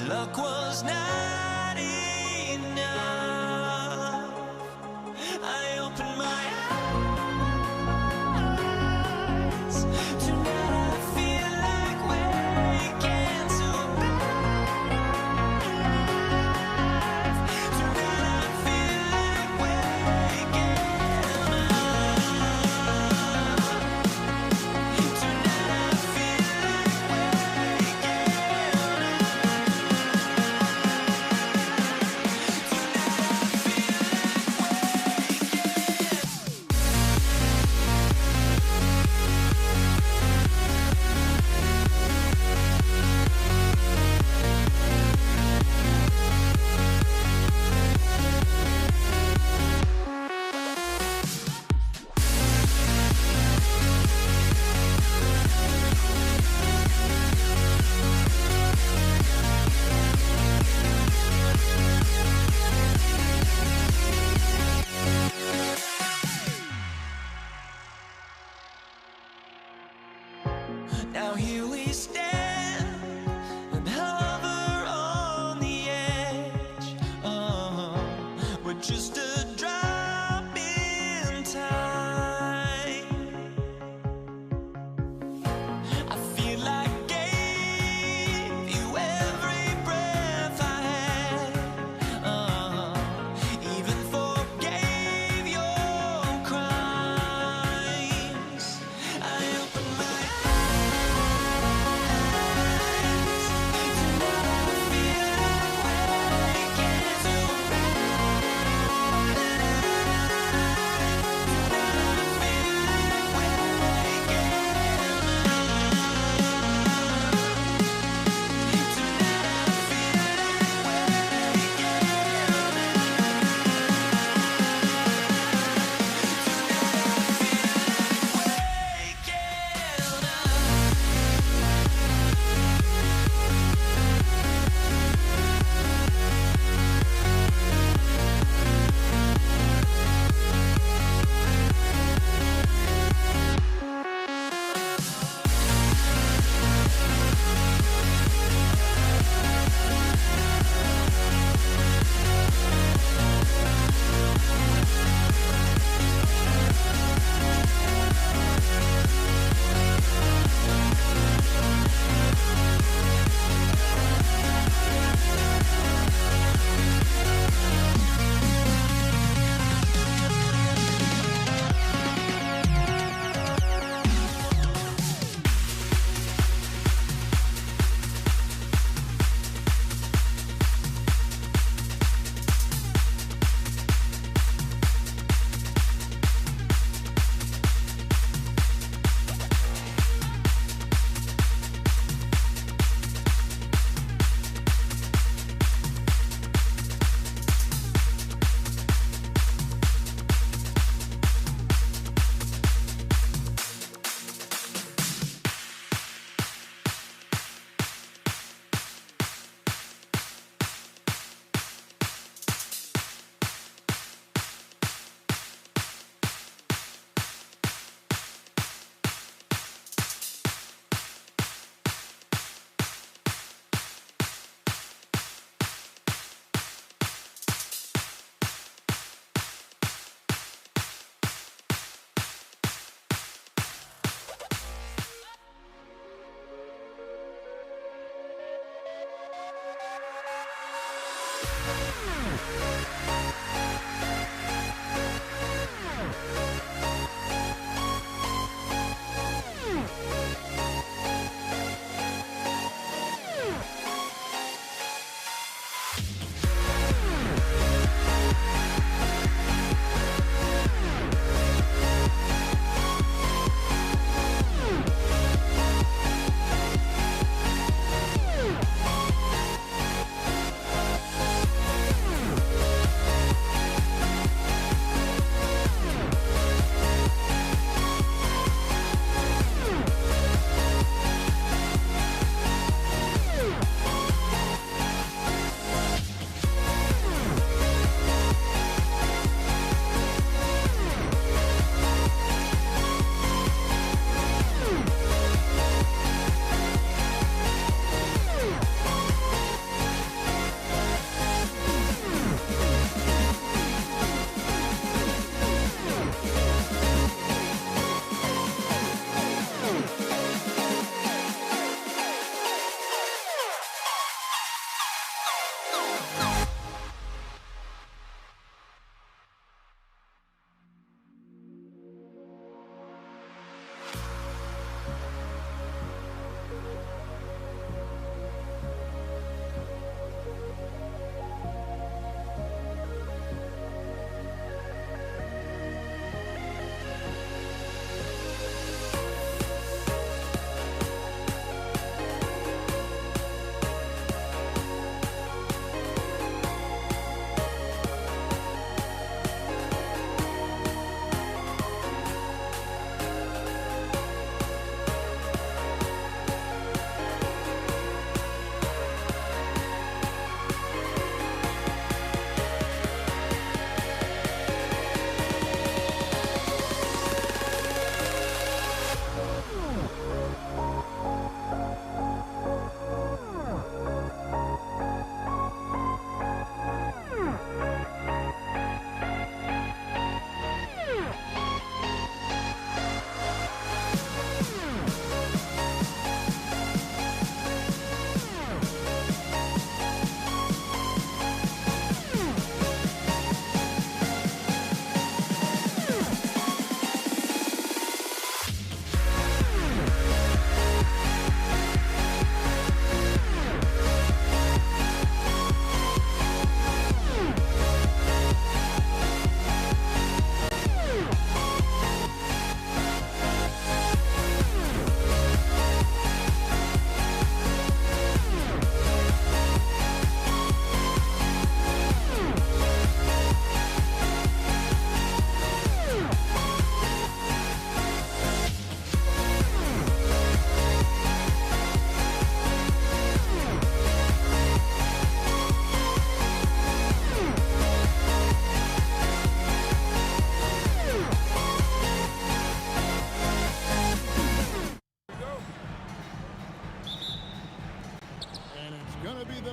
luck was not enough. I opened my eyes. Tonight I feel like waking to life. Tonight I feel like waking up. Tonight I feel like waking now here we stand and hover on the edge. We're just a drop in time. I feel like gave you every breath I had. Even forgave your crimes. I opened my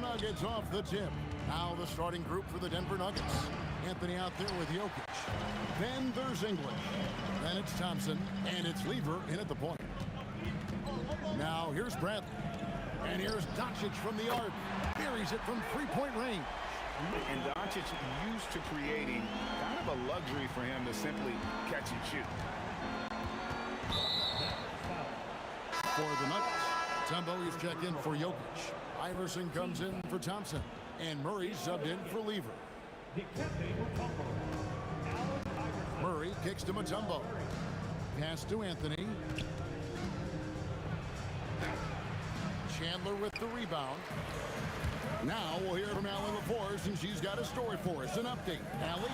Nuggets off the tip. Now the starting group for the Denver Nuggets. Anthony out there with Jokic. Then there's English. Then it's Thompson. And it's Lever in at the point. Now here's Bradley. And here's Doncic from the arc. Buries it from three-point range. And Doncic used to creating kind of a luxury for him to simply catch and shoot. For the Nuggets, Tumbo is checked in for Jokic. Iverson comes in for Thompson. And Murray subbed in for Lever. Murray kicks to Mutombo. Pass to Anthony. Chandler with the rebound. Now we'll hear from Allie LaForce, and she's got a story for us. An update. Allie?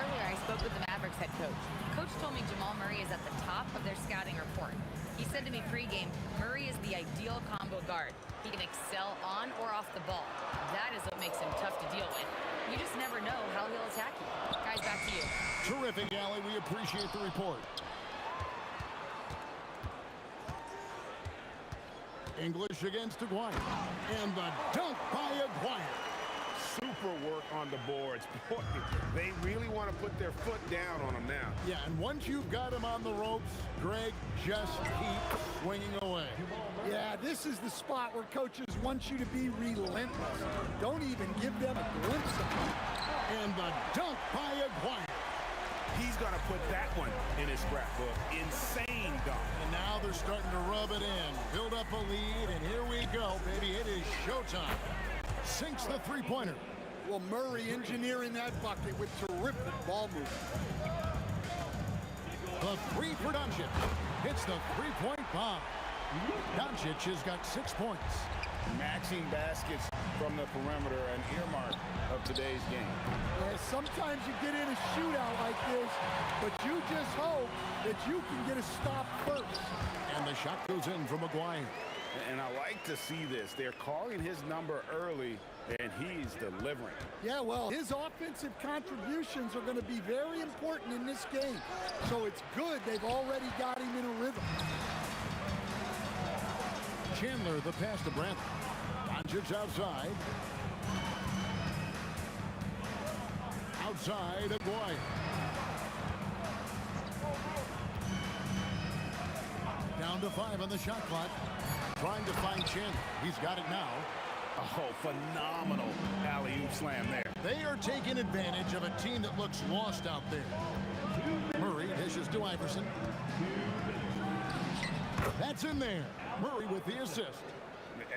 Earlier, I spoke with the Mavericks head coach. Coach told me Jamal Murray is at the top of their scouting report. He said to me pregame, Murray is the ideal combo guard. He can excel on or off the ball. That is what makes him tough to deal with. You just never know how he'll attack you. Guys, back to you. Terrific, Allie. We appreciate the report. English against Aguirre. And the dunk by Aguirre. Super work on the boards. Boy, they really want to put their foot down on him now. Yeah, and once you've got him on the ropes, Greg, just keep swinging away. Yeah, this is the spot where coaches want you to be relentless. Don't even give them a glimpse of it. And the dunk by Aguirre. He's going to put that one in his scrapbook. Insane dunk. And now they're starting to rub it in. Build up a lead, and here we go, baby. It is showtime. Sinks the three-pointer. Well, Murray engineering that bucket with terrific ball movement. The three for Doncic. Hits the three-point bomb. Doncic has got 6 points. Maxing baskets from the perimeter, an earmark of today's game. Yeah, sometimes you get in a shootout like this, but you just hope that you can get a stop first. And the shot goes in from Aguirre. And I like to see this. They're calling his number early, and he's delivering. Yeah, well, his offensive contributions are going to be very important in this game. So it's good they've already got him in a rhythm. Chandler, the pass to Bradley. Doncic outside. Outside, Aguirre. Down to 5 on the shot clock. Trying to find Chandler. He's got it now. Oh, phenomenal alley-oop slam there. They are taking advantage of a team that looks lost out there. Murray dishes to Iverson. That's in there. Murray with the assist.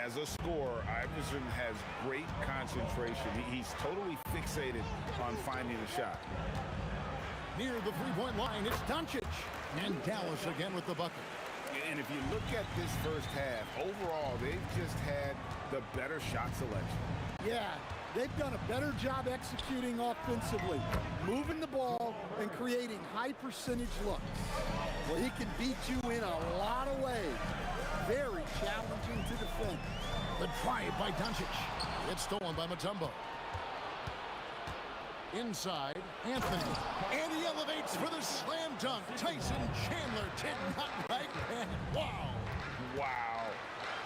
As a scorer, Iverson has great concentration. He's totally fixated on finding a shot. Near the three-point line, it's Doncic. And Dallas again with the bucket. And if you look at this first half, overall, they've just had the better shot selection. Yeah, they've done a better job executing offensively, moving the ball and creating high percentage looks. Well, he can beat you in a lot of ways. Very challenging to defend. The drive by Doncic. It's stolen by Mutombo. Inside, Anthony. And he elevates for the slam dunk. Tyson Chandler did not like that. Wow. Wow.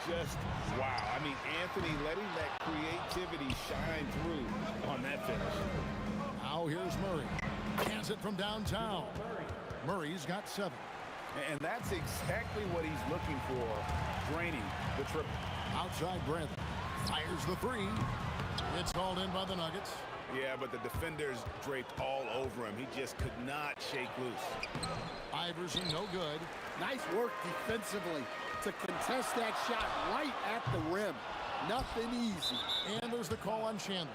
Just wow. I mean, Anthony letting that creativity shine through on that finish. Now here's Murray. Has it from downtown. Murray's got 7. And that's exactly what he's looking for, draining the triple. Outside Bradley. Fires the 3. It's called in by the Nuggets. Yeah, but the defenders draped all over him. He just could not shake loose. Iverson, no good. Nice work defensively to contest that shot right at the rim. Nothing easy. And there's the call on Chandler.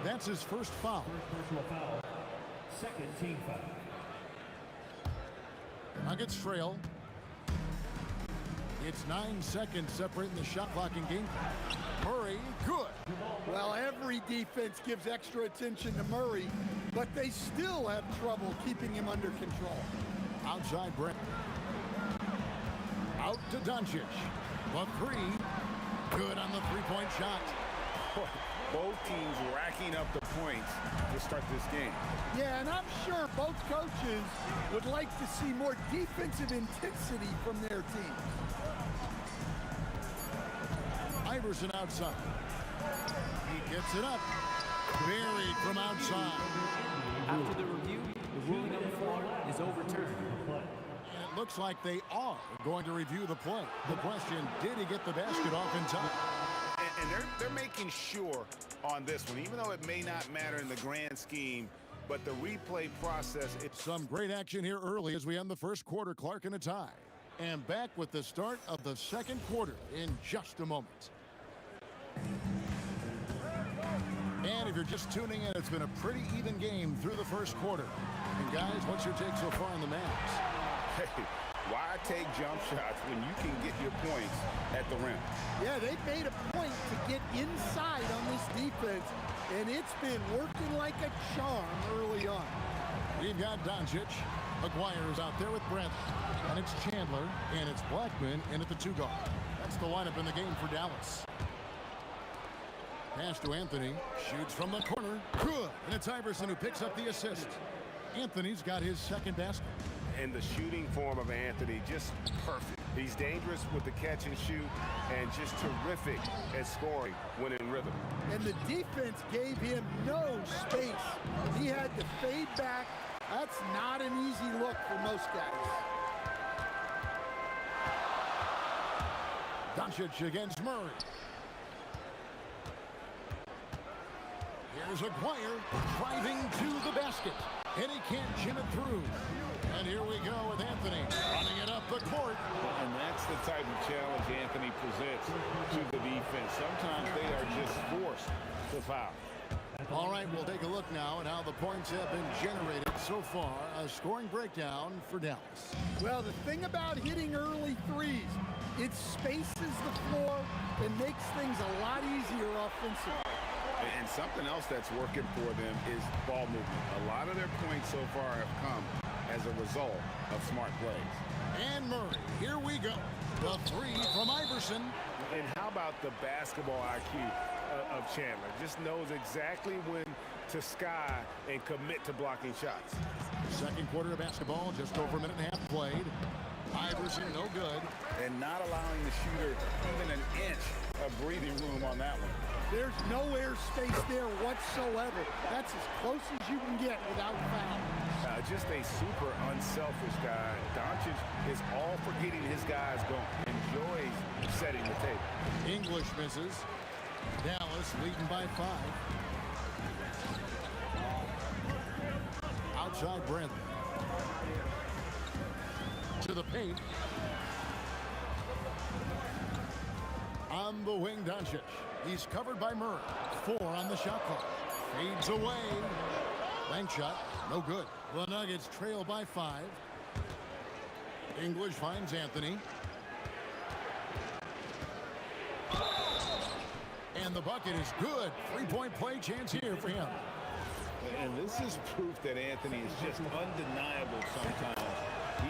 That's his first foul. Personal foul. Second team foul. Nuggets trail. It's 9 seconds separating the shot clock and game. Murray, good. Well, every defense gives extra attention to Murray, but they still have trouble keeping him under control. Outside Brent. Out to Doncic. The 3. Good on the three-point shot. Both teams racking up the points to start this game. Yeah, and I'm sure both coaches would like to see more defensive intensity from their team. Iverson outside. He gets it up. Buried from outside. After the review, the ruling on the floor is overturned. And it looks like they are going to review the play. The question, did he get the basket off in time? And they're making sure on this one, even though it may not matter in the grand scheme, but the replay process. It's some great action here early as we end the first quarter. Clark in a tie. And back with the start of the second quarter in just a moment. And if you're just tuning in, it's been a pretty even game through the first quarter. And guys, what's your take so far on the Mavs? Hey, why take jump shots when you can get your points at the rim? Yeah, they've made a point to get inside on this defense, and it's been working like a charm early on. We've got Doncic. McGuire's out there with Bradley. And it's Chandler, and it's Blackman in at the 2 guard. That's the lineup in the game for Dallas. Pass to Anthony. Shoots from the corner. Good. And it's Iverson who picks up the assist. Anthony's got his second basket. And the shooting form of Anthony, just perfect. He's dangerous with the catch and shoot and just terrific at scoring when in rhythm. And the defense gave him no space. He had to fade back. That's not an easy look for most guys. Doncic against Murray. Here's Aguirre driving to the basket. And he can't jam it through. And here we go with Anthony running it up the court. And that's the type of challenge Anthony presents to the defense. Sometimes they are just forced to foul. All right, we'll take a look now at how the points have been generated so far. A scoring breakdown for Dallas. Well, the thing about hitting early threes, it spaces the floor and makes things a lot easier offensively. And something else that's working for them is ball movement. A lot of their points so far have come as a result of smart plays. And Murray, here we go. The 3 from Iverson. And how about the basketball IQ of Chandler? Just knows exactly when to sky and commit to blocking shots. Second quarter of basketball, just over a minute and a half played. Iverson, no good. And not allowing the shooter even an inch of breathing room on that one. There's no air space there whatsoever. That's as close as you can get without foul. Just a super unselfish guy. Doncic is all for getting his guys going. Enjoys setting the table. English misses. Dallas leading by 5. Outside Bradley. To the paint. On the wing, Doncic. He's covered by Murray. 4 on the shot clock. Fades away. Bank shot. No good. The Nuggets trail by 5. English finds Anthony. And the bucket is good. 3-point play chance here for him. And this is proof that Anthony is just undeniable sometimes.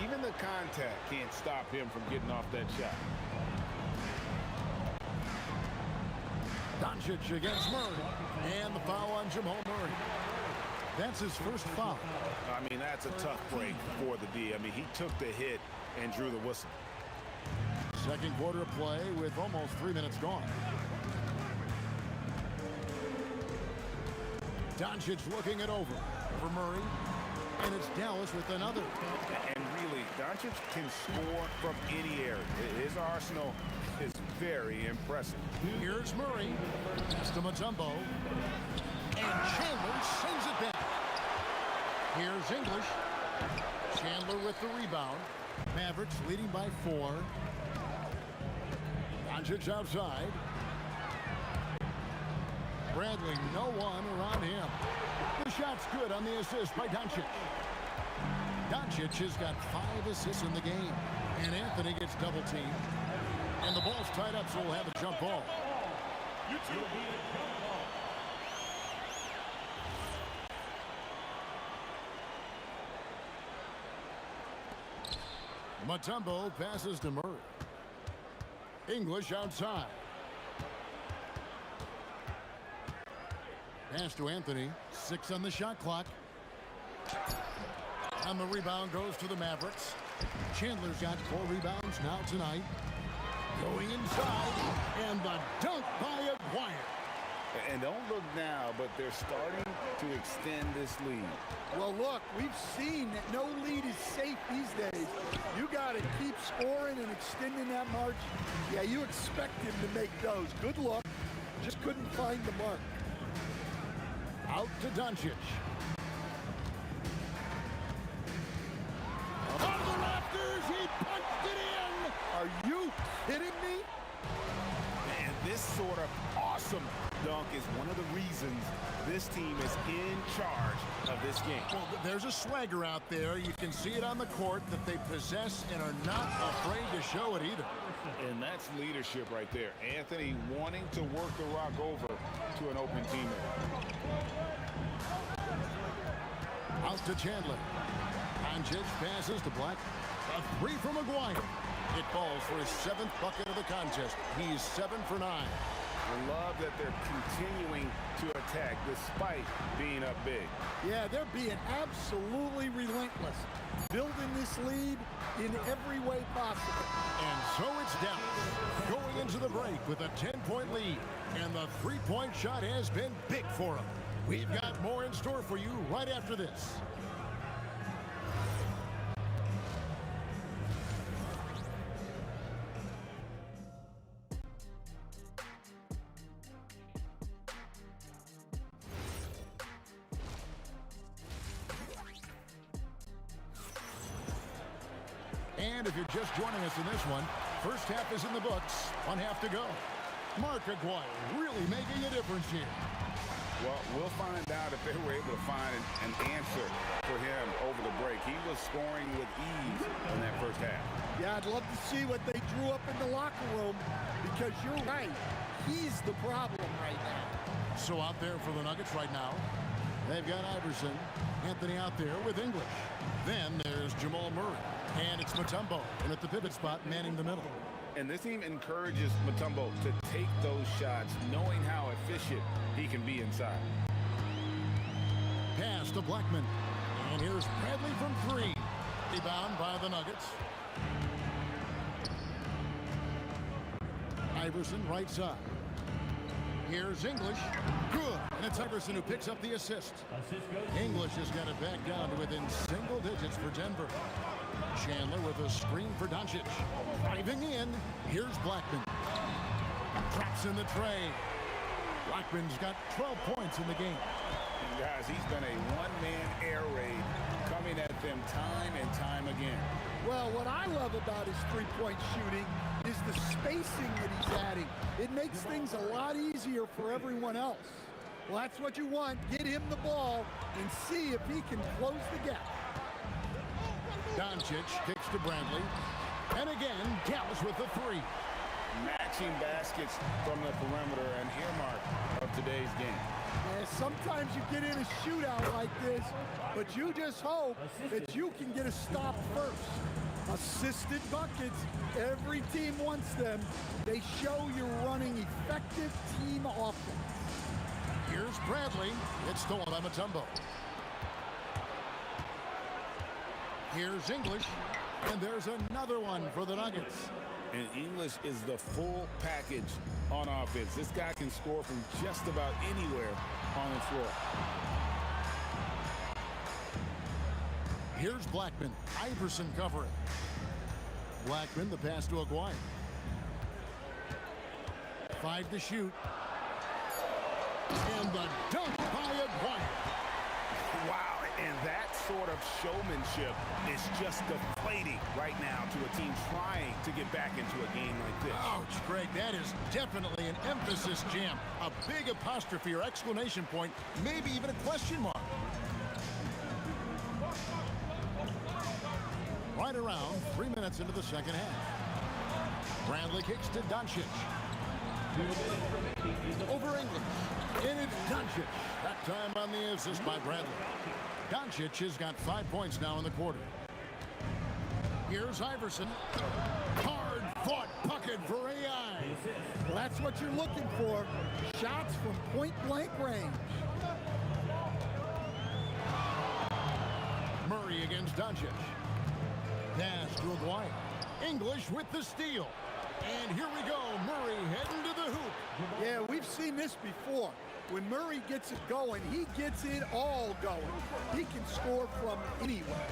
Even the contact can't stop him from getting off that shot. Doncic against Murray. And the foul on Jamal Murray. That's his first foul. I mean, that's a tough break for the D. I mean, he took the hit and drew the whistle. Second quarter of play with almost 3 minutes gone. Doncic looking it over for Murray. And it's Dallas with another. And really, Doncic can score from any area. His arsenal is very impressive. Here's Murray. Pass to Mutombo. And Chandler sends it back. Here's English. Chandler with the rebound. Mavericks leading by 4. Doncic outside. Bradley, no one around him. The shot's good on the assist by Doncic. Doncic has got 5 assists in the game. And Anthony gets double teamed. And the ball's tied up, so we'll have a jump ball. Mutombo passes to Murray. English outside. Pass to Anthony. 6 on the shot clock. And the rebound goes to the Mavericks. Chandler's got 4 rebounds now tonight. Going inside. And the dunk by Aguirre. And don't look now, but they're starting to extend this lead. Well, look, we've seen that no lead is safe these days. You got to keep scoring and extending that margin. Yeah, you expect him to make those. Good luck. Just couldn't find the mark. Out to Doncic. Out of the rafters, he punched it in. Are you kidding me? And this sort of awesome dunk is one of the reasons this team is in charge of this game. Well, there's a swagger out there. You can see it on the court that they possess and are not afraid to show it either. And that's leadership right there. Anthony wanting to work the rock over to an open teammate. Out to Chandler. Doncic passes to Black. A 3 from Aguirre. It falls for his 7th bucket of the contest. He's 7 for 9. I love that they're continuing to attack despite being up big. Yeah, they're being absolutely relentless. Building this lead in every way possible. And so it's Dallas going into the break with a 10-point lead. And the 3-point shot has been big for him. We've got more in store for you right after this. And if you're just joining us in this one, first half is in the books, 1 half to go. Mark Aguirre really making a difference here. Well, we'll find out if they were able to find an answer for him over the break. He was scoring with ease in that first half. Yeah, I'd love to see what they drew up in the locker room because you're right. He's the problem right now. So out there for the Nuggets right now, they've got Iverson, Anthony out there with English. Then there's Jamal Murray, and it's Mutombo, and at the pivot spot, manning the middle. And this team encourages Mutombo to take those shots, knowing how efficient he can be inside. Pass to Blackman, and here's Bradley from 3. Rebound by the Nuggets. Iverson right side. Here's English. Good. And it's Iverson who picks up the assist. English has got it back down to within single digits for Denver. Chandler with a screen for Doncic. Driving in. Here's Blackman. Drops in the tray. Blackman's got 12 points in the game. And guys, he's been a one-man air raid coming at them time and time again. Well, what I love about his three-point shooting is the spacing that he's adding. It makes things a lot easier for everyone else. Well, that's what you want. Get him the ball and see if he can close the gap. Doncic kicks to Bradley. And again, Dallas with the three. Matching baskets from the perimeter, an earmark of today's game. And sometimes you get in a shootout like this, but you just hope that you can get a stop first. Assisted buckets, every team wants them. They show you're running effective team offense. Here's Bradley. It's stolen by Mutombo. Here's English. And there's another one for the Nuggets. And English is the full package on offense. This guy can score from just about anywhere on the floor. Here's Blackman. Iverson covering. Blackman, the pass to Aguirre. 5 to shoot. And the dunk by Aguirre. Wow, and that sort of showmanship is just deflating right now to a team trying to get back into a game like this. Ouch, Greg, that is definitely an emphasis jam. A big apostrophe or exclamation point, maybe even a question mark. Right around 3 minutes into the second half. Bradley kicks to Doncic. Over English. And it's Doncic. That time on the assist by Bradley. Doncic has got 5 points now in the quarter. Here's Iverson. Hard-fought bucket for AI. Well, that's what you're looking for. Shots from point-blank range. Murray against Doncic. Pass to Aguirre. English with the steal. And here we go. Murray heading to the hoop. Yeah, we've seen this before. When Murray gets it going, he gets it all going. He can score from anywhere.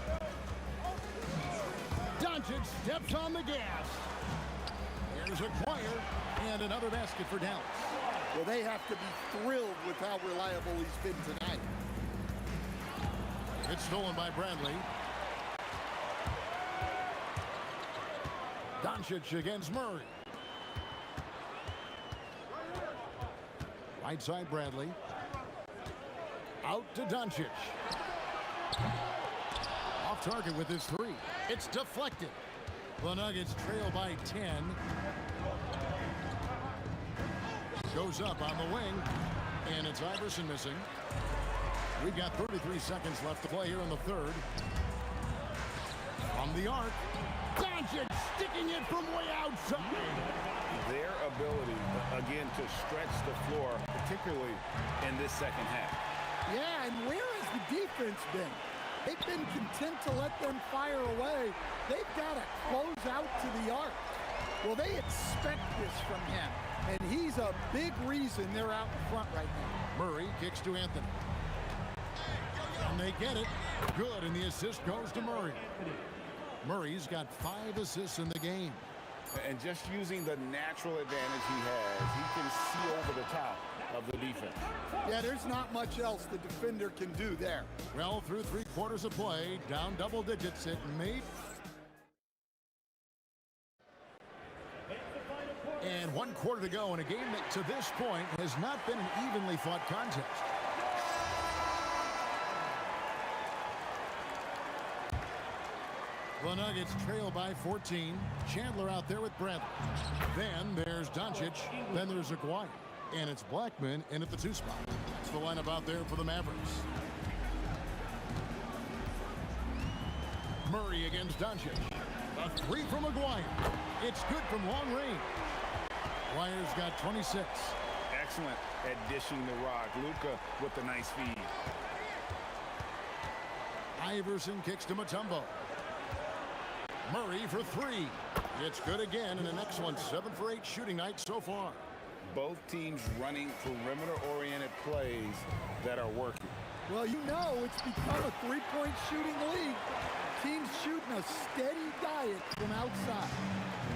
Doncic steps on the gas. Here's Aguirre. And another basket for Dallas. Well, they have to be thrilled with how reliable he's been tonight. It's stolen by Bradley. Doncic against Murray. Right side Bradley. Out to Doncic. Off target with his three. It's deflected. The Nuggets trail by 10. Goes up on the wing. And it's Iverson missing. We've got 33 seconds left to play here in the third. On the arc. Doncic sticking it from way outside. Their ability, again, to stretch the floor, particularly in this second half. Yeah, and where has the defense been? They've been content to let them fire away. They've got to close out to the arc. Well, they expect this from him, and he's a big reason they're out in front right now. Murray kicks to Anthony. And they get it. Good, and the assist goes to Murray. Murray's got 5 assists in the game. And just using the natural advantage he has, he can see over the top of the defense. Yeah, there's not much else the defender can do there. Well, through 3 quarters of play, down double digits, it may. And 1 quarter to go in a game that to this point has not been an evenly fought contest. The Nuggets trail by 14. Chandler out there with Bradley. Then there's Doncic. Then there's Aguirre. And it's Blackman in at the 2 spot. That's the lineup out there for the Mavericks. Murray against Doncic. A 3 from Aguirre. It's good from long range. Aguirre's got 26. Excellent at dishing the rock. Luka with the nice feed. Iverson kicks to Mutombo. Murray for 3. It's good again, and an excellent 7 for 8 shooting night so far. Both teams running perimeter-oriented plays that are working. Well, you know it's become a 3-point shooting league. Teams shooting a steady diet from outside.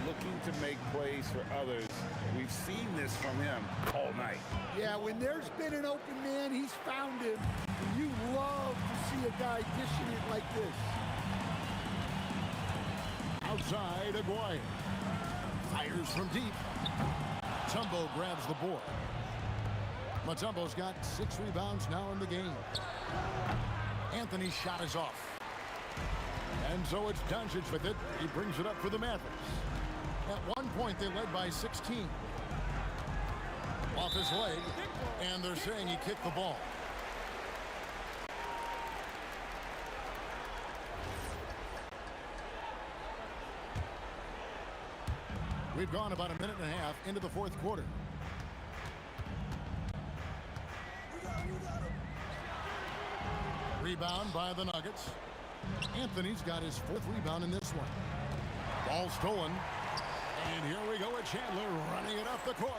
Looking to make plays for others. We We've seen this from him all night. Yeah, when there's been an open man, he's found him. And you love to see a guy dishing it like this. Outside, Aguirre. Fires from deep. Mutombo grabs the board. Mutombo's got 6 rebounds now in the game. Anthony's shot is off. And so it's Doncic with it. He brings it up for the Mavericks. At one point, they led by 16. Off his leg, and they're saying he kicked the ball. We've gone about a minute and a half into the fourth quarter. Rebound by the Nuggets. Anthony's got his 4th rebound in this one. Ball stolen. And here we go with Chandler running it up the court.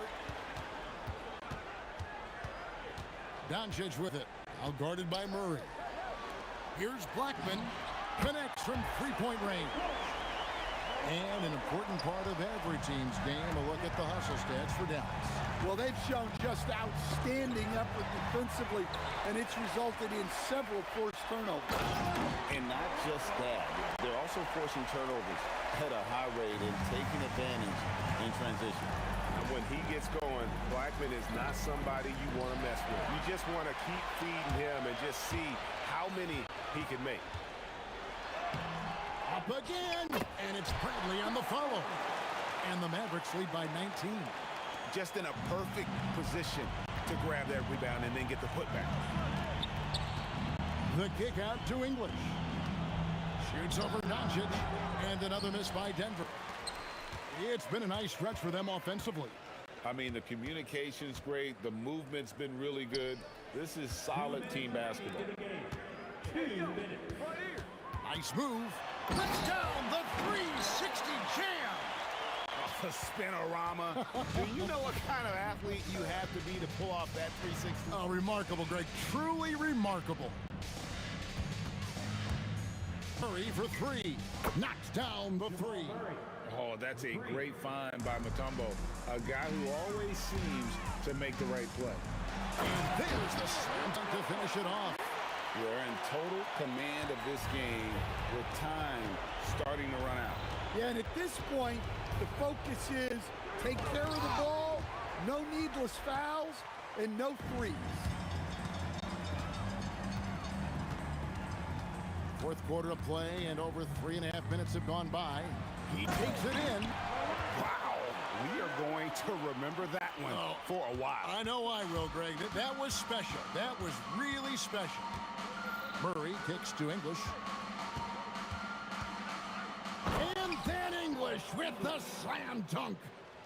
Doncic with it. Out guarded by Murray. Here's Blackman. Connects from 3-point range. And an important part of every team's game, a look at the hustle stats for Dallas. Well, they've shown just outstanding effort defensively, and it's resulted in several forced turnovers. And not just that, they're also forcing turnovers at a high rate and taking advantage in transition. And when he gets going, Blackman is not somebody you want to mess with. You just want to keep feeding him and just see how many he can make. Up again, and it's Bradley on the follow. And the Mavericks lead by 19. Just in a perfect position to grab that rebound and then get the putback. The kick out to English. Shoots over Doncic, and another miss by Denver. It's been a nice stretch for them offensively. I mean, the communication's great. The movement's been really good. This is solid team basketball. 2 minutes. Nice move. Puts down the 360 jam. The spinorama. Do you know what kind of athlete you have to be to pull off that 360? Oh, remarkable, Greg. Truly remarkable. Murray for 3. Knocks down the 3. Oh, that's a great find by Mutombo. A guy who always seems to make the right play. And there's the slam dunk to finish it off. We're in total command of this game with time starting to run out. Yeah, and at this point, the focus is take care of the ball, no needless fouls, and no threes. Fourth quarter of play, and over 3.5 minutes have gone by. He takes it in. Wow. We are going to remember that one for a while. I know I will, Greg. That was special. That was really special. Murray kicks to English. And then English with the slam dunk.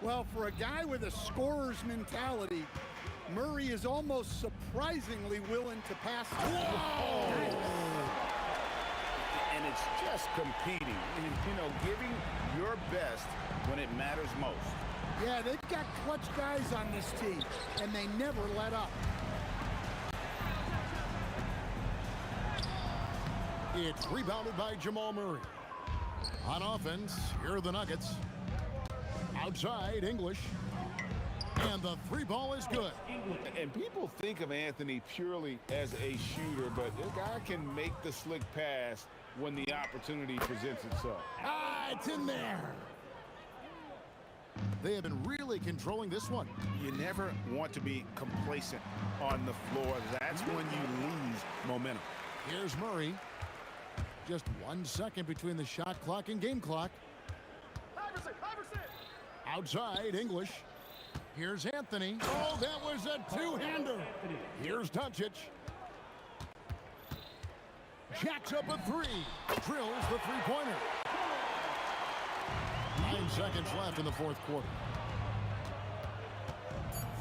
Well, for a guy with a scorer's mentality, Murray is almost surprisingly willing to pass. Whoa! And it's just competing, and, giving your best when it matters most. Yeah, they've got clutch guys on this team, and they never let up. It's rebounded by Jamal Murray. On offense, here are the Nuggets. Outside, English. And the 3 ball is good. And people think of Anthony purely as a shooter, but this guy can make the slick pass when the opportunity presents itself. Ah, it's in there. They have been really controlling this one. You never want to be complacent on the floor. That's when you lose momentum. Here's Murray. Just 1 second between the shot clock and game clock. Outside, English. Here's Anthony. Oh, that was a two-hander. Here's Doncic. Jacks up a 3. Drills the three-pointer. 9 seconds left in the fourth quarter.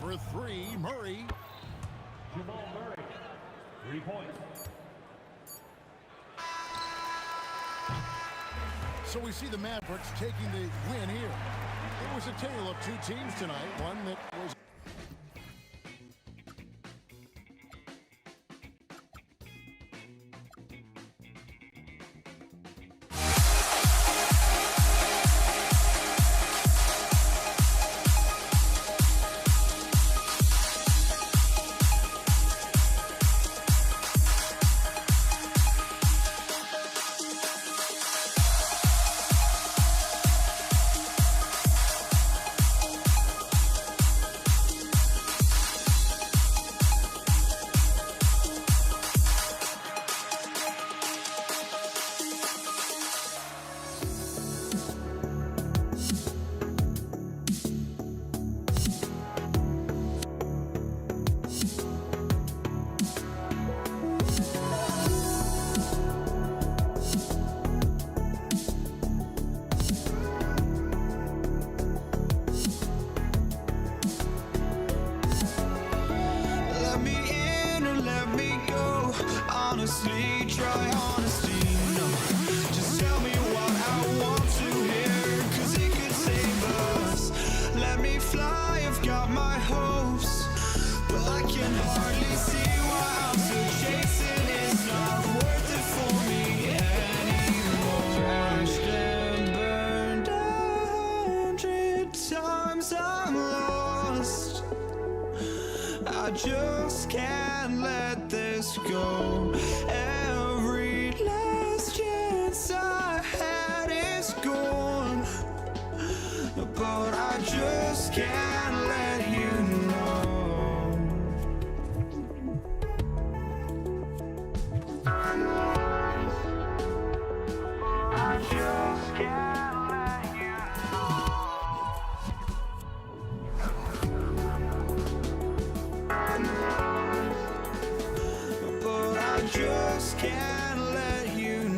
For 3, Murray. Jamal Murray. 3 points. So we see the Mavericks taking the win here. It was a tale of 2 teams tonight. One that was honestly, try honesty. No, just tell me what I want to hear, 'cause it could save us. Let me fly, I've got my hopes, but I can hardly see why I'm still chasing. It's not worth it for me anymore. Crashed and burned 100 times, I'm lost. I just can't let this go. Every last chance I had is gone, but I just can't let you know. I just can't let you know. But I just can't let you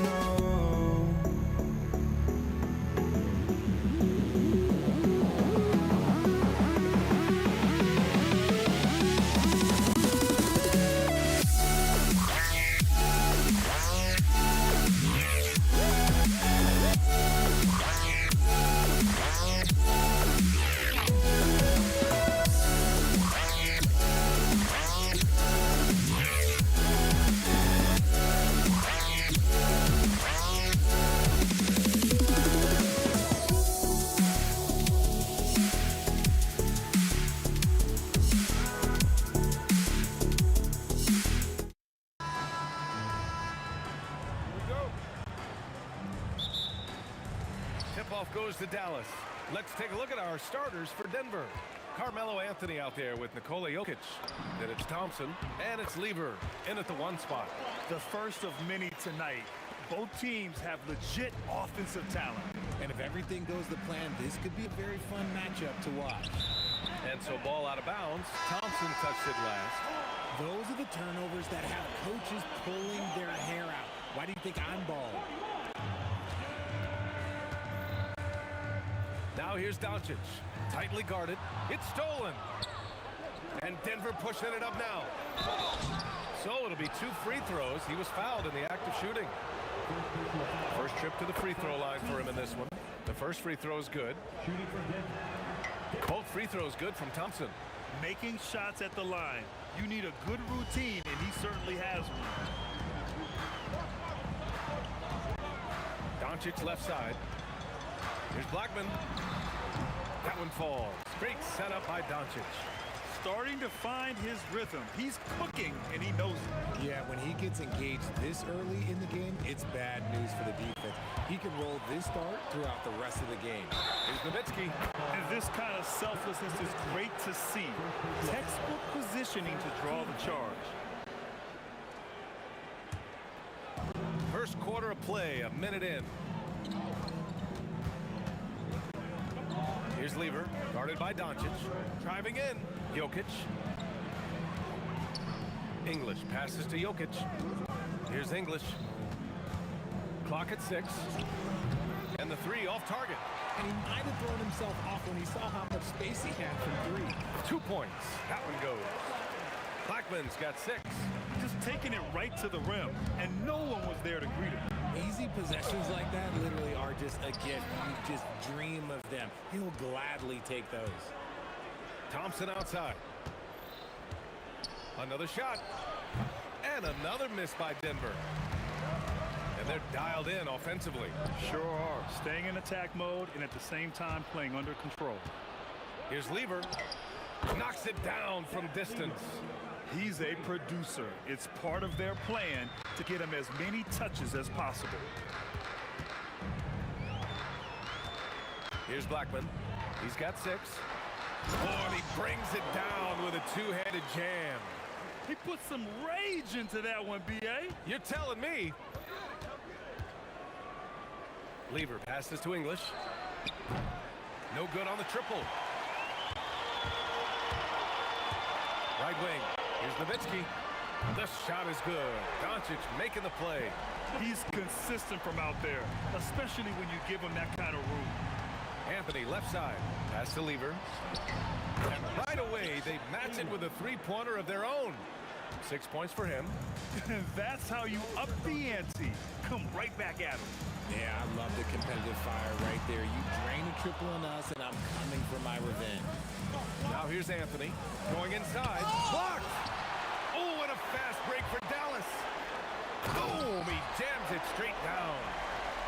know. Tip-off goes to Dallas. Let's take a look at our starters for Denver. Carmelo Anthony out there with Nikola Jokic. Then it's Thompson, and it's Lever in at the 1 spot. The first of many tonight. Both teams have legit offensive talent. And if everything goes to plan, this could be a very fun matchup to watch. And so ball out of bounds. Thompson touched it last. Those are the turnovers that have coaches pulling their hair out. Why do you think I'm balling? Now here's Doncic. Tightly guarded. It's stolen. And Denver pushing it up now. So it'll be 2 free throws. He was fouled in the act of shooting. First trip to the free throw line for him in this one. The first free throw is good. Both free throws good from Thompson. Making shots at the line. You need a good routine, and he certainly has one. Doncic left side. Here's Blackman. That one falls. Great setup by Doncic. Starting to find his rhythm. He's cooking, and he knows it. Yeah, when he gets engaged this early in the game, it's bad news for the defense. He can roll this start throughout the rest of the game. Here's Nowitzki. And this kind of selflessness is great to see. Textbook positioning to draw the charge. First quarter of play, a minute in. Here's Lever, guarded by Doncic. Driving in, Jokic. English passes to Jokic. Here's English. Clock at 6. And the 3 off target. And he might have thrown himself off when he saw how much space he had from 3. 2 points. That one goes. Blackman's got 6. Just taking it right to the rim, and no one was there to greet him. Easy possessions like that literally are just a gift. You just dream of them. He'll gladly take those. Thompson outside. Another shot. And another miss by Denver. And they're dialed in offensively. Sure are. Staying in attack mode and at the same time playing under control. Here's Lever. Knocks it down from distance. He's a producer. It's part of their plan to get him as many touches as possible. Here's Blackman. He's got 6. Oh, and he brings it down with a two-handed jam. He put some rage into that one, B.A. You're telling me. Lever passes to English. No good on the triple. Right wing. Here's Nowitzki. The shot is good. Doncic making the play. He's consistent from out there, especially when you give him that kind of room. Anthony left side. Pass to Lever. And right away, they match it with a three-pointer of their own. 6 points for him. That's how you up the ante. Come right back at him. Yeah, I love the competitive fire right there. You drain a triple on us, and I'm coming for my revenge. Now here's Anthony going inside. Blocked! Oh, and a fast break for Dallas. Boom! He jams it straight down.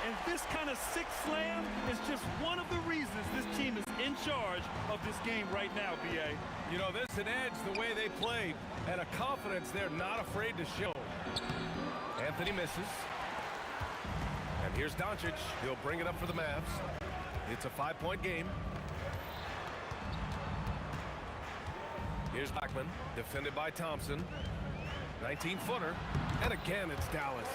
And this kind of sick slam is just one of the reasons this team is in charge of this game right now, B.A. You know, there's an edge the way they play and a confidence they're not afraid to show. Anthony misses. And here's Doncic. He'll bring it up for the Mavs. It's a 5-point game. Here's Blackman, defended by Thompson. 19-footer. And again, it's Dallas.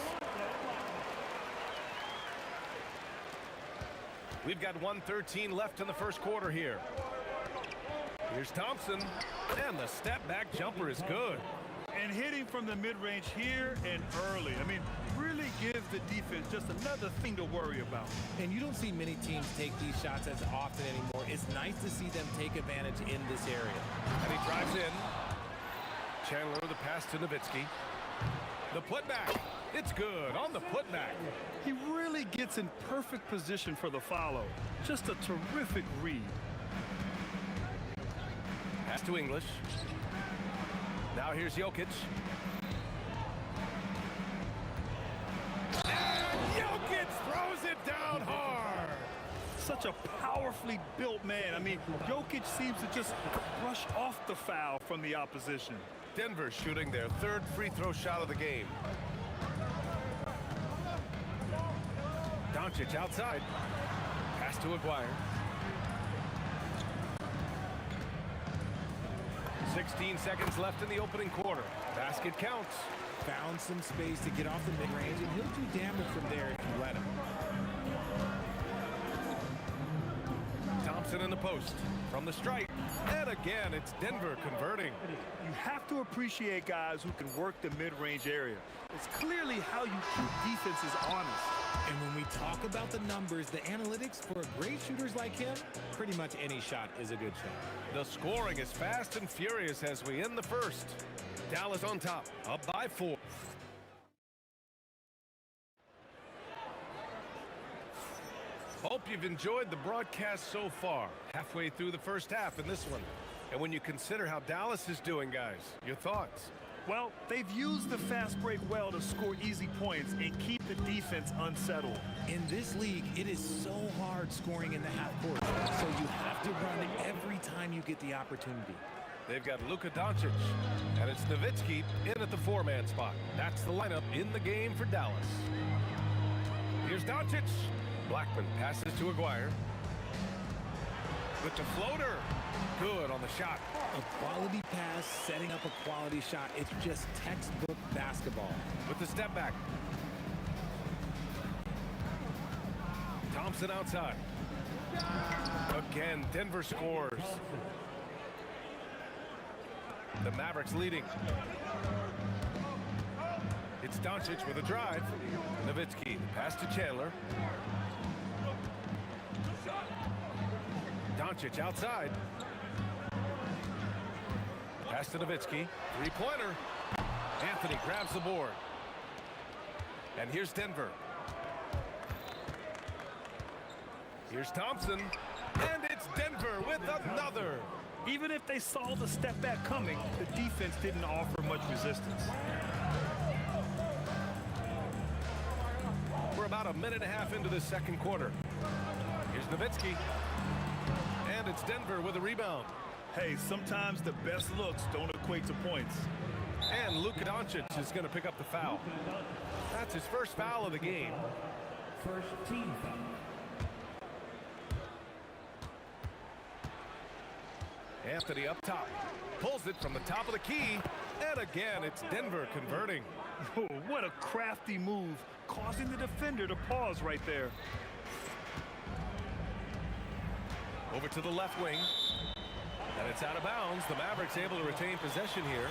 We've got 1:13 left in the first quarter here. Here's Thompson. And the step-back jumper is good. And hitting from the mid-range here and early. I mean, really gives the defense just another thing to worry about. And you don't see many teams take these shots as often anymore. It's nice to see them take advantage in this area. And he drives in. Chandler the pass to Nowitzki. The putback. It's good on the putback. He really gets in perfect position for the follow. Just a terrific read. Pass to English. Now here's Jokic. And Jokic throws it down hard. Such a powerfully built man. I mean, Jokic seems to just brush off the foul from the opposition. Denver shooting their third free throw shot of the game. Doncic outside. Pass to Aguirre. 16 seconds left in the opening quarter. Basket counts. Found some space to get off the mid-range, and he'll do damage from there if you let him. Thompson in the post. From the stripe. And again, it's Denver converting. You have to appreciate guys who can work the mid-range area. It's clearly how you keep defenses honest. And when we talk about the numbers, the analytics for great shooters like him, pretty much any shot is a good shot. The scoring is fast and furious as we end the first. Dallas on top, up by 4. Hope you've enjoyed the broadcast so far. Halfway through the first half in this one. And when you consider how Dallas is doing, guys, your thoughts? Well, they've used the fast break well to score easy points and keep the defense unsettled. In this league, it is so hard scoring in the half court, so you have to run every time you get the opportunity. They've got Luka Doncic, and it's Nowitzki in at the 4-man spot. That's the lineup in the game for Dallas. Here's Doncic. Blackman passes to Aguirre. With the floater. Good on the shot. A quality pass, setting up a quality shot. It's just textbook basketball. With the step back. Thompson outside. Again, Denver scores. The Mavericks leading. It's Doncic with a drive. Nowitzki, pass to Chandler. Doncic outside. Pass to Nowitzki. Three-pointer. Anthony grabs the board. And here's Denver. Here's Thompson. And it's Denver with another. Even if they saw the step back coming, the defense didn't offer much resistance. We're about a minute and a half into the second quarter. Here's Nowitzki. And it's Denver with a rebound. Hey, sometimes the best looks don't equate to points. And Luka Doncic is going to pick up the foul. That's his first foul of the game. First team foul. Anthony up top. Pulls it from the top of the key. And again, it's Denver converting. Oh, what a crafty move, causing the defender to pause right there. Over to the left wing. And it's out of bounds. The Mavericks able to retain possession here.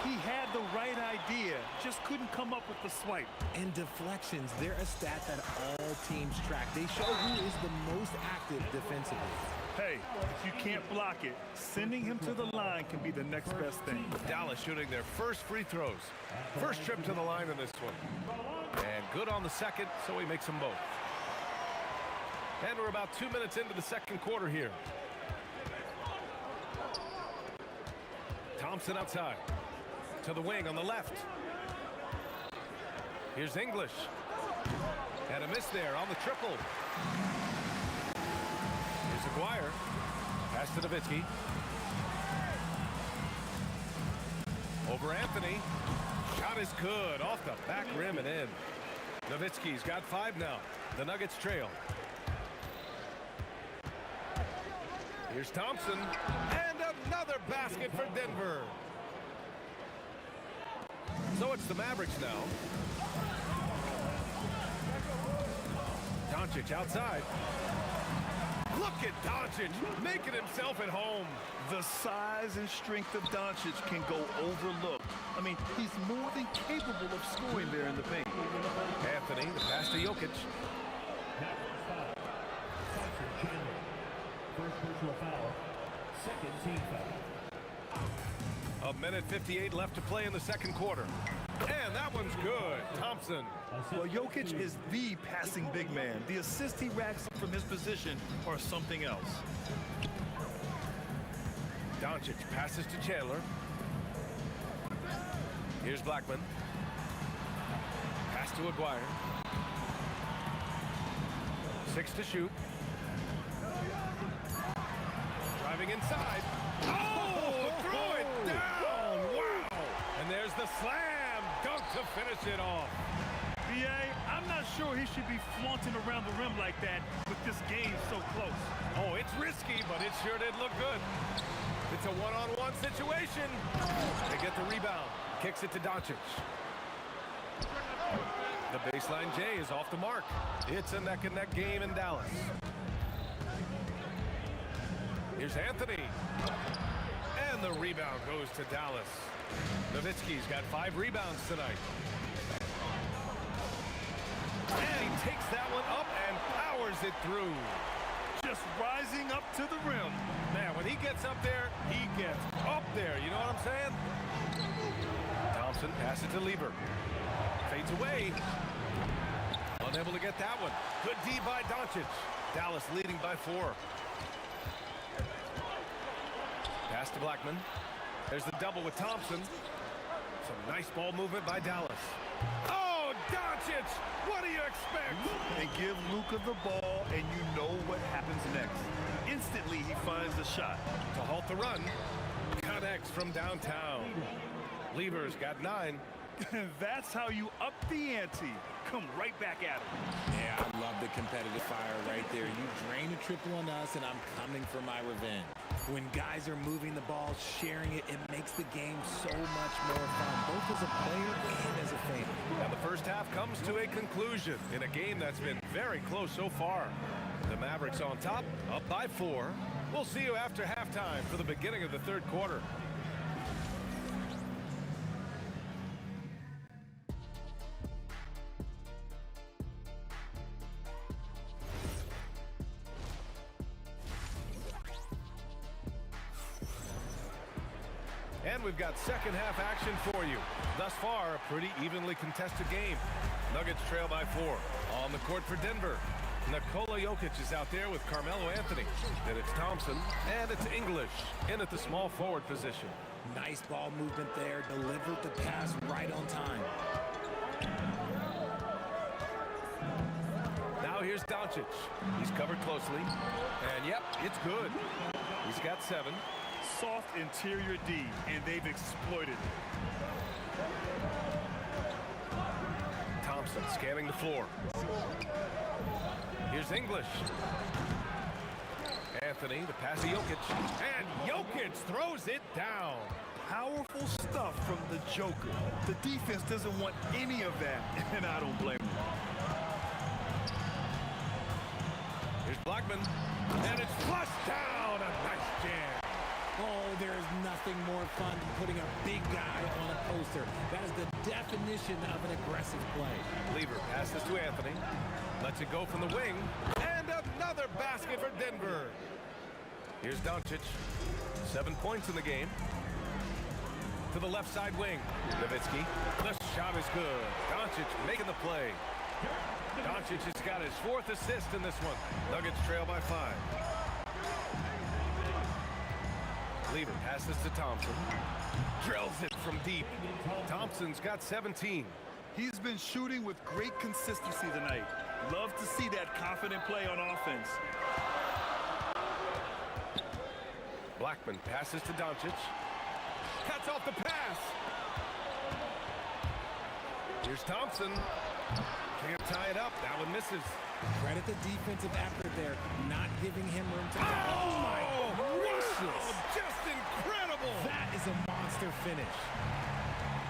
He had the right idea, just couldn't come up with the swipe. And deflections, they're a stat that all teams track. They show who is the most active defensively. Hey, if you can't block it, sending him to the line can be the next best thing. Dallas shooting their first free throws. First trip to the line in this one. And good on the second, so he makes them both. And we're about 2 minutes into the second quarter here. Thompson outside. To the wing on the left. Here's English. And a miss there on the triple. Here's Aguirre. Pass to Nowitzki. Over Anthony. Shot is good. Off the back rim and in. Nowitzki's got 5 now. The Nuggets trail. Here's Thompson. And another basket for Denver. So it's the Mavericks now. Doncic outside. Look at Doncic making himself at home. The size and strength of Doncic can go overlooked. I mean, he's more than capable of scoring there in the paint. Anthony, the pass to Jokic. First personal foul. Second team foul. A minute 58 left to play in the second quarter. And that one's good. Thompson. Well, Jokic is the passing big man. The assists he racks up from his position are something else. Doncic passes to Chandler. Here's Blackman. Pass to Aguirre. 6 to shoot. Driving inside. Oh, threw it down. Wow. And there's the slam dunk to finish it off. B.A., I'm not sure he should be flaunting around the rim like that with this game so close. Oh, it's risky, but it sure did look good. It's a one-on-one situation. They get the rebound. Kicks it to Doncic. The baseline J is off the mark. It's a neck-and-neck game in Dallas. Here's Anthony. And the rebound goes to Dallas. Nowitzki's got 5 rebounds tonight. And he takes that one up and powers it through. Just rising up to the rim. Man, when he gets up there, he gets up there. You know what I'm saying? Thompson passes to Lieber. Fades away. Unable to get that one. Good D by Doncic. Dallas leading by 4. Pass to Blackman. There's the double with Thompson. Some nice ball movement by Dallas. Oh, Doncic! What do you expect? And give Luka the ball, and you know what happens next. Instantly, he finds the shot. To halt the run, connects from downtown. Lieber's got 9. That's how you up the ante. Come right back at him. Yeah, I love the competitive fire right there. You drain a triple on us, and I'm coming for my revenge. When guys are moving the ball, sharing it, it makes the game so much more fun, both as a player and as a fan. And the first half comes to a conclusion in a game that's been very close so far. The Mavericks on top, up by 4. We'll see you after halftime for the beginning of the third quarter. And we've got second half action for you. Thus far, a pretty evenly contested game. Nuggets trail by 4. On the court for Denver, Nikola Jokic is out there with Carmelo Anthony. Then it's Thompson, and it's English in at the small forward position. Nice ball movement there. Delivered the pass right on time. Now here's Doncic. He's covered closely. And yep, it's good. He's got 7. Soft interior D, and they've exploited it. Thompson scanning the floor. Here's English. Anthony, the pass to Jokic. And Jokic throws it down. Powerful stuff from the Joker. The defense doesn't want any of that, and I don't blame them. Here's Blackman. And it's flushed down. A nice jam. Oh, there is nothing more fun than putting a big guy on a poster. That is the definition of an aggressive play. Lever passes to Anthony. Lets it go from the wing. And another basket for Denver. Here's Doncic. 7 points in the game. To the left side wing. Nowitzki. The shot is good. Doncic making the play. Doncic has got his 4th assist in this one. Nuggets trail by 5. Lever passes to Thompson. Drills it from deep. Thompson's got 17. He's been shooting with great consistency tonight. Love to see that confident play on offense. Blackman passes to Doncic. Cuts off the pass. Here's Thompson. Can't tie it up. That one misses. Credit the defensive effort there, not giving him room to... Oh, my gracious! Just incredible! That is a monster finish.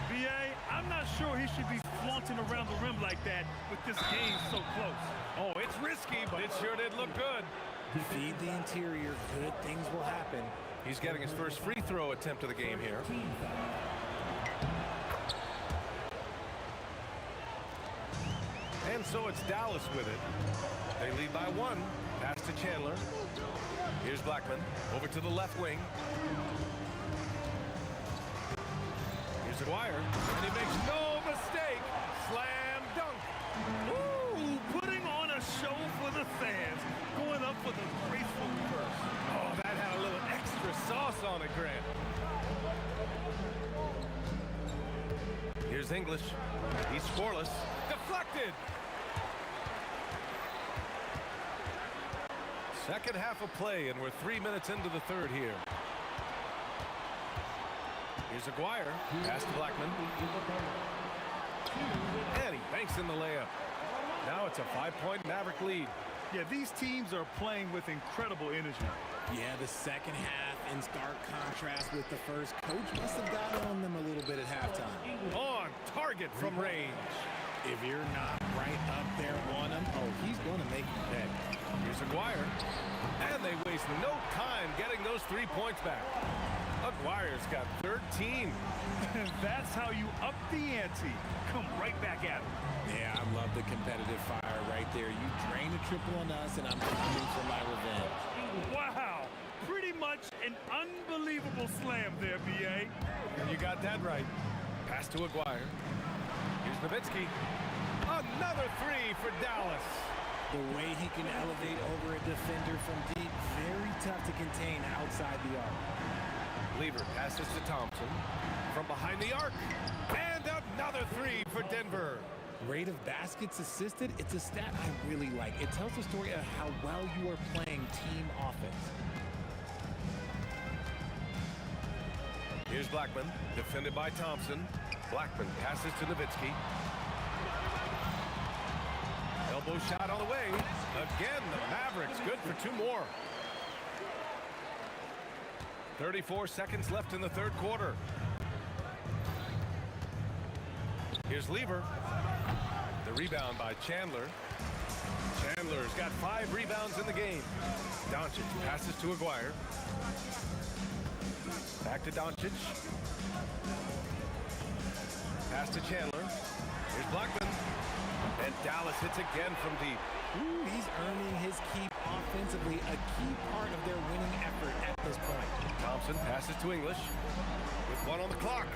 B.A., I'm not sure he should be flaunting around the rim like that with this game so close. Oh, it's risky, but it sure did look good. Feed the interior, good things will happen. He's getting his first free throw attempt of the game here. And so it's Dallas with it. They lead by 1. Pass to Chandler. Here's Blackman. Over to the left wing. Here's Aguirre. And he makes no mistake. Slam dunk. Ooh, putting on a show for the fans. Going up for the graceful curse. Oh, that had a little extra sauce on it, Grant. Here's English. He's scoreless. Deflected. Second half of play, and we're 3 minutes into the third here. Here's Aguirre. Pass to Blackman. And he banks in the layup. Now it's a 5-point Maverick lead. Yeah, these teams are playing with incredible energy. Yeah, the second half in stark contrast with the first. Coach must have gotten on them a little bit at halftime. On target from range. If you're not right up there on him, oh, he's going to make you pay. Here's Aguirre. And they waste no time getting those 3 points back. Aguirre's got 13. That's how you up the ante. Come right back at him. Yeah, I love the competitive fire right there. You drain a triple on us, and I'm coming for my revenge. Wow. Pretty much an unbelievable slam there, B.A. And you got that right. Pass to Aguirre. Here's Nowitzki. Another 3 for Dallas. The way he can elevate over a defender from deep, very tough to contain outside the arc. Lever passes to Thompson. From behind the arc. And another 3 for Denver. Rate of baskets assisted, it's a stat I really like. It tells the story of how well you are playing team offense. Here's Blackman, defended by Thompson. Blackman passes to Nowitzki. Elbow shot on the way. Again, the Mavericks good for 2 more. 34 seconds left in the third quarter. Here's Lever. The rebound by Chandler. Chandler's got 5 rebounds in the game. Doncic passes to Aguirre. Back to Doncic. Pass to Chandler. Here's Blackman. And Dallas hits again from deep. Ooh, he's earning his keep offensively, a key part of their winning effort at this point. Thompson passes to English with 1 on the clock.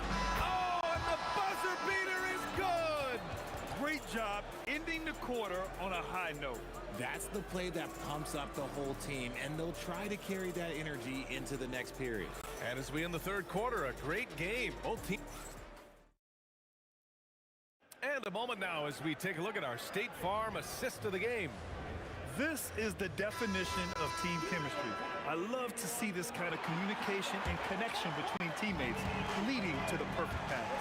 Oh, and the buzzer beater is good! Great job ending the quarter on a high note. That's the play that pumps up the whole team, and they'll try to carry that energy into the next period. And as we end the third quarter, a great game. Both teams. And a moment now as we take a look at our State Farm assist of the game. This is the definition of team chemistry. I love to see this kind of communication and connection between teammates leading to the perfect pass.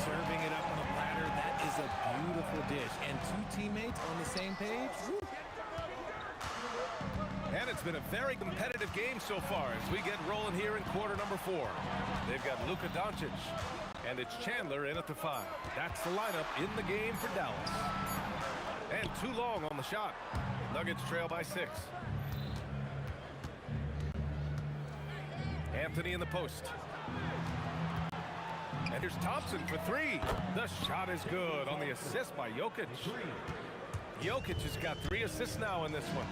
Serving it up on a platter, that is a beautiful dish. And 2 teammates on the same page. Woo. And it's been a very competitive game so far as we get rolling here in quarter number 4. They've got Luka Doncic, and it's Chandler in at the 5. That's the lineup in the game for Dallas. And too long on the shot. Nuggets trail by 6. Anthony in the post. And here's Thompson for 3. The shot is good on the assist by Jokic. Jokic has got 3 assists now in this one.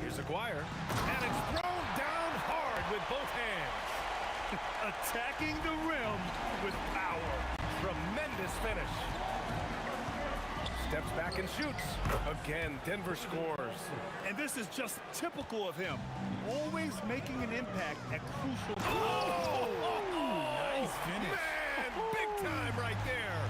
Here's Aguirre. And it's thrown down hard with both hands. Attacking the rim with power. Tremendous finish. Steps back and shoots. Again, Denver scores. And this is just typical of him. Always making an impact at crucial times. Nice finish. Man, big time right there.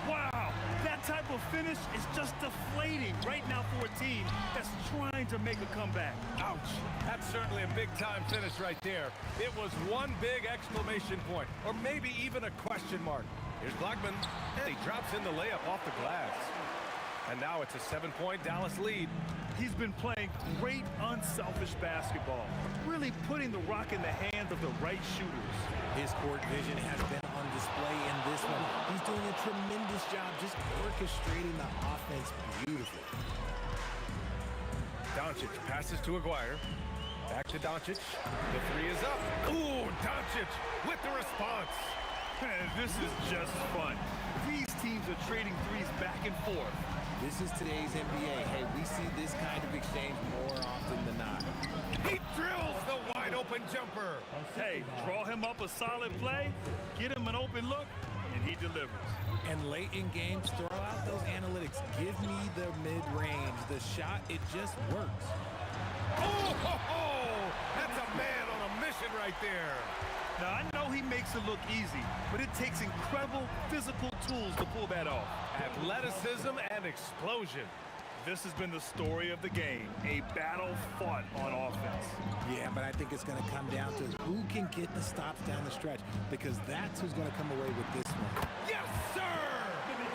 Wow, that type of finish is just deflating right now for a team that's trying to make a comeback. Ouch. That's certainly a big-time finish right there. It was one big exclamation point, or maybe even a question mark. Here's Blackman, and he drops in the layup off the glass. And now it's a 7-point Dallas lead. He's been playing great, unselfish basketball, really putting the rock in the hands of the right shooters. His court vision has been on display in this one. He's doing a tremendous job just orchestrating the offense beautifully. Doncic passes to Aguirre. Back to Doncic. The 3 is up. Ooh, Doncic with the response. This is just fun. These teams are trading threes back and forth. This is today's NBA. Hey, we see this kind of exchange more often than not. He drills the wide-open jumper. Hey, draw him up a solid play, get him an open look, and he delivers. And late in games, throw out those analytics. Give me the mid-range. The shot, it just works. Oh, that's a man on a mission right there. Now, I know he makes it look easy, but it takes incredible physical tools to pull that off. Athleticism and explosion. This has been the story of the game, a battle fought on offense. Yeah, but I think it's going to come down to who can get the stops down the stretch, because that's who's going to come away with this one. Yes, sir!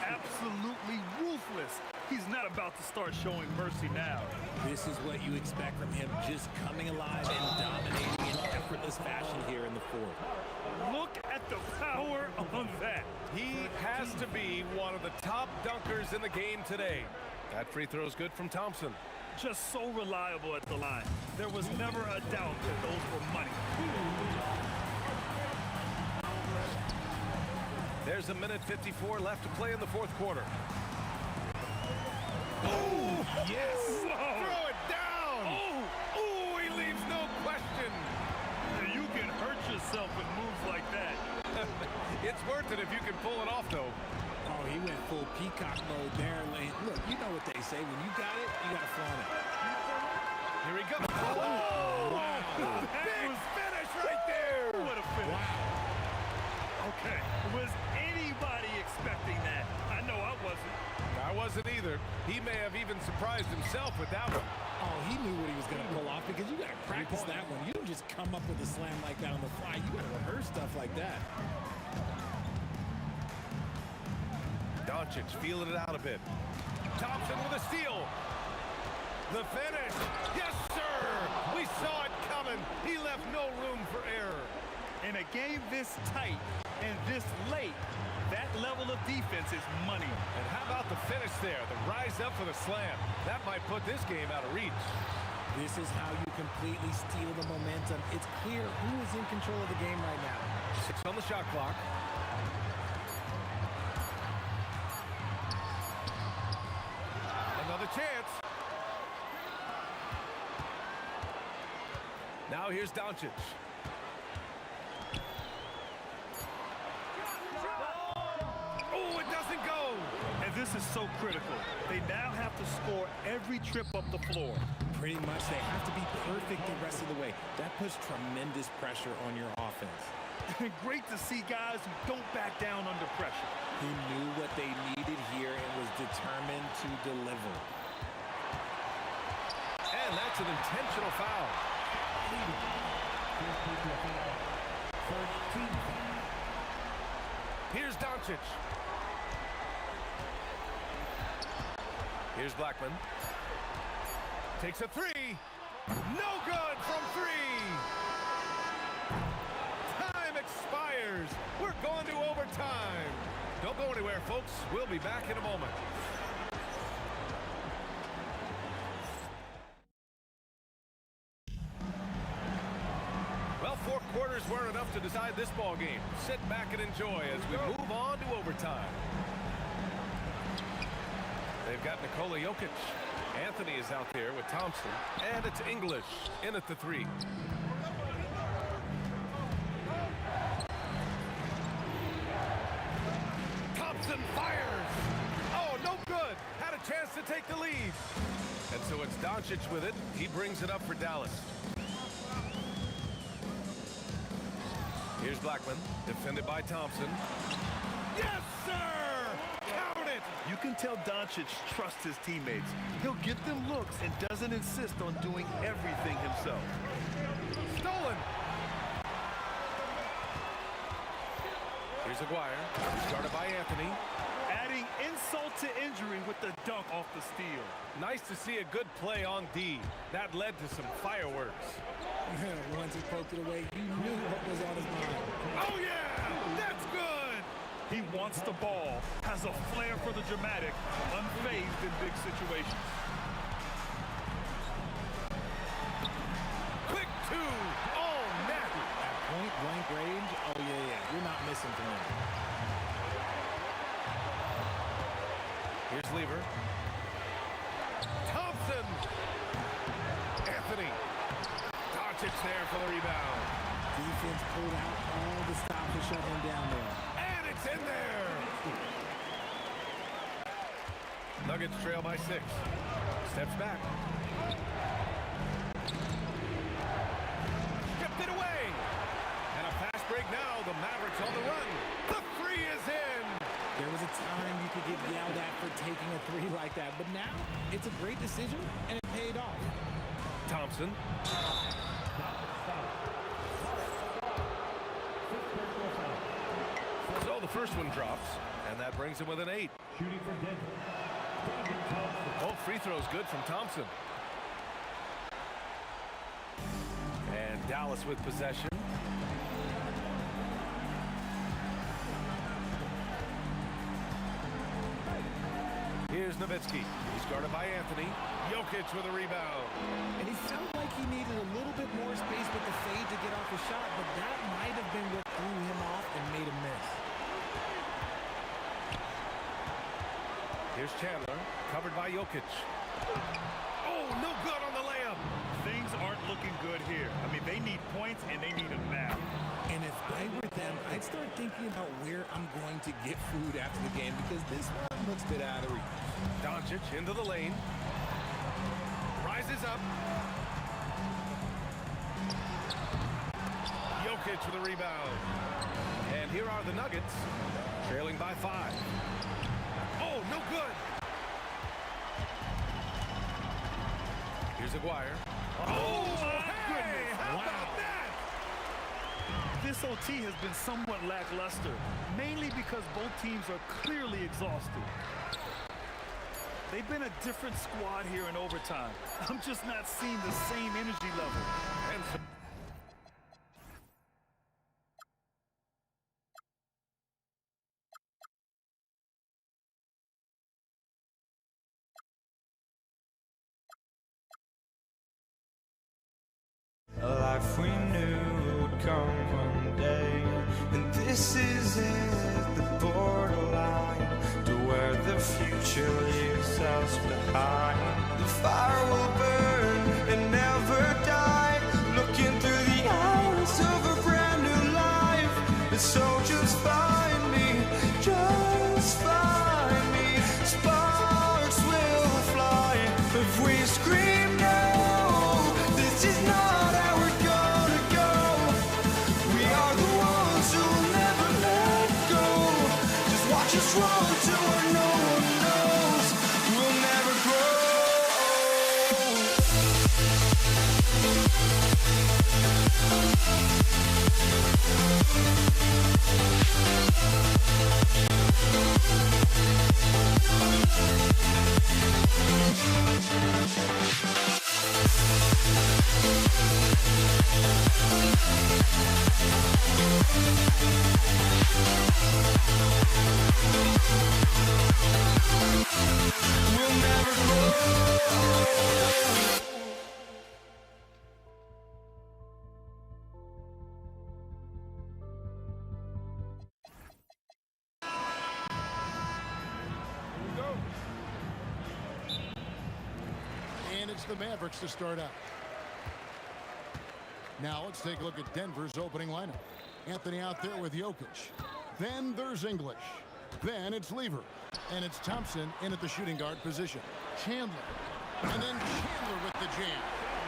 Absolutely ruthless. He's not about to start showing mercy now. This is what you expect from him, just coming alive and dominating in effortless fashion here in the 4th. Look at the power on that. He has to be one of the top dunkers in the game today. That free throw is good from Thompson. Just so reliable at the line. There was never a doubt that those were money. There's a minute 54 left to play in the 4th quarter. Oh, yes! Whoa. Throw it down! Oh, he leaves no question. You can hurt yourself with moves like that. It's worth it if you can pull it off, though. Oh, he went full peacock mode there. Look, you know what they say. When you got it, you got to flaunt it. Here he goes. Oh, wow. Big finish right there. What a finish. Wow. Okay, was anybody expecting that? I know I wasn't. I wasn't either. He may have even surprised himself with that one. Oh, he knew what he was going to pull off, because you got to practice that one. You don't just come up with a slam like that on the fly. You got to rehearse stuff like that. Doncic feeling it out a bit. Thompson with a steal. The finish. Yes, sir. We saw it coming. stolen. He left no room for error. In a game this tight and this late, that level of defense is money. And how about the finish there? The rise up for the slam. That might put this game out of reach. This is how you completely steal the momentum. It's clear who is in control of the game right now. 6 on the shot clock. Another chance. Now here's Doncic. Oh, it doesn't go. And this is so critical. They now have to score every trip up the floor. Pretty much they have to be perfect the rest of the way. That puts tremendous pressure on your offense. And great to see guys who don't back down under pressure. Who knew what they needed here and was determined to deliver. And that's an intentional foul. Here's Doncic. Here's Blackman. Takes a three. No good from three. Time expires. We're going to overtime. Don't go anywhere, folks. We'll be back in a moment. Well, 4 quarters weren't enough to decide this ball game. Sit back and enjoy as we move on to overtime. They've got Nikola Jokic. Anthony is out there with Thompson. And it's English in at the 3. Thompson fires. Oh, no good. Had a chance to take the lead. And so it's Doncic with it. He brings it up for Dallas. Here's Blackman, defended by Thompson. Yes, sir! Count it! You can tell Doncic trusts his teammates. He'll give them looks and doesn't insist on doing everything himself. Stolen! Here's Aguirre, started by Anthony. Adding insult to injury with the dunk off the steal. Nice to see a good play on D. That led to some fireworks. Once he poked it away, you knew what was on his mind. Oh, yeah! That's good! He wants the ball, has a flair for the dramatic, unfazed in big situations. Quick 2! Oh, net! At point-blank range, oh, yeah. You're not missing from him. Here's Lever. Thompson! Anthony. Doncic there for the rebound. Defense pulled out all the stop to shut him down there. And it's in there! Nuggets trail by 6. Steps back. Stripped it away! And a fast break now. The Mavericks on the run. The 3 is in! There was a time you could get yelled at for taking a 3 like that, but now it's a great decision, and it paid off. Thompson. So the first one drops, and that brings him with an 8. Shooting for Denver. Both free throws good from Thompson. And Dallas with possession. Here's Nowitzki. He's guarded by Anthony. Jokic with a rebound. And he felt like he needed a little bit more space with the fade to get off the shot, but that might have been what threw him off and made him miss. Here's Chandler, covered by Jokic. Oh, no good on the layup. Things aren't looking good here. I mean, they need points and they need them now. And if I were them, I'd start thinking about where I'm going to get food after the game because this one looks a bit out of reach. Doncic into the lane. Rises up. Jokic with a rebound. And here are the Nuggets, trailing by 5. Oh, no good. Here's Aguirre. Oh, hey, how about that? This OT has been somewhat lackluster, mainly because both teams are clearly exhausted. They've been a different squad here in overtime. I'm just not seeing the same energy level. And This is it, the borderline to where the future leaves us behind. The fire will burn and never die, looking through the eyes of a brand new life. And so just find me, just find me. Sparks will fly if we scream no. This is not how we're gonna go. We are the ones who will never let go. Just watch us run to where no one knows. We'll never grow. We'll never grow. And it's the Mavericks to start out. Now let's take a look at Denver's opening lineup. Anthony out there with Jokic. Then there's English. Then it's Lever. And it's Thompson in at the shooting guard position. Chandler. And then Chandler with the jam.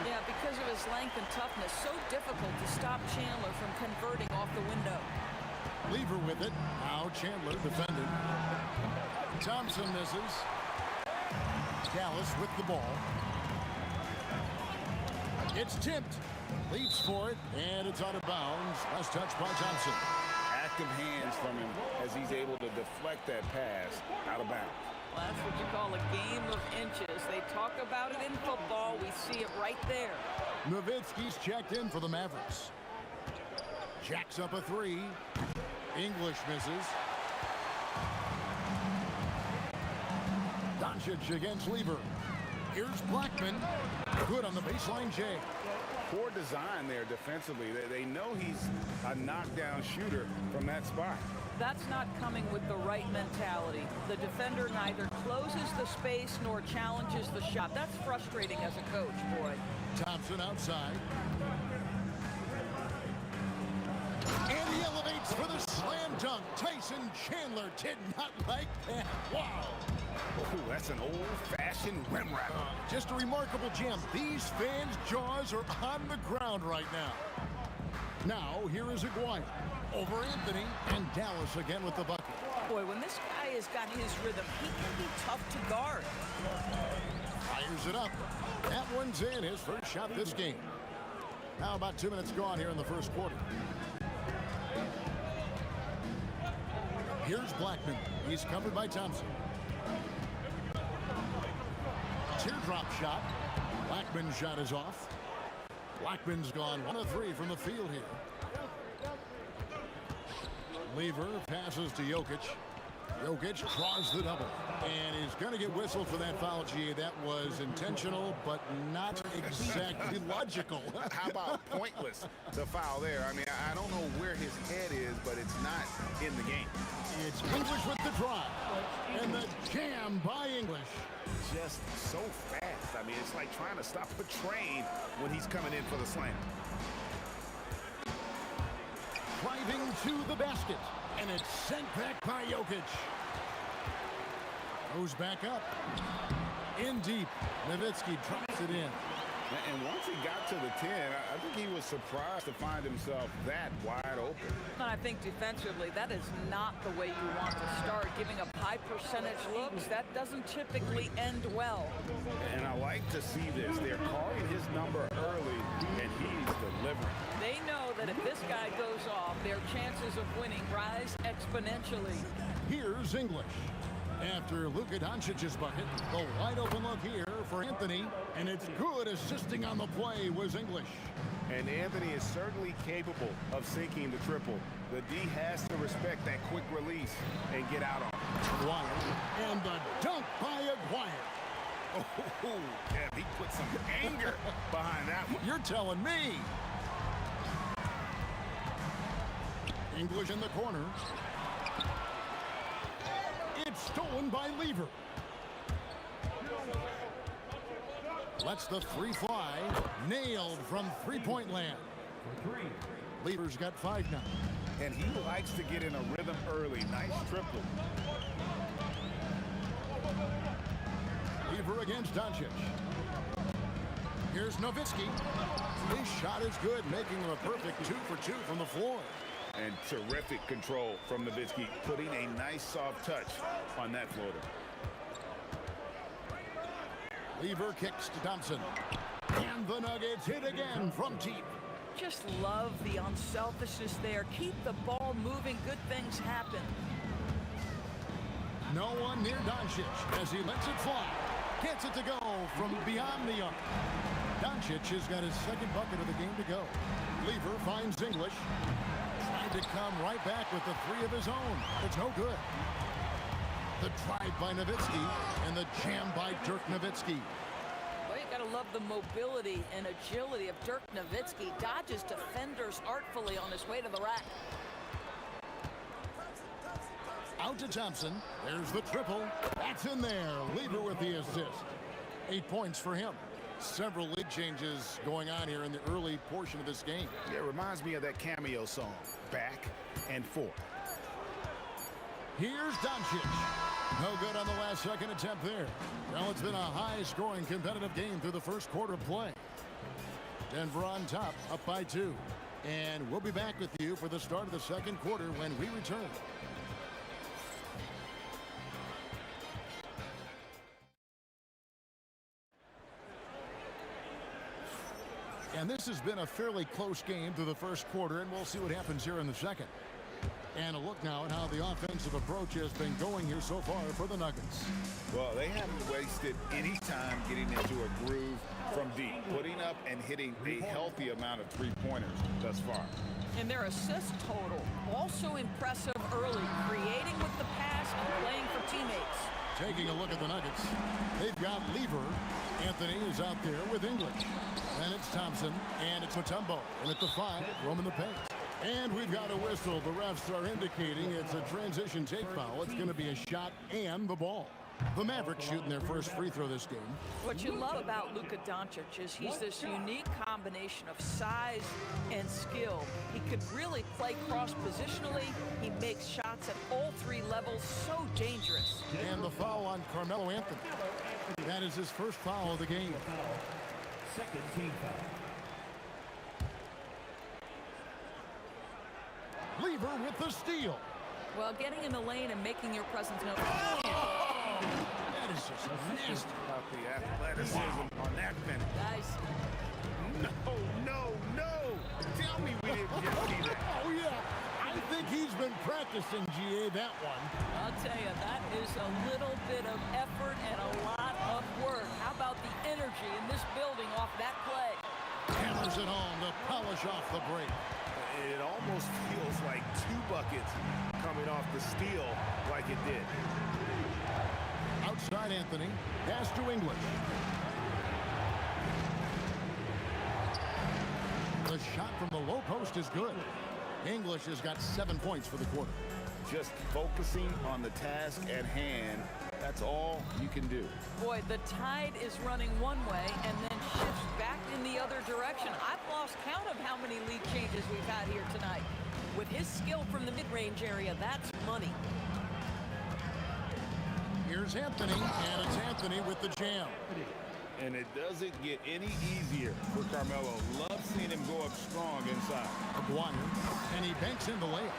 Yeah, because of his length and toughness, so difficult to stop Chandler from converting off the window. Lever with it. Now Chandler defending. Thompson misses. Dallas with the ball. It's tipped. Leaps for it, and it's out of bounds. Last touch by Thompson. Active hands from him as he's able to deflect that pass out of bounds. Well, that's what you call a game of inches. They talk about it in football. We see it right there. Nowitzki's checked in for the Mavericks. Jacks up a three. English misses. Doncic against Lever. Here's Blackman. Good on the baseline J. Poor design there defensively. They know he's a knockdown shooter from that spot. That's not coming with the right mentality. The defender neither closes the space nor challenges the shot. That's frustrating as a coach, boy. Thompson outside. And he elevates for the slam dunk. Tyson Chandler did not like that. Wow. Oh, that's an old-fashioned rim wrap. Just a remarkable gem. These fans' jaws are on the ground right now. Now, here is Aguirre. Over Anthony, and Dallas again with the bucket. Boy, when this guy has got his rhythm, he can be tough to guard. Fires it up. That one's in, his first shot this game. Now about 2 minutes gone here in the first quarter. Here's Blackman. He's covered by Thompson. Teardrop shot. Blackman's shot is off. Blackman's gone 1 of 3 from the field here. Lever passes to Jokic. Jokic draws the double. And he's going to get whistled for that foul, G. That was intentional, but not exactly logical. How about pointless, the foul there? I mean, I don't know where his head is, but it's not in the game. It's English with the drive. And the jam by English. Just so fast. I mean, it's like trying to stop a train when he's coming in for the slam. Driving to the basket. And it's sent back by Jokic. Goes back up. In deep. Nowitzki drops it in. And once he got to the 10, I think he was surprised to find himself that wide open. And I think defensively, that is not the way you want to start. Giving up high percentage looks, that doesn't typically end well. And I like to see this. They're calling his number early, and he's delivering. They know that if this guy goes off, their chances of winning rise exponentially. Here's English. After Luka Doncic's bucket, the wide open look here for Anthony, and it's good. Assisting on the play was English. And Anthony is certainly capable of sinking the triple. The D has to respect that quick release and get out on it. Aguirre, and the dunk by Aguirre. Oh, yeah, he put some anger behind that one. You're telling me. English in the corner. It's stolen by Lever. Lets the three fly. Nailed from three-point land. Lever's got 5 now. And he likes to get in a rhythm early. Nice triple. Lever against Doncic. Here's Nowitzki. His shot is good, making him a perfect 2 for 2 from the floor. And terrific control from Nowitzki, putting a nice soft touch on that floater. Lever kicks to Thompson. And the Nuggets hit again from deep. Just love the unselfishness there. Keep the ball moving. Good things happen. No one near Doncic as he lets it fly. Gets it to go from beyond the arc. Doncic has got his second bucket of the game to go. Lever finds English. Trying to come right back with the 3 of his own. It's no good. The drive by Nowitzki and the jam by Dirk Nowitzki. Well, you got to love the mobility and agility of Dirk Nowitzki. Dodges defenders artfully on his way to the rack. Out to Thompson. There's the triple. That's in there. Lever with the assist. 8 points for him. Several league changes going on here in the early portion of this game. Yeah, it reminds me of that cameo song, Back and Forth. Here's Doncic. No good on the last second attempt there. Well, it's been a high-scoring competitive game through the first quarter of play. Denver on top, up by 2. And we'll be back with you for the start of the second quarter when we return. And this has been a fairly close game through the first quarter, and we'll see what happens here in the second. And a look now at how the offensive approach has been going here so far for the Nuggets. Well, they haven't wasted any time getting into a groove from deep, putting up and hitting a healthy amount of three-pointers thus far. And their assist total, also impressive early, creating with the pass and playing for teammates. Taking a look at the Nuggets, they've got Lever. Anthony is out there with English. Then it's Thompson, and it's Mutombo. And at the 5, roaming the paint. And we've got a whistle. The refs are indicating it's a transition take foul. It's going to be a shot and the ball. The Mavericks shooting their first free throw this game. What you love about Luka Doncic is he's this unique combination of size and skill. He could really play cross-positionally. He makes shots at all 3 levels. So dangerous. And the foul on Carmelo Anthony. That is his first foul of the game. Second team foul. Lever with the steal. Well, getting in the lane and making your presence known. That is just nasty. About the athleticism on that finish. Guys. No. Tell me we didn't just see that. Oh, yeah. I think he's been practicing, GA, that one. I'll tell you, that is a little bit of effort and a lot of work. How about the energy in this building off that play? Hammers it home to polish off the break. It almost feels like 2 buckets coming off the steal like it did. Outside Anthony. Pass to English. The shot from the low post is good. English has got 7 points for the quarter. Just focusing on the task at hand, that's all you can do. Boy, the tide is running one way and then shifts back in the other direction. I've lost count of how many lead changes we've had here tonight. With his skill from the mid-range area, that's money. Here's Anthony, and it's Anthony with the jam. And it doesn't get any easier for Carmelo. Love seeing him go up strong inside. Aguirre, and he banks in the layup.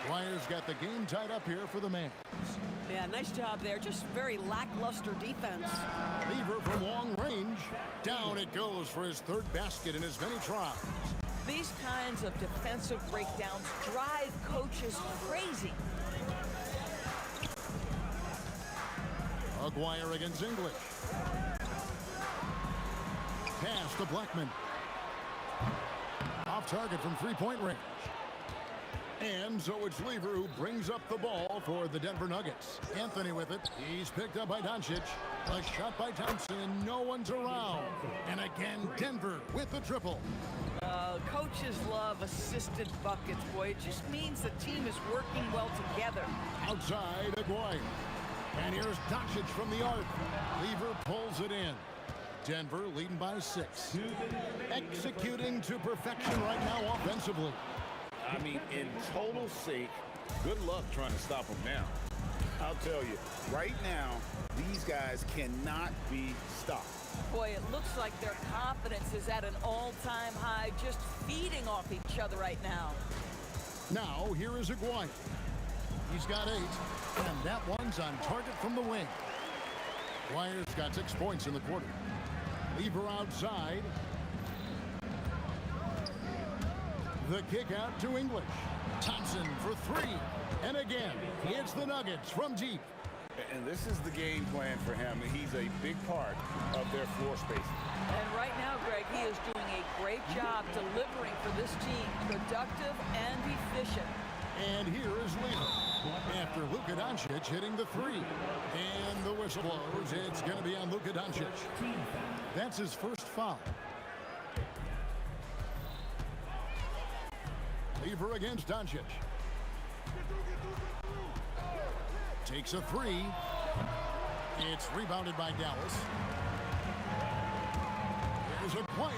Aguirre's got the game tied up here for the Mavs. Yeah, nice job there. Just very lackluster defense. Lever from long range. Down it goes for his 3rd basket in as many tries. These kinds of defensive breakdowns drive coaches crazy. Aguirre against English. Pass to Blackman. Off target from 3-point range. And so it's Lever who brings up the ball for the Denver Nuggets. Anthony with it. He's picked up by Doncic. A shot by Thompson. No one's around. And again, Denver with the triple. Coaches love assisted buckets, boy. It just means the team is working well together. Outside, Aguirre. And here's Doncic from the arc. Lever pulls it in. Denver leading by 6. Executing to perfection right now offensively. I mean, in total sake, good luck trying to stop them now. I'll tell you, right now, these guys cannot be stopped. Boy, it looks like their confidence is at an all-time high, just feeding off each other right now. Now, here is Aguirre. He's got 8, and that one's on target from the wing. Aguirre's got 6 points in the quarter. Lever outside. The kick out to English. Thompson for 3. And again, it's the Nuggets from deep. And this is the game plan for him. He's a big part of their floor spacing. And right now, Greg, he is doing a great job delivering for this team, productive and efficient. And here is Lever after Luka Doncic hitting the 3. And the whistle blows. It's going to be on Luka Doncic. That's his first foul. Lever against Doncic. Takes a 3. It's rebounded by Dallas. There's Aguirre,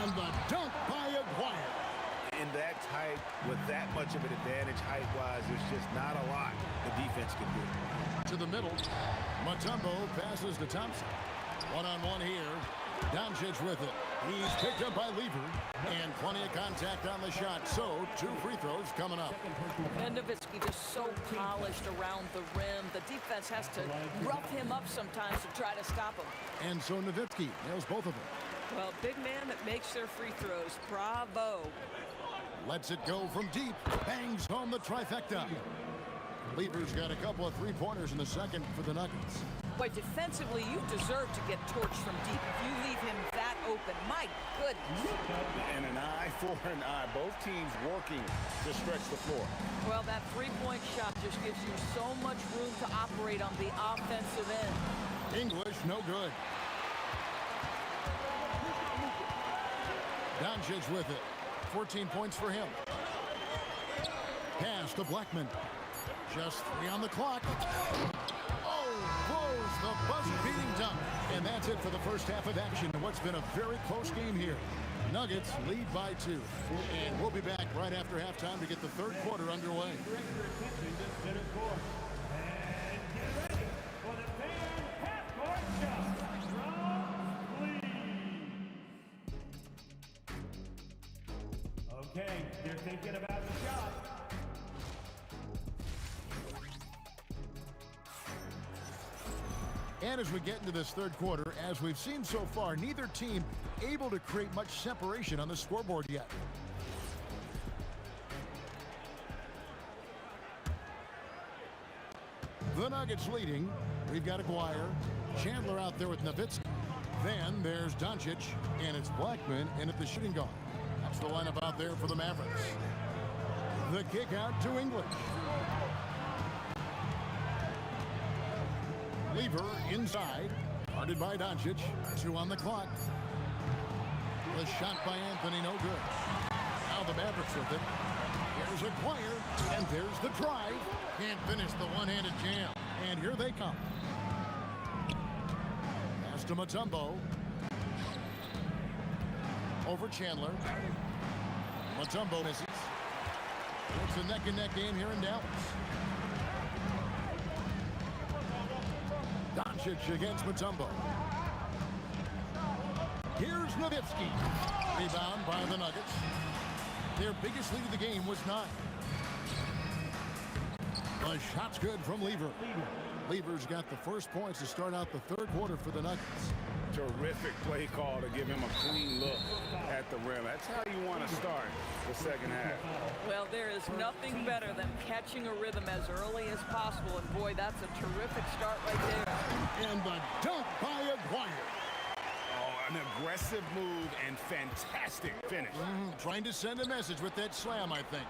and the dunk by Aguirre. In that tight, with that much of an advantage height-wise, there's just not a lot the defense can do. To the middle, Mutombo passes to Thompson. One-on-one here. Doncic with it. He's picked up by Lever, and plenty of contact on the shot. So, 2 free throws coming up. And Nowitzki is so polished around the rim. The defense has to rough him up sometimes to try to stop him. And so Nowitzki nails both of them. Well, big man that makes their free throws. Bravo. Lets it go from deep. Bangs home the trifecta. Lever's got a couple of 3-pointers in the second for the Nuggets. Boy, defensively, you deserve to get torched from deep. If you leave him that open, my goodness. And an eye for an eye. Both teams working to stretch the floor. Well, that 3-point shot just gives you so much room to operate on the offensive end. English, no good. Doncic with it. 14 points for him. Pass to Blackman. Just 3 on the clock. Blows the buzzer-beating dunk. And that's it for the first half of action in what's been a very close game here. Nuggets lead by 2. And we'll be back right after halftime to get the third quarter underway. Okay, they're thinking about the shot. And as we get into this third quarter, as we've seen so far, neither team able to create much separation on the scoreboard yet. The Nuggets leading. We've got Aguirre. Chandler out there with Nowitzki. Then there's Doncic, and it's Blackman in at the shooting guard. That's the lineup out there for the Mavericks. The kick out to English. Lever inside, guarded by Doncic. 2 on the clock. The shot by Anthony, no good. Now the Mavericks with it. Here's Aguirre, and there's the drive. Can't finish the one-handed jam. And here they come. Pass to Mutombo. Over Chandler. Mutombo misses. It's a neck-and-neck game here in Dallas. Doncic against Mutombo. Here's Nowitzki. Rebound by the Nuggets. Their biggest lead of the game was 9. The shot's good from Lever. Lever's got the first points to start out the third quarter for the Nuggets. Terrific play call to give him a clean look at the rim. That's how you want to start the second half. Well, there is nothing better than catching a rhythm as early as possible. And boy, that's a terrific start right there. And the dunk by Aguirre. Oh, an aggressive move and fantastic finish. Trying to send a message with that slam, I think.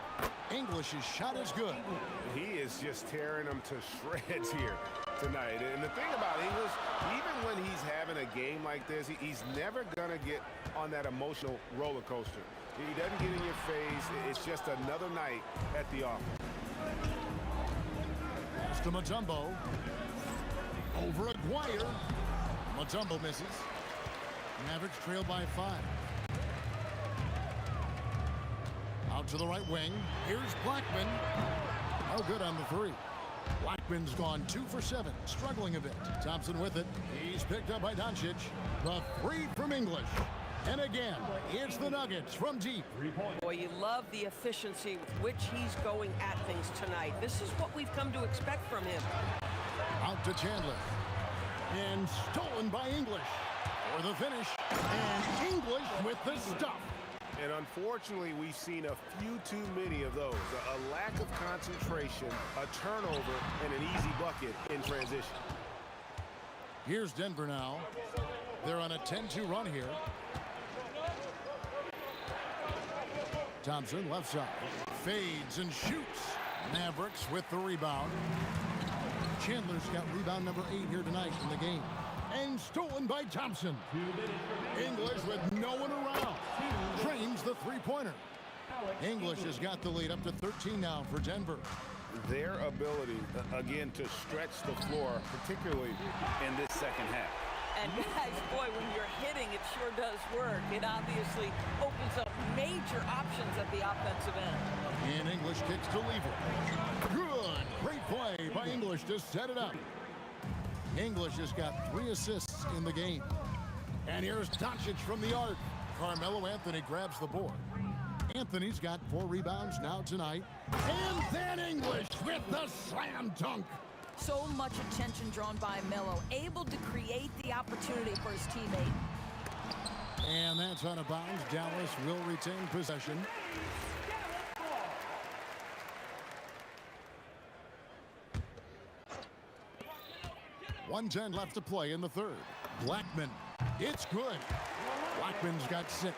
English's shot is good. He is just tearing them to shreds here. tonight. And the thing about English, even when he's having a game like this, he's never going to get on that emotional roller coaster. He doesn't get in your face. It's just another night at the office. Pass to Mutombo. Over Aguirre. Mutombo misses. Mavericks trail by 5. Out to the right wing. Here's Blackman. No good on the 3. Blackman's gone 2 for 7, struggling a bit. Thompson with it. He's picked up by Doncic. The 3 from English. And again, it's the Nuggets from deep. Boy, you love the efficiency with which he's going at things tonight. This is what we've come to expect from him. Out to Chandler. And stolen by English. For the finish. And English with the stuff. And unfortunately, we've seen a few too many of those. A lack of concentration, a turnover, and an easy bucket in transition. Here's Denver now. They're on a 10-2 run here. Thompson, left side. Fades and shoots. Mavericks with the rebound. Chandler's got rebound number 8 here tonight in the game. And stolen by Thompson. English with no one around. Trains the three-pointer. English has got the lead up to 13 now for Denver. Their ability, again, to stretch the floor, particularly in this second half. And guys, boy, when you're hitting, it sure does work. It obviously opens up major options at the offensive end. And English kicks to Lever. Good. Great play by English to set it up. English has got 3 assists in the game. And here's Doncic from the arc. Carmelo Anthony grabs the board. Anthony's got 4 rebounds now tonight. And then English with the slam dunk. So much attention drawn by Melo, able to create the opportunity for his teammate. And that's out of bounds. Dallas will retain possession. .110 left to play in the third. Blackman, it's good. Blackman's got 6.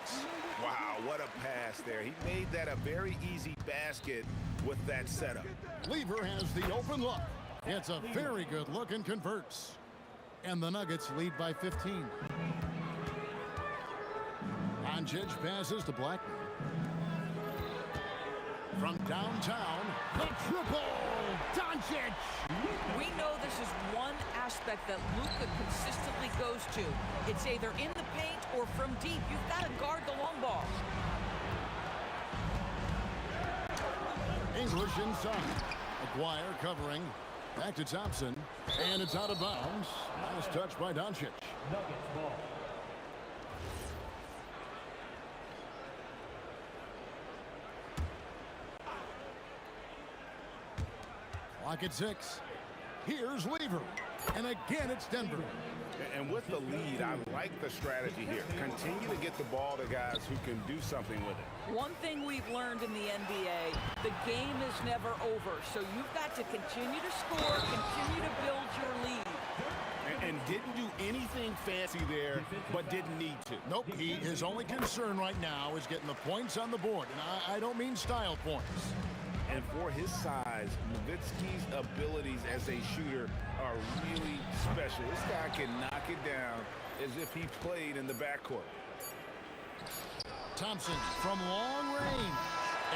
Wow, what a pass there. He made that a very easy basket with that setup. Lever has the open look. It's a very good look and converts. And the Nuggets lead by 15. Doncic passes to Blackman. From downtown, the triple! Doncic! We know this is one aspect that Luka consistently goes to. It's either in the paint or from deep. You've got to guard the long ball. English inside. Aguirre covering. Back to Thompson. And it's out of bounds. Nice touch by Doncic. Nuggets ball. Clock at 6. Here's Lever. And again, it's Denver. And with the lead, I like the strategy here. Continue to get the ball to guys who can do something with it. One thing we've learned in the NBA, the game is never over. So you've got to continue to score, continue to build your lead. And didn't do anything fancy there, but didn't need to. Nope, his only concern right now is getting the points on the board. And I don't mean style points. And for his size, Nowitzki's abilities as a shooter are really special. This guy can knock it down as if he played in the backcourt. Thompson from long range.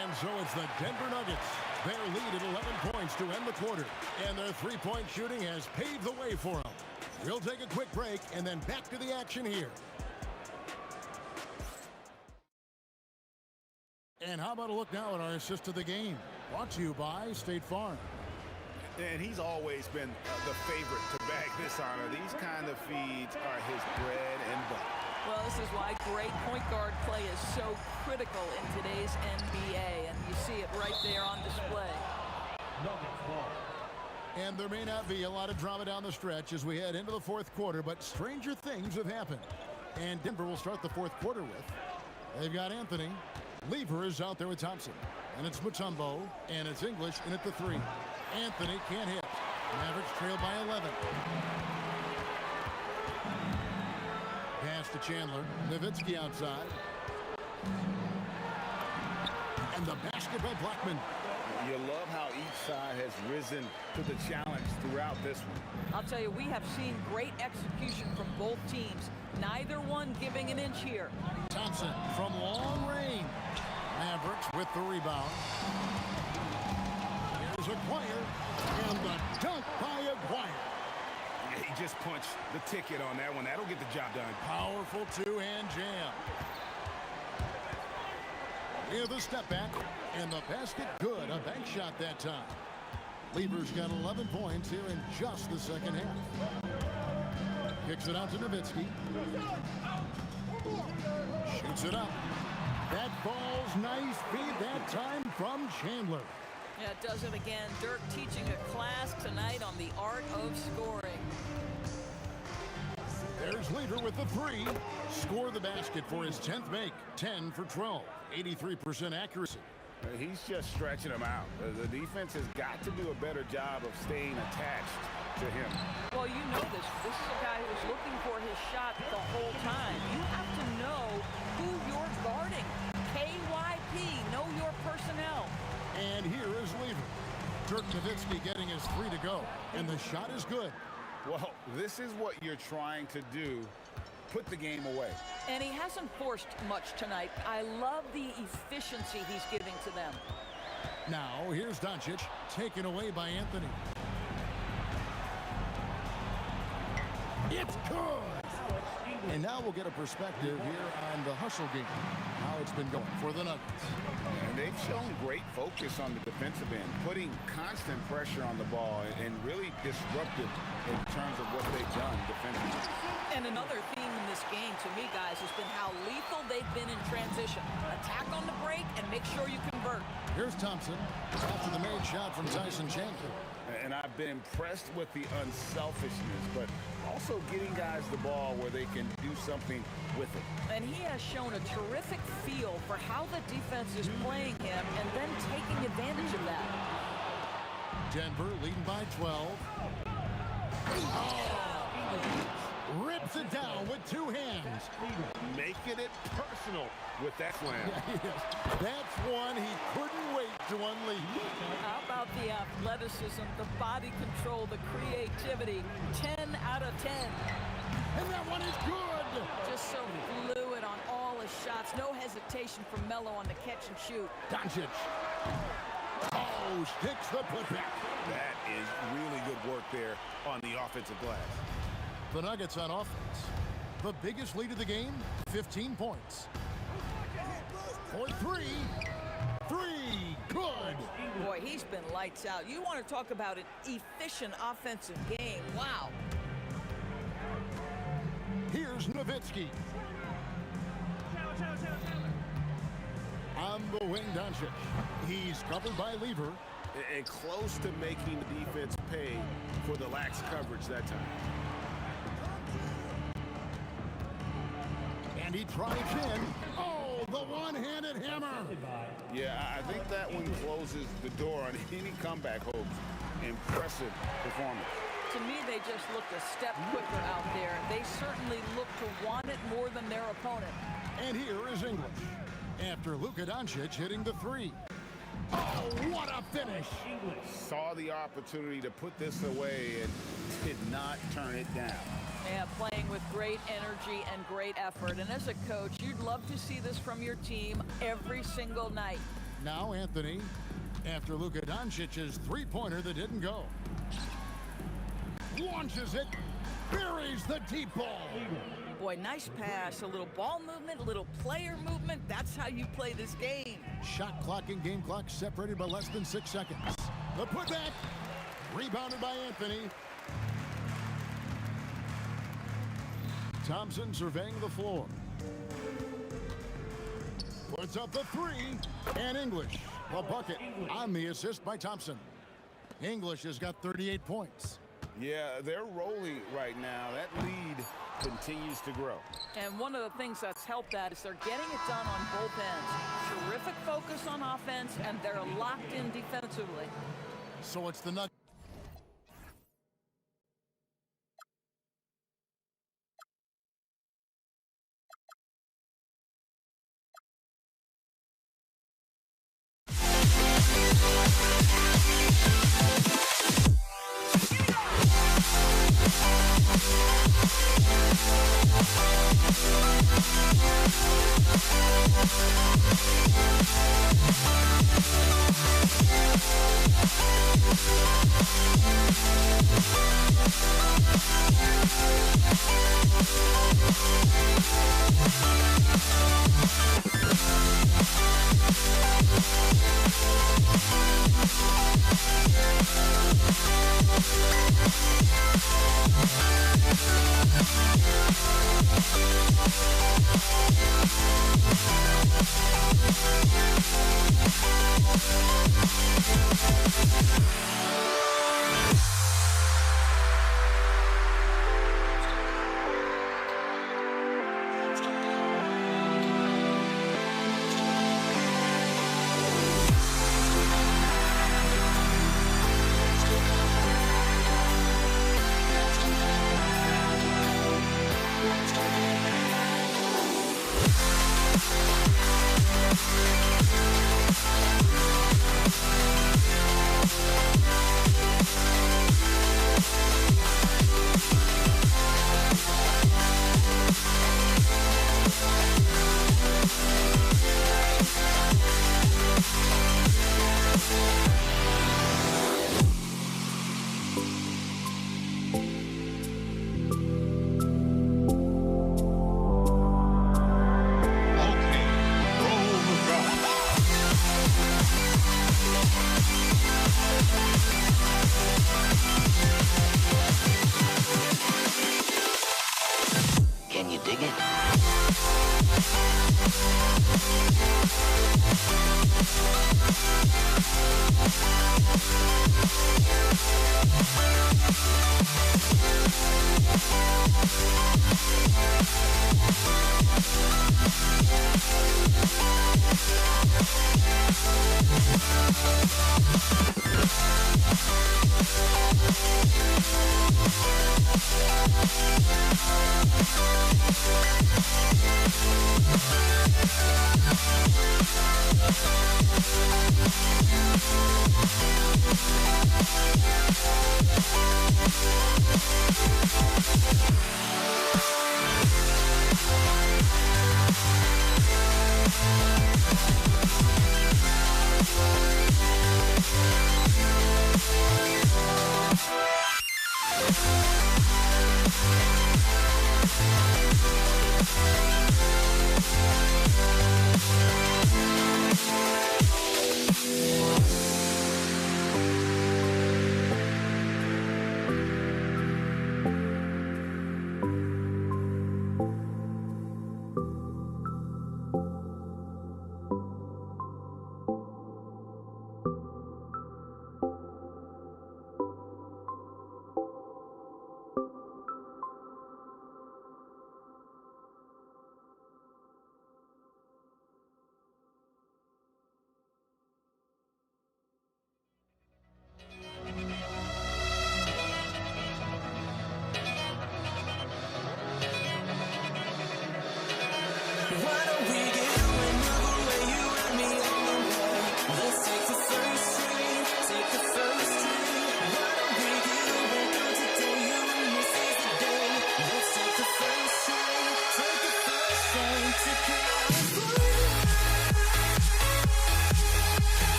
And so it's the Denver Nuggets. Their lead at 11 points to end the quarter. And their three-point shooting has paved the way for them. We'll take a quick break and then back to the action here. And how about a look now at our assist of the game? Brought to you by State Farm. And he's always been the favorite to bag this honor. These kind of feeds are his bread and butter. Well, this is why great point guard play is so critical in today's NBA, and you see it right there on display. Nuggets ball. And there may not be a lot of drama down the stretch as we head into the fourth quarter, but stranger things have happened. And Denver will start the fourth quarter with. They've got Anthony. Lever is out there with Thompson. And it's Mutombo, and it's English in at the 3. Anthony can't hit. Mavericks trail by 11. Pass to Chandler. Nowitzki outside. And the basket by Blackman. You love how each side has risen to the challenge throughout this one. I'll tell you, we have seen great execution from both teams. Neither one giving an inch here. Thompson from long range. Mavericks with the rebound. Here's Aguirre, and the dunk by Aguirre. Yeah, he just punched the ticket on that one. That'll get the job done. Powerful two-hand jam. Here's the step back, and the basket good. A bank shot that time. Lever's got 11 points here in just the second half. Kicks it out to Nowitzki. Shoots it up. That ball's nice feed that time from Chandler. Yeah, it does it again. Dirk teaching a class tonight on the art of scoring. There's Lever with the three. Score the basket for his 10th make. 10 for 12. 83% accuracy. He's just stretching them out. The defense has got to do a better job of staying attached to him. Well, you know this. This is a guy who's looking for his shot the whole time. You have to know who you're guarding. KYP, know your personnel. And here is Lever. Dirk Nowitzki getting his three to go. And the shot is good. Well, this is what you're trying to do. Put the game away. And he hasn't forced much tonight. I love the efficiency he's giving to them. Now, here's Doncic, taken away by Anthony. It's good! And now we'll get a perspective here on the hustle game, how it's been going for the Nuggets. And they've shown great focus on the defensive end, putting constant pressure on the ball and really disruptive in terms of what they've done defensively. And another theme in this game, to me, guys, has been how lethal they've been in transition. Attack on the break and make sure you convert. Here's Thompson after the made shot from Tyson Chandler. And I've been impressed with the unselfishness, but also getting guys the ball where they can do something with it. And he has shown a terrific feel for how the defense is playing him and then taking advantage of that. Denver leading by 12. Rips it down with two hands. Making it personal with that slam. That's one he couldn't wait to unleash. How about the athleticism, the body control, the creativity? 10 out of 10. And that one is good. Just so fluid on all his shots. No hesitation from Melo on the catch and shoot. Doncic. Oh, sticks the putback. That is really good work there on the offensive glass. The Nuggets on offense. The biggest lead of the game, 15 points. For three. Three. Good. Boy, he's been lights out. You want to talk about an efficient offensive game. Wow. Here's Nowitzki. On the wing, Doncic. He's covered by Lever. And close to making the defense pay for the lax coverage that time. And he drives in. Oh, the one-handed hammer. Yeah, I think that one closes the door on any comeback hopes. Impressive performance. To me, they just looked a step quicker out there. They certainly look to want it more than their opponent. And here is English. After Luka Doncic hitting the three. Oh, what a finish. Saw the opportunity to put this away and did not turn it down. Yeah, playing with great energy and great effort. And as a coach, you'd love to see this from your team every single night. Now Anthony, after Luka Doncic's three-pointer that didn't go. Launches it, buries the deep ball. Boy, nice pass, a little ball movement, a little player movement. That's how you play this game. Shot clock and game clock separated by less than 6 seconds. The putback, rebounded by Anthony. Thompson surveying the floor. Puts up the three, and English, the bucket on the assist by Thompson. English has got 38 points. Yeah, they're rolling right now. That lead continues to grow. And one of the things that's helped that is they're getting it done on both ends. Terrific focus on offense, and they're locked in defensively. So it's the Nuggets. We'll be right back.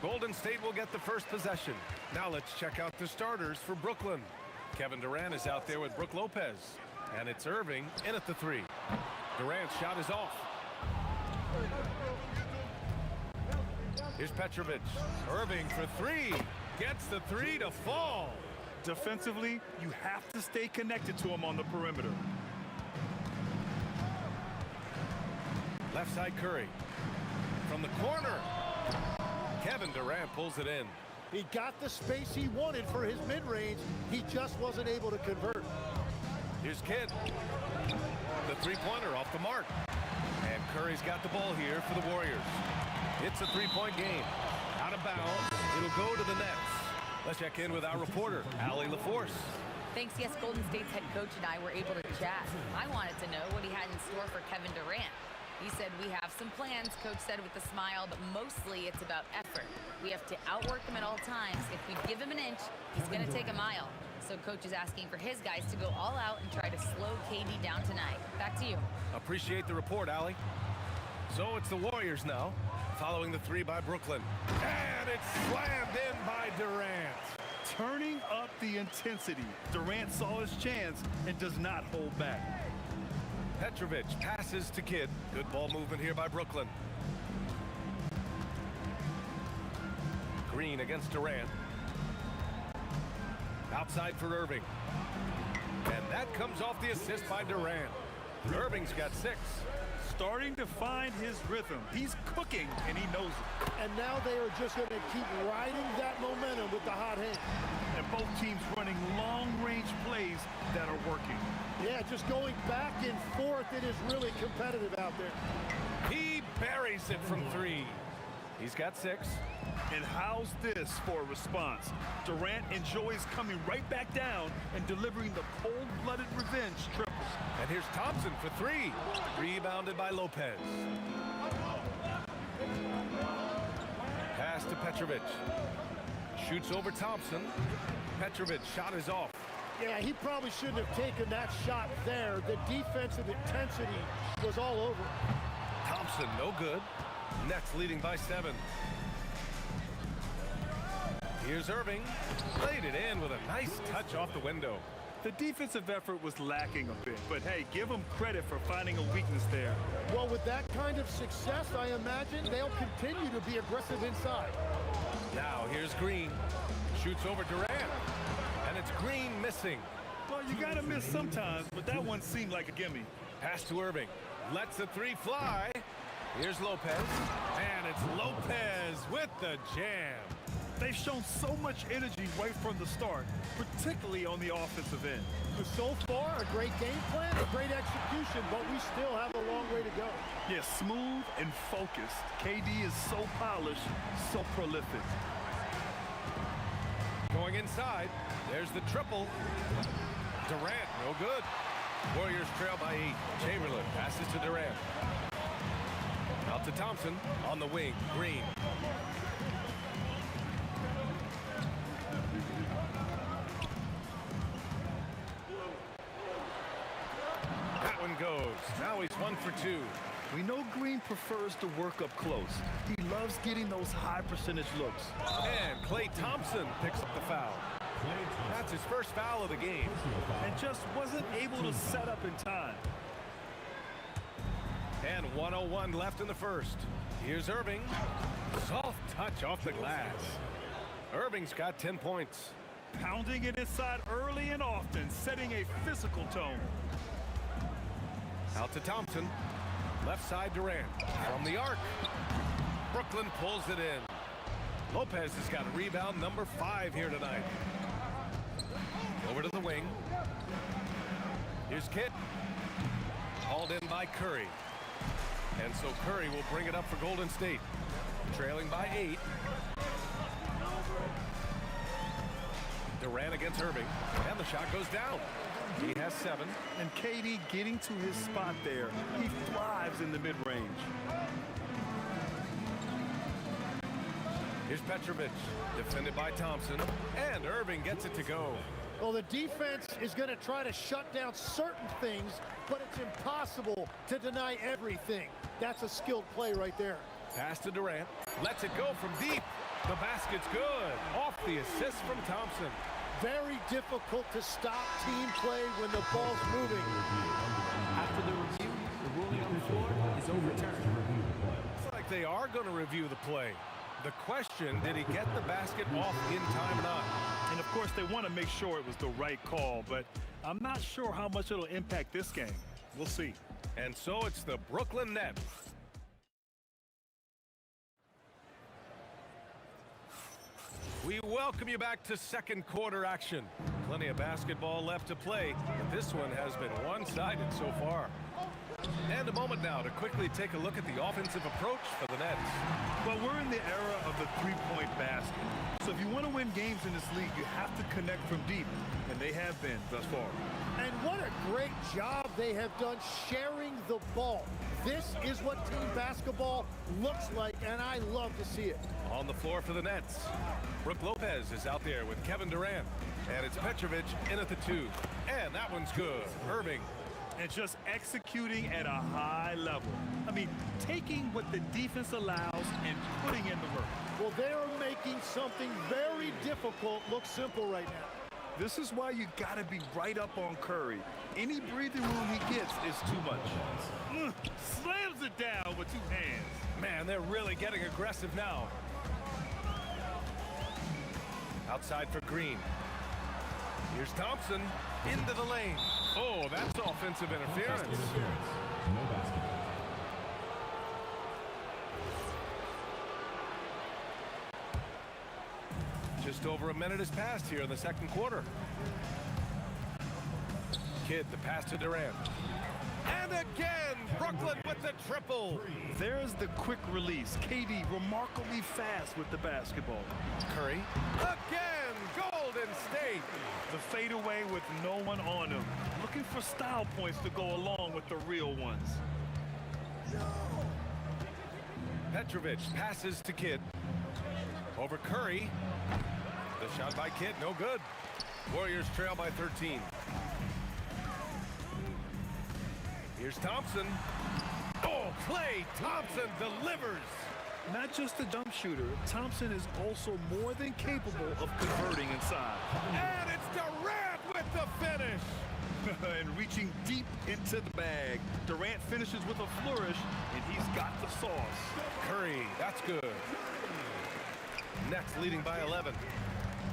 Golden State will get the first possession. Now let's check out the starters for Brooklyn. Kevin Durant is out there with Brook Lopez. And it's Irving in at the three. Durant's shot is off. Here's Petrovic. Irving for three. Gets the three to fall. Defensively, you have to stay connected to him on the perimeter. Left side Curry. From the corner. Kevin Durant pulls it in. He got the space he wanted for his mid-range. He just wasn't able to convert. Here's Kidd. The three-pointer off the mark. And Curry's got the ball here for the Warriors. It's a three-point game. Out of bounds. It'll go to the Nets. Let's check in with our reporter, Allie LaForce. Thanks, yes, Golden State's head coach and I were able to chat. I wanted to know what he had in store for Kevin Durant. He said, we have some plans, Coach said with a smile, but mostly it's about effort. We have to outwork him at all times. If we give him an inch, he's going to take a mile. So Coach is asking for his guys to go all out and try to slow KD down tonight. Back to you. Appreciate the report, Allie. So it's the Warriors now, following the three by Brooklyn. And it's slammed in by Durant. Turning up the intensity. Durant saw his chance and does not hold back. Petrovic passes to Kidd. Good ball movement here by Brooklyn. Green against Durant. Outside for Irving. And that comes off the assist by Durant. Irving's got 6. Starting to find his rhythm. He's cooking, and he knows it. And now they are just going to keep riding that momentum with the hot hand. And both teams running long-range plays that are working. Yeah, just going back and forth. It is really competitive out there. He buries it from 3. He's got 6. And how's this for a response? Durant enjoys coming right back down and delivering the cold-blooded revenge triple. And here's Thompson for 3. Rebounded by Lopez. Pass to Petrovic. Shoots over Thompson. Petrovic shot is off. Yeah, he probably shouldn't have taken that shot there. The defensive intensity was all over. Thompson, no good. Nets leading by 7. Here's Irving. Played it in with a nice touch off the window. The defensive effort was lacking a bit, but hey, give them credit for finding a weakness there. Well, with that kind of success, I imagine they'll continue to be aggressive inside. Now here's Green. Shoots over Durant. And it's Green missing. Well, you gotta miss sometimes, but that one seemed like a gimme. Pass to Irving. Lets the 3 fly. Here's Lopez. And it's Lopez with the jam. They've shown so much energy right from the start, particularly on the offensive end. So far, a great game plan, a great execution, but we still have a long way to go. Yeah, smooth and focused. KD is so polished, so prolific. Going inside, there's the triple. Durant, no good. Warriors trail by 8. Chamberlain passes to Durant. Out to Thompson on the wing. Green. That one goes. Now he's 1 for 2. We know Green prefers to work up close. He loves getting those high percentage looks. And Klay Thompson picks up the foul. That's his first foul of the game. And just wasn't able to set up in time. And 1:01 left in the first. Here's Irving. Soft touch off the glass. Irving's got 10 points. Pounding it inside early and often, setting a physical tone. Out to Thompson. Left side Durant. From the arc. Brooklyn pulls it in. Lopez has got rebound number 5 here tonight. Over to the wing. Here's Kidd. Hauled in by Curry. And so Curry will bring it up for Golden State. Trailing by 8. Durant against Irving. And the shot goes down. He has 7. And KD getting to his spot there. He thrives in the mid-range. Here's Petrovic. Defended by Thompson. And Irving gets it to go. Well, the defense is going to try to shut down certain things, but it's impossible to deny everything. That's a skilled play right there. Pass to Durant. Lets it go from deep. The basket's good. Off the assist from Thompson. Very difficult to stop team play when the ball's moving. After the review, the ruling on the floor is overturned. Looks like they are going to review the play. The question, did he get the basket off in time or not? And of course, they want to make sure it was the right call, but I'm not sure how much it'll impact this game. We'll see. And so it's the Brooklyn Nets. We welcome you back to second quarter action. Plenty of basketball left to play, but this one has been one-sided so far. And a moment now to quickly take a look at the offensive approach for the Nets. Well, we're in the era of the three-point basket. So if you want to win games in this league, you have to connect from deep, and they have been thus far. And what a great job they have done sharing the ball. This is what team basketball looks like, and I love to see it. On the floor for the Nets, Brook Lopez is out there with Kevin Durant. And it's Petrovic in at the 2. And that one's good. Irving. And just executing at a high level. I mean, taking what the defense allows and putting in the work. Well, they are making something very difficult look simple right now. This is why you got to be right up on Curry. Any breathing room he gets is too much. Slams it down with 2 hands. Man, they're really getting aggressive now. Outside for Green. Here's Thompson into the lane. Oh, that's offensive interference. No basket. Just over a minute has passed here in the second quarter. Kidd, the pass to Durant. And again, Brooklyn with the triple. There's the quick release. KD remarkably fast with the basketball. Curry. Again, Golden State. The fadeaway with no one on him. Looking for style points to go along with the real ones. Petrovic passes to Kidd. Over Curry. The shot by Kidd, no good. Warriors trail by 13. Here's Thompson. Oh, Klay Thompson delivers. Not just a jump shooter, Thompson is also more than capable of converting inside. And it's Durant with the finish. And reaching deep into the bag. Durant finishes with a flourish, and he's got the sauce. Curry, that's good. Nets leading by 11.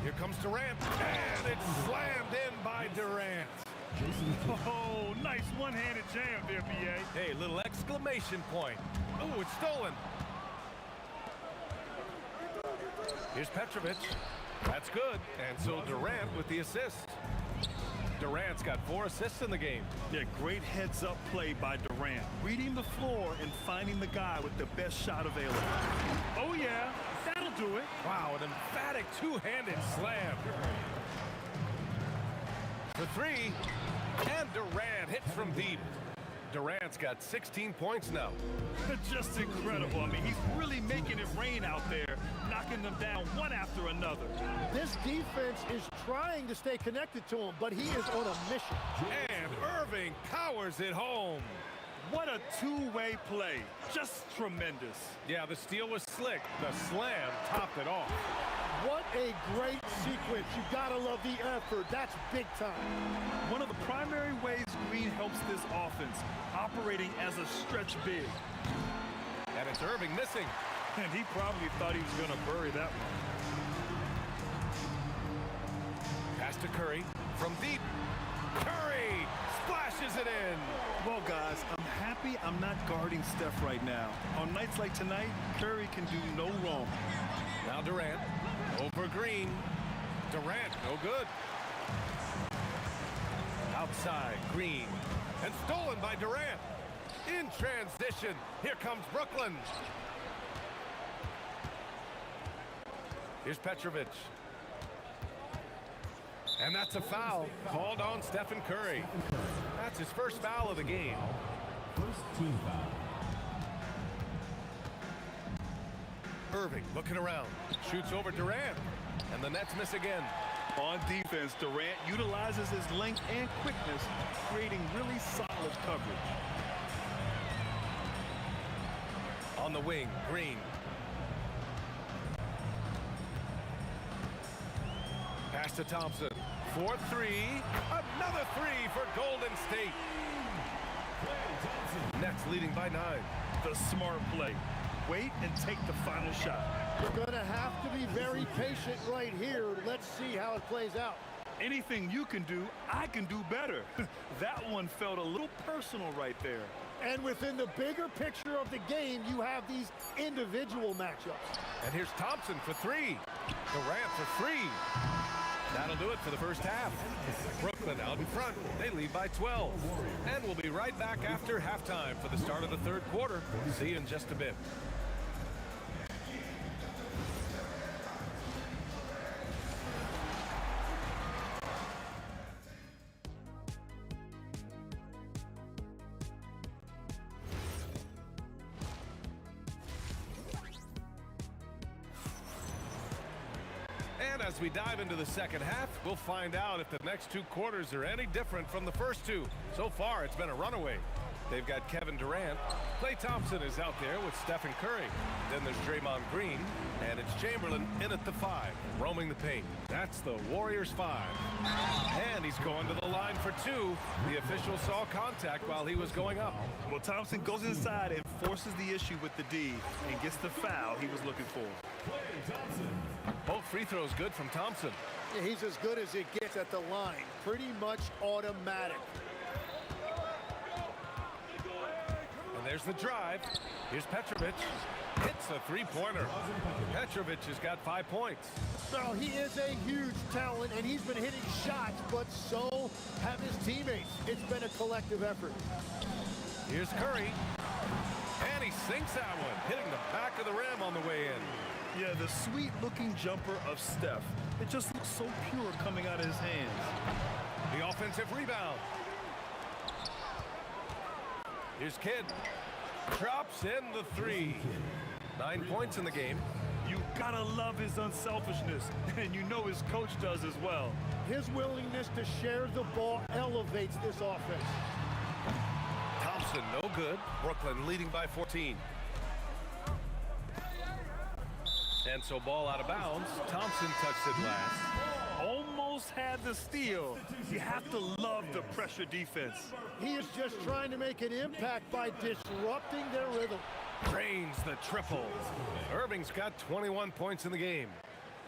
Here comes Durant, and it's slammed in by Durant. Oh, nice one-handed jam there, B.A. Hey, little exclamation point. Oh, it's stolen. Here's Petrovic. That's good. And so Durant with the assist. Durant's got 4 assists in the game. Yeah, great heads-up play by Durant. Reading the floor and finding the guy with the best shot available. Oh, yeah, that'll do it. Wow, an emphatic two-handed slam. The 3, and Durant hits from deep. Durant's got 16 points now. Just incredible. I mean, he's really making it rain out there, knocking them down one after another. This defense is trying to stay connected to him, but he is on a mission. And Irving powers it home. What a two-way play. Just tremendous. Yeah, the steal was slick. The slam topped it off. What a great sequence. You gotta love the effort. That's big time. One of the primary ways Green helps this offense, operating as a stretch big. And it's Irving missing. And he probably thought he was going to bury that one. Pass to Curry from deep. Curry splashes it in. Well, guys, I'm happy I'm not guarding Steph right now. On nights like tonight, Curry can do no wrong. Now Durant over Green. Durant, no good. Outside, Green. And stolen by Durant. In transition, here comes Brooklyn. Here's Petrovic. And that's a foul called on Stephen Curry. That's his first foul of the game. First team foul. Irving looking around. Shoots over Durant. And the Nets miss again. On defense, Durant utilizes his length and quickness, creating really solid coverage. On the wing, Green. Pass to Thompson. 4-3. Another 3 for Golden State. Nets leading by 9. The smart play. Wait and take the final shot. You're going to have to be very patient right here. Let's see how it plays out. Anything you can do, I can do better. That one felt a little personal right there. And within the bigger picture of the game, you have these individual matchups. And here's Thompson for three. Durant for three. That'll do it for the first half. Brooklyn out in front. They lead by 12. And we'll be right back after halftime for the start of the third quarter. See you in just a bit. And as we dive into the second half, we'll find out if the next two quarters are any different from the first two. So far, it's been a runaway. They've got Kevin Durant. Klay Thompson is out there with Stephen Curry. Then there's Draymond Green, and it's Chamberlain in at the 5, roaming the paint. That's the Warriors 5. And he's going to the line for 2. The official saw contact while he was going up. Well, Thompson goes inside and forces the issue with the D and gets the foul he was looking for. Both free throws good from Thompson. Yeah, he's as good as it gets at the line. Pretty much automatic. And there's the drive. Here's Petrovic. Hits a three-pointer. Petrovic has got 5 points. Well, he is a huge talent, and he's been hitting shots, but so have his teammates. It's been a collective effort. Here's Curry. And he sinks that one, hitting the back of the rim on the way in. Yeah, the sweet-looking jumper of Steph. It just looks so pure coming out of his hands. The offensive rebound. Here's Kidd. Drops in the 3. 9 points in the game. You gotta love his unselfishness, and you know his coach does as well. His willingness to share the ball elevates this offense. Thompson, no good. Brooklyn leading by 14. And so ball out of bounds. Thompson touched it last. Almost had the steal. You have to love the pressure defense. He is just trying to make an impact by disrupting their rhythm. Drains the triple. Irving's got 21 points in the game.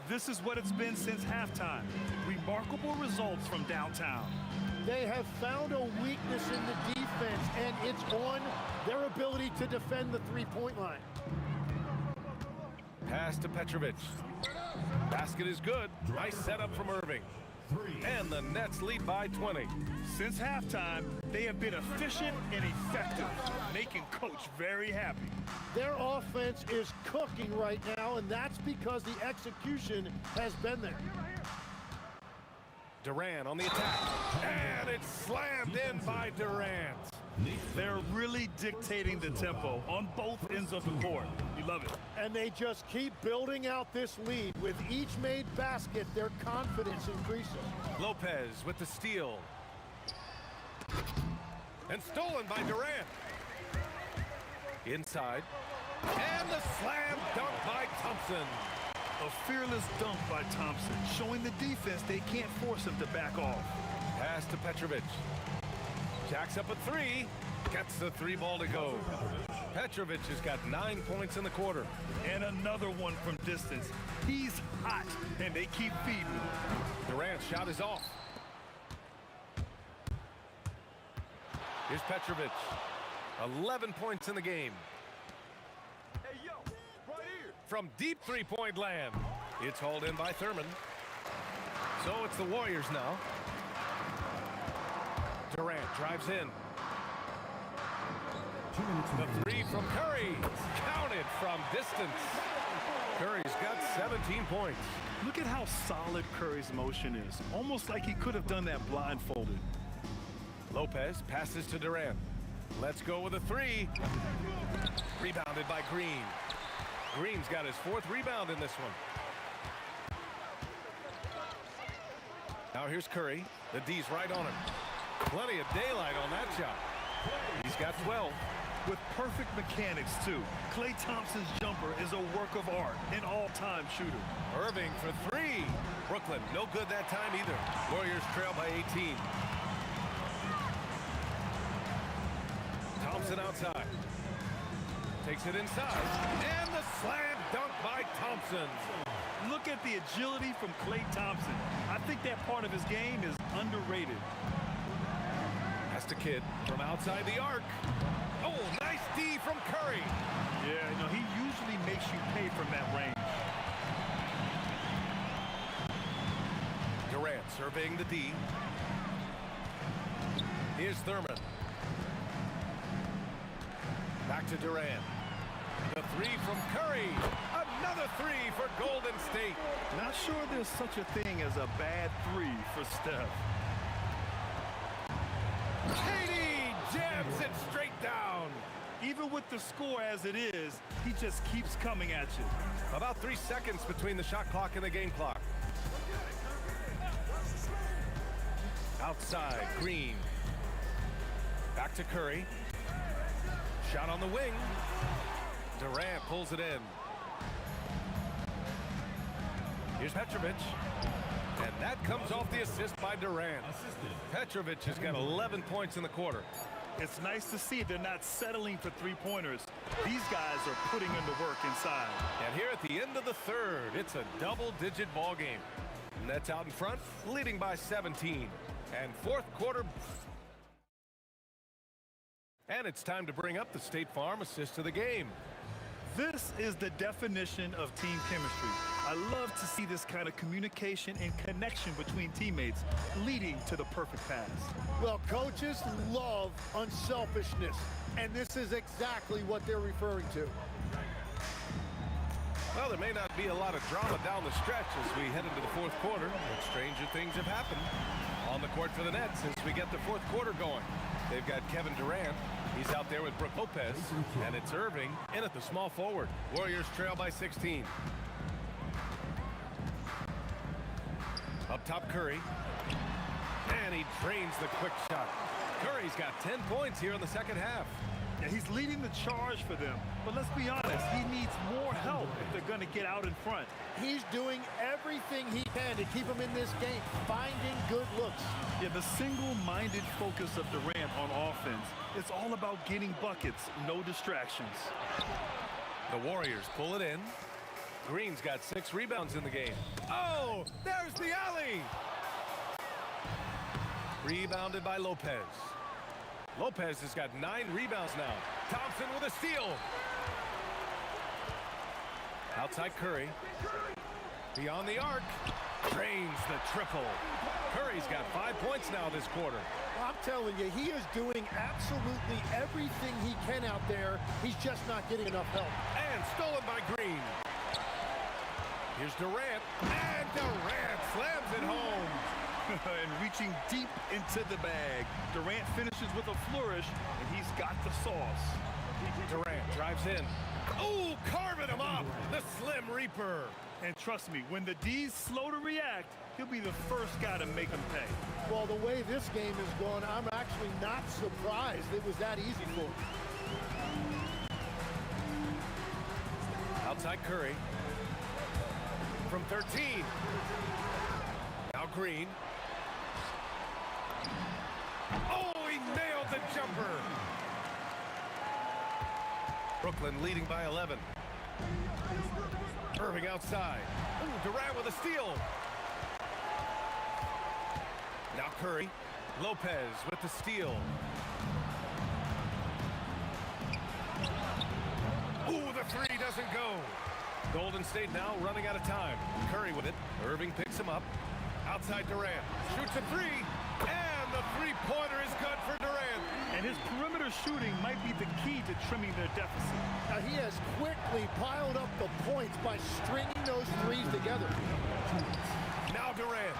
This is what it's been since halftime. Remarkable results from downtown. They have found a weakness in the defense, and it's on their ability to defend the three-point line. Pass to Petrovic. Basket is good. Nice setup from Irving. And the Nets lead by 20. Since halftime, they have been efficient and effective, making Coach very happy. Their offense is cooking right now, and that's because the execution has been there. Durant on the attack. And it's slammed in by Durant. They're really dictating the tempo on both ends of the court. You love it. And they just keep building out this lead. With each made basket, their confidence increases. Lopez with the steal. And stolen by Durant. Inside. And the slam dunk by Thompson. A fearless dunk by Thompson, showing the defense they can't force him to back off. Pass to Petrovic. Jacks up a 3. Gets the 3 ball to go. Petrovic has got 9 points in the quarter. And another one from distance. He's hot, and they keep feeding him. Durant's shot is off. Here's Petrovic. 11 points in the game. Hey, yo, right here. From deep three-point land. It's hauled in by Thurman. So it's the Warriors now. Durant drives in. The 3 from Curry. Counted from distance. Curry's got 17 points. Look at how solid Curry's motion is. Almost like he could have done that blindfolded. Lopez passes to Durant. Let's go with a 3. Rebounded by Green. Green's got his 4th rebound in this one. Now here's Curry. The D's right on him. Plenty of daylight on that shot. He's got 12. With perfect mechanics, too. Klay Thompson's jumper is a work of art, an all-time shooter. Irving for 3. Brooklyn, no good that time either. Warriors trail by 18. Thompson outside. Takes it inside. And the slam dunk by Thompson. Look at the agility from Klay Thompson. I think that part of his game is underrated. Pass to Kidd from outside the arc. Oh, D from Curry. Yeah, you know, he usually makes you pay from that range. Durant surveying the D. Here's Thurman. Back to Durant. The three from Curry. Another three for Golden State. Not sure there's such a thing as a bad three for Steph. KD jams it straight down. Even with the score as it is, he just keeps coming at you. About 3 seconds between the shot clock and the game clock. Outside, Green. Back to Curry. Shot on the wing. Durant pulls it in. Here's Petrovic. And that comes off the assist by Durant. Petrovic has got 11 points in the quarter. It's nice to see they're not settling for three-pointers. These guys are putting in the work inside. And here at the end of the third, it's a double-digit ball game. Nets out in front, leading by 17. And fourth quarter. And it's time to bring up the State Farm assist of the game. This is the definition of team chemistry. I love to see this kind of communication and connection between teammates leading to the perfect pass. Well, coaches love unselfishness, and this is exactly what they're referring to. Well, there may not be a lot of drama down the stretch as we head into the fourth quarter, but stranger things have happened on the court for the Nets as we get the fourth quarter going. They've got Kevin Durant. He's out there with Brook Lopez, and it's Irving in at the small forward. Warriors trail by 16. Up top, Curry. And he drains the quick shot. Curry's got 10 points here in the second half. Yeah, he's leading the charge for them. But let's be honest, he needs more help if they're going to get out in front. He's doing everything he can to keep them in this game, finding good looks. Yeah, the single-minded focus of Durant on offense, it's all about getting buckets, no distractions. The Warriors pull it in. Green's got 6 rebounds in the game. Oh, there's the alley. Rebounded by Lopez. Lopez has got 9 rebounds now. Thompson with a steal. Outside Curry. Beyond the arc. Drains the triple. Curry's got 5 points now this quarter. I'm telling you, he is doing absolutely everything he can out there. He's just not getting enough help. And stolen by Green. Here's Durant. And Durant slams it home. And reaching deep into the bag. Durant finishes with a flourish, and he's got the sauce. Durant drives in. Oh, carving him up. The Slim Reaper. And trust me, when the D's slow to react, he'll be the first guy to make them pay. Well, the way this game is going, I'm actually not surprised it was that easy for him. Outside Curry. From 13. Now Green. Oh, he nailed the jumper. Brooklyn leading by 11. Irving outside. Ooh, Durant with a steal. Now Curry. Lopez with the steal. Ooh, the three doesn't go. Golden State now running out of time. Curry with it. Irving picks him up. Outside Durant. Shoots a three. And the three-pointer is good for Durant. And his perimeter shooting might be the key to trimming their deficit. Now, he has quickly piled up the points by stringing those threes together. Now Durant.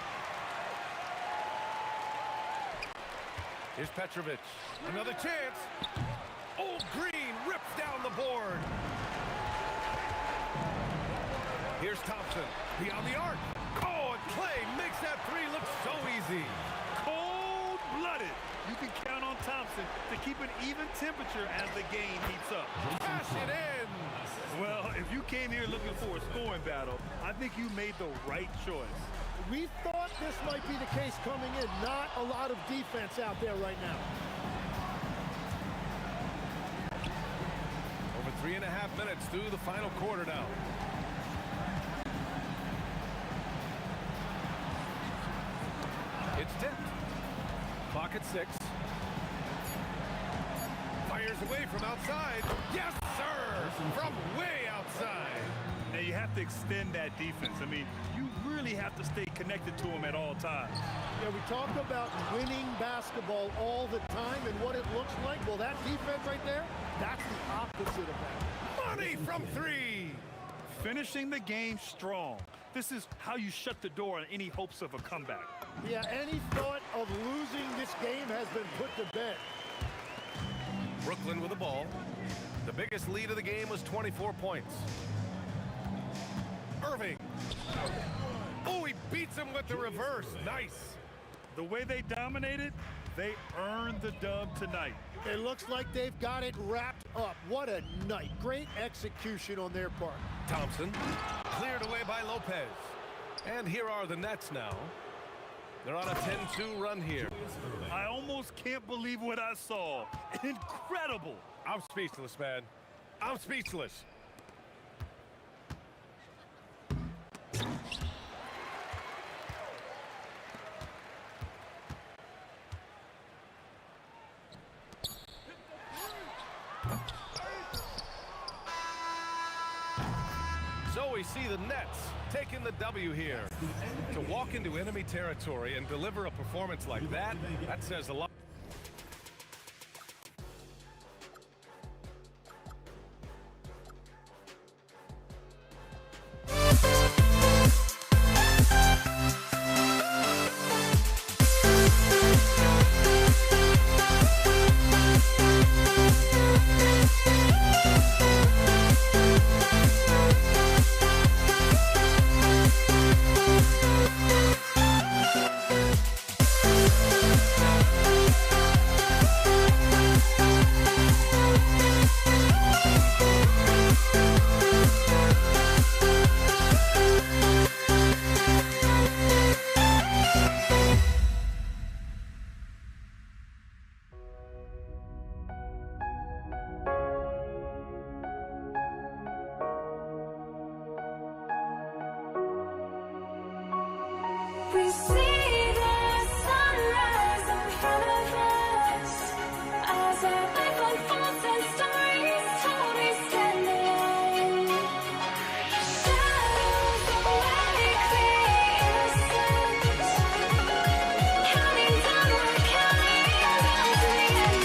Here's Petrovic. Another chance. Oh, Green rips down the board. Here's Thompson. Beyond the arc. Oh, and Clay makes that three look so easy. Cold-blooded. You can count on Thompson to keep an even temperature as the game heats up. Cash it in. Well, if you came here looking for a scoring battle, I think you made the right choice. We thought this might be the case coming in. Not a lot of defense out there right now. Over 3.5 minutes through the final quarter now. It's tipped. Clock at 6. Fires Fires away from outside. Yes, sir! From way outside. Now you have to extend that defense. I mean, you really have to stay connected to them at all times. Yeah, we talk about winning basketball all the time and what it looks like. Well, that defense right there, that's the opposite of that. Money from three. Finishing the game strong. This is how you shut the door on any hopes of a comeback. Yeah, any thought of losing this game has been put to bed. Brooklyn with the ball. The biggest lead of the game was 24 points. Irving. Oh, he beats him with the reverse. Nice. The way they dominated, they earned the dub tonight. It looks like they've got it wrapped up. What a night. Great execution on their part. Thompson cleared away by Lopez. And here are the Nets now. They're on a 10-2 run here. I almost can't believe what I saw. Incredible. I'm speechless, man. I'm speechless. So we see the Nets taking the W here. To walk into enemy territory and deliver a performance like that, that says a lot. We see the sunrise in front of us as our life unfolds and stories told. We stand alone. Shadows of light create innocence. Counting down, we're counting down to the end.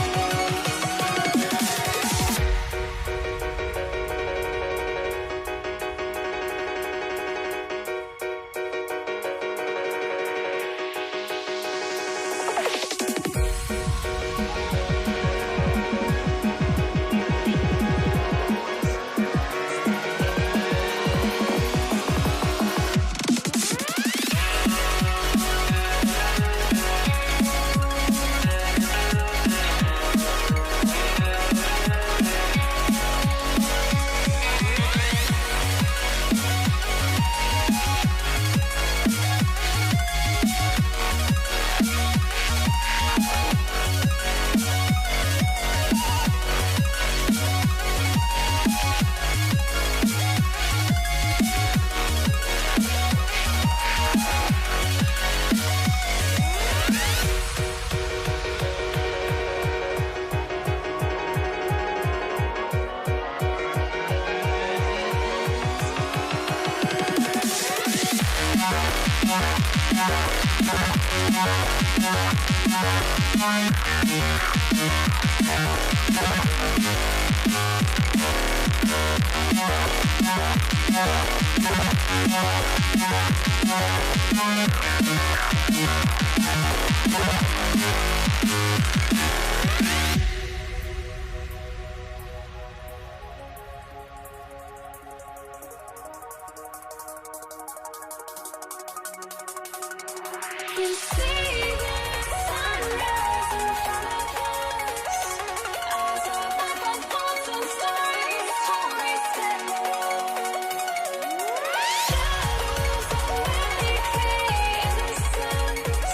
We see the sunrise in front of us as our life unfolds and stories told. We stand alone. Shadows of light create innocence.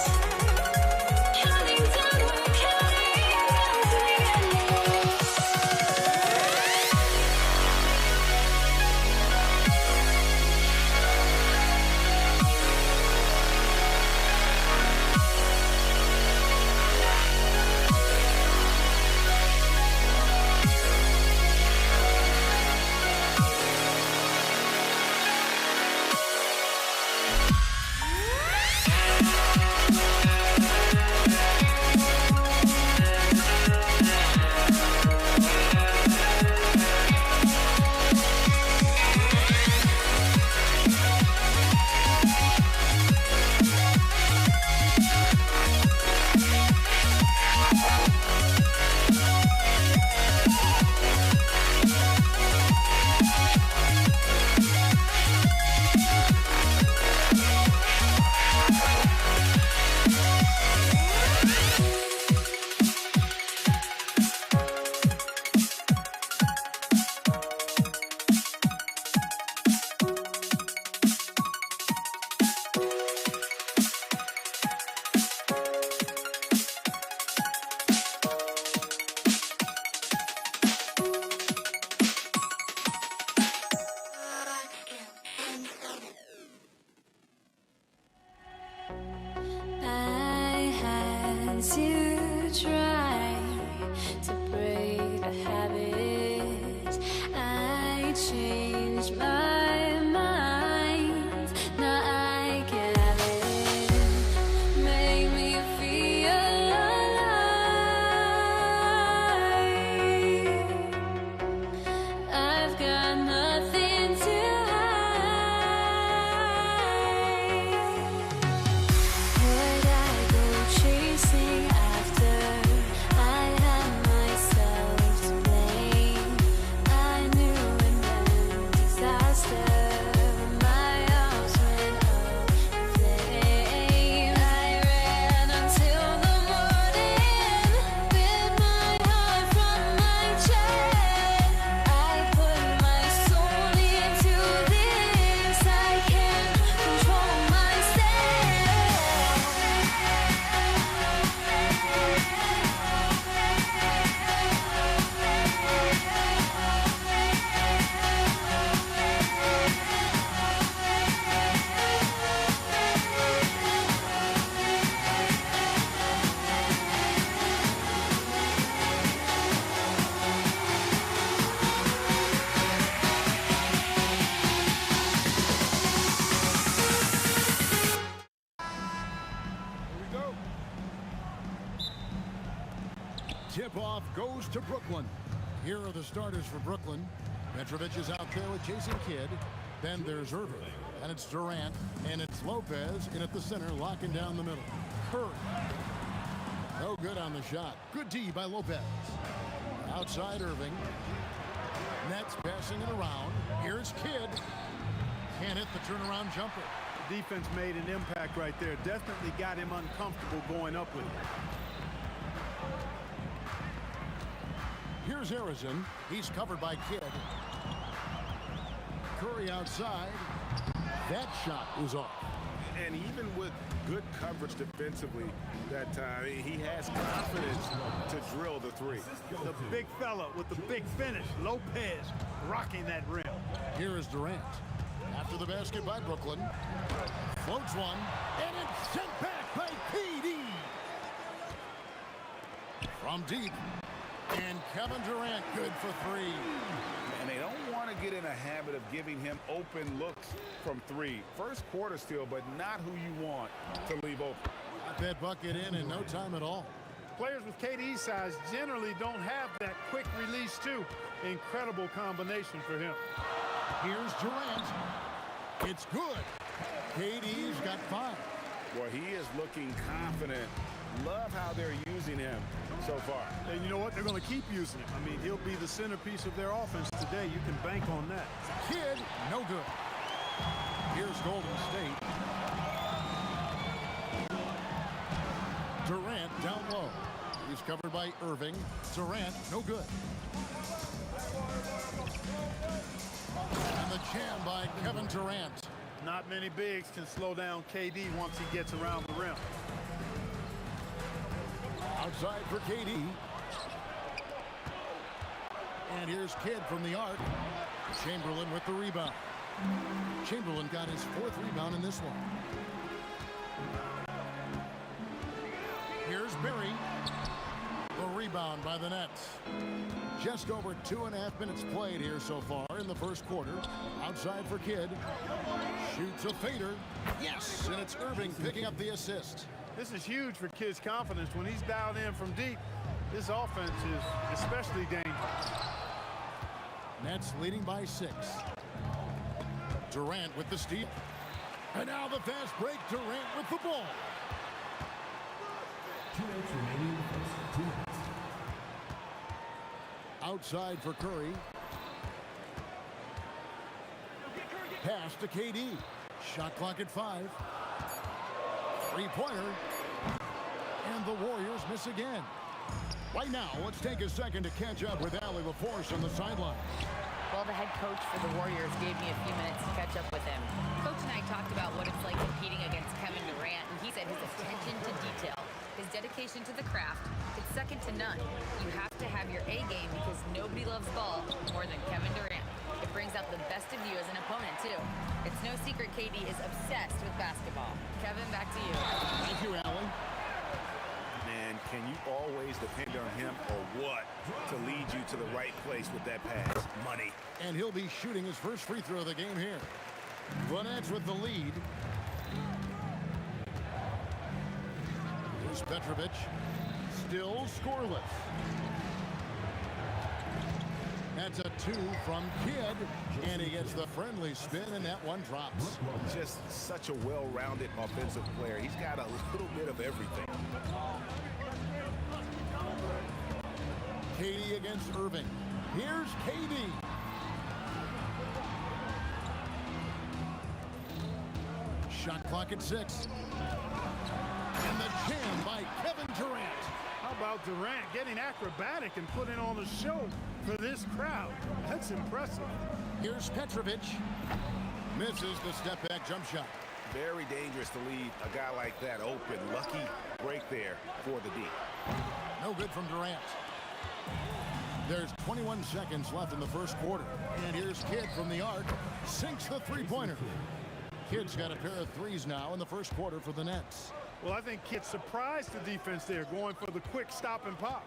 to try to break the habit. I changed my mind. Now I can have it. Make me feel alive. I've got nothing to would I go chasing after? I had myself to blame. I knew it meant disaster. My arms went up in flames. I ran until the morning with my heart from my chest. I put my soul into this. I can't control myself. Tip-off goes to Brooklyn. Here are the starters for Brooklyn. Petrovic is out there with Jason Kidd. Then there's Irving. And it's Durant. And it's Lopez in at the center, locking down the middle. Curry. No good on the shot. Good D by Lopez. Outside Irving. Nets passing it around. Here's Kidd. Can't hit the turnaround jumper. The defense made an impact right there. Definitely got him uncomfortable going up with it. Here's Harrison. He's covered by Kidd. Curry outside. That shot is off. And even with good coverage defensively that time, he has confidence to drill the three. The big fella with the big finish. Lopez rocking that rim. Here is Durant. After the basket by Brooklyn. Floats one. And it's sent back by KD. From deep. And Kevin Durant good for three. And they don't want to get in a habit of giving him open looks from three. First quarter still, but not who you want to leave open. Got that bucket in no time at all. Players with KD's size generally don't have that quick release too. Incredible combination for him. Here's Durant. It's good. KD's got 5. Well, he is looking confident. Love how they're using him so far. And you know what? They're going to keep using him. I mean, he'll be the centerpiece of their offense today. You can bank on that. Kidd, no good. Here's Golden State. Durant down low. He's covered by Irving. Durant, no good. And the jam by Kevin Durant. Not many bigs can slow down KD once he gets around the rim. Outside for KD. And here's Kidd from the arc. Chamberlain with the rebound. Chamberlain got his 4th rebound in this one. Here's Berry. The rebound by the Nets. Just over 2.5 minutes played here so far in the first quarter. Outside for Kidd. Shoots a fader. Yes, and it's Irving picking up the assist. This is huge for Kidd's confidence. When he's dialed in from deep, this offense is especially dangerous. Nets leading by 6. Durant with the steal. And now the fast break. Durant with the ball. 2 minutes remaining in the first. 2 minutes. Outside for Curry. Pass to KD. Shot clock at 5. Three-pointer. And the Warriors miss again. Right now, let's take a second to catch up with Allie LaForce on the sideline. Well, the head coach for the Warriors gave me a few minutes to catch up with him. Coach and I talked about what it's like competing against Kevin Durant, and he said his attention to detail, his dedication to the craft, it's second to none. You have to have your A game because nobody loves ball more than Kevin Durant. It brings out the best of you as an opponent, too. It's no secret KD is obsessed with basketball. Kevin, back to you. Thank you, Allie. And or what to lead you to the right place with that pass. Money. And he'll be shooting his first free throw of the game here. The Nets with the lead. Here's Petrovic. Still scoreless. That's a 2 from Kidd, and he gets the friendly spin, and that one drops. Just such a well-rounded offensive player. He's got a little bit of everything. KD against Irving. Here's KD. Shot clock at 6. And the jam by Kevin Durant. How about Durant getting acrobatic and putting on a show for this crowd? That's impressive. Here's Petrovic. Misses the step-back jump shot. Very dangerous to leave a guy like that open. Lucky break there for the D. No good from Durant. There's 21 seconds left in the first quarter. And here's Kidd from the arc. Sinks the three-pointer. Kidd's got a pair of threes now in the first quarter for the Nets. Well, I think Kidd surprised the defense there, going for the quick stop and pop.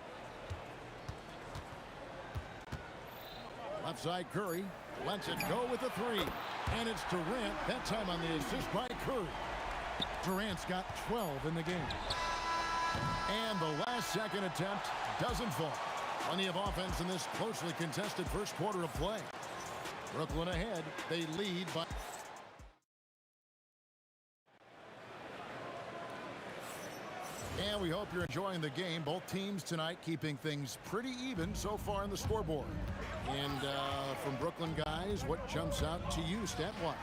Left side Curry lets it go with a 3. And it's Durant, that time on the assist by Curry. Durant's got 12 in the game. And the last second attempt doesn't fall. Plenty of offense in this closely contested first quarter of play. Brooklyn ahead. They lead by... And we hope you're enjoying the game. Both teams tonight keeping things pretty even so far in the scoreboard. And from Brooklyn guys, what jumps out to you stat-wise?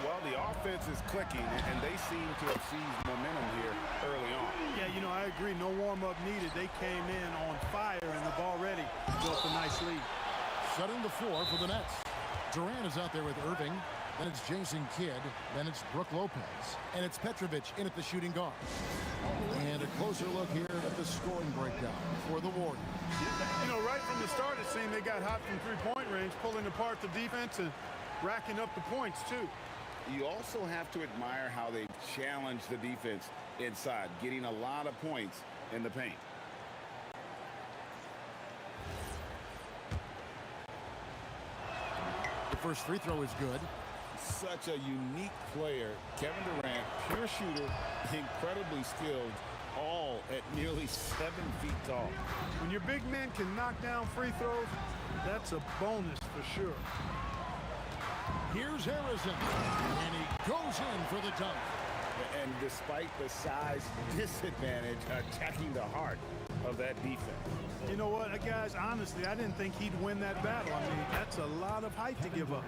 Well, the offense is clicking, and they seem to have seized momentum here early on. Yeah, you know, I agree. No warm-up needed. They came in on fire, and they've already built a nice lead. Setting the floor for the Nets. Durant is out there with Irving. Then it's Jason Kidd. Then it's Brook Lopez. And it's Petrovic in at the shooting guard. And a closer look here at the scoring breakdown for the Warriors. You know, right from the start, it seemed they got hot from three-point range, pulling apart the defense and racking up the points, too. You also have to admire how they challenge the defense inside, getting a lot of points in the paint. The first free throw is good. Such a unique player. Kevin Durant, pure shooter, incredibly skilled, all at nearly 7 feet tall. When your big men can knock down free throws, that's a bonus for sure. Here's Harrison, and he goes in for the dunk. And despite the size disadvantage, attacking the heart of that defense. You know what, guys, honestly, I didn't think he'd win that battle. I mean, that's a lot of height to give up.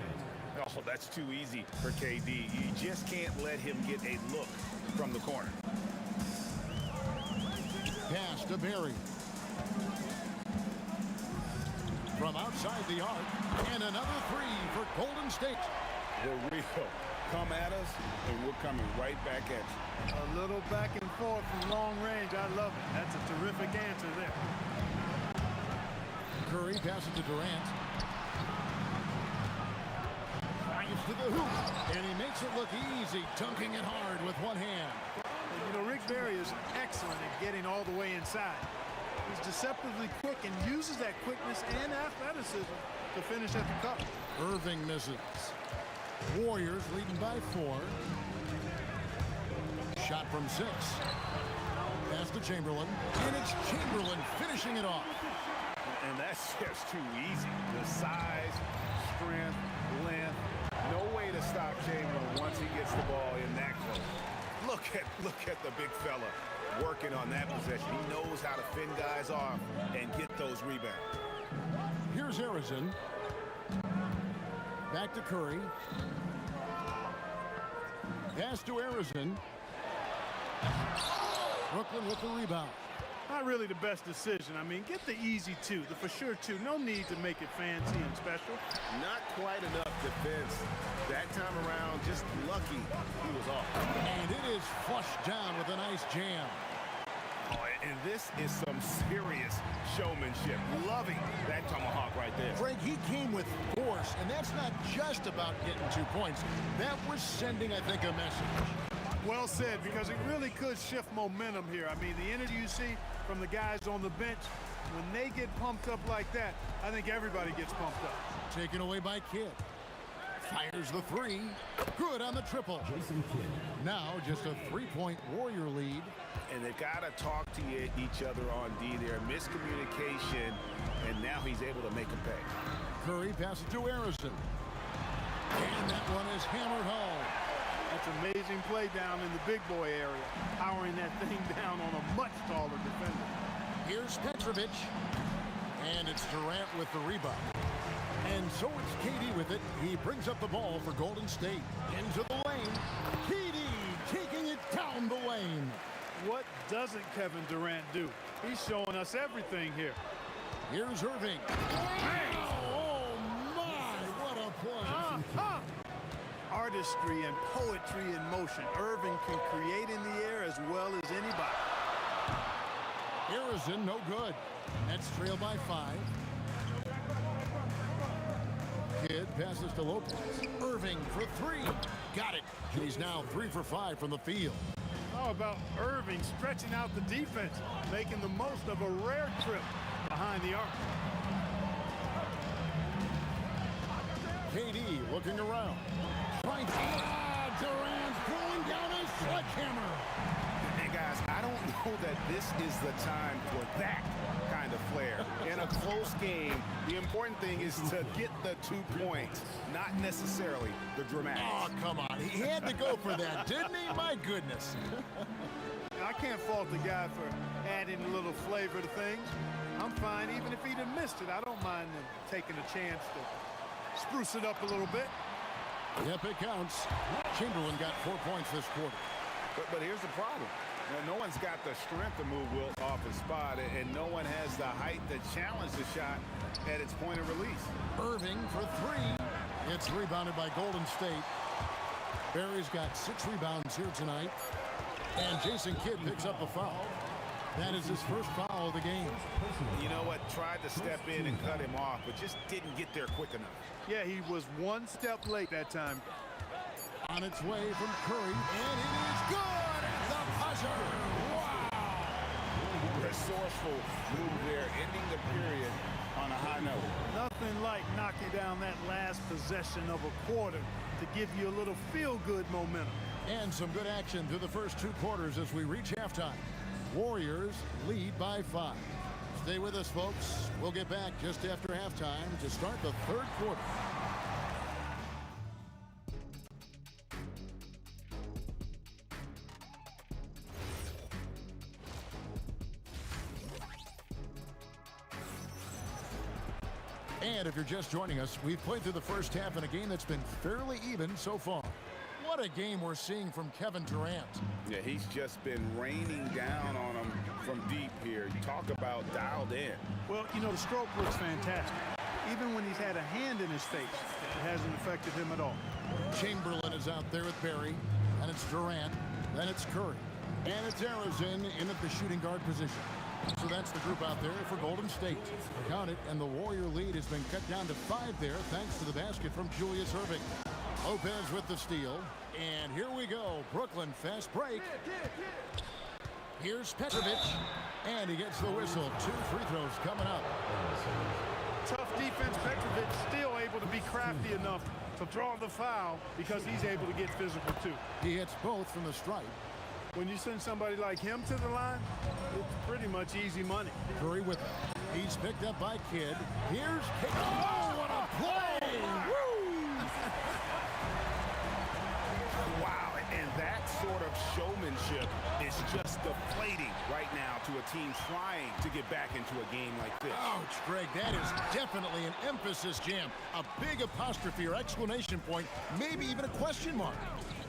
Oh, that's too easy for KD. You just can't let him get a look from the corner. Pass to Barry. From outside the arc, and another 3 for Golden State. The real come at us, and we're coming right back at you. A little back and forth from long range. I love it. That's a terrific answer there. Curry passes to Durant. To the hoop, and he makes it look easy, dunking it hard with one hand. You know, Rick Barry is excellent at getting all the way inside. He's deceptively quick and uses that quickness and athleticism to finish at the cup. Irving misses. Warriors leading by 4. Shot from 6. Pass to Chamberlain, and it's Chamberlain finishing it off. And that's just too easy. The size, strength, length. No way to stop Chamberlain once he gets the ball in that close. Look at the big fella working on that possession. He knows how to fend guys off and get those rebounds. Here's Harrison. Back to Curry. Pass to Harrison. Brooklyn with the rebound. Not really the best decision. I mean, get the easy 2, the for sure 2. No need to make it fancy and special. Not quite enough defense that time around. Just lucky he was off. And it is flushed down with a nice jam. Oh, and this is some serious showmanship. Loving that tomahawk right there. Greg, he came with force, and that's not just about getting 2 points. That was sending, I think, a message. Well said, because it really could shift momentum here. I mean, the energy you see from the guys on the bench When they get pumped up like that, I think everybody gets pumped up. Taken away by Kidd. Fires the three. Good on the triple. Now just a 3-point Warrior lead. And they've got to talk to each other on D there. Miscommunication, and now he's able to make a pay. Curry passes to Harrison. And that one is hammered home. That's amazing play down in the big boy area, powering that thing down on a much taller defender. Here's Petrovic. And it's Durant with the rebound. And so it's KD with it. He brings up the ball for Golden State. Into the lane. KD taking it down the lane. What doesn't Kevin Durant do? He's showing us everything here. Here's Irving. Oh, my, what a play. Artistry and poetry in motion. Irving can create in the air as well as anybody. Harrison, no good. Nets trail by 5. Kidd passes to Lopez. Irving for 3. Got it. He's now 3 for 5 from the field. How about Irving stretching out the defense, making the most of a rare trip behind the arc. KD looking around. Durant's pulling down a sledgehammer. And guys, I don't know that this is the time for that kind of flair. In a close game, the important thing is to get the 2 points, not necessarily the dramatics. Oh, come on. He had to go for that, didn't he? My goodness. I can't fault the guy for adding a little flavor to things. I'm fine. Even if he'd have missed it, I don't mind him taking a chance to spruce it up a little bit. Yep, it counts. Chamberlain got 4 points this quarter. But here's the problem. No one's got the strength to move Wilt off his spot, and no one has the height to challenge the shot at its point of release. Irving for 3. It's rebounded by Golden State. Barry's got 6 rebounds here tonight. And Jason Kidd picks up a foul. That is his first foul of the game. You know what? Tried to step in and cut him off, but just didn't get there quick enough. Yeah, he was 1 step late that time. On its way from Curry, and it is good at the buzzer. Wow! Resourceful move there, ending the period on a high note. Nothing like knocking down that last possession of a quarter to give you a little feel-good momentum. And some good action through the first 2 quarters as we reach halftime. Warriors lead by 5. Stay with us, folks. We'll get back just after halftime to start the 3rd quarter. And if you're just joining us, we've played through the first half in a game that's been fairly even so far. What a game we're seeing from Kevin Durant. Yeah, he's just been raining down on him from deep here. Talk about dialed in. Well, you know, the stroke looks fantastic. Even when he's had a hand in his face, it hasn't affected him at all. Chamberlain is out there with Barry, and it's Durant, then it's Curry, and it's Harrison in at the shooting guard position. So that's the group out there for Golden State. Count it, and the Warrior lead has been cut down to 5 there thanks to the basket from Julius Irving. Lopez with the steal, and here we go. Brooklyn fast break. Here's Petrovic, and he gets the whistle. 2 free throws coming up. Tough defense. Petrovic still able to be crafty enough to draw the foul because he's able to get physical too. He hits both from the stripe. When you send somebody like him to the line, it's pretty much easy money. Curry with it. He's picked up by Kidd. Here's Kidd. Oh, what a play! Woo! Wow, and that sort of showmanship is just deflating right now to a team trying to get back into a game like this. Ouch, Greg, that is definitely an emphasis jam. A big apostrophe or exclamation point, maybe even a question mark.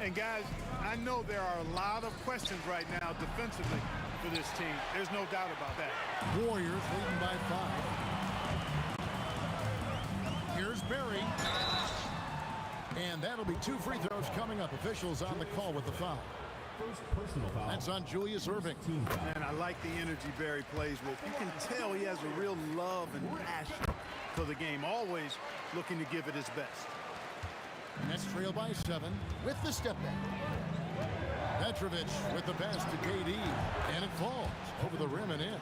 And guys, I know there are a lot of questions right now defensively for this team. There's no doubt about that. Warriors leading by 5. Here's Barry. And that'll be 2 free throws coming up. Officials on the call with the foul. First personal foul. That's on Julius Irving. Man, I like the energy Barry plays with. You can tell he has a real love and passion for the game, always looking to give it his best. Nets trail by 7 with the step back. Petrovic with the pass to KD, and it falls over the rim and in.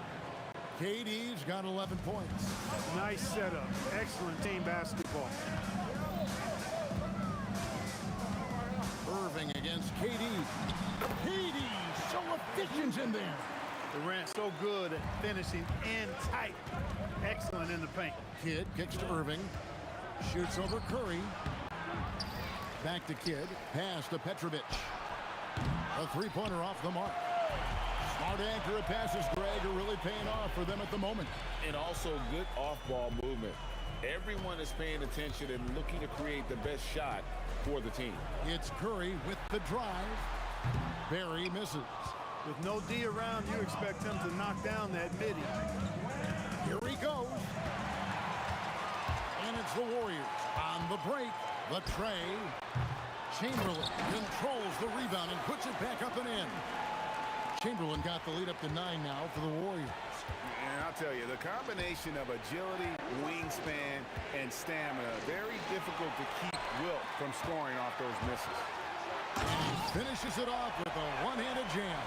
KD's got 11 points. Nice setup. Excellent team basketball. Irving against KD. KD so efficient in there. Durant so good at finishing and tight. Excellent in the paint. Kidd kicks to Irving. Shoots over Curry. Back to Kidd. Pass to Petrovic. A three-pointer off the mark. Smart, accurate passes, Greg, are really paying off for them at the moment. And also good off-ball movement. Everyone is paying attention and looking to create the best shot for the team. It's Curry with the drive. Barry misses. With no D around, you expect him to knock down that midi. Here he goes. And it's the Warriors on the break. The tray. Chamberlain controls the rebound and puts it back up and in. Chamberlain got the lead up to 9 now for the Warriors. And I'll tell you, the combination of agility, wingspan, and stamina, very difficult to keep Wilt from scoring off those misses. And he finishes it off with a one-handed jam.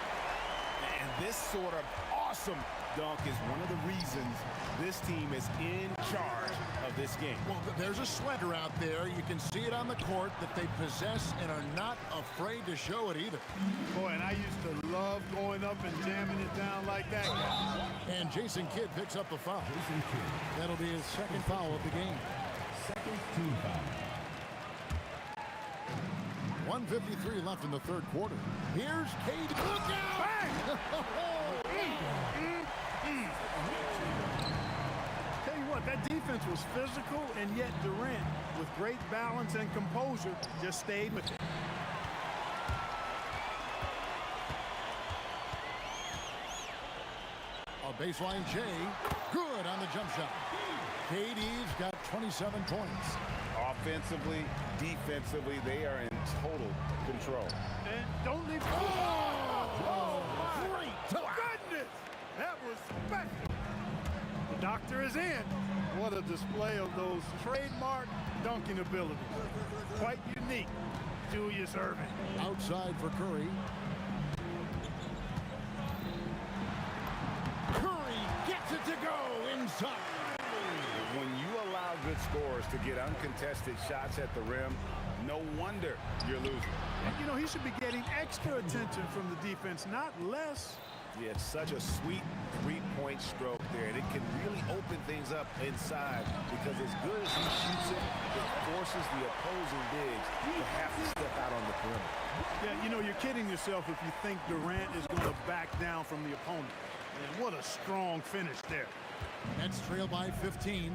And this sort of awesome dunk is one of the reasons this team is in charge of this game. Well, there's a sweater out there. You can see it on the court that they possess and are not afraid to show it either. Boy, and I used to love going up and jamming it down like that. And Jason Kidd picks up the foul. Jason Kidd. That'll be his second foul of the game. Second team foul. 1:53 left in the third quarter. Here's KD. Look out! Tell you what, that defense was physical, and yet Durant, with great balance and composure, just stayed with it. A baseline J. Good on the jump shot. KD's got 27 points. Offensively, defensively, they are in total control. And don't leave. Oh, my goodness! That was special. The doctor is in. What a display of those trademark dunking abilities. Quite unique. Julius Irving. Outside for Curry. Curry gets it to go inside. When you allow good scorers to get uncontested shots at the rim, no wonder you're losing. And, you know, he should be getting extra attention from the defense, not less. Yeah, it's such a sweet three-point stroke there, and it can really open things up inside because as good as he shoots it, it forces the opposing bigs to have to step out on the perimeter. Yeah, you know, you're kidding yourself if you think Durant is going to back down from the opponent. And what a strong finish there. Nets trail by 15.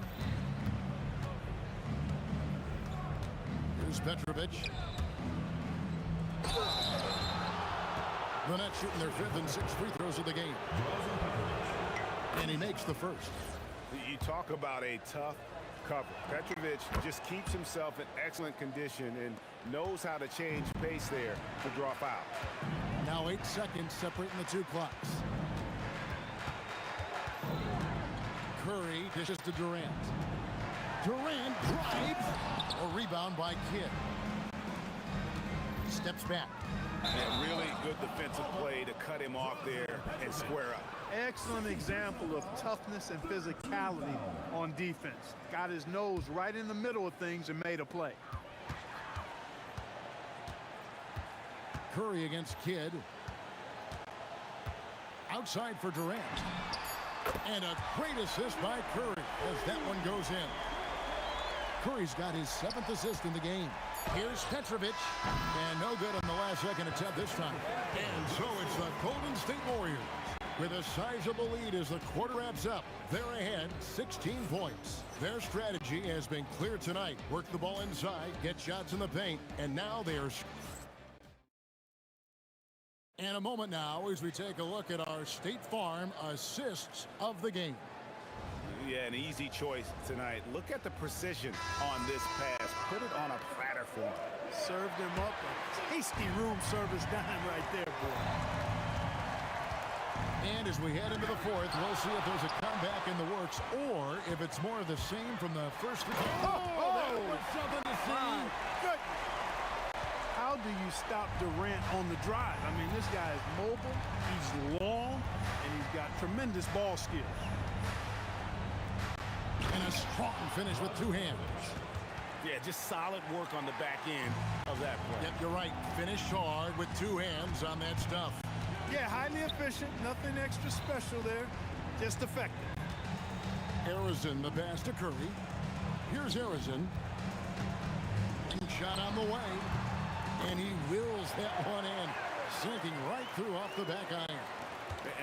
Here's Petrovic. The Nets shooting their 5th and 6th free throws of the game. And he makes the first. You talk about a tough cover. Petrovic just keeps himself in excellent condition and knows how to change pace there to draw foul. Now 8 seconds separating the two clocks. Curry dishes to Durant. Durant drives. A rebound by Kidd. Steps back. Yeah, really good defensive play to cut him off there and square up. Excellent example of toughness and physicality on defense. Got his nose right in the middle of things and made a play. Curry against Kidd. Outside for Durant. And a great assist by Curry as that one goes in. Curry's got his 7th assist in the game. Here's Petrovic. And no good on the last second attempt this time. And so it's the Golden State Warriors with a sizable lead as the quarter wraps up. They're ahead 16 points. Their strategy has been clear tonight. Work the ball inside, get shots in the paint, and now they are... And a moment now as we take a look at our State Farm assists of the game. Yeah, an easy choice tonight. Look at the precision on this pass. Put it on a platter for him. Served him up a tasty room service dime right there, boy. And as we head into the fourth, we'll see if there's a comeback in the works or if it's more of the same from the first three. That was something to see. Good. How do you stop Durant on the drive? I mean, this guy is mobile, he's long, and he's got tremendous ball skills. And a strong finish with two hands. Yeah, just solid work on the back end of that play. Yep, you're right. Finish hard with two hands on that stuff. Yeah, highly efficient. Nothing extra special there. Just effective. Harrison, the pass to Curry. Here's Harrison. Shot on the way. And he wills that one in. Sinking right through off the back iron.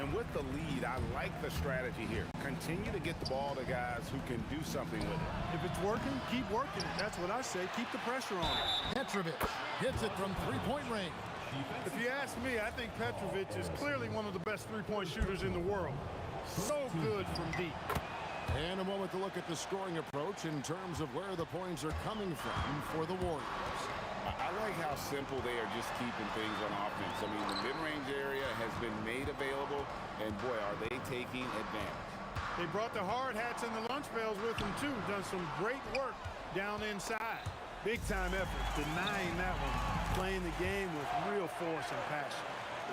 And with the lead, I like the strategy here. Continue to get the ball to guys who can do something with it. If it's working, keep working it. That's what I say. Keep the pressure on it. Petrovic hits it from three-point range. If you ask me, I think Petrovic is clearly one of the best three-point shooters in the world. So good from deep. And a moment to look at the scoring approach in terms of where the points are coming from for the Warriors. I like how simple they are just keeping things on offense. I mean, the mid-range area has been made available, and boy, are they taking advantage. They brought the hard hats and the lunch pails with them, too. Done some great work down inside. Big-time effort, denying that one. Playing the game with real force and passion.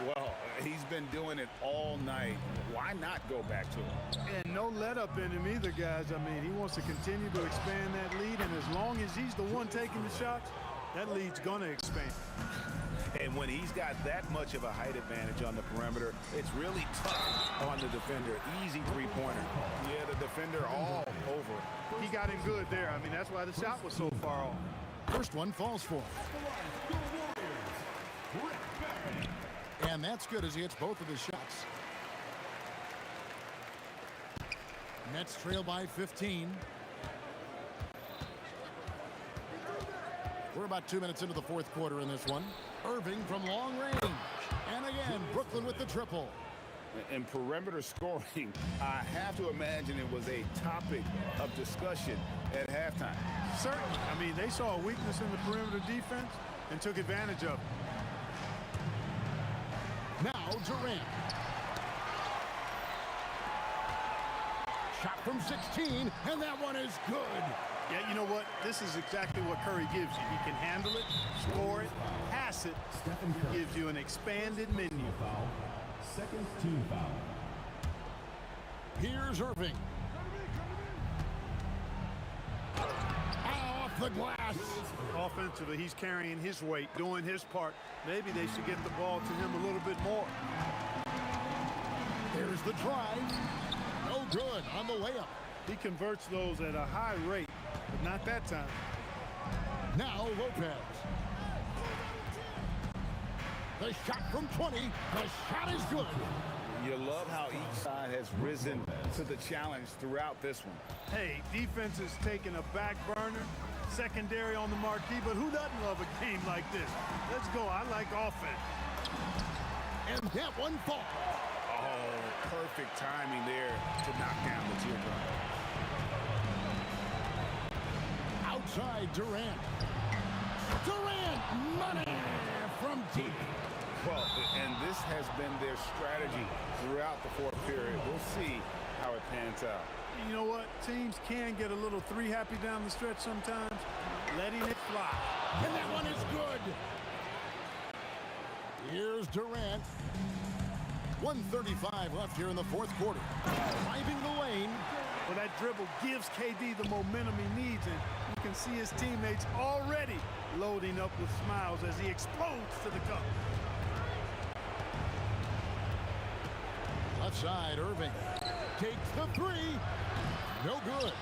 Well, he's been doing it all night. Why not go back to it? And no let-up in him either, guys. I mean, he wants to continue to expand that lead, and as long as he's the one taking the shots, that lead's going to expand. And when he's got that much of a height advantage on the perimeter, it's really tough on the defender. Easy three-pointer. Yeah, the defender all over. He got him good there. I mean, that's why the shot was so far off. First one falls for him. And that's good as he hits both of his shots. Nets trail by 15. We're about 2 minutes into the fourth quarter in this one. Irving from long range. And again, Brooklyn with the triple. In perimeter scoring, I have to imagine it was a topic of discussion at halftime. Certainly. I mean, they saw a weakness in the perimeter defense and took advantage of it. Now Durant. Shot from 16, and that one is good. Yeah, you know what? This is exactly what Curry gives you. He can handle it, score it, pass it. Gives you an expanded menu. Second team foul. Here's Irving. Off the glass. Offensively, he's carrying his weight, doing his part. Maybe they should get the ball to him a little bit more. There's the drive. No good on the layup. He converts those at a high rate, but not that time. Now Lopez. The shot from 20. The shot is good. You love how each side has risen to the challenge throughout this one. Hey, defense is taking a back burner, secondary on the marquee, but who doesn't love a game like this? Let's go. I like offense. And that one falls. Oh, perfect timing there to knock down the teardrop. Outside Durant. Durant, money from deep. Well, and this has been their strategy throughout the fourth period. We'll see how it pans out. You know what? Teams can get a little three happy down the stretch sometimes, letting it fly. And that one is good. Here's Durant. 1:35 left here in the fourth quarter. Driving the lane. Well, that dribble gives KD the momentum he needs, and you can see his teammates already loading up with smiles as he explodes to the cup. Left side, Irving takes the three. No good.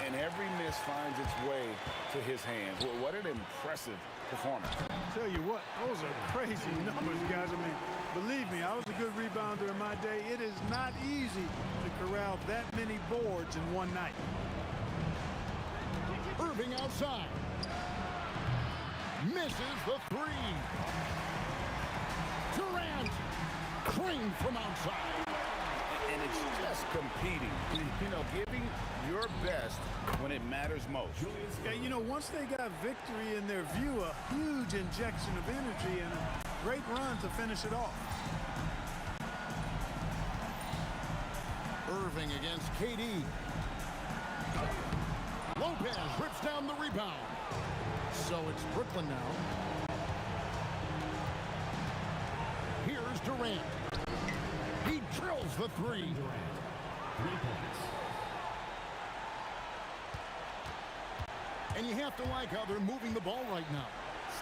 And every miss finds its way to his hands. Well, what an impressive performance. I'll tell you what, those are crazy numbers, guys. I mean, believe me, I was a good rebounder in my day. It is not easy to corral that many boards in one night. Irving outside. Misses the three. Durant. Cream from outside. And it's just competing. You know, giving your best when it matters most. Yeah, you know, once they got victory in their view, a huge injection of energy and a great run to finish it off. Irving against KD. Lopez rips down the rebound. So it's Brooklyn now. Here's Durant. He drills the three. And you have to like how they're moving the ball right now.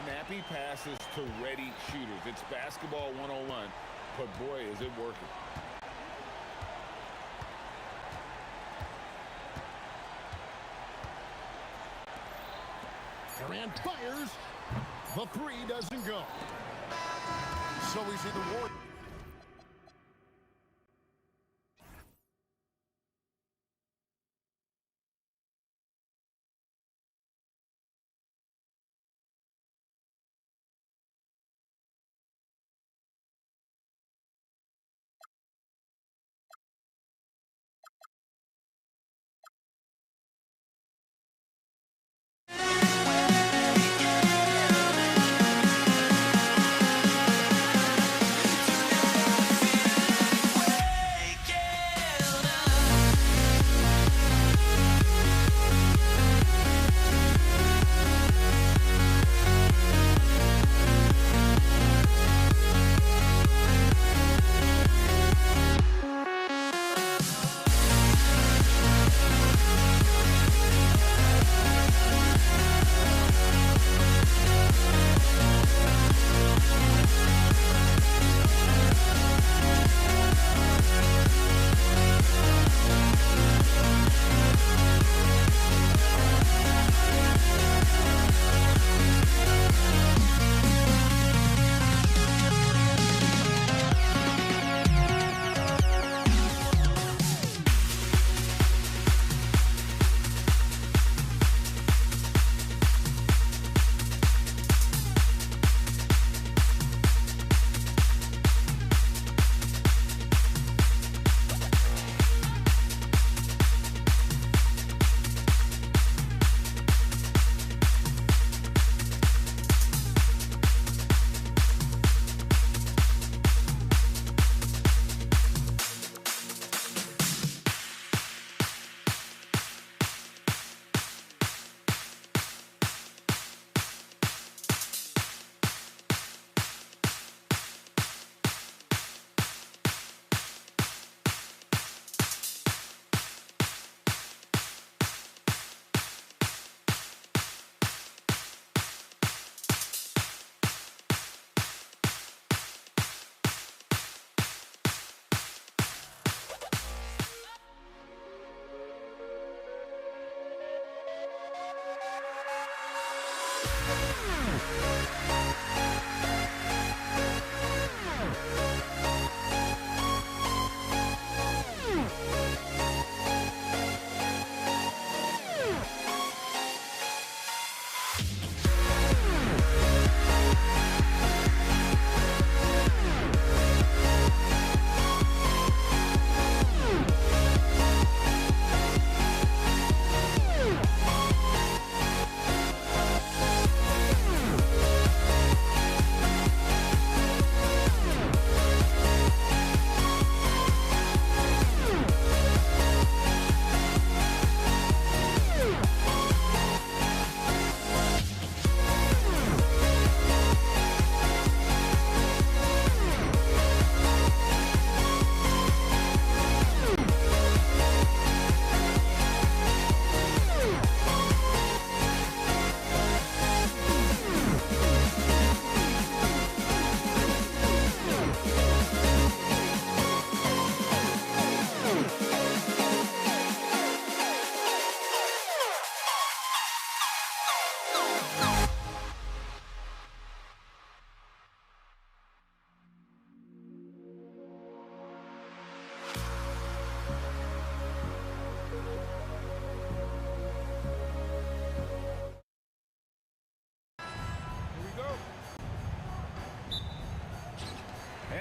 Snappy passes to ready shooters. It's basketball 101, but boy, is it working. Durant fires. The three doesn't go. So he's in the war.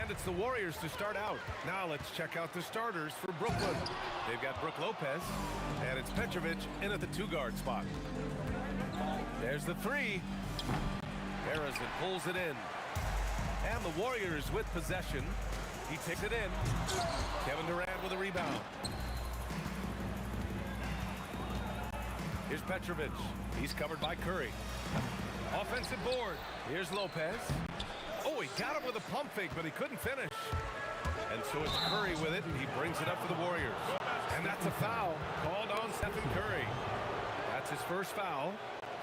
And it's the Warriors to start out. Now let's check out the starters for Brooklyn. They've got Brook Lopez, and it's Petrovic in at the two-guard spot. There's the three. Harrison pulls it in. And the Warriors with possession. He takes it in. Kevin Durant with a rebound. Here's Petrovic. He's covered by Curry. Offensive board. Here's Lopez. Oh, he got it with a pump fake, but he couldn't finish. And so it's Curry with it, and he brings it up for the Warriors. And that's a foul called on Stephen Curry. That's his first foul.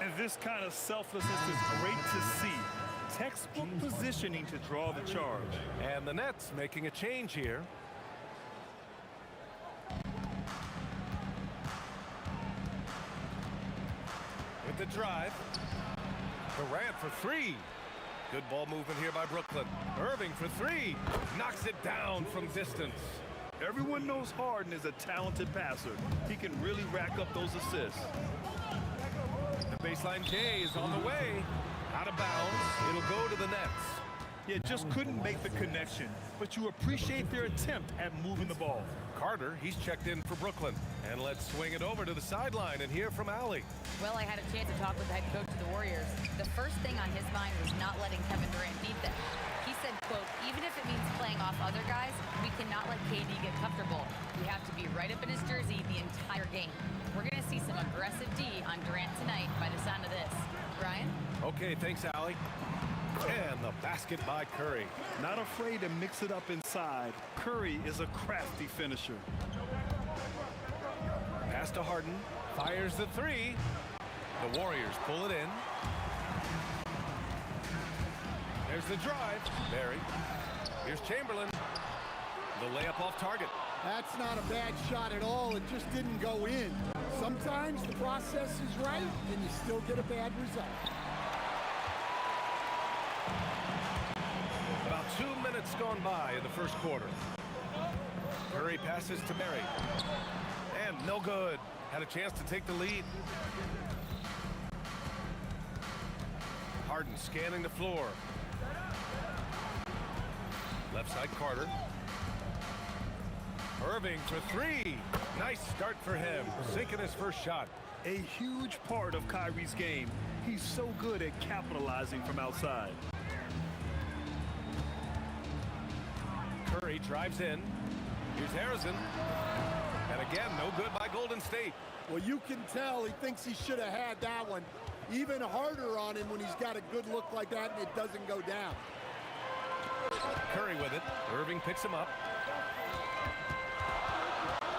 And this kind of selflessness is great to see. Textbook positioning to draw the charge. And the Nets making a change here. With the drive. Durant for three. Good ball movement here by Brooklyn. Irving for three. Knocks it down from distance. Everyone knows Harden is a talented passer. He can really rack up those assists. The baseline K is on the way. Out of bounds. It'll go to the Nets. Yeah, just couldn't make the connection, but you appreciate their attempt at moving the ball. Carter, he's checked in for Brooklyn. And let's swing it over to the sideline and hear from Allie. Well, I had a chance to talk with the head coach of the Warriors. The first thing on his mind was not letting Kevin Durant beat them. He said, quote, even if it means playing off other guys, we cannot let KD get comfortable. We have to be right up in his jersey the entire game. We're going to see some aggressive D on Durant tonight by the sound of this. Ryan? Okay, thanks, Allie. And the basket by Curry. Not afraid to mix it up inside. Curry is a crafty finisher. Pass to Harden. Fires the three. The Warriors pull it in. There's the drive. Barry. Here's Chamberlain. The layup off target. That's not a bad shot at all. It just didn't go in. Sometimes the process is right, and you still get a bad result. About 2 minutes gone by in the first quarter. Curry passes to Barry. And no good. Had a chance to take the lead. Harden scanning the floor. Left side Carter. Irving for three. Nice start for him. Sinking his first shot. A huge part of Kyrie's game. He's so good at capitalizing from outside. Curry drives in. Here's Harrison. And again, no good by Golden State. Well, you can tell he thinks he should have had that one. Even harder on him when he's got a good look like that and it doesn't go down. Curry with it. Irving picks him up.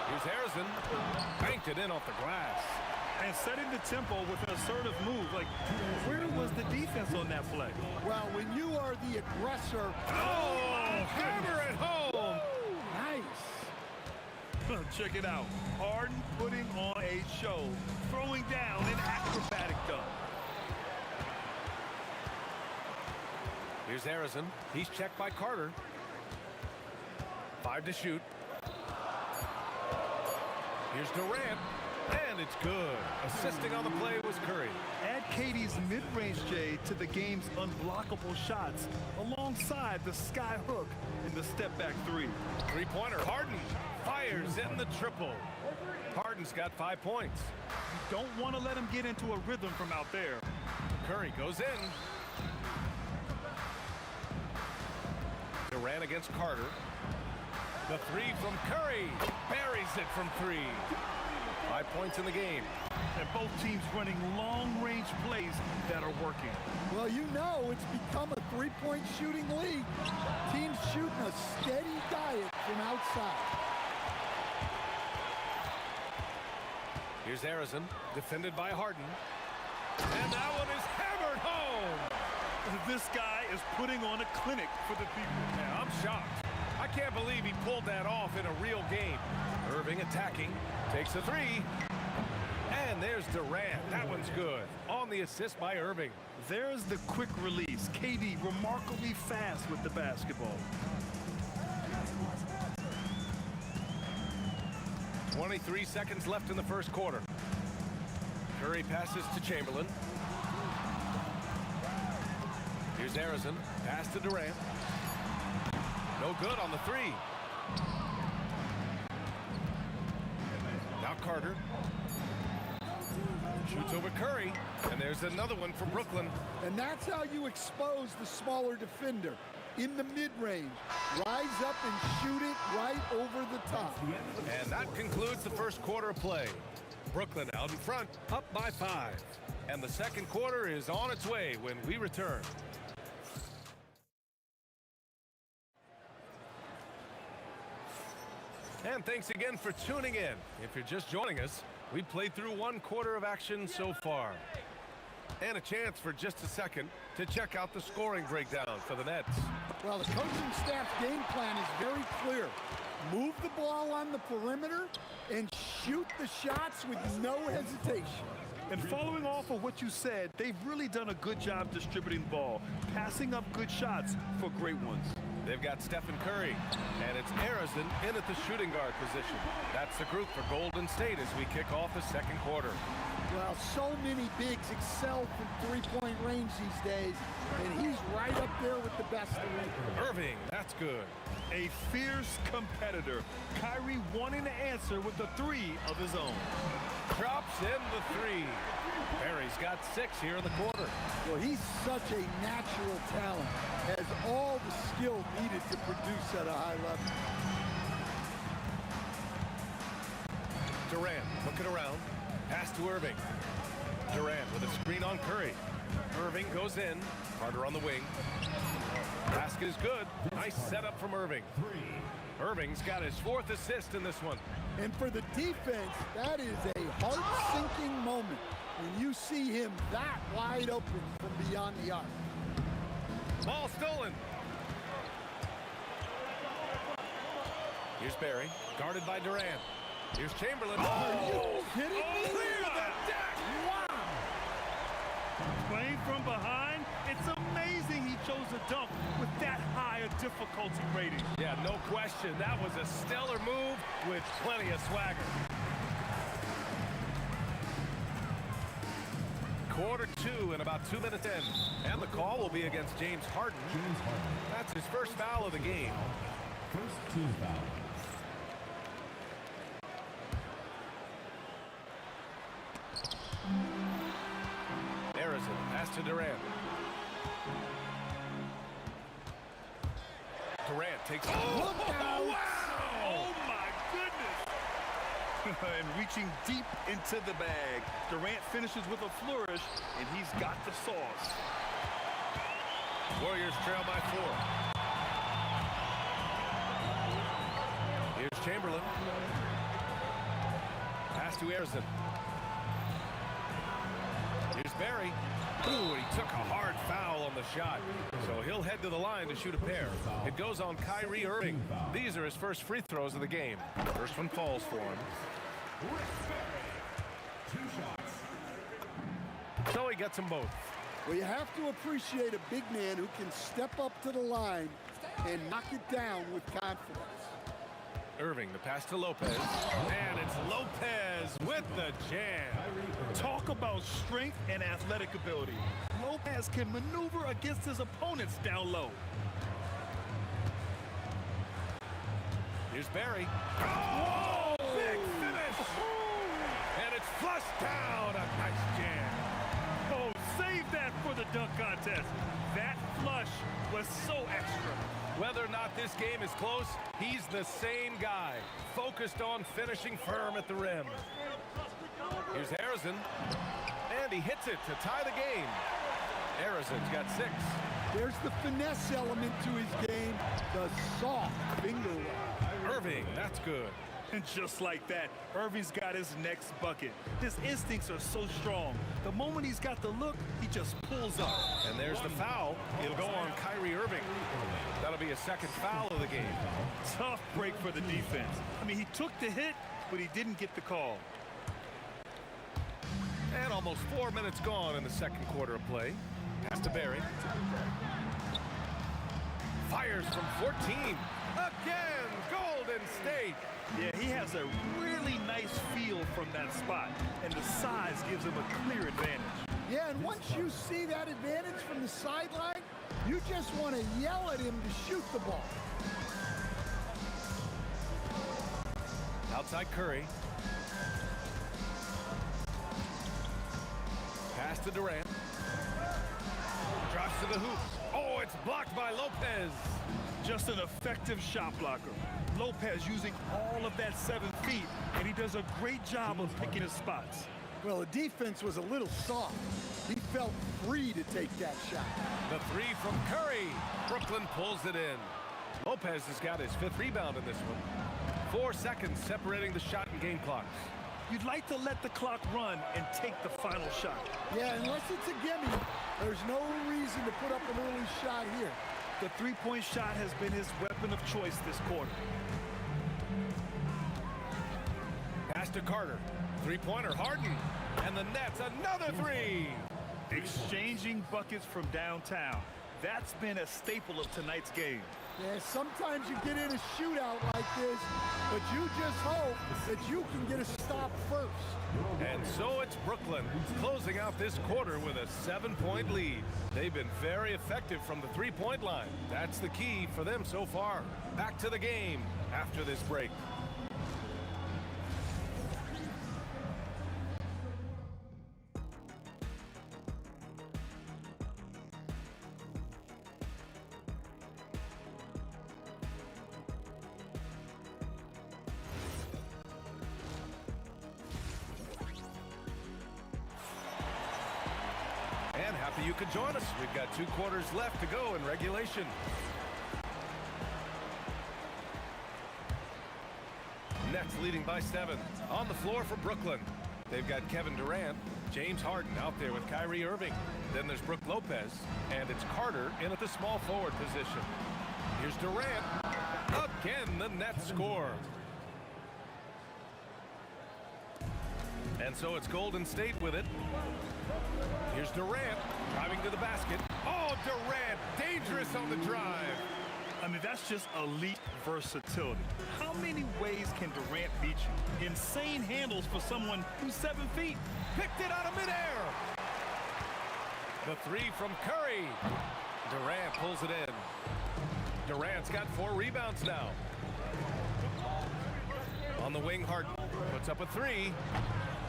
Here's Harrison. Banked it in off the glass. And setting the tempo with an assertive move. Like, where was the defense on that play? Well, when you are the aggressor... Oh, hammer it home! Nice. Check it out. Harden putting on a show. Throwing down an acrobatic dunk. Here's Harrison. He's checked by Carter. 5 to shoot. Here's Durant. And it's good. Assisting on the play was Curry. Add KD's mid-range J to the game's unblockable shots alongside the sky hook and the step-back three. Three-pointer. Harden fires in the triple. Harden's got 5 points. You don't want to let him get into a rhythm from out there. Curry goes in. Durant against Carter. The three from Curry. Buries it from three. 5 points in the game. And both teams running long-range plays that are working. Well, you know it's become a three-point shooting league. Teams shooting a steady diet from outside. Here's Harrison, defended by Harden. And that one is hammered home. This guy is putting on a clinic for the people. Yeah, I'm shocked. I can't believe he pulled that off in a real game. Irving attacking, takes a three. And there's Durant. That one's good. On the assist by Irving. There's the quick release. KD remarkably fast with the basketball. 23 seconds left in the first quarter. Curry passes to Chamberlain. Here's Harrison. Pass to Durant. No good on the three. Now Carter. Shoots over Curry. And there's another one for Brooklyn. And that's how you expose the smaller defender. In the mid-range. Rise up and shoot it right over the top. And that concludes the first quarter of play. Brooklyn out in front, up by 5. And the second quarter is on its way when we return. And thanks again for tuning in. If you're just joining us, we played through one quarter of action so far. And a chance for just a second to check out the scoring breakdown for the Nets. Well, the coaching staff's game plan is very clear. Move the ball on the perimeter and shoot the shots with no hesitation. And following off of what you said, they've really done a good job distributing the ball, passing up good shots for great ones. They've got Stephen Curry, and it's Harrison in at the shooting guard position. That's the group for Golden State as we kick off the second quarter. Well, so many bigs excel from three-point range these days, and he's right up there with the best of them. Irving, that's good. A fierce competitor. Kyrie wanting to answer with the three of his own. Drops in the three. Barry's got 6 here in the quarter. Well, he's such a natural talent. Has all the skill needed to produce at a high level. Durant looking around. Pass to Irving. Durant with a screen on Curry. Irving goes in. Carter on the wing. Basket is good. Nice setup from Irving. Irving's got his 4th assist in this one. And for the defense, that is a heart-sinking moment when you see him that wide open from beyond the arc. Ball stolen. Here's Barry, guarded by Durant. Here's Chamberlain. Are you kidding me? Clear the deck. Wow. Playing from behind, it's amazing he chose a dunk with that high a difficulty rating. Yeah, no question. That was a stellar move with plenty of swagger. Quarter 2 and about 2 minutes in. And the call will be against James Harden. That's his first foul of the game. First team foul. Harrison, pass to Durant. Durant takes... Oh, wow! Oh, my goodness! And reaching deep into the bag. Durant finishes with a flourish, and he's got the sauce. Warriors trail by 4. Here's Chamberlain. Pass to Harrison. Here's Barry. Ooh, he took a hard foul on the shot. So he'll head to the line to shoot a pair. It goes on Kyrie Irving. These are his first free throws of the game. First one falls for him. 2 shots. So he gets them both. Well, you have to appreciate a big man who can step up to the line and knock it down with confidence. Irving, the pass to Lopez. And it's Lopez with the jam. Talk about strength and athletic ability. Lopez can maneuver against his opponents down low. Here's Barry. Oh, big finish. And it's flushed down. A nice jam. Oh, save that for the dunk contest. That flush was so extra. Whether or not this game is close, he's the same guy, focused on finishing firm at the rim. Here's Harrison, and he hits it to tie the game. Harrison's got 6. There's the finesse element to his game, the soft finger roll. Irving, that's good. And just like that, Irving's got his next bucket. His instincts are so strong. The moment he's got the look, he just pulls up. And there's the foul. It'll go on Kyrie Irving. That'll be a second foul of the game. Tough break for the defense. I mean, he took the hit, but he didn't get the call. And almost 4 minutes gone in the second quarter of play. Pass to Barry. Fires from 14. Again, Golden State. Yeah, he has a really nice feel from that spot, and the size gives him a clear advantage. Yeah, and once you see that advantage from the sideline, you just want to yell at him to shoot the ball. Outside Curry. Pass to Durant. Drops to the hoop. Oh, it's blocked by Lopez. Just an effective shot blocker. Lopez using all of that 7 feet, and he does a great job of picking his spots. Well, the defense was a little soft. He felt free to take that shot. The 3 from Curry. Brooklyn pulls it in. Lopez has got his 5th rebound in this one. 4 seconds separating the shot and game clocks. You'd like to let the clock run and take the final shot. Yeah, unless it's a gimme, there's no reason to put up an early shot here. The three-point shot has been his weapon of choice this quarter. Pass to Carter. Three-pointer, Harden. And the Nets, another three. Exchanging buckets from downtown. That's been a staple of tonight's game. Yeah, sometimes you get in a shootout like this, but you just hope that you can get a stop first. And so it's Brooklyn closing out this quarter with a 7-point lead. They've been very effective from the three-point line. That's the key for them so far. Back to the game after this break. And happy you could join us. We've got 2 quarters left to go in regulation. Nets leading by 7. On the floor for Brooklyn. They've got Kevin Durant, James Harden out there with Kyrie Irving. Then there's Brook Lopez, and it's Carter in at the small forward position. Here's Durant. Again, the Nets score. And so it's Golden State with it. Here's Durant driving to the basket. Oh, Durant, dangerous on the drive. I mean, that's just elite versatility. How many ways can Durant beat you? Insane handles for someone who's 7 feet. Picked it out of midair. The three from Curry. Durant pulls it in. Durant's got 4 rebounds now. On the wing, Harden puts up a 3.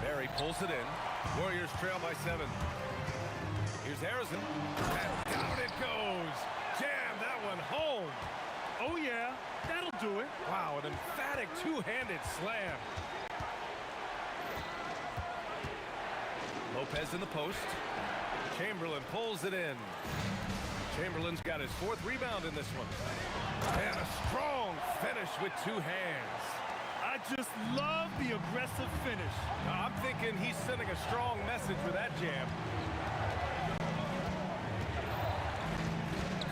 Barry pulls it in. Warriors trail by 7. Here's Harrison. And down it goes. Jam that one home. Oh, yeah, that'll do it. Wow, an emphatic two-handed slam. Lopez in the post. Chamberlain pulls it in. Chamberlain's got his 4th rebound in this one. And a strong finish with 2 hands. I just love the aggressive finish. I'm thinking he's sending a strong message with that jam.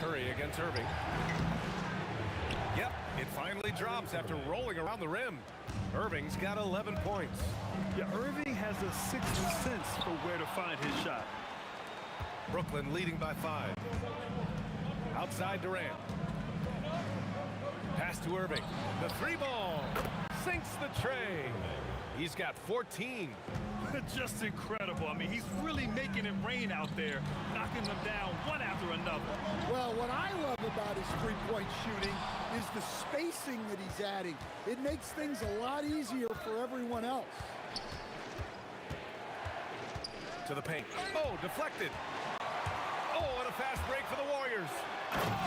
Curry against Irving. Yep, it finally drops after rolling around the rim. Irving's got 11 points. Yeah, Irving has a sixth sense for where to find his shot. Brooklyn leading by 5. Outside Durant. Pass to Irving. The 3-ball. Sinks the tray. He's got 14. Just incredible. I mean, he's really making it rain out there, knocking them down one after another. Well, what I love about his three-point shooting is the spacing that he's adding. It makes things a lot easier for everyone else. To the paint. Oh, deflected. Oh, and a fast break for the Warriors.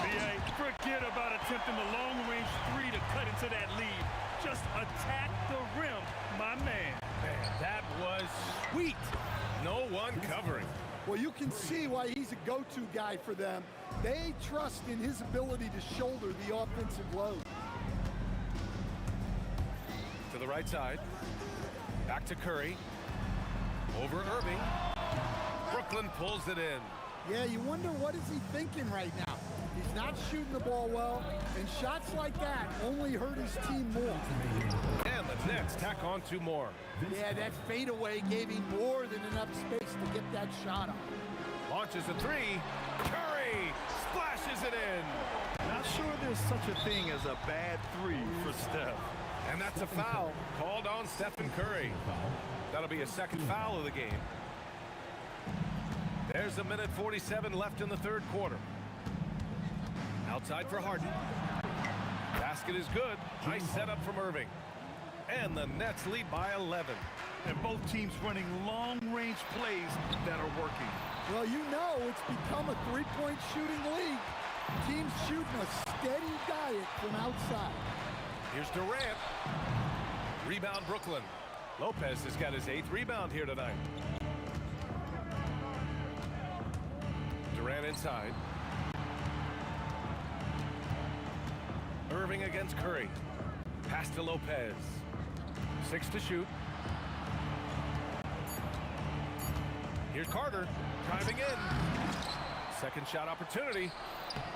B.A., forget about attempting the long-range 3 to cut into that lead. Just attack the rim, my man. Man, that was sweet. No one covering. Well, you can see why he's a go-to guy for them. They trust in his ability to shoulder the offensive load. To the right side. Back to Curry. Over Irving. Brooklyn pulls it in. Yeah, you wonder what is he thinking right now. He's not shooting the ball well, and shots like that only hurt his team more. And the Nets tack on 2 more. Yeah, that fadeaway gave him more than enough space to get that shot on. Launches a 3. Curry splashes it in. Not sure there's such a thing as a bad 3 for Steph. And that's a foul called on Stephen Curry. That'll be a 2nd foul of the game. There's 1:47 left in the 3rd quarter. Outside for Harden. Basket is good. Nice setup from Irving. And the Nets lead by 11. And both teams running long-range plays that are working. Well, you know it's become a three-point shooting league. Teams shooting a steady diet from outside. Here's Durant. Rebound Brooklyn. Lopez has got his 8th rebound here tonight. Durant inside. Irving against Curry. Pass to Lopez. 6 to shoot. Here's Carter driving in. Second shot opportunity.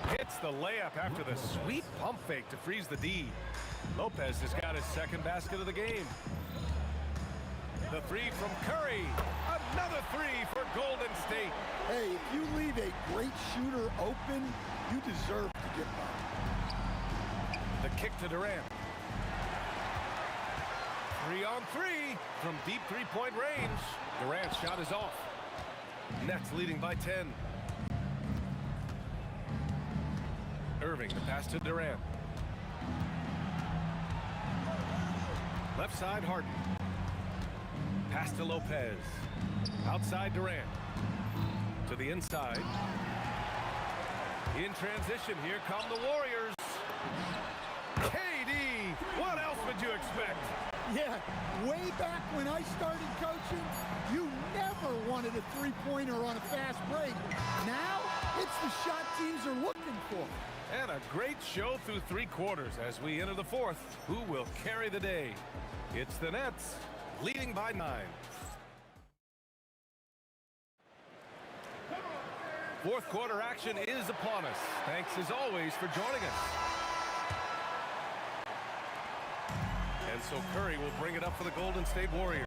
Hits the layup after the sweet pump fake to freeze the D. Lopez has got his second basket of the game. The three from Curry. Another three for Golden State. Hey, if you leave a great shooter open, you deserve to get by. The kick to Durant. 3-on-3 from deep three-point range. Durant's shot is off. Nets leading by 10. Irving, the pass to Durant. Left side, Harden. Pass to Lopez. Outside, Durant. To the inside. In transition, here come the Warriors. KD, what else would you expect? Yeah, way back when I started coaching, you never wanted a three-pointer on a fast break. Now, it's the shot teams are looking for. And a great show through three quarters as we enter the fourth. Who will carry the day? It's the Nets, leading by 9. Fourth quarter action is upon us. Thanks as always for joining us. And so Curry will bring it up for the Golden State Warriors.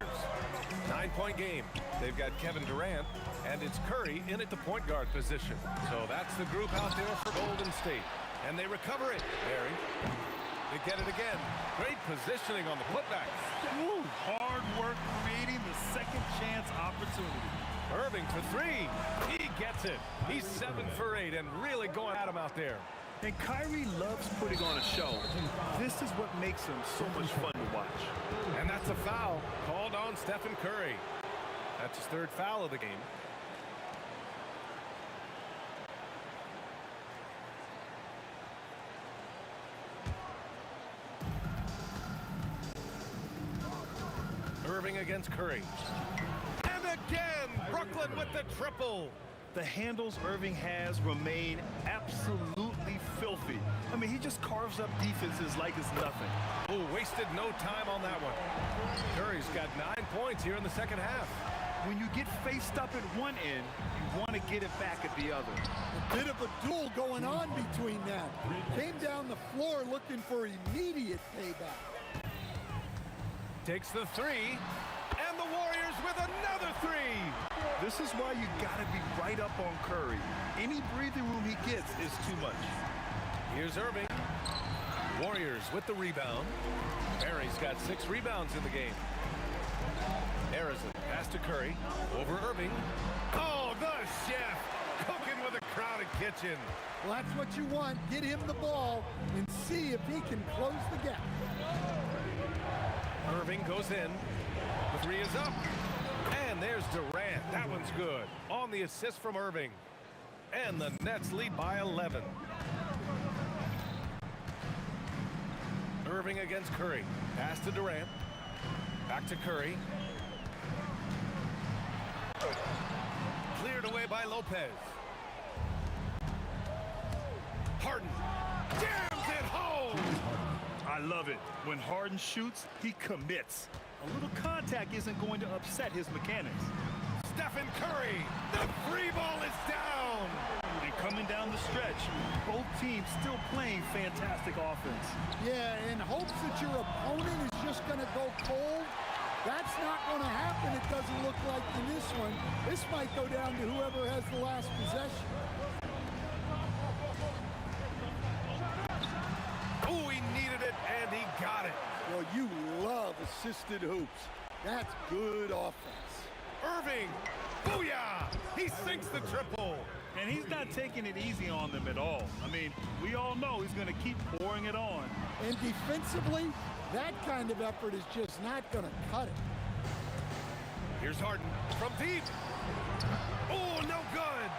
9-point game. They've got Kevin Durant, and it's Curry in at the point guard position. So that's the group out there for Golden State. And they recover it. Barry. They get it again. Great positioning on the putback. Woo, hard work creating the second chance opportunity. Irving for three. He gets it. He's 7 for 8 and really going at him out there. And Kyrie loves putting on a show. This is what makes him so much fun to watch. And that's a foul called on Stephen Curry. That's his third foul of the game. Irving against Curry. And again, Brooklyn with the triple. The handles Irving has remain absolutely filthy. I mean, he just carves up defenses like it's nothing. Oh, wasted no time on that one. Curry's got 9 points here in the second half. When you get faced up at one end, you want to get it back at the other. A bit of a duel going on between them. Came down the floor looking for immediate payback. Takes the three, and the Warriors with another three. This is why you got to be right up on Curry. Any breathing room he gets is too much. Here's Irving. Warriors with the rebound. Barry's got 6 rebounds in the game. Harrison, pass to Curry. Over Irving. Oh, the chef cooking with a crowded kitchen. Well, that's what you want. Get him the ball and see if he can close the gap. Irving goes in. The three is up. And there's Durant. That one's good. On the assist from Irving. And the Nets lead by 11. Irving against Curry. Pass to Durant. Back to Curry. Cleared away by Lopez. Harden jams it home. I love it. When Harden shoots, he commits. A little contact isn't going to upset his mechanics. Stephen Curry, the free ball is down. And coming down the stretch, both teams still playing fantastic offense. Yeah, in hopes that your opponent is just going to go cold. That's not going to happen, it doesn't look like in this one. This might go down to whoever has the last possession. Oh, he needed it, and he got it. Well, you love assisted hoops. That's good offense. Irving, booyah! He sinks the triple. And he's not taking it easy on them at all. I mean, we all know he's going to keep pouring it on. And defensively, that kind of effort is just not going to cut it. Here's Harden from deep. Oh, no good.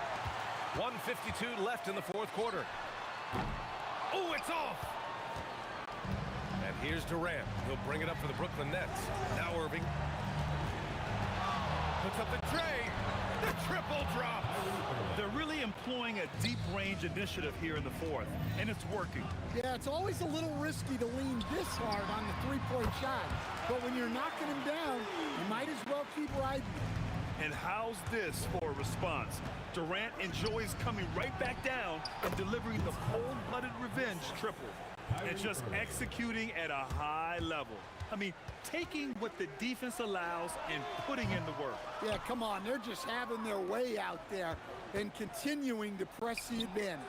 1:52 left in the fourth quarter. Oh, it's off. And here's Durant. He'll bring it up for the Brooklyn Nets. Now Irving. Puts up the tray. The triple drop. They're really employing a deep range initiative here in the fourth, and it's working. Yeah, it's always a little risky to lean this hard on the three-point shot. But when you're knocking him down, you might as well keep riding him. And how's this for a response? Durant enjoys coming right back down and delivering the cold-blooded revenge triple. And just executing at a high level. I mean, taking what the defense allows and putting in the work. Yeah, come on. They're just having their way out there and continuing to press the advantage.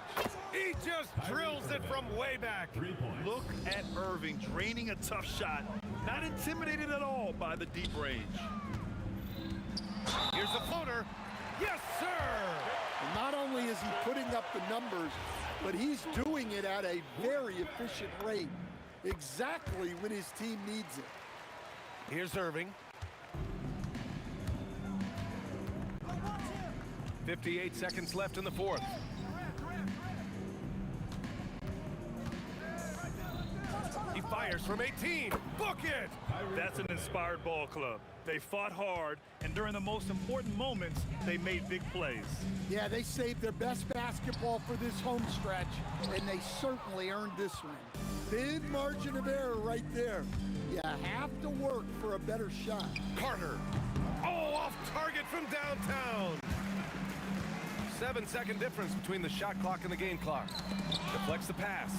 He just drills it from way back. Look at Irving draining a tough shot. Not intimidated at all by the deep range. Here's the floater. Yes, sir! And not only is he putting up the numbers, but he's doing it at a very efficient rate. Exactly when his team needs it. Here's Irving. 58 seconds left in the fourth. He fires from 18. Book it! That's an inspired ball club. They fought hard, and during the most important moments, they made big plays. Yeah, they saved their best basketball for this home stretch, and they certainly earned this one. Big margin of error right there. You have to work for a better shot. Carter. Oh, off target from downtown. 7-second difference between the shot clock and the game clock. Deflects the pass.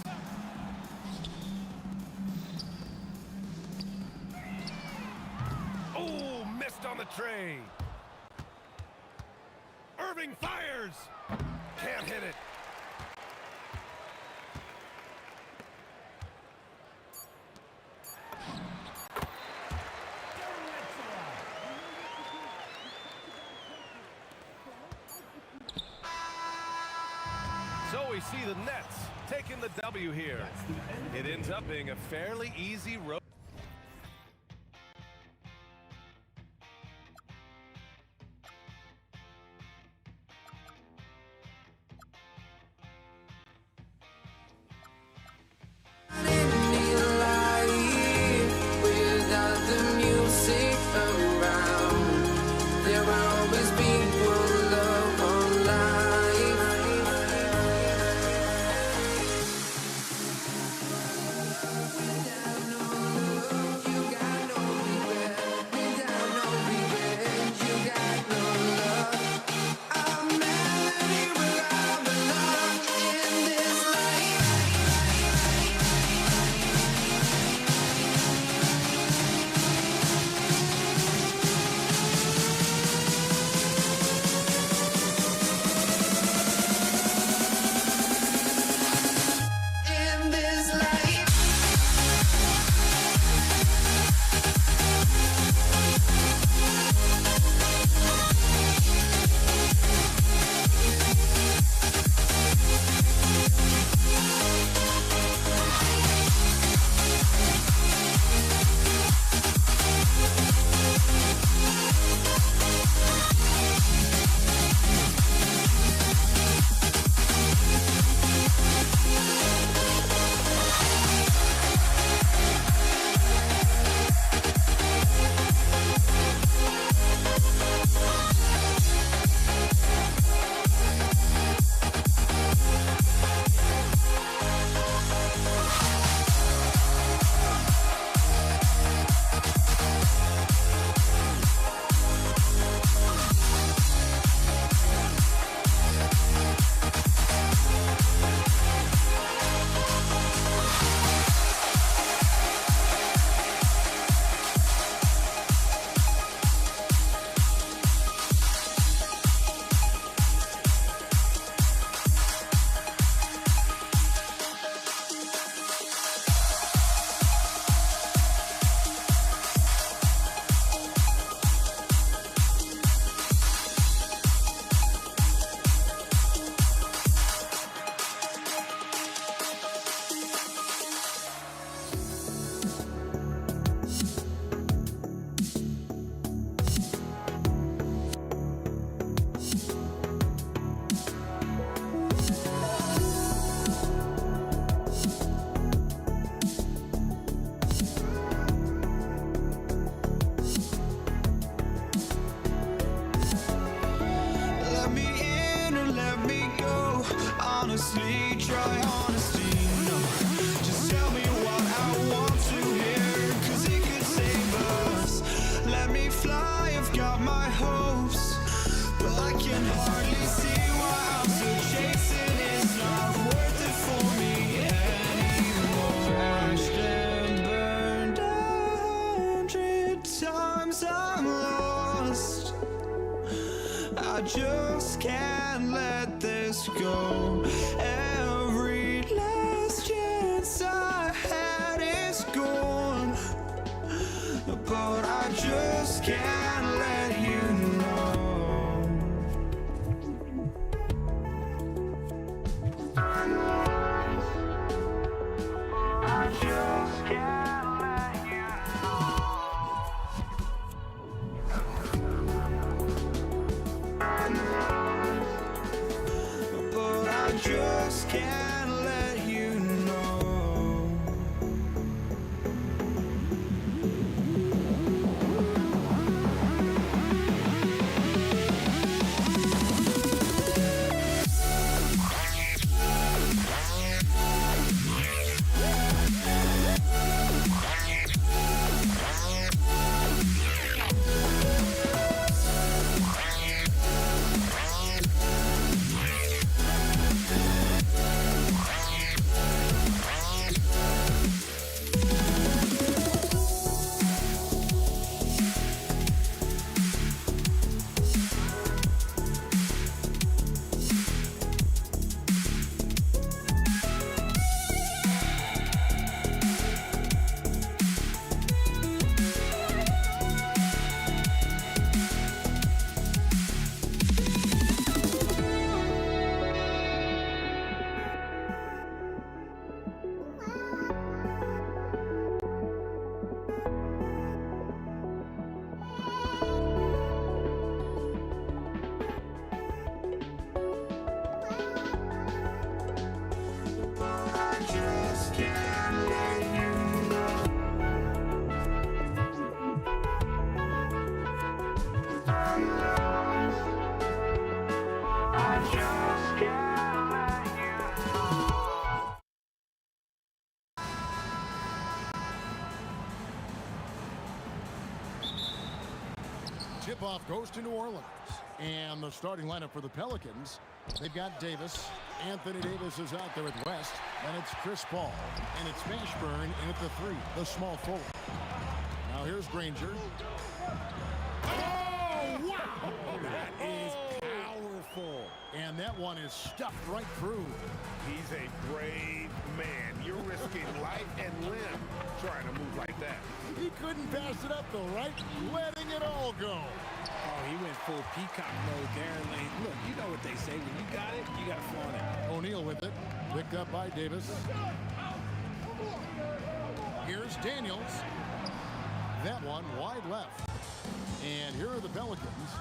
Oh, missed on the tray. Irving fires. Can't hit it. So we see the Nets taking the W here. It ends up being a fairly easy road. honestly, try honesty, no. Just tell me what I want to hear, 'cause it could save us. Let me fly, I've got got my hopes, but I can hardly see why I'm still chasing. It's not worth it for me anymore. Crashed and burned 100 times, I'm lost. I just can't let this go. Every last chance I had is gone, but I just can't let you know. I just can't let you know. But I just can't let you know. Tip-off goes to New Orleans. And the starting lineup for the Pelicans, they've got Davis. Anthony Davis is out there at West. And it's Chris Paul. And it's Mashburn in at the 3, the small forward. Now here's Granger. Oh, wow! That is powerful. And that one is stuffed right through. He's a brave man. You're risking life and limb trying to move like that. He couldn't pass it up, though, right? Letting it all go. Oh, he went full peacock mode there. And look, you know what they say. When you got it, you got to flaunt it. O'Neal with it. Picked up by Davis. Here's Daniels. That one wide left. And here are the Pelicans.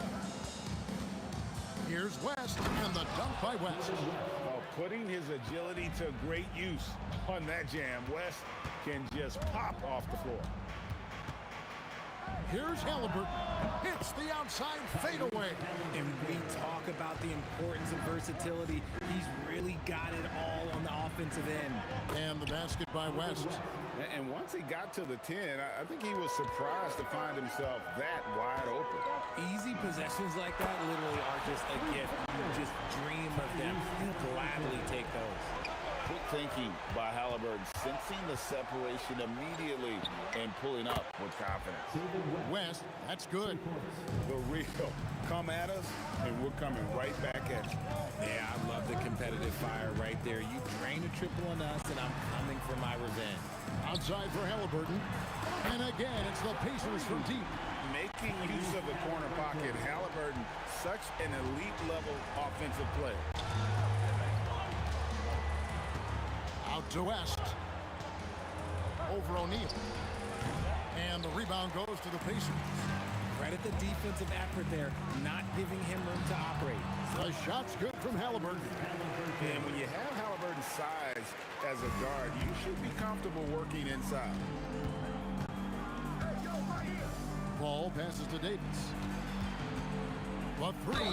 Here's West, and the dunk by West. Oh, putting his agility to great use on that jam. West can just pop off the floor. Here's Halliburton. Hits the outside fadeaway. And we talk about the importance of versatility. He's really got it all on the offensive end. And the basket by West. And once he got to the 10, I think he was surprised to find himself that wide open. Easy possessions like that literally are just a gift. You just dream of them. He'll gladly take those. Quick thinking by Halliburton, sensing the separation immediately and pulling up with confidence. West, that's good. The real. Come at us, and we're coming right back at you. Yeah, I love the competitive fire right there. You drain a triple on us, and I'm coming for my revenge. Outside for Halliburton. And again, it's the Pacers from deep. Making use of the corner pocket. Halliburton, such an elite-level offensive player. Out to West. Over O'Neal. And the rebound goes to the Pacers. Credit the defensive effort there, not giving him room to operate. The shot's good from Halliburton. And when you have Halliburton's size as a guard, you should be comfortable working inside. Paul passes to Davis. The 3.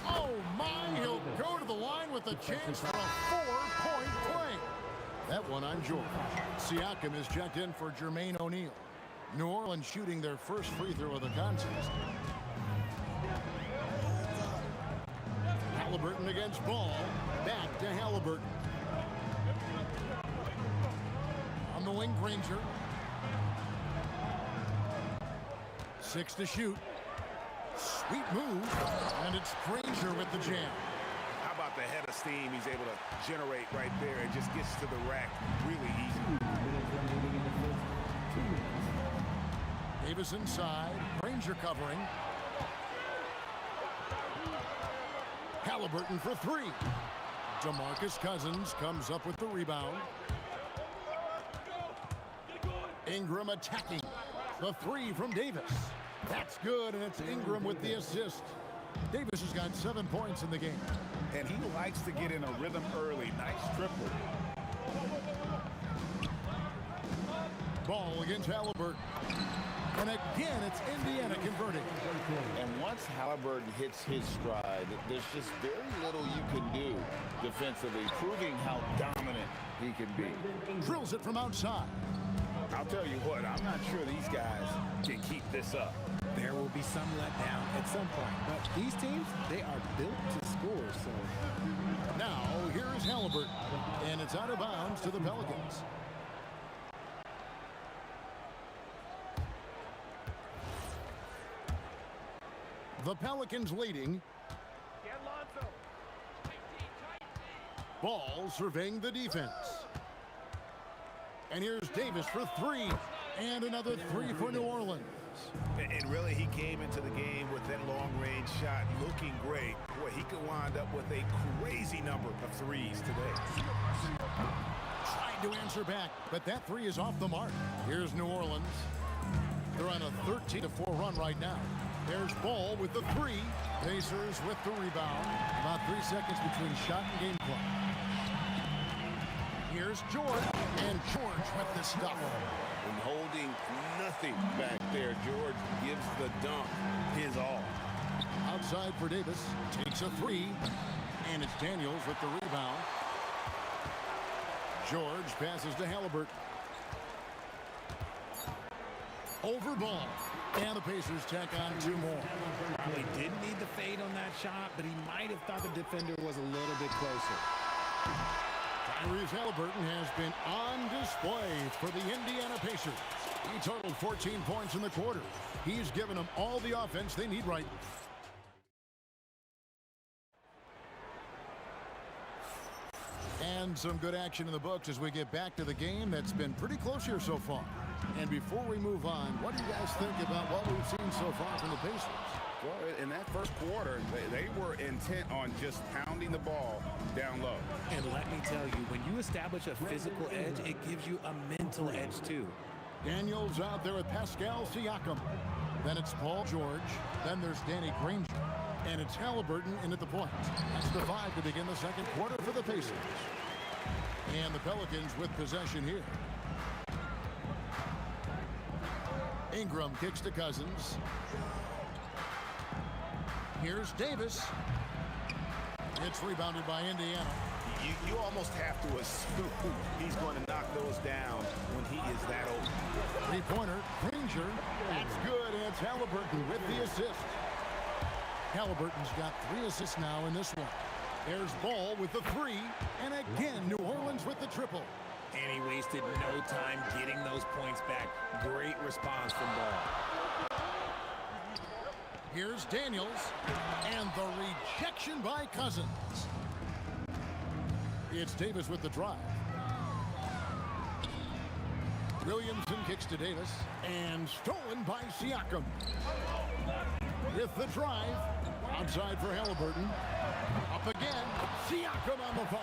Oh, my. He'll go to the line with a chance for a 4-point play. That one on George. Siakam is checked in for Jermaine O'Neal. New Orleans shooting their first free throw of the contest. Halliburton against Ball. Back to Halliburton. On the wing, Granger. 6 to shoot. Sweet move. And it's Granger with the jam. How about the head of steam he's able to generate right there? It just gets to the rack really easy. Davis inside. Granger covering. Halliburton for 3. DeMarcus Cousins comes up with the rebound. Ingram attacking. The 3 from Davis. That's good, and it's Ingram with the assist. Davis has got 7 points in the game. And he likes to get in a rhythm early. Nice triple. Ball against Halliburton. And again, it's Indiana converting. And once Halliburton hits his stride, there's just very little you can do defensively, proving how dominant he can be. Drills it from outside. I'll tell you what, I'm not sure these guys can keep this up. There will be some letdown at some point, but these teams, they are built to score, so. Now, here is Halliburton, and it's out of bounds to the Pelicans. The Pelicans leading. Ball surveying the defense. And here's Davis for 3. And another 3 for New Orleans. And really, he came into the game with that long-range shot looking great. Boy, he could wind up with a crazy number of threes today. Tried to answer back, but that 3 is off the mark. Here's New Orleans. They're on a 13-4 run right now. There's Ball with the 3. Pacers with the rebound. About 3 seconds between shot and game clock. Here's George, and George with the stuff. And holding nothing back there, George gives the dunk his all. Outside for Davis, takes a 3, and it's Daniels with the rebound. George passes to Halliburton. Over Ball, and the Pacers tack on 2 more. Probably didn't need the fade on that shot, but he might have thought the defender was a little bit closer. Tyrese Halliburton has been on display for the Indiana Pacers. He totaled 14 points in the quarter. He's given them all the offense they need right now. And some good action in the books as we get back to the game that's been pretty close here so far. And before we move on, what do you guys think about what we've seen so far from the Pacers? Well, in that first quarter, they were intent on just pounding the ball down low. And let me tell you, when you establish a physical edge, it gives you a mental edge too. Daniels out there with Pascal Siakam. Then it's Paul George. Then there's Danny Granger. And it's Halliburton in at the point. That's the 5 to begin the second quarter for the Pacers. And the Pelicans with possession here. Ingram kicks to Cousins. Here's Davis. It's rebounded by Indiana. You almost have to assume he's going to knock those down when he is that open. 3-pointer, Granger. That's good, and it's Halliburton with the assist. Halliburton's got 3 assists now in this one. There's Ball with the 3, and again, New Orleans with the triple. And he wasted no time getting those points back. Great response from Ball. Here's Daniels, and the rejection by Cousins. It's Davis with the drive. Williamson kicks to Davis, and stolen by Siakam. With the drive, outside for Halliburton. Up again, Siakam on the foul.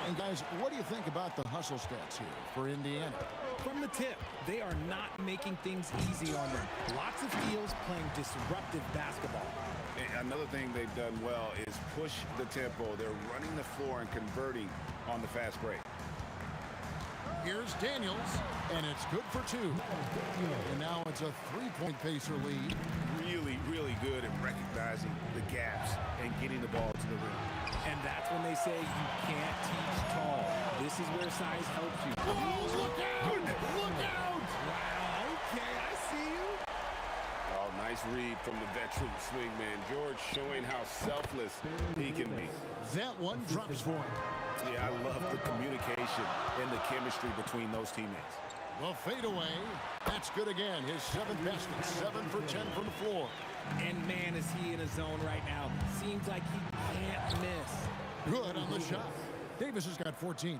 And guys, what do you think about the hustle stats here for Indiana? From the tip, they are not making things easy on them. Lots of steals, playing disruptive basketball. And another thing they've done well is push the tempo. They're running the floor and converting on the fast break. Here's Daniels, and it's good for 2. And now it's a 3-point Pacer lead. Really, really good at recognizing the gaps and getting the ball to the rim. And that's when they say you can't teach tall. This is where size helps you. Oh, look out! Look out! Wow, okay, I see you. Oh, Nice read from the veteran swingman. George showing how selfless he can be. That one drops for him. Yeah, I love the communication and the chemistry between those teammates. The fadeaway. That's good again. His 7th best and 7 for 10 from the floor. And man, is he in a zone right now. Seems like he can't miss. Good on the shot. Davis has got 14.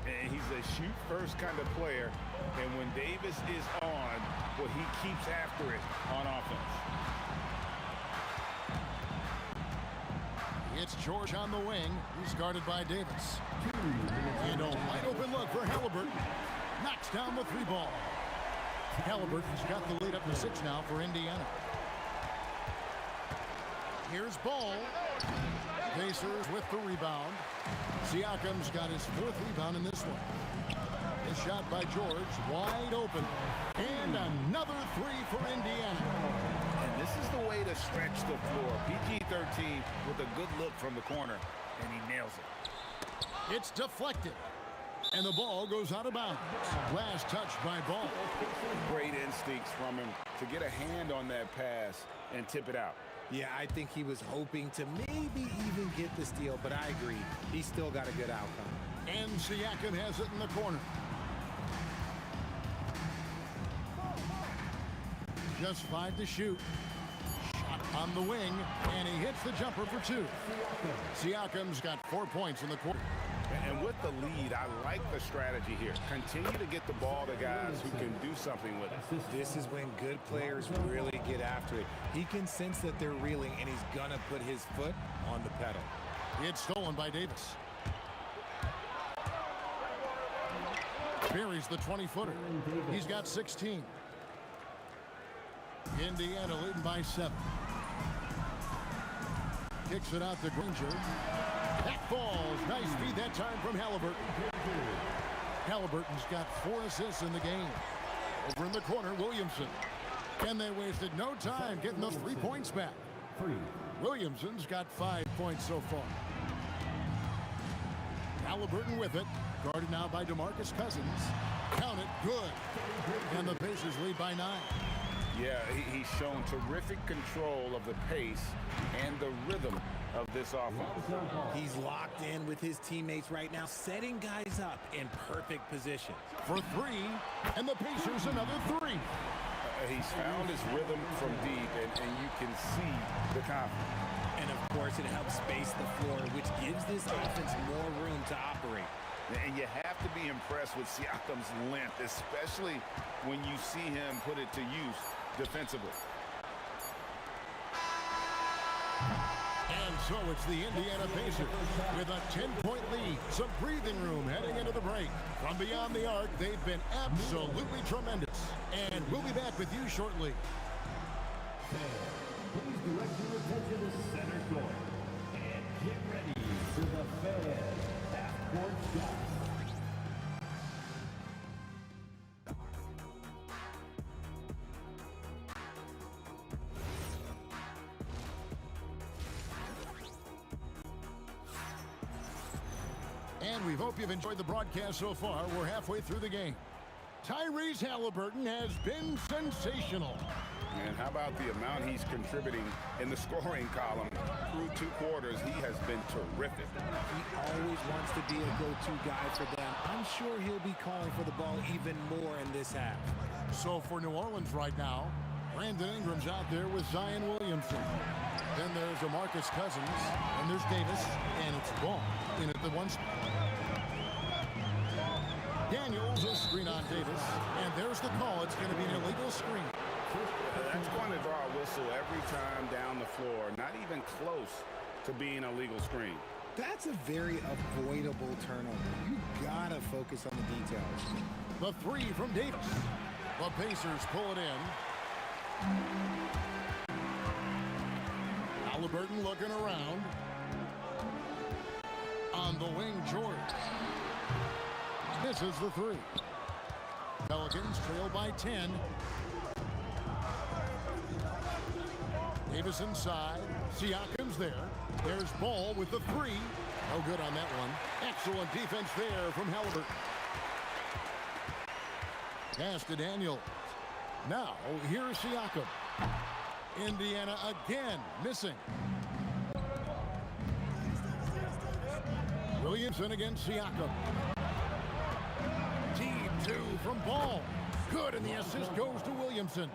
And he's a shoot-first kind of player. And when Davis is on, well, he keeps after it on offense. It's George on the wing. He's guarded by Davis. And a wide open look for Halliburton. Knocks down the 3 ball. Halliburton's got the lead up to 6 now for Indiana. Here's Ball. Pacers with the rebound. Siakam's got his 4th rebound in this one. A shot by George, wide open. And another 3 for Indiana. And this is the way to stretch the floor. PG-13 with a good look from the corner, and he nails it. It's deflected. And the ball goes out of bounds. Last touch by Ball. Great instincts from him to get a hand on that pass and tip it out. Yeah, I think he was hoping to maybe even get the steal, but I agree. He's still got a good outcome. And Siakam has it in the corner. Just 5 to shoot. Shot on the wing, and he hits the jumper for 2. Siakam's got 4 points in the quarter. And with the lead, I like the strategy here. Continue to get the ball to guys who can do something with it. This is when good players really get after it. He can sense that they're reeling, and he's going to put his foot on the pedal. It's stolen by Davis. Buries the 20-footer. He's got 16. Indiana leading by 7. Kicks it out to Granger. That falls. Nice feed that time from Halliburton. Halliburton's got 4 assists in the game. Over in the corner, Williamson. And they wasted no time getting those 3 points back. Williamson's got 5 points so far. Halliburton with it. Guarded now by DeMarcus Cousins. Count it. Good. And the Pacers lead by 9. Yeah, he's shown terrific control of the pace and the rhythm of this offense. He's locked in with his teammates right now, setting guys up in perfect position. For 3, and the Pacers another 3. He's found his rhythm from deep, and you can see the confidence. And of course, it helps space the floor, which gives this offense more room to operate. And you have to be impressed with Siakam's length, especially when you see him put it to use defensively. And so it's the Indiana Pacers with a 10-point lead. Some breathing room heading into the break. From beyond the arc, they've been absolutely tremendous. And we'll be back with you shortly. Please direct your attention to center court and get ready for the Fan half-court shot. And we hope you've enjoyed the broadcast so far. We're halfway through the game. Tyrese Halliburton has been sensational. And how about the amount he's contributing in the scoring column? Through 2 quarters, he has been terrific. He always wants to be a go-to guy for them. I'm sure he'll be calling for the ball even more in this half. So for New Orleans right now, Brandon Ingram's out there with Zion Williamson. Then there's DeMarcus Cousins, and there's Davis, and it's Ball in at the 1 spot. Daniels a screen on Davis, and there's the call. It's going to be an illegal screen. That's going to draw a whistle every time down the floor. Not even close to being a legal screen. That's a very avoidable turnover. You gotta focus on the details. The 3 from Davis. The Pacers pull it in. Halliburton looking around. On the wing, George. Misses the 3. Pelicans trail by 10. Davis inside. Siakam's there. There's Ball with the 3. No good on that one. Excellent defense there from Halliburton. Pass to Daniels. Now, here's Siakam. Indiana again missing. Williamson against Siakam. Team 2 from Ball. Good, and the assist goes to Williamson.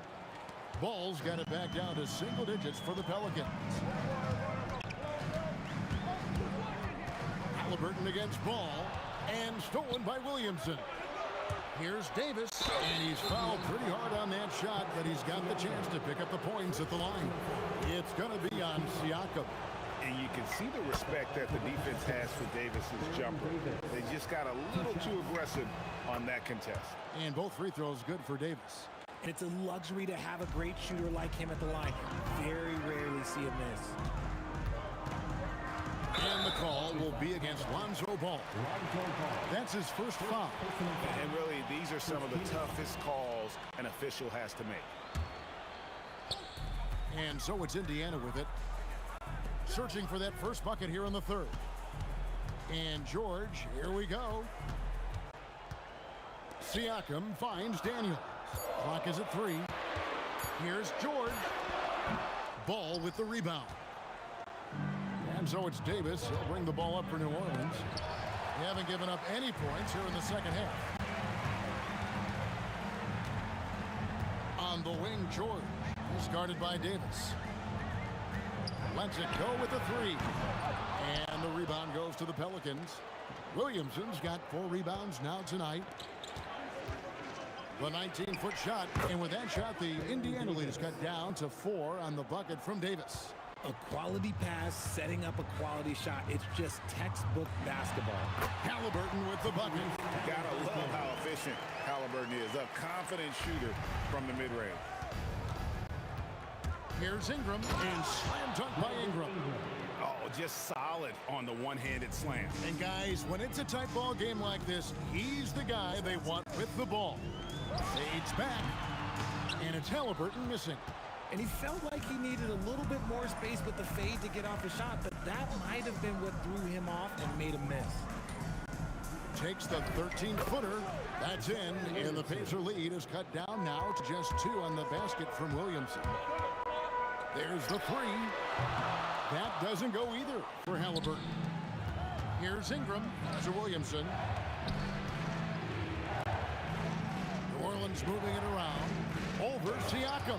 Ball's got it back down to single digits for the Pelicans. Halliburton against Ball, and stolen by Williamson. Here's Davis, and he's fouled pretty hard on that shot, but he's got the chance to pick up the points at the line. It's going to be on Siakam. And you can see the respect that the defense has for Davis's jumper. They just got a little too aggressive on that contest. And both free throws good for Davis. It's a luxury to have a great shooter like him at the line. Very rarely see him miss. And the call will be against Lonzo Ball. That's his first foul. And really, these are some of the toughest calls an official has to make. And so it's Indiana with it. Searching for that first bucket here in the third. And George, here we go. Siakam finds Daniels. Clock is at 3. Here's George. Ball with the rebound. And so it's Davis. He'll bring the ball up for New Orleans. They haven't given up any points here in the second half. On the wing, George. He's guarded by Davis. Lets it go with the 3. And the rebound goes to the Pelicans. Williamson's got 4 rebounds now tonight. The 19-foot shot, and with that shot, the Indiana lead is cut down to 4 on the bucket from Davis. A quality pass, setting up a quality shot. It's just textbook basketball. Halliburton with the bucket. Gotta love how efficient Halliburton is. A confident shooter from the mid-range. Here's Ingram, and slam dunk by Ingram. Oh, just solid on the one-handed slam. And guys, when it's a tight ball game like this, he's the guy they want with the ball. Fades back, and it's Halliburton missing. And he felt like he needed a little bit more space with the fade to get off the shot, but that might have been what threw him off and made him miss. Takes the 13-footer. That's in, and the Pacer lead is cut down now to just 2 on the basket from Williamson. There's the 3. That doesn't go either for Halliburton. Here's Ingram to Williamson. New Orleans moving it around. Over Siakam.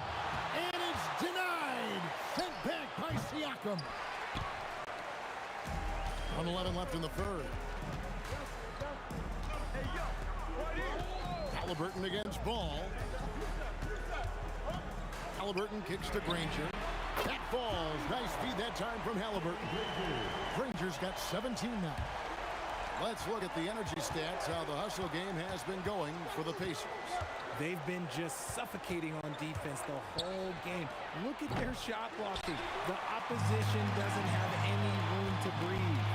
And it's denied. Sent back by Siakam. 1:11 left in the third. Halliburton against Ball. Halliburton kicks to Granger. That falls. Nice feed that time from Halliburton. Granger's got 17 now. Let's look at the energy stats, how the hustle game has been going for the Pacers. They've been just suffocating on defense the whole game. Look at their shot blocking. The opposition doesn't have any room to breathe.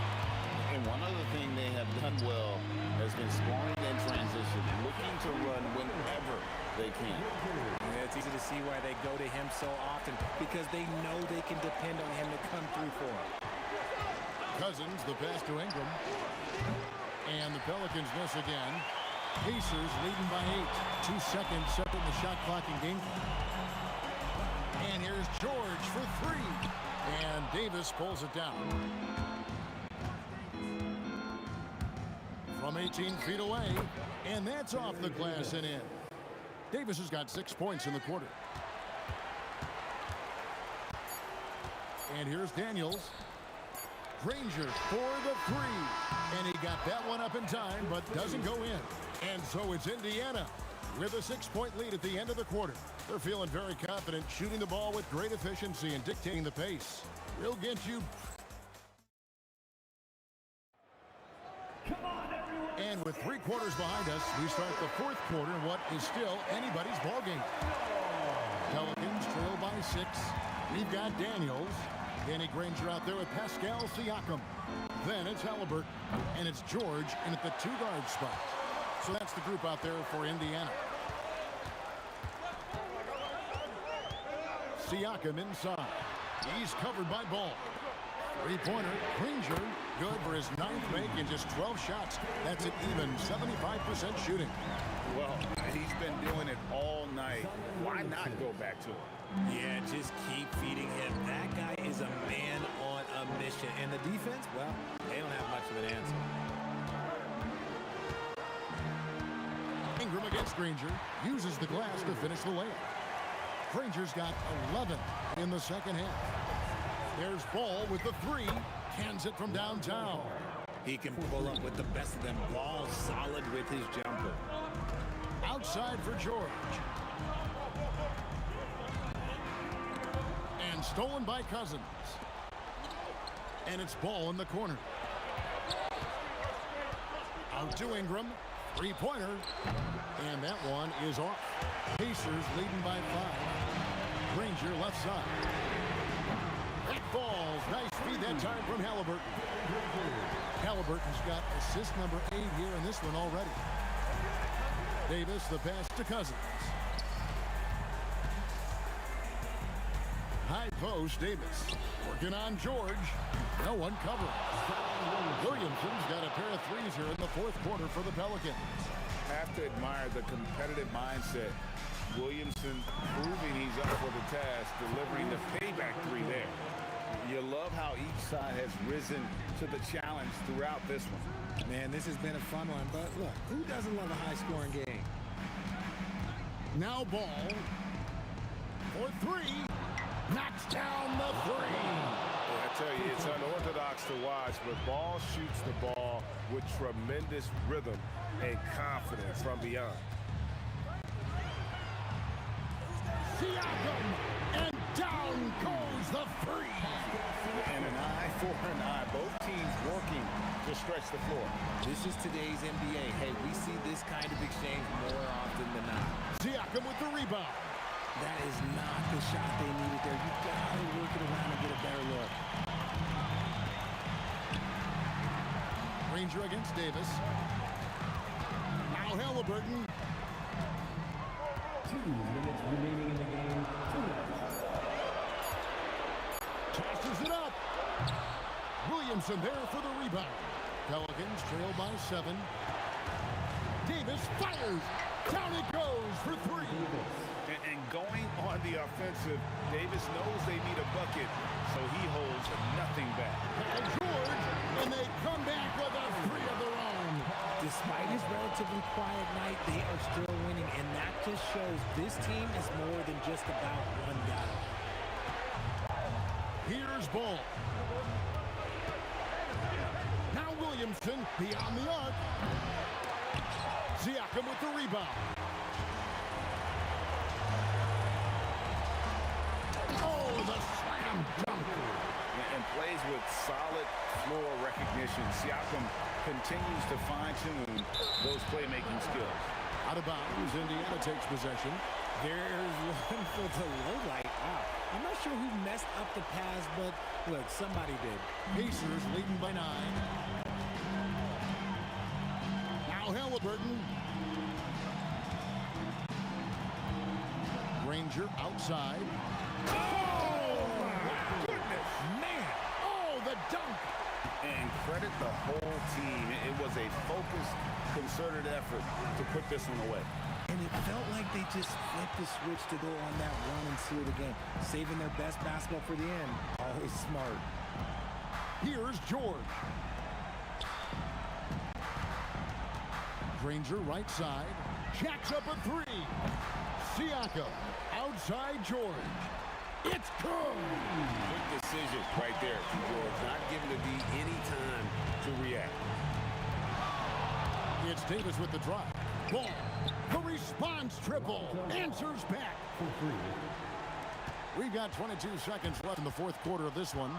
And one other thing they have done well has been scoring in transition, looking to run whenever they can. Yeah, it's easy to see why they go to him so often, because they know they can depend on him to come through for them. Cousins, the pass to Ingram. And the Pelicans miss again. Pacers leading by 8. 2 seconds separating the shot clock and game clock. And here's George for 3. And Davis pulls it down. From 18 feet away. And that's off the glass and in. Davis has got 6 points in the quarter. And here's Daniels. Granger for the 3. And he got that one up in time, but doesn't go in. And so it's Indiana with a 6-point lead at the end of the quarter. They're feeling very confident, shooting the ball with great efficiency and dictating the pace. We'll get you. And with 3 quarters behind us, we start the 4th quarter in what is still anybody's ball game. Pelicans trail by 6. We've got Daniels. Danny Granger out there with Pascal Siakam. Then it's Halliburton, and it's George in at the 2-guard spot. So that's the group out there for Indiana. Siakam inside. He's covered by Ball. 3-pointer, Granger Good for his 9th make in just 12 shots. That's an even 75% shooting. Well, he's been doing it all night. Why not go back to him? Yeah, just keep feeding him. That guy is a man on a mission. And the defense, well, they don't have much of an answer. Ingram against Granger. Uses the glass to finish the layup. Granger's got 11 in the second half. There's Ball with the 3. Cans it from downtown. He can pull up with the best of them. Ball solid with his jumper. Outside for George. And stolen by Cousins. And it's Ball in the corner. Out to Ingram. 3-pointer. And that one is off. Pacers leading by 5. Granger left side. It falls. Nice feed that time from Halliburton. Halliburton's got assist number 8 here in this one already. Davis, the pass to Cousins. High post, Davis. Working on George. No one covering. Williamson's got a pair of threes here in the fourth quarter for the Pelicans. Have to admire the competitive mindset. Williamson proving he's up for the task, delivering the payback 3 there. You love how each side has risen to the challenge throughout this one. Man, this has been a fun one, but look, who doesn't love a high-scoring game? Now Ball for 3. Knocks down the 3. I tell you, it's unorthodox to watch, but Ball shoots the ball with tremendous rhythm and confidence from beyond. Siakam, and down goes the 3. And an eye for an eye. Both teams working to stretch the floor. This is today's NBA. Hey, we see this kind of exchange more often than not. Siakam with the rebound. That is not the shot they needed there. You gotta work it around and get a better look. Granger against Davis. Now Halliburton. 2 minutes remaining in the game. 2 minutes. Tosses it up. Williamson there for the rebound. Pelicans trail by 7. Davis fires. Down it goes for 3. And going on the offensive, Davis knows they need a bucket, so he holds nothing back. And George, and they come back with a 3 of their own. Despite his relatively quiet night, they are still winning, and that just shows this team is more than just about one guy. Here's Ball. Now Williamson beyond the arc. Siakam with the rebound. Oh, the slam dunk. And plays with solid floor recognition. Siakam continues to fine-tune those playmaking skills. Out of bounds, Indiana takes possession. There's one for the low light. Wow. I'm not sure who messed up the pass, but look, somebody did. Pacers leading by 9. Now Halliburton. Granger outside. Oh, my goodness. Man. Oh, the dunk. And credit the whole team. It was a focused, concerted effort to put this one away. And it felt like they just flipped the switch to go on that run and seal the game. Saving their best basketball for the end. Always smart. Here's George. Granger right side. Jacks up a 3. Siakam outside George. It's good. Quick decision right there from George. Not giving the D any time to react. It's Davis with the drive. Ball. The response triple. Answers back for 3. We've got 22 seconds left in the fourth quarter of this one.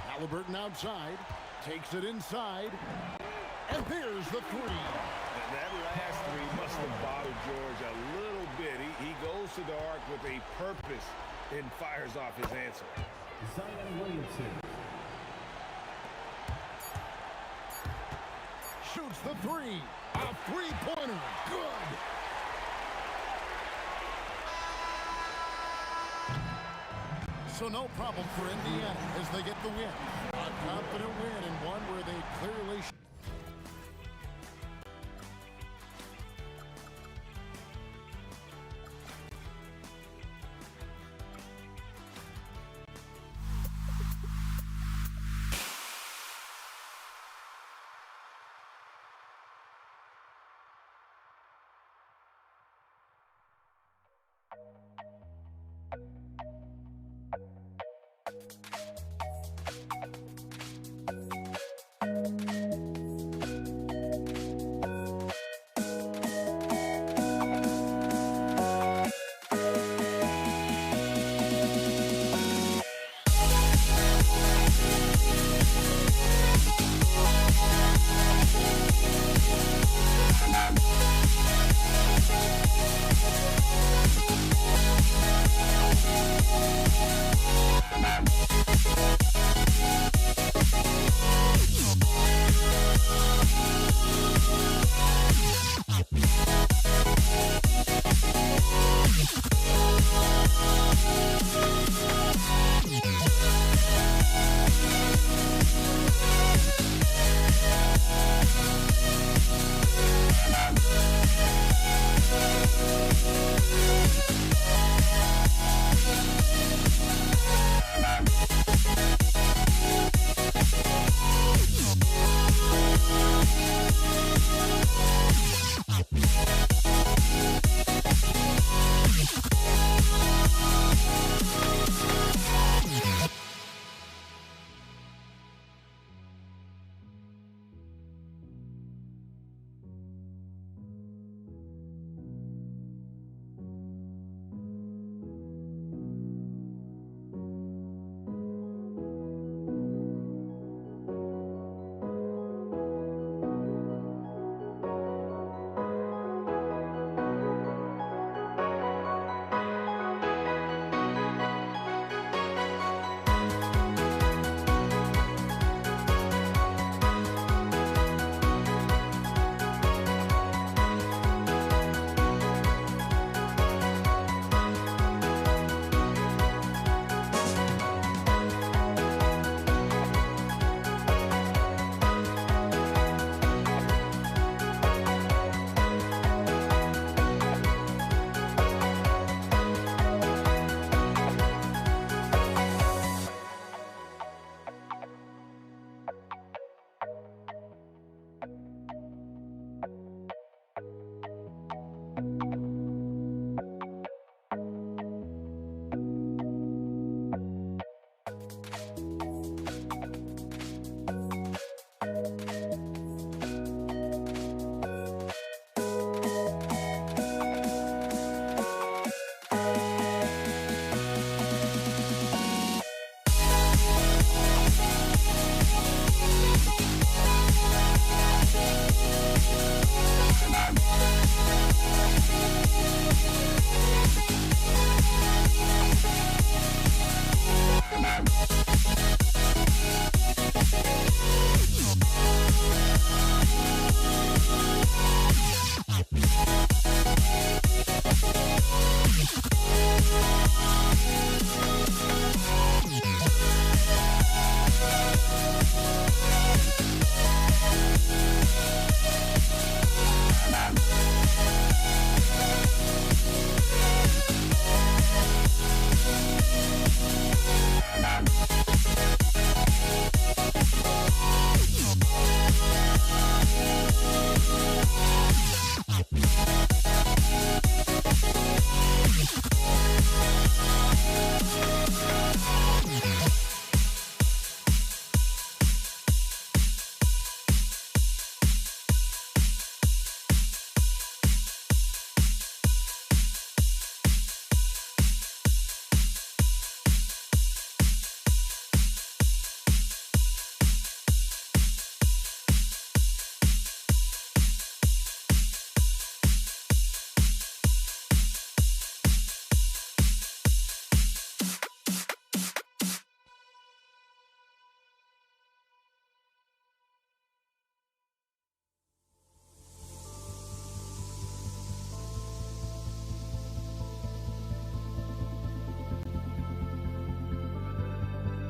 Halliburton outside. Takes it inside. And there's the 3. That last 3 must have bothered George a little bit. He goes to the arc with a purpose and fires off his answer. Zion Williamson. Shoots the 3. A 3-pointer. Good. So no problem for Indiana as they get the win. A confident win and one where they clearly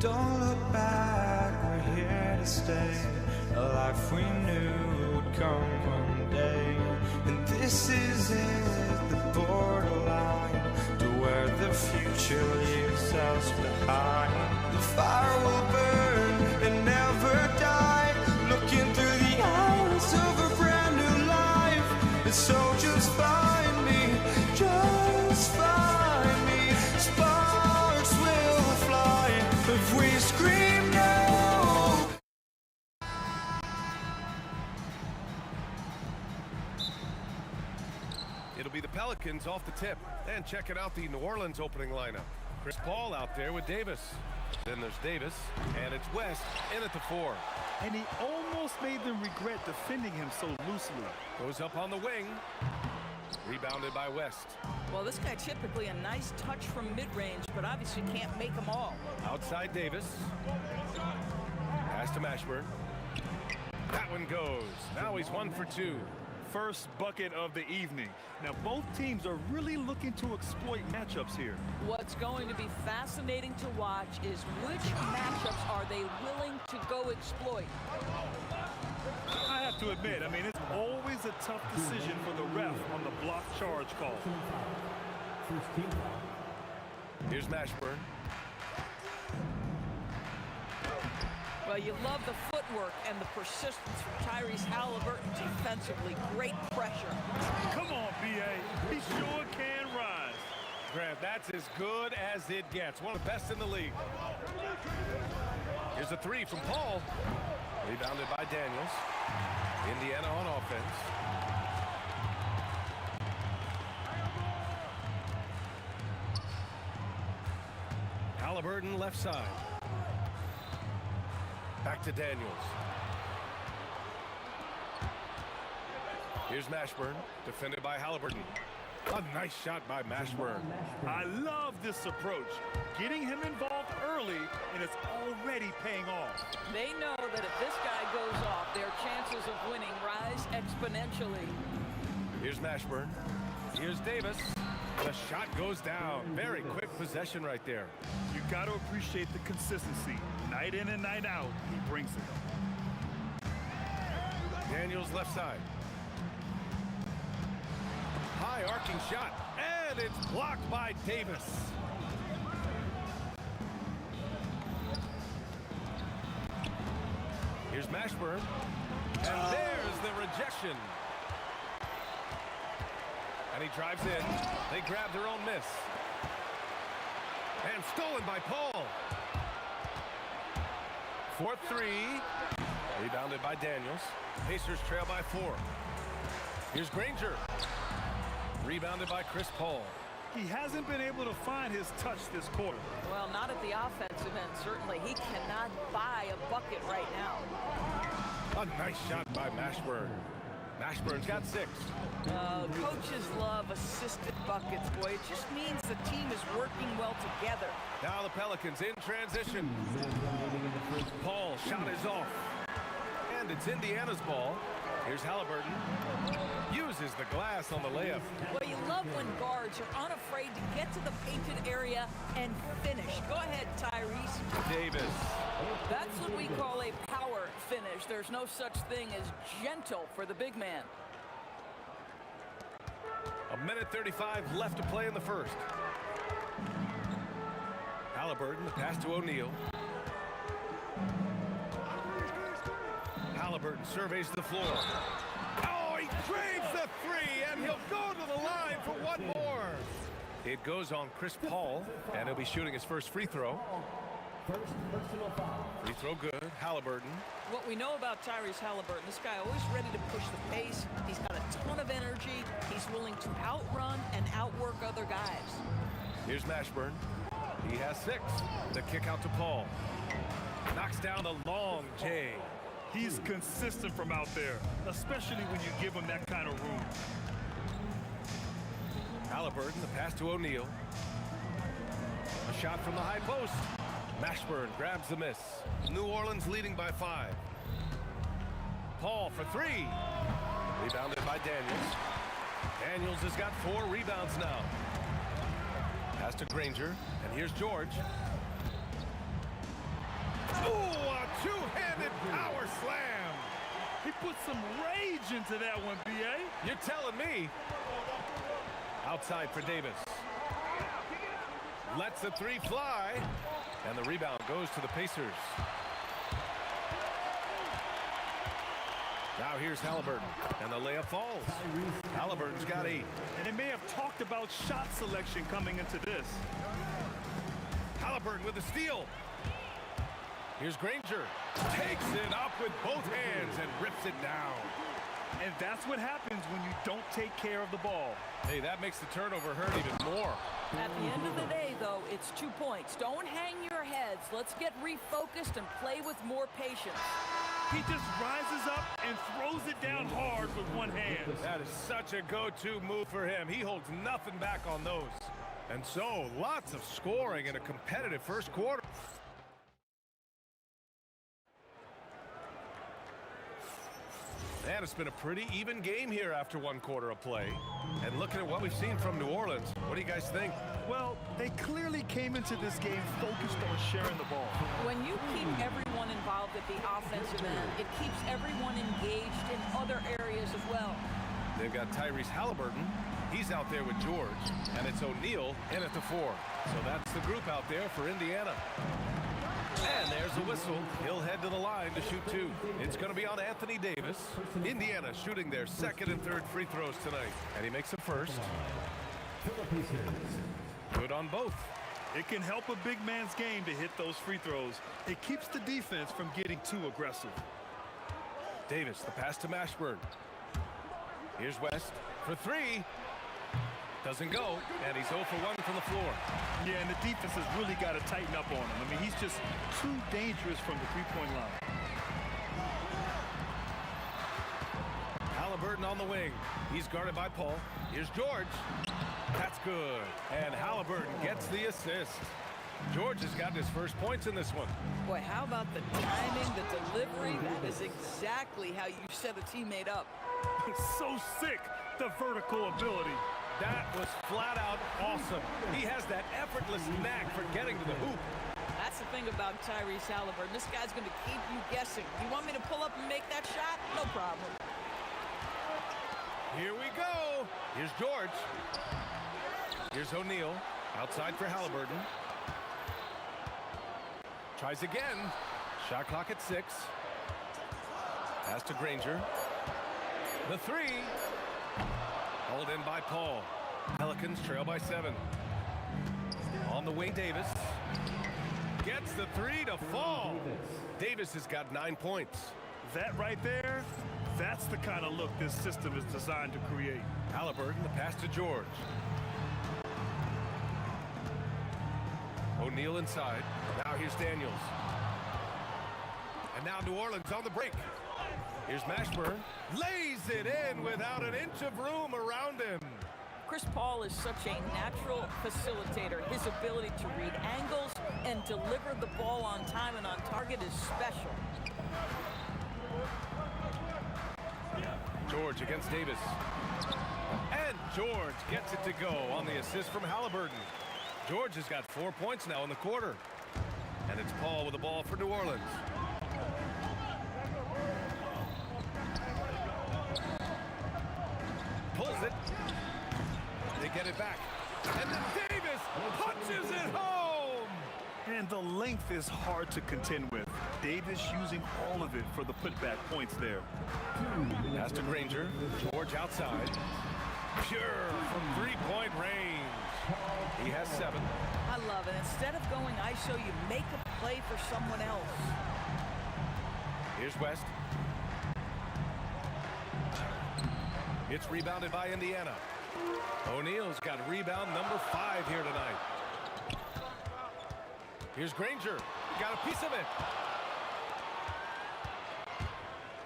Don't look back, we're here to stay. A life we knew would come one day. And this is it, the borderline to where the future leaves us behind. The fire will burn and never die, looking through the eyes of a brand new life. And so just find me, just find me. Sparks will fly if we scream no. It'll be the Pelicans off the tip. And checking out the New Orleans opening lineup. Chris Paul out there with Davis. Then there's Davis, and it's West in at the 4. And he almost made them regret defending him so loosely. Goes up on the wing. Rebounded by West. Well, this guy typically a nice touch from mid-range, but obviously can't make them all. Outside Davis. Pass to Mashburn. That one goes. Now he's 1 for 2. First bucket of the evening. Now both teams are really looking to exploit matchups here. What's going to be fascinating to watch is which matchups are they willing to go exploit. I have to admit, I mean, it's always a tough decision for the ref on the block charge call. Here's Mashburn. Well, you love the footwork and the persistence from Tyrese Halliburton defensively. Great pressure. Come on, B.A. He sure can rise. Grant, that's as good as it gets. One of the best in the league. Here's a 3 from Paul. Rebounded by Daniels. Indiana on offense. Halliburton left side. Back to Daniels. Here's Mashburn, defended by Halliburton. A nice shot by Mashburn. I love this approach. Getting him involved early, and it's already paying off. They know that if this guy goes off, their chances of winning rise exponentially. Here's Mashburn. Here's Davis. The shot goes down. Very quick possession right there. You got to appreciate the consistency. Night in and night out, he brings it. Daniels left side. High arcing shot, and it's blocked by Davis. Here's Mashburn, and there's the rejection. And he drives in. They grab their own miss. And stolen by Paul. 4-3. Rebounded by Daniels. Pacers trail by 4. Here's Granger. Rebounded by Chris Paul. He hasn't been able to find his touch this quarter. Well, not at the offensive end, certainly. He cannot buy a bucket right now. A nice shot by Mashburn. Mashburn's got 6. Coaches love assisted buckets, boy. It just means the team is working well together. Now the Pelicans in transition. Paul shot is off. And it's Indiana's ball. Here's Halliburton. Uses the glass on the layup. Well, you love when guards are unafraid to get to the painted area and finish. Go ahead, Tyrese. Davis. That's what we call a power finish. There's no such thing as gentle for the big man. 1:35 left to play in the first. Halliburton, the pass to O'Neal. Halliburton surveys the floor. Oh, he drains the 3, and he'll go to the line for one more. It goes on Chris Paul, and he'll be shooting his first free throw. Free throw good. Halliburton. What we know about Tyrese Halliburton, this guy always ready to push the pace. He's got a ton of energy. He's willing to outrun and outwork other guys. Here's Mashburn. He has 6. The kick out to Paul. Knocks down the long J. He's consistent from out there, especially when you give him that kind of room. Halliburton, the pass to O'Neal. A shot from the high post. Mashburn grabs the miss. New Orleans leading by 5. Paul for 3. Rebounded by Daniels. Daniels has got 4 rebounds now. Pass to Granger, and here's George. Ooh, a two-handed power slam. He put some rage into that one, B.A. You're telling me. Outside for Davis. Lets the three fly. And the rebound goes to the Pacers. Now here's Halliburton. And the layup falls. Halliburton's got 8. And they may have talked about shot selection coming into this. Halliburton with the steal. Here's Granger. Takes it up with both hands and rips it down. And that's what happens when you don't take care of the ball. Hey, that makes the turnover hurt even more. At the end of the day, though, it's 2 points. Don't hang your heads. Let's get refocused and play with more patience. He just rises up and throws it down hard with one hand. That is such a go-to move for him. He holds nothing back on those. And so, lots of scoring in a competitive first quarter. And it's been a pretty even game here after 1 quarter of play. And looking at what we've seen from New Orleans, what do you guys think? Well, they clearly came into this game focused on sharing the ball. When you keep everyone involved at the offensive end, it keeps everyone engaged in other areas as well. They've got Tyrese Halliburton. He's out there with George. And it's O'Neal in at the 4. So that's the group out there for Indiana. And there's the whistle. He'll head to the line to shoot 2. It's going to be on Anthony Davis. Indiana shooting their 2nd and 3rd free throws tonight. And he makes the first. Good on both. It can help a big man's game to hit those free throws. It keeps the defense from getting too aggressive. Davis, the pass to Mashburn. Here's West for 3. Doesn't go, and he's 0 for 1 from the floor. Yeah, and the defense has really got to tighten up on him. I mean, he's just too dangerous from the three-point line. Halliburton on the wing. He's guarded by Paul. Here's George. That's good. And Halliburton gets the assist. George has gotten his first points in this one. Boy, how about the timing, the delivery? That is exactly how you set a teammate up. So sick, the vertical ability. That was flat out awesome. He has that effortless knack for getting to the hoop. That's the thing about Tyrese Halliburton. This guy's going to keep you guessing. You want me to pull up and make that shot? No problem. Here we go. Here's George. Here's O'Neal. Outside for Halliburton. Tries again. Shot clock at 6. Pass to Granger. The 3. Hauled in by Paul. Pelicans trail by 7. On the wing, Davis. Gets the 3 to fall. Davis has got 9 points. That right there, that's the kind of look this system is designed to create. Halliburton, the pass to George. O'Neal inside. Now here's Daniels. And now New Orleans on the break. Here's Mashburn. Lays it in without an inch of room around him. Chris Paul is such a natural facilitator. His ability to read angles and deliver the ball on time and on target is special. George against Davis. And George gets it to go on the assist from Halliburton. George has got 4 points now in the quarter. And it's Paul with the ball for New Orleans. Pulls it. They get it back. And then Davis punches it home. And the length is hard to contend with. Davis using all of it for the putback points there. Pass to Granger. George outside. Pure from three-point range. He has 7. I love it. Instead of going ISO, you make a play for someone else. Here's West. It's rebounded by Indiana. O'Neal's got rebound number 5 here tonight. Here's Granger. Got a piece of it.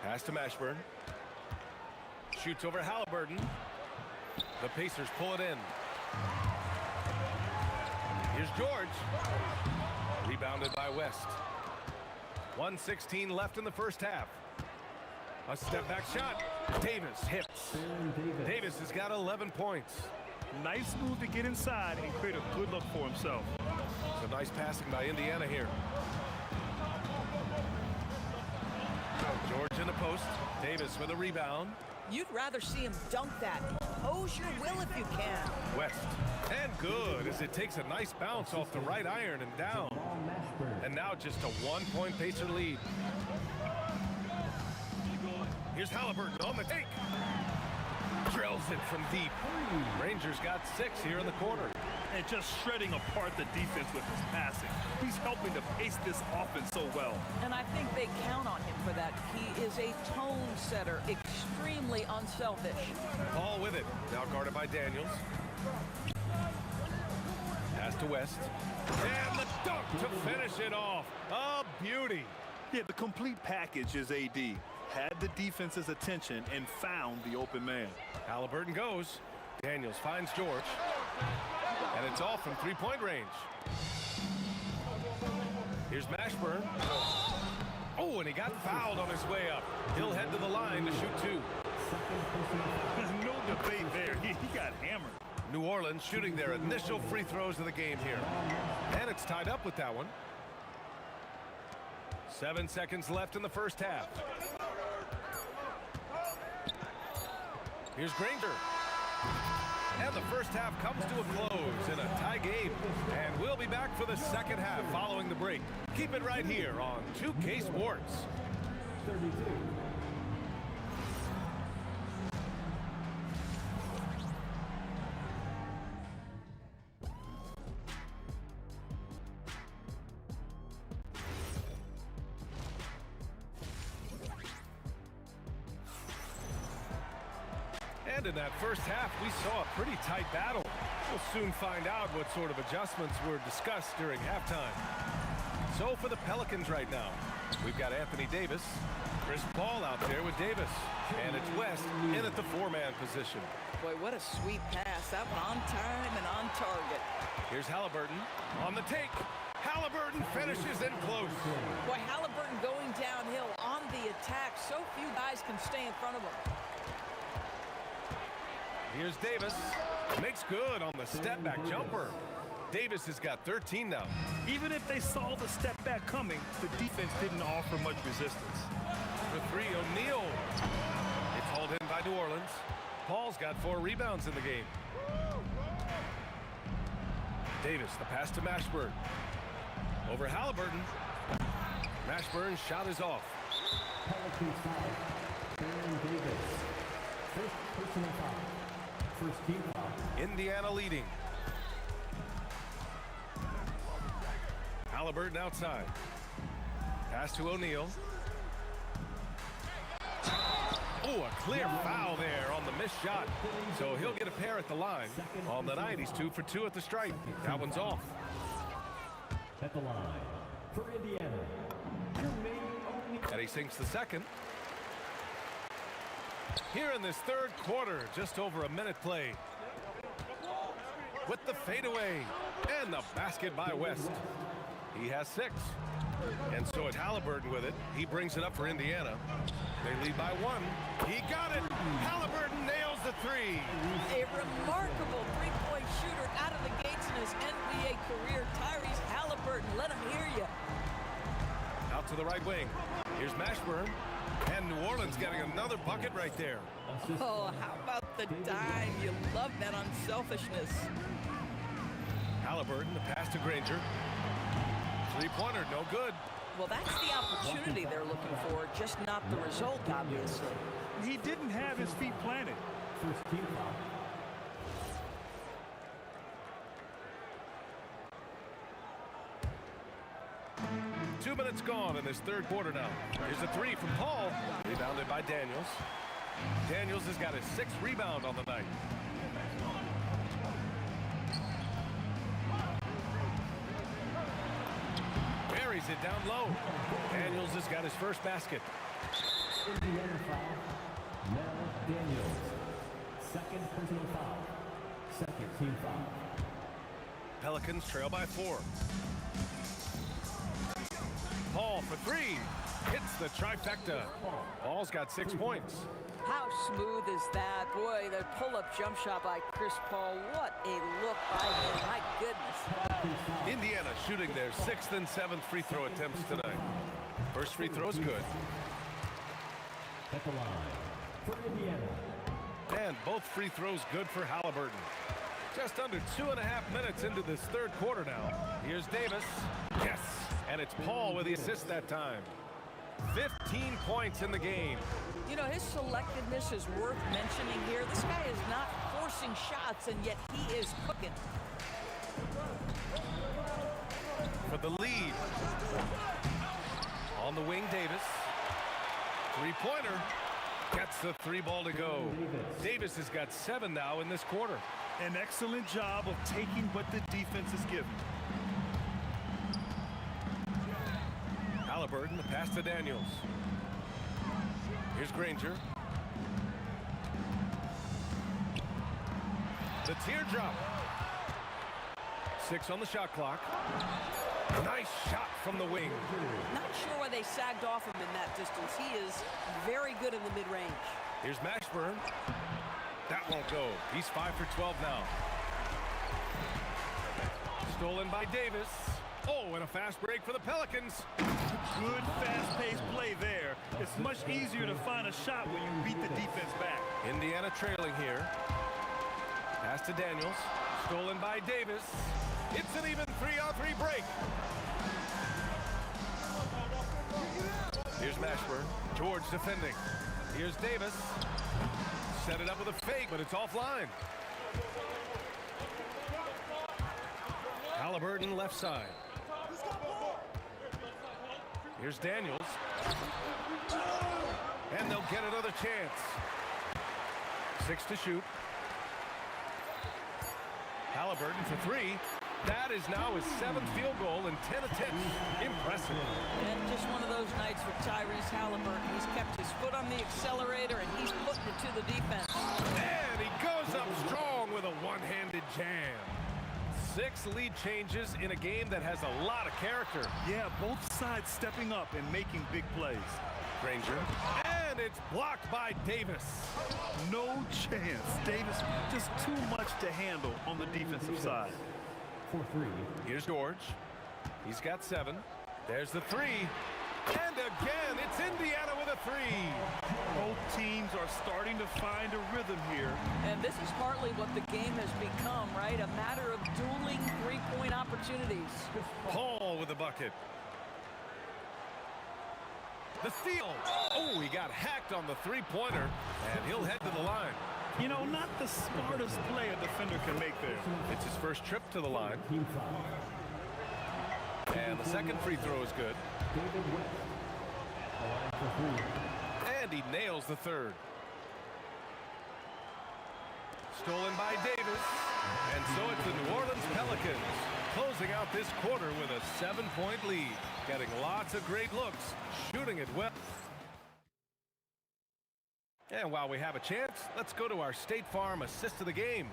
Pass to Mashburn. Shoots over Halliburton. The Pacers pull it in. Here's George. Rebounded by West. 1:16 left in the first half. A step back shot. Davis hits. Davis has got 11 points. Nice move to get inside and create a good look for himself. Some nice passing by Indiana here. George in the post. Davis with a rebound. You'd rather see him dunk that. Impose your will if you can. West. And good as it takes a nice bounce off the right iron and down. And now just a 1-point Pacer lead. Here's Halliburton on the take. Drills it from deep. Rangers got 6 here in the quarter. And just shredding apart the defense with his passing. He's helping to pace this offense so well. And I think they count on him for that. He is a tone setter, extremely unselfish. Paul with it. Now guarded by Daniels. Pass to West. And the dunk to finish it off. A beauty. Yeah, the complete package is AD. Had the defense's attention and found the open man. Halliburton goes. Daniels finds George. And it's off from 3-point range. Here's Mashburn. Oh, and he got fouled on his way up. He'll head to the line to shoot 2. There's no debate there. He got hammered. New Orleans shooting their initial free throws of the game here. And it's tied up with that one. 7 seconds left in the first half. Here's Granger. And the first half comes to a close in a tie game. And we'll be back for the second half following the break. Keep it right here on 2K Sports. 32. And in that first half, we saw a pretty tight battle. We'll soon find out what sort of adjustments were discussed during halftime. So for the Pelicans right now, we've got Anthony Davis, Chris Paul out there with Davis, and it's West in at the 4-man position. Boy, what a sweet pass. That one on time and on target. Here's Halliburton on the take. Halliburton finishes in close. Boy, Halliburton going downhill on the attack. So few guys can stay in front of him. Here's Davis. Makes good on the step-back jumper. Davis has got 13 now. Even if they saw the step back coming, the defense didn't offer much resistance. For 3, O'Neal. It's hauled in by New Orleans. Paul's got 4 rebounds in the game. Davis, the pass to Mashburn. Over Halliburton. Mashburn's shot is off. Pelicans foul. Aaron Davis. First personal foul. First team foul. Indiana leading. Halliburton outside. Pass to O'Neal. Oh, a clear foul there on the missed shot. So he'll get a pair at the line. On the night, he's 2 for 2 at the stripe. That one's off. At the line for Indiana. And he sinks the second. Here in this third quarter, just over a minute played. With the fadeaway and the basket by West. He has 6. And so it's Halliburton with it. He brings it up for Indiana. They lead by 1. He got it. Halliburton nails the 3. A remarkable three-point shooter out of the gates in his NBA career. Tyrese Halliburton, let him hear you. Out to the right wing. Here's Mashburn. And New Orleans getting another bucket right there. Oh, how about the dime? You love that unselfishness. Halliburton, the pass to Granger. Three-pointer, no good. Well, that's the opportunity they're looking for, just not the result, obviously. He didn't have his feet planted. First team foul. 2 minutes gone in this third quarter now. Here's a 3 from Paul. Rebounded by Daniels. Daniels has got his 6th rebound on the night. Buries it down low. Daniels has got his first basket. Indiana foul. Now Daniels. Second personal foul. Second team foul. Pelicans trail by 4. Paul for 3. Hits the trifecta. Paul's got 6 points. How smooth is that? Boy, the pull-up jump shot by Chris Paul. What a look by him. My goodness. Indiana shooting their 6th and 7th free throw attempts tonight. First free throw is good. at the line for Indiana. And both free throws good for Halliburton. Just under 2.5 minutes into this third quarter now. Here's Davis. Yes. And it's Paul with the assist that time. 15 points in the game. You know, his selectiveness is worth mentioning here. This guy is not forcing shots, and yet he is cooking. For the lead. On the wing, Davis. Three-pointer. Gets the three ball to go. Davis has got 7 now in this quarter. An excellent job of taking what the defense is giving. Halliburton, the pass to Daniels. Here's Granger. The teardrop. 6 on the shot clock. Nice shot from the wing. Not sure why they sagged off him in that distance. He is very good in the mid-range. Here's Mashburn. That won't go. He's 5 for 12 now. Stolen by Davis. Oh, and a fast break for the Pelicans. Good fast-paced play there. It's much easier to find a shot when you beat the defense back. Indiana trailing here. Pass to Daniels. Stolen by Davis. It's an even 3-on-3 break. Here's Mashburn. George defending. Here's Davis. Set it up with a fake, but it's offline. Halliburton left side. Here's Daniels. And they'll get another chance. 6 to shoot. Halliburton for 3. That is now his 7th field goal in 10 attempts. Impressive. And just one of those nights for Tyrese Halliburton. He's kept his foot on the accelerator, and he's putting it to the defense. And he goes up strong with a one-handed jam. 6 lead changes in a game that has a lot of character. Yeah, both sides stepping up and making big plays. Granger. And it's blocked by Davis. No chance. Davis just too much to handle on the defensive side. For 3. Here's George. He's got 7. There's the 3. And again, it's Indiana with a 3. Both teams are starting to find a rhythm here. And this is partly what the game has become, right? A matter of dueling three-point opportunities. Paul with the bucket. The steal. Oh, he got hacked on the three-pointer, and he'll head to the line. You know, not the smartest play a defender can make there. It's his first trip to the line. And the second free throw is good. And he nails the third. Stolen by Davis. And so it's the New Orleans Pelicans closing out this quarter with a 7-point lead. Getting lots of great looks, shooting it well. And while we have a chance, let's go to our State Farm assist of the game.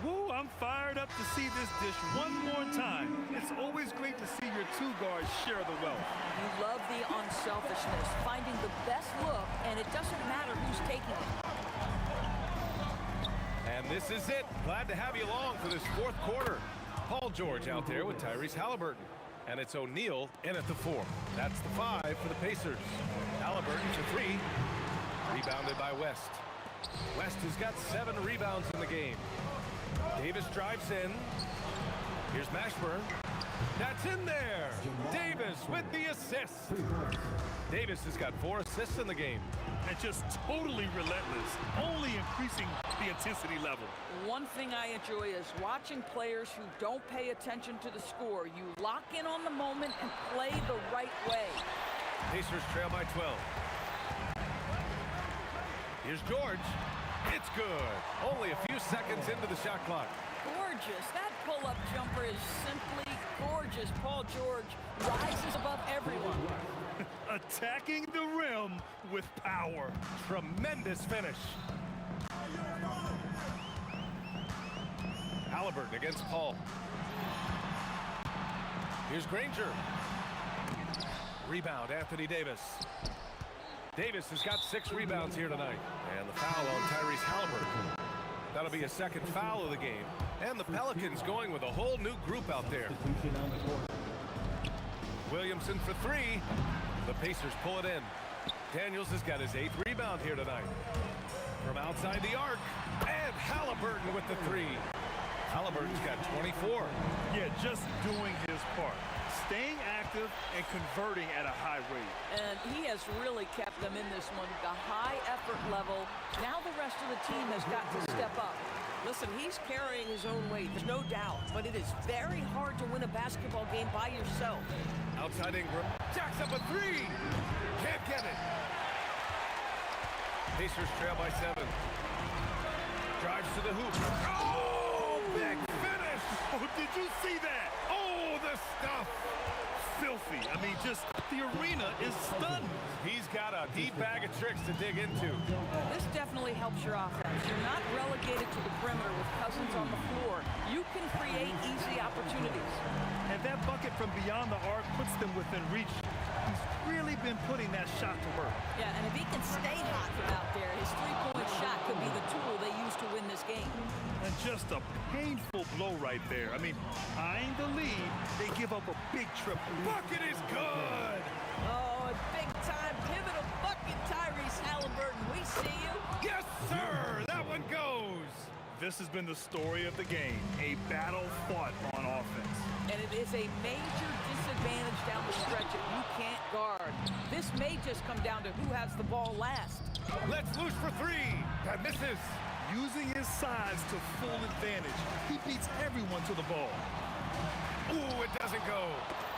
Woo, I'm fired up to see this dish one more time. It's always great to see your two guards share the wealth. You love the unselfishness, finding the best look, and it doesn't matter who's taking it. And this is it. Glad to have you along for this fourth quarter. Paul George out there with Tyrese Halliburton. And it's O'Neal in at the 4. That's the 5 for the Pacers. Halliburton for 3. Rebounded by West. West has got 7 rebounds in the game. Davis drives in. Here's Mashburn. That's in there. Davis with the assist. Davis has got 4 assists in the game. And just totally relentless, only increasing the intensity level. One thing I enjoy is watching players who don't pay attention to the score. You lock in on the moment and play the right way. Pacers trail by 12. Here's George. It's good. Only a few seconds into the shot clock. Gorgeous. That pull-up jumper is simply gorgeous. Paul George rises above everyone. Attacking the rim with power. Tremendous finish. Halliburton against Paul. Here's Granger. Rebound, Anthony Davis. Davis has got 6 rebounds here tonight. And the foul on Tyrese Halliburton. That'll be a second foul of the game. And the Pelicans going with a whole new group out there. Williamson for 3. The Pacers pull it in. Daniels has got his 8th rebound here tonight. From outside the arc, and Halliburton with the 3. Halliburton's got 24. Yeah, just doing his part. Staying active and converting at a high rate. And he has really kept them in this one. The high effort level. Now the rest of the team has got to step up. Listen, he's carrying his own weight, there's no doubt. But it is very hard to win a basketball game by yourself. Outside Ingram, jacks up a 3. Can't get it. Pacers trail by 7. Drives to the hoop. Oh, big finish. Oh, did you see that? Oh, the stuff. Filthy. I mean, just the arena is stunned. He's got a deep bag of tricks to dig into. This definitely helps your offense. You're not relegated to the perimeter with Cousins on the floor. You can create easy opportunities. And that bucket from beyond the arc puts them within reach. He's really been putting that shot to work. Yeah, and if he can stay hot from out there, his three-point shot could be the tool they use to win this game. And just a painful blow right there. I mean, eyeing the lead, they give up a big triple. Bucket is good. Oh, a big-time pivotal bucket, Tyrese Halliburton. We see you. Yes, sir. That one goes. This has been the story of the game, a battle fought on offense. And it is a major disadvantage down the stretch if you can't guard. This may just come down to who has the ball last. Let's loose for 3. That misses. Using his size to full advantage, he beats everyone to the ball. Ooh, it doesn't go.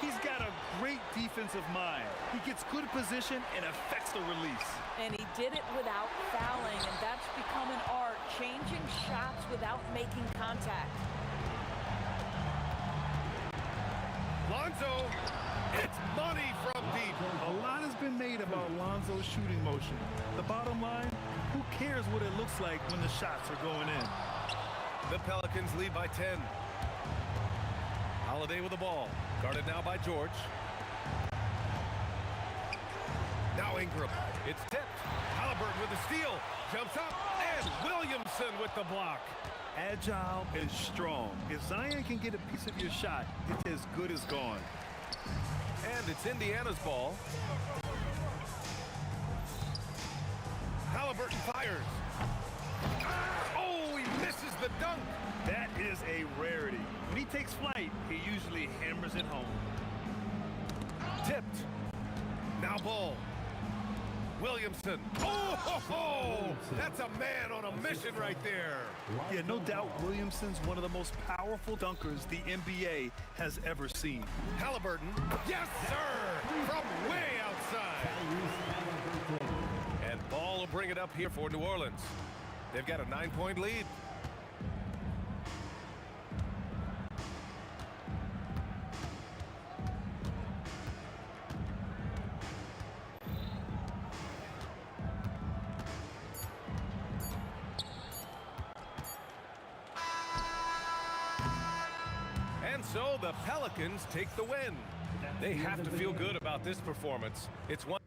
He's got a great defensive mind. He gets good position and affects the release. And he did it without fouling, and that's become an art, changing shots without making contact. Lonzo, it's money from deep. A lot has been made about Lonzo's shooting motion. The bottom line, who cares what it looks like when the shots are going in? The Pelicans lead by 10. Holiday with the ball. Guarded now by George. Now Ingram. It's tipped. Halliburton with the steal. Jumps up. And Williamson with the block. Agile and strong. If Zion can get a piece of your shot, it's as good as gone. And it's Indiana's ball. Halliburton fires. Oh, he misses the dunk. That is a rarity. When he takes flight, he usually hammers it home. Tipped. Now ball. Williamson. Oh, that's a man on a mission right there. Yeah, no doubt Williamson's one of the most powerful dunkers the NBA has ever seen. Halliburton. Yes, sir. From way outside. And ball will bring it up here for New Orleans. They've got a 9-point lead. So the Pelicans take the win. They have to feel good about this performance. It's one.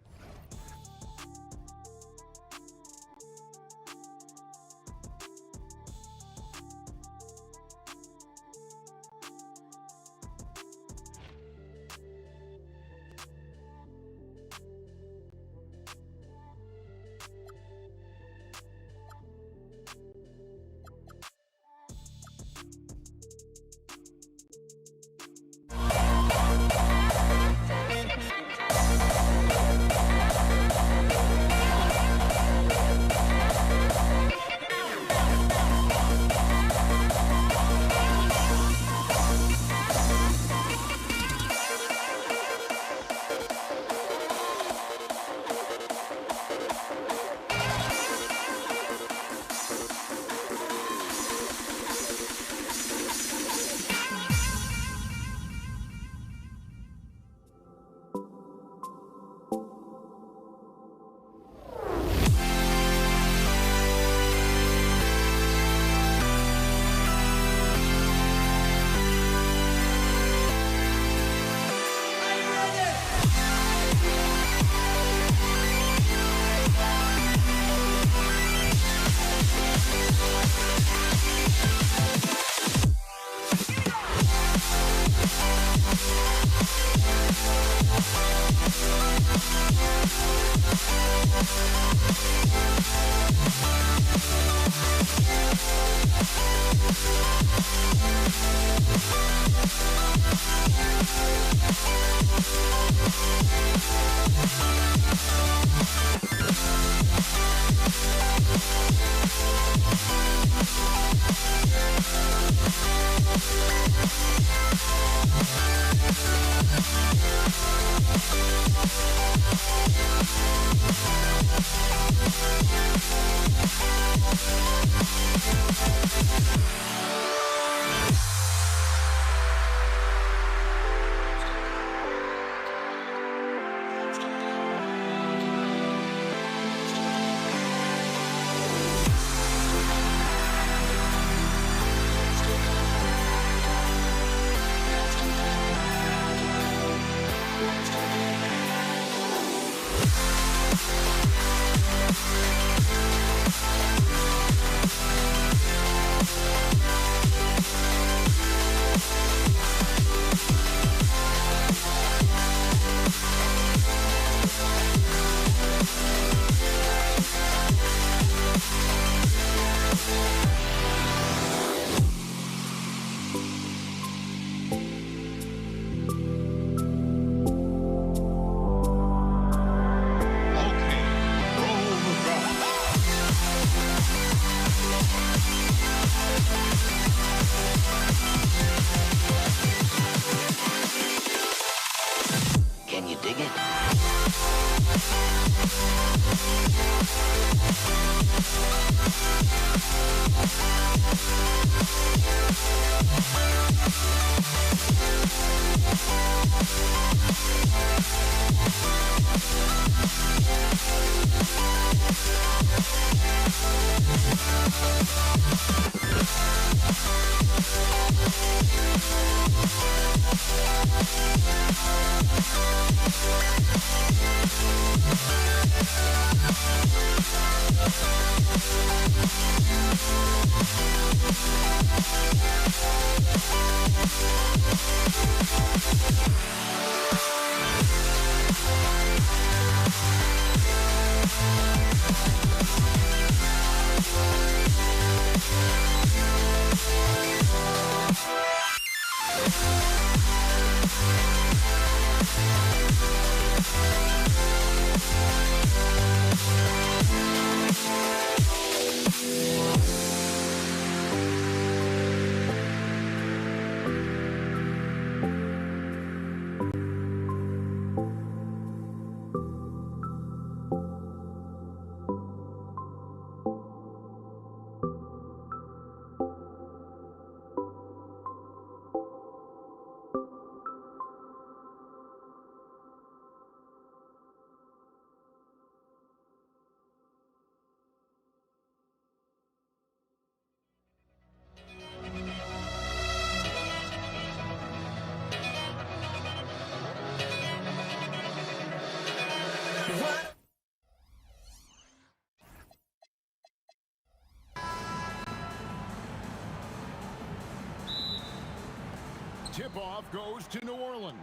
Tip-off goes to New Orleans.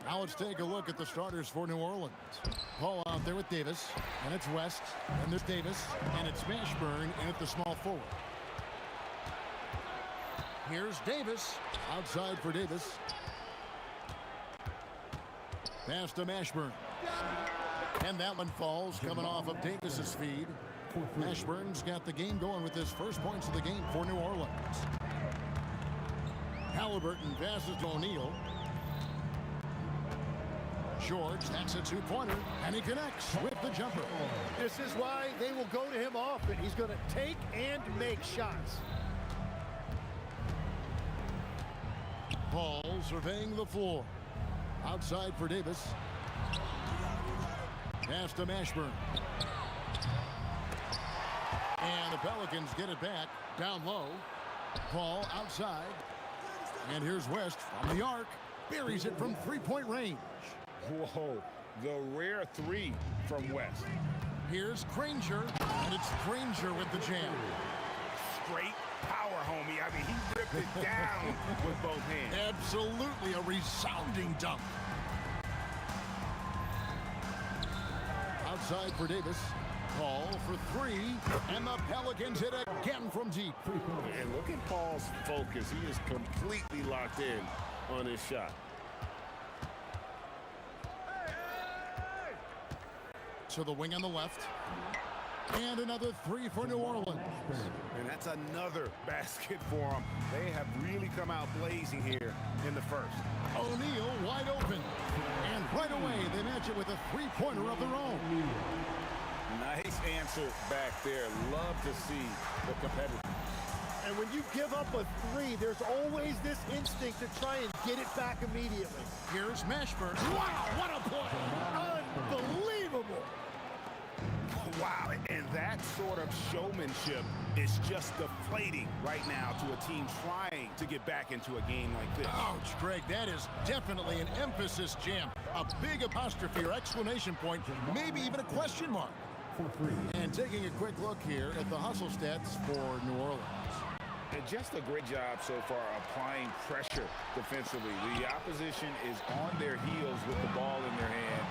Now let's take a look at the starters for New Orleans. Paul out there with Davis, and it's West, and there's Davis, and it's Mashburn in at the small forward. Here's Davis, outside for Davis. Pass to Mashburn. And that one falls, coming off of Davis's feed. Mashburn's got the game going with his first points of the game for New Orleans. Halliburton passes to O'Neal. George, that's a two-pointer, and he connects with the jumper. This is why they will go to him often. He's going to take and make shots. Paul surveying the floor. Outside for Davis. Pass to Mashburn. And the Pelicans get it back down low. Paul outside. And here's West from the arc. Buries it from three-point range. Whoa, the rare three from West. Here's Granger, and it's Granger with the jam. Straight power, homie. I mean, he ripped it down with both hands. Absolutely a resounding dunk. Outside for Davis. Paul for three, and the Pelicans hit again from deep. And look at Paul's focus. He is completely locked in on his shot. To the wing on the left. And another three for New Orleans. And that's another basket for them. They have really come out blazing here in the first. O'Neal wide open. And right away, they match it with a three-pointer of their own. Nice answer back there. Love to see the competitive. And when you give up a three, there's always this instinct to try and get it back immediately. Here's Mashburn. Wow, what a play! Unbelievable! Wow, and that sort of showmanship is just deflating right now to a team trying to get back into a game like this. Ouch, Greg, that is definitely an emphasis jam. A big apostrophe or exclamation point, maybe even a question mark. And taking a quick look here at the hustle stats for New Orleans. And just a great job so far applying pressure defensively. The opposition is on their heels with the ball in their hand.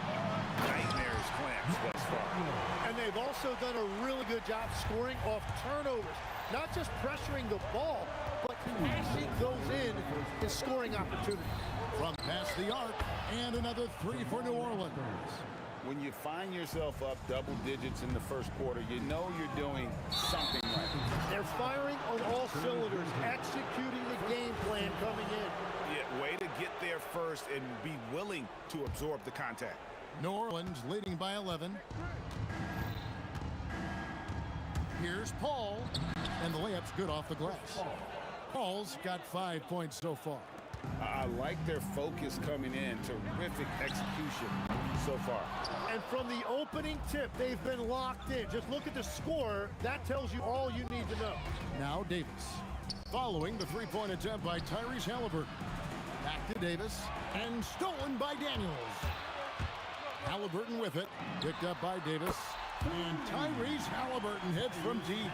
Nightmares clamps thus far. And they've also done a really good job scoring off turnovers. Not just pressuring the ball, but cashing those in scoring opportunities. From past the arc, and another three for New Orleans. When you find yourself up double digits in the first quarter, you know you're doing something right. They're firing on all cylinders, executing the game plan coming in. Yeah, way to get there first and be willing to absorb the contact. New Orleans leading by 11. Here's Paul, and the layup's good off the glass. Paul's got 5 points so far. I like their focus coming in. Terrific execution so far. And from the opening tip, they've been locked in. Just look at the score. That tells you all you need to know. Now Davis. Following the three-point attempt by Tyrese Halliburton. Back to Davis, and stolen by Daniels. Halliburton with it, picked up by Davis. And Tyrese Halliburton hits from deep.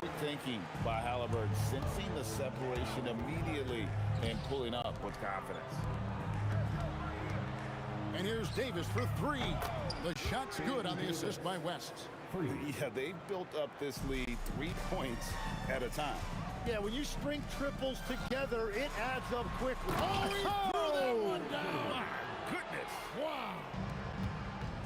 Good thinking by Halliburton, sensing the separation immediately and pulling up with confidence. And here's Davis for three. The shot's good on the assist by West. Yeah, they've built up this lead 3 points at a time. Yeah, when you string triples together, it adds up quickly. Oh, he threw that one down. My goodness. Wow.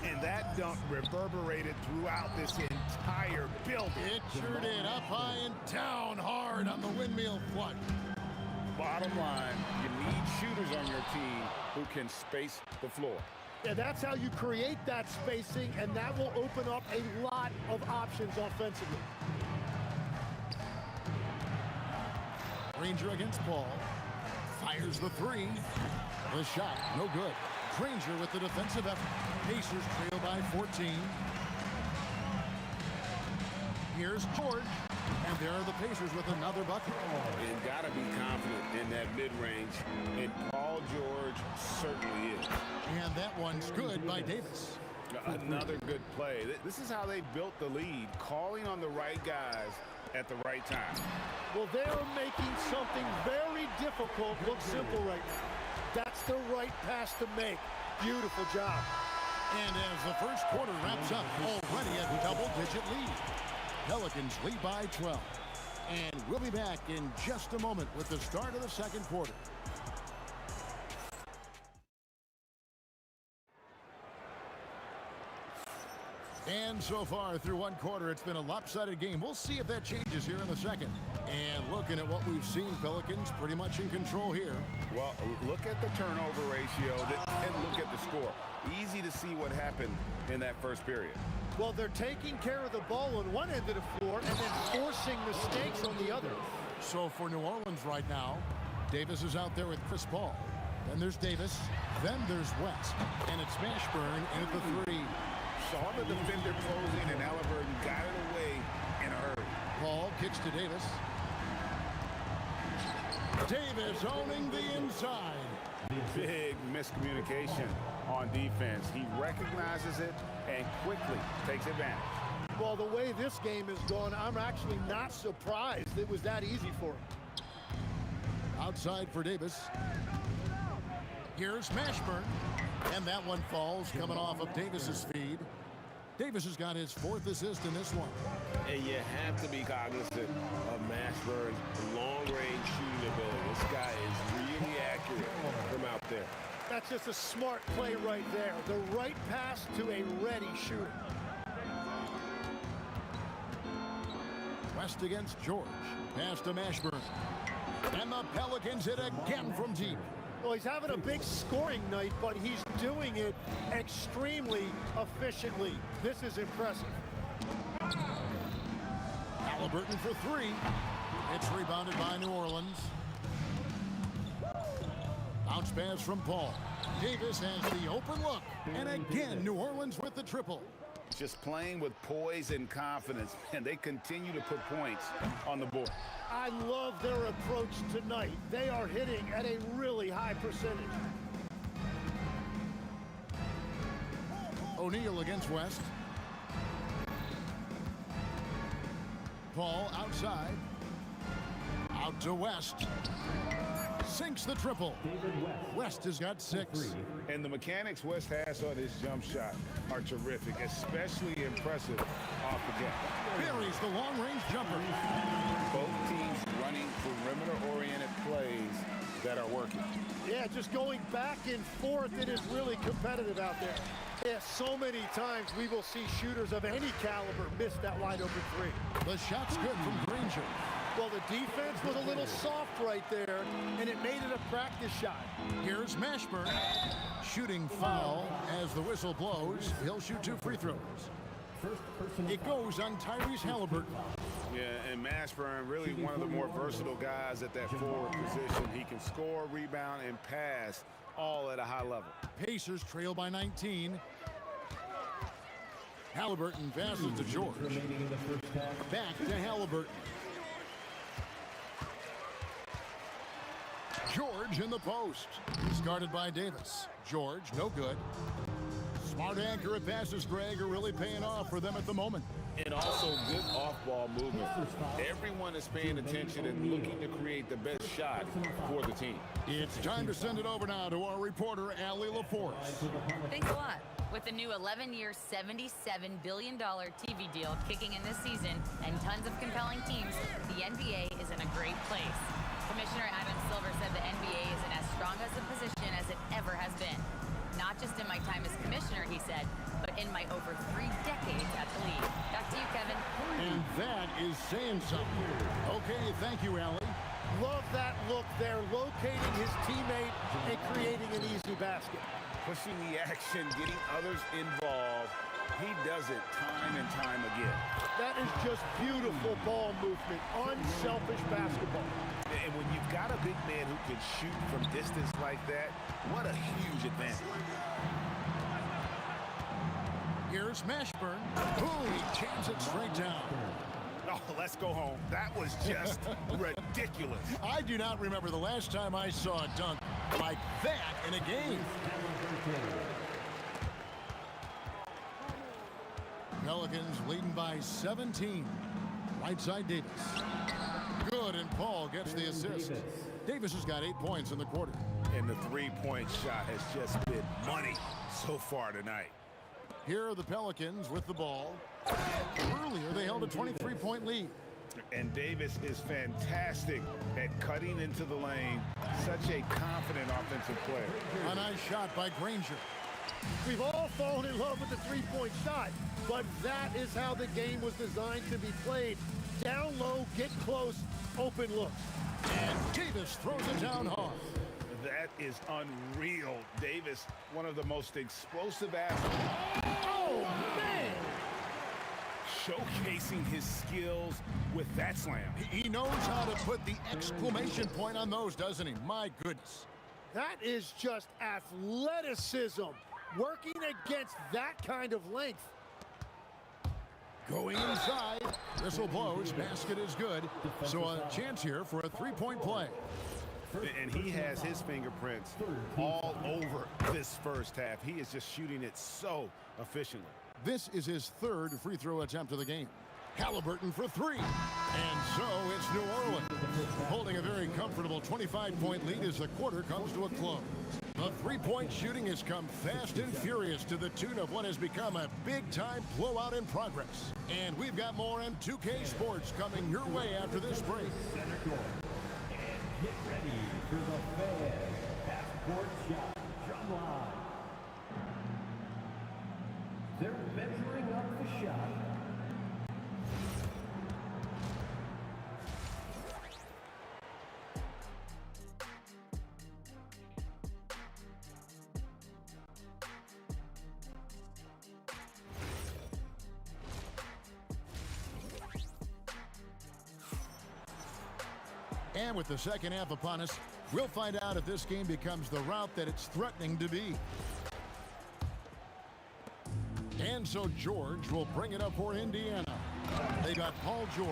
And that dunk reverberated throughout this entire building. It sure did. Up high and down hard on the windmill flush. Bottom line, you need shooters on your team who can space the floor. Yeah, that's how you create that spacing, and that will open up a lot of options offensively. Granger against Paul. Fires the three. The shot, no good. Granger with the defensive effort. Pacers trail by 14. Here's George. And there are the Pacers with another bucket. And got to be confident in that mid-range. And Paul George certainly is. And that one's good by Davis. Another good play. This is how they built the lead, calling on the right guys at the right time. Well, they're making something very difficult look simple right now. That's the right pass to make. Beautiful job. And as the first quarter wraps up, already a double-digit lead. Pelicans lead by 12. And we'll be back in just a moment with the start of the second quarter. And so far through one quarter, it's been a lopsided game. We'll see if that changes here in the second. And looking at what we've seen, Pelicans pretty much in control here. Well, look at the turnover ratio and look at the score. Easy to see what happened in that first period. Well, they're taking care of the ball on one end of the floor and then forcing mistakes on the other. So for New Orleans right now, Davis is out there with Chris Paul. Then there's Davis. Then there's West. And it's Mashburn in at the three. Saw the defender closing, and Halliburton got it away in a hurry. Paul kicks to Davis. Davis owning the inside. Big miscommunication on defense. He recognizes it and quickly takes advantage. Well, the way this game has gone, I'm actually not surprised it was that easy for him. Outside for Davis. Here's Mashburn. And that one falls coming off of Davis's feed. Davis has got his 4th assist in this one. And you have to be cognizant of Mashburn's long-range shooting ability. This guy is really accurate from out there. That's just a smart play right there. The right pass to a ready shooter. West against George. Pass to Mashburn. And the Pelicans hit again from deep. Well, he's having a big scoring night, but he's doing it extremely efficiently. This is impressive. Halliburton for 3. It's rebounded by New Orleans. Bounce pass from Paul. Davis has the open look. And again, New Orleans with the triple. Just playing with poise and confidence, and they continue to put points on the board. I love their approach tonight. They are hitting at a really high percentage. O'Neal against West. Paul outside. Out to West. Sinks the triple. West has got 6. And the mechanics West has on his jump shot are terrific, especially impressive off the get. Buries the long-range jumper. Both teams running perimeter-oriented plays that are working. Yeah, just going back and forth, it is really competitive out there. Yeah, so many times we will see shooters of any caliber miss that wide-open 3. The shot's good from Granger. Well, the defense was a little soft right there, and it made it a practice shot. Here's Mashburn. Shooting foul as the whistle blows. He'll shoot 2 free throws. It goes on Tyrese Halliburton. Yeah, and Mashburn, really one of the more versatile guys at that forward position. He can score, rebound, and pass all at a high level. Pacers trail by 19. Halliburton passes to George. Back to Halliburton. George in the post. He's guarded by Davis. George, no good. Smart, accurate passes, Greg, are really paying off for them at the moment. And also good off-ball movement. Everyone is paying attention and looking to create the best shot for the team. It's time to send it over now to our reporter, Allie LaForce. Thanks a lot. With the new 11-year, $77 billion TV deal kicking in this season and tons of compelling teams, the NBA is in a great place. Commissioner Adam Silver said the NBA is in as strong as a position as it ever has been. Not just in my time as commissioner, he said, but in my over 3 decades at the league. Back to you, Kevin. And that is saying something. Okay, thank you, Allie. Love that look there, locating his teammate and creating an easy basket. Pushing the action, getting others involved. He does it time and time again. That is just beautiful ball movement, unselfish basketball. And when you've got a big man who can shoot from distance like that, what a huge advantage. Here's Mashburn. Ooh, he jams it straight down. Oh, let's go home. That was just ridiculous. I do not remember the last time I saw a dunk like that in a game. Pelicans leading by 17. Right side Davis. Good, and Paul gets the assist. Davis has got 8 points in the quarter. And the three-point shot has just been money so far tonight. Here are the Pelicans with the ball. Earlier, they held a 23-point lead. And Davis is fantastic at cutting into the lane. Such a confident offensive player. A nice shot by Granger. We've all fallen in love with the three-point shot, but that is how the game was designed to be played. Down low, get close, open looks. And Davis throws it down hard. That is unreal. Davis, one of the most explosive athletes. Oh, man! Showcasing his skills with that slam. He knows how to put the exclamation point on those, doesn't he? My goodness. That is just athleticism. Working against that kind of length. Going inside. Whistle blows. Basket is good. So a chance here for a three-point play. And he has his fingerprints all over this first half. He is just shooting it so efficiently. This is his 3rd free throw attempt of the game. Halliburton for 3. And so it's New Orleans holding a very comfortable 25-point lead as the quarter comes to a close. The The three-point shooting has come fast and furious to the tune of what has become a big-time blowout in progress. And we've got more M2K Sports coming your way after this break. Center court. And get ready for the Fed half-court shot drum line. They're measuring up the shot. And with the second half upon us, we'll find out if this game becomes the route that it's threatening to be. And so George will bring it up for Indiana. They got Paul George,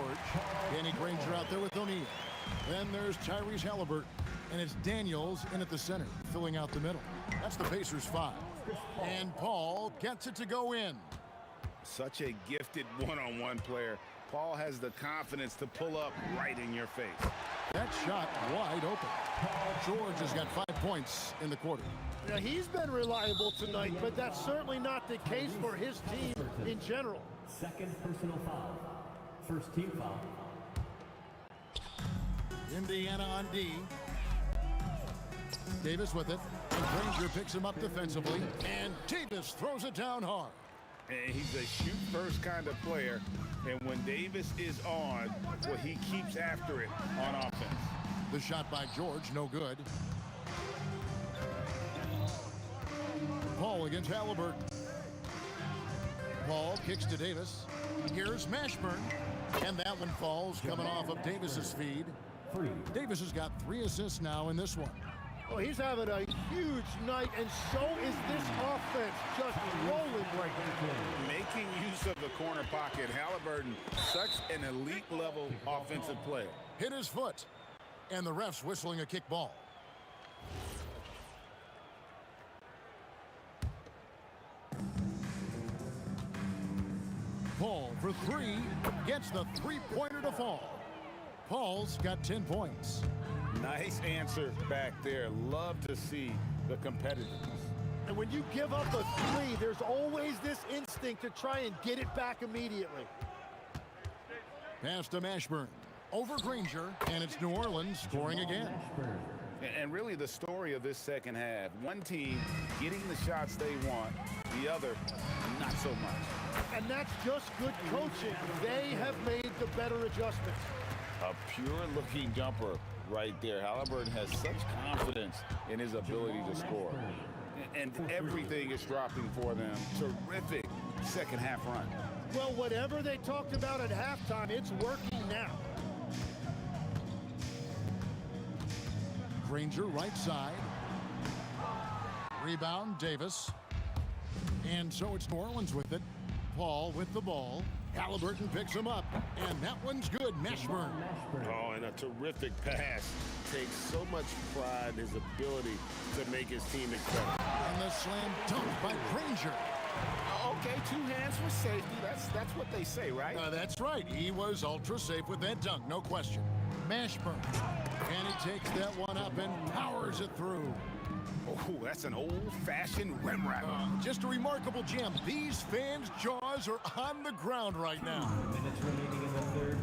Danny Granger out there with O'Neal. Then there's Tyrese Halliburton, and it's Daniels in at the center, filling out the middle. That's the Pacers 5. And Paul gets it to go in. Such a gifted one-on-one player. Paul has the confidence to pull up right in your face. That shot wide open. George has got 5 points in the quarter. Now, he's been reliable tonight, but that's certainly not the case for his team in general. Second personal foul. First team foul. Indiana on D. Davis with it. And Granger picks him up defensively. And Davis throws it down hard. And he's a shoot-first kind of player. And when Davis is on, well, he keeps after it on offense. The shot by George, no good. Paul against Halliburton. Paul kicks to Davis. Here's Mashburn. And that one falls, coming off of Davis's feed. Davis has got 3 assists now in this one. Well, he's having a huge night, and so is this offense, just rolling right now. Making use of the corner pocket, Halliburton, such an elite-level offensive player. Hit his foot, and the ref's whistling a kick ball. Paul for 3, gets the three-pointer to fall. Paul's got 10 points. Nice answer back there. Love to see the competitiveness. And when you give up a 3, there's always this instinct to try and get it back immediately. Pass to Mashburn. Over Granger, and it's New Orleans scoring again. And really the story of this second half, one team getting the shots they want, the other not so much. And that's just good coaching. They have made the better adjustments. A pure-looking jumper right there. Halliburton has such confidence in his ability to score. And everything is dropping for them. Terrific second half run. Well, whatever they talked about at halftime, it's working now. Granger right side. Rebound, Davis. And so it's New Orleans with it. Paul with the ball. Halliburton picks him up, and that one's good. Mashburn. Oh, and a terrific pass. Takes so much pride in his ability to make his team excel. And the slam dunk by Granger. Okay, 2 hands for safety. That's what they say, right? That's right. He was ultra safe with that dunk, no question. Mashburn. And he takes that one up and powers it through. Oh, that's an old-fashioned rim wrap. Just a remarkable gem. These fans' jaws are on the ground right now. 2 minutes remaining in the third.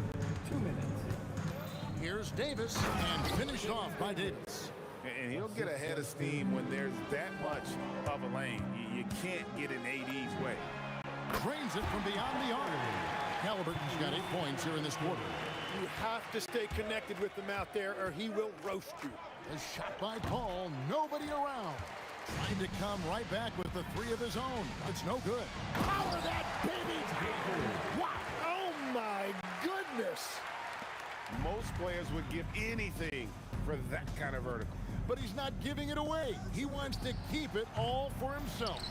2 minutes. Here's Davis, and finished off by Davis. And he'll get ahead of steam when there's that much of a lane. You can't get in AD's way. Drains it from beyond the arc. Halliburton's got 8 points here in this quarter. You have to stay connected with him out there, or he will roast you. A shot by Paul, nobody around. Trying to come right back with the 3 of his own. It's no good. Power that, baby! Wow! Oh, my goodness! Most players would give anything for that kind of vertical. But he's not giving it away. He wants to keep it all for himself.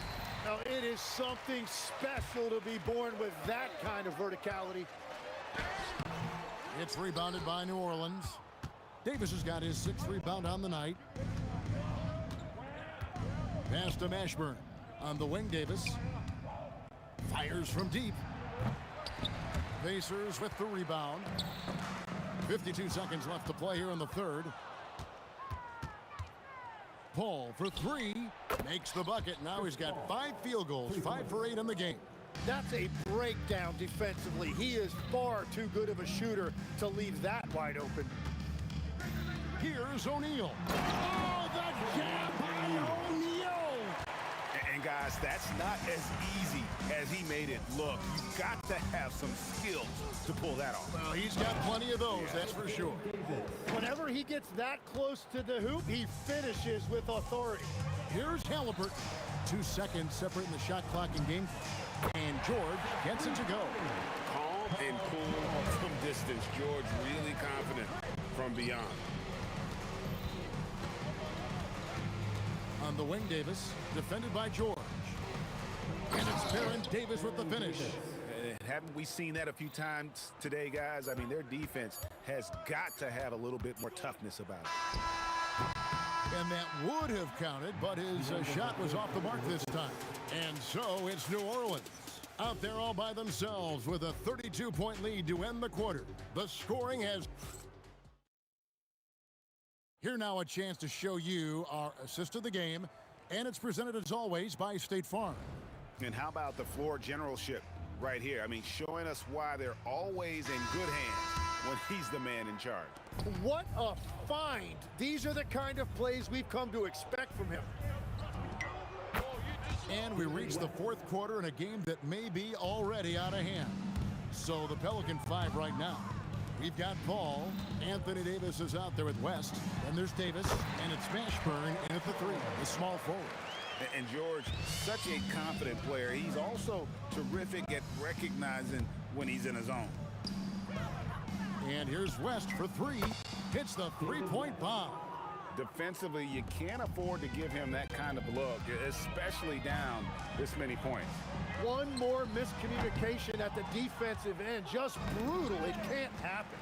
Now, it is something special to be born with that kind of verticality. It's rebounded by New Orleans. Davis has got his 6th rebound on the night. Pass to Mashburn. On the wing, Davis. Fires from deep. Pacers with the rebound. 52 seconds left to play here in the third. Paul for three. Makes the bucket. Now he's got 5 field goals, 5 for 8 in the game. That's a breakdown defensively. He is far too good of a shooter to leave that wide open. Here's O'Neal. Oh, the jam by O'Neal! And guys, that's not as easy as he made it look. You've got to have some skills to pull that off. Well, he's got plenty of those, that's for sure. Whenever he gets that close to the hoop, he finishes with authority. Here's Halliburton. 2 seconds separating the shot clock and game. And George gets it to go. Calm and cool from distance. George really confident from beyond. On the wing, Davis, defended by George. And it's Baron Davis with the finish. Haven't we seen that a few times today, guys? I mean, their defense has got to have a little bit more toughness about it. And that would have counted, but his shot was off the mark this time. And so it's New Orleans out there all by themselves with a 32-point lead to end the quarter. The scoring has... Here now a chance to show you our assist of the game, and it's presented as always by State Farm. And how about the floor generalship right here? I mean, showing us why they're always in good hands when he's the man in charge. What a find. These are the kind of plays we've come to expect from him. And we reach the 4th quarter in a game that may be already out of hand. So the Pelican 5 right now. We've got Paul. Anthony Davis is out there with West. And there's Davis. And it's Mashburn in at the 3, the small forward. And George, such a confident player. He's also terrific at recognizing when he's in his zone. And here's West for 3. Hits the 3-point bomb. Defensively, you can't afford to give him that kind of look, especially down this many points. One more miscommunication at the defensive end. Just brutal. It can't happen.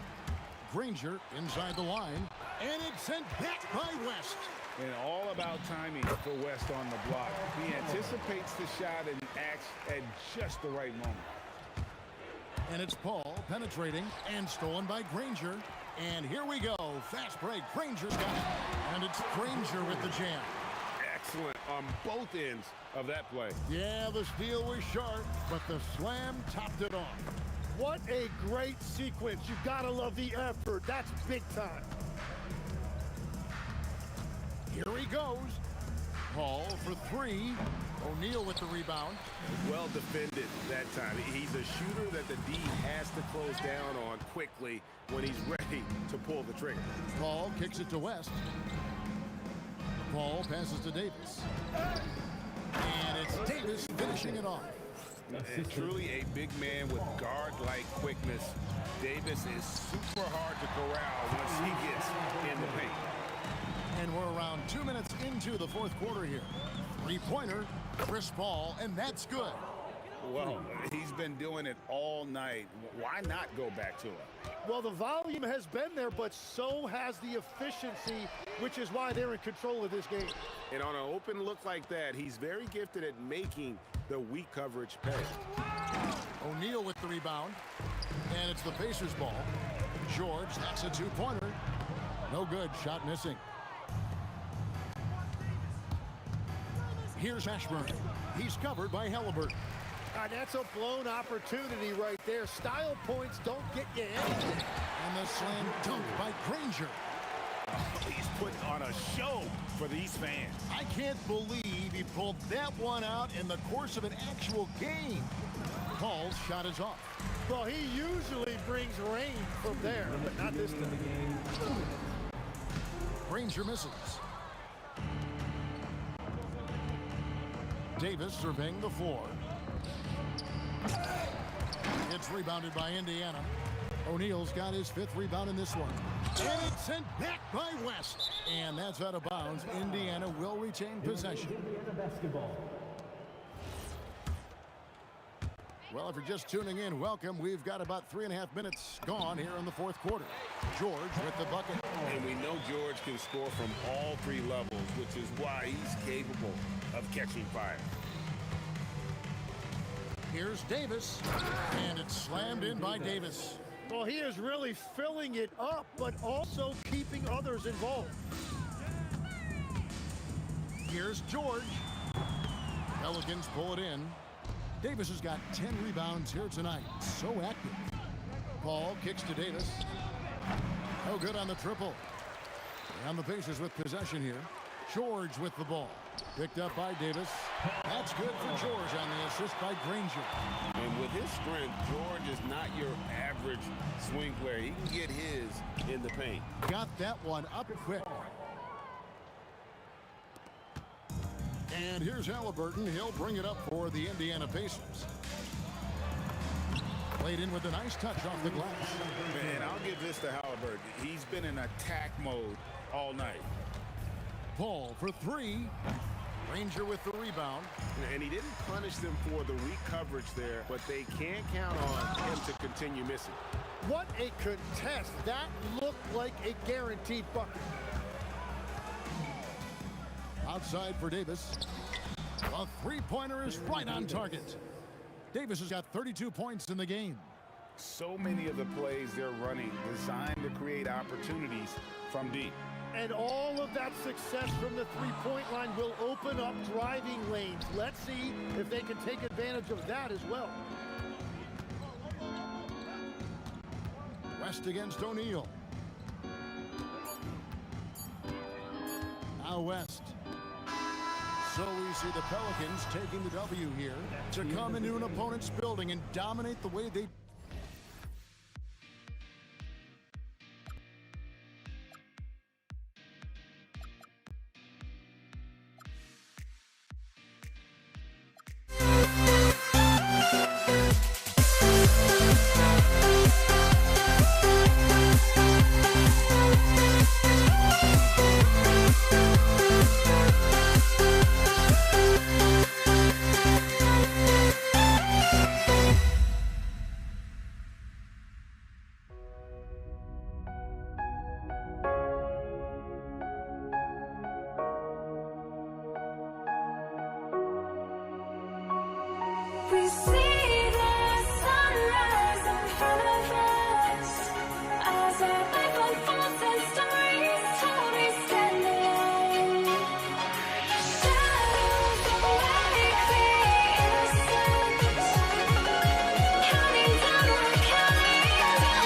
Granger inside the line. And it's sent back by West. And all about timing for West on the block. He anticipates the shot and acts at just the right moment. And it's Paul penetrating and stolen by Granger. And here we go. Fast break. Granger's got it. And it's Granger with the jam. Excellent on both ends of that play. Yeah, the steal was sharp, but the slam topped it off. What a great sequence. You've got to love the effort. That's big time. Here he goes. Paul for 3. O'Neal with the rebound. Well defended that time. He's a shooter that the D has to close down on quickly when he's ready to pull the trigger. Paul kicks it to West. Paul passes to Davis. And it's Davis finishing it off. And truly a big man with guard-like quickness. Davis is super hard to corral once he gets in the paint. And we're around 2 minutes into the 4th quarter here. 3-pointer, Chris Paul, and that's good. Well, he's been doing it all night. Why not go back to it? Well, the volume has been there, but so has the efficiency, which is why they're in control of this game. And on an open look like that, he's very gifted at making the weak coverage pay. O'Neal with the rebound. And it's the Pacers ball. George, that's a 2-pointer. No good, shot missing. Here's Mashburn. He's covered by Halliburton. That's a blown opportunity right there. Style points don't get you anything. And the slam dunk by Granger. He's putting on a show for these fans. I can't believe he pulled that one out in the course of an actual game. Paul's shot is off. Well, he usually brings rain from there, but not this time. Granger misses. Davis surveying the floor. It's rebounded by Indiana. O'Neal's got his 5th rebound in this one. And it's sent back by West. And that's out of bounds. Indiana will retain possession. Well, if you're just tuning in, welcome. We've got about 3.5 minutes gone here in the 4th quarter. George with the bucket. And we know George can score from all 3 levels, which is why he's capable of catching fire. Here's Davis, and it's slammed in by Davis. Well, he is really filling it up, but also keeping others involved. Here's George. Pelicans pull it in. Davis has got 10 rebounds here tonight. So active. Paul kicks to Davis. No good on the triple. And the Pacers with possession here. George with the ball. Picked up by Davis. That's good for George on the assist by Granger. And with his strength, George is not your average swing player. He can get his in the paint. Got that one up quick. And here's Halliburton. He'll bring it up for the Indiana Pacers. Played in with a nice touch off the glass. And I'll give this to Halliburton. He's been in attack mode all night. Paul for three. Granger with the rebound. And he didn't punish them for the weak coverage there, but they can't count on him to continue missing. What a contest. That looked like a guaranteed bucket. Outside for Davis. A three-pointer is right on target. Davis has got 32 points in the game. So many of the plays they're running designed to create opportunities from deep. And all of that success from the three-point line will open up driving lanes. Let's see if they can take advantage of that as well. West against O'Neal. Now West. So we see the Pelicans taking the W here to come into an opponent's building and dominate the way they We see the sunrise in front of us as our life unfolds and stories told we stand alone. Shadows of light create innocence, counting down, we're counting down to the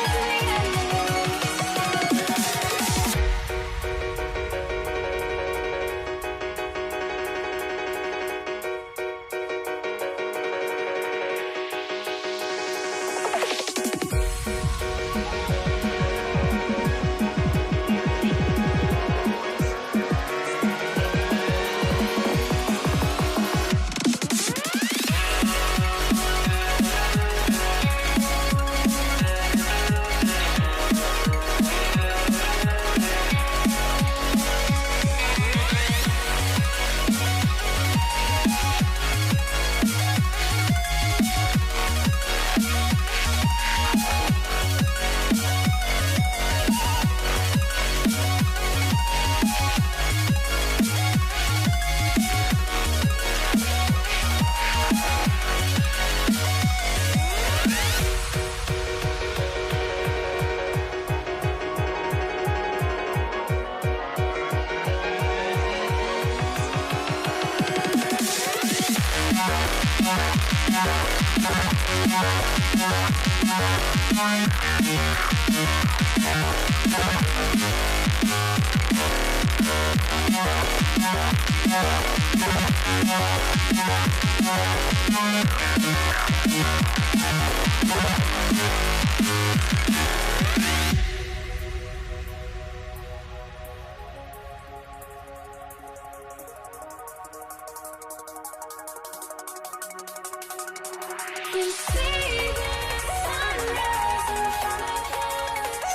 We see the sunrise in front of us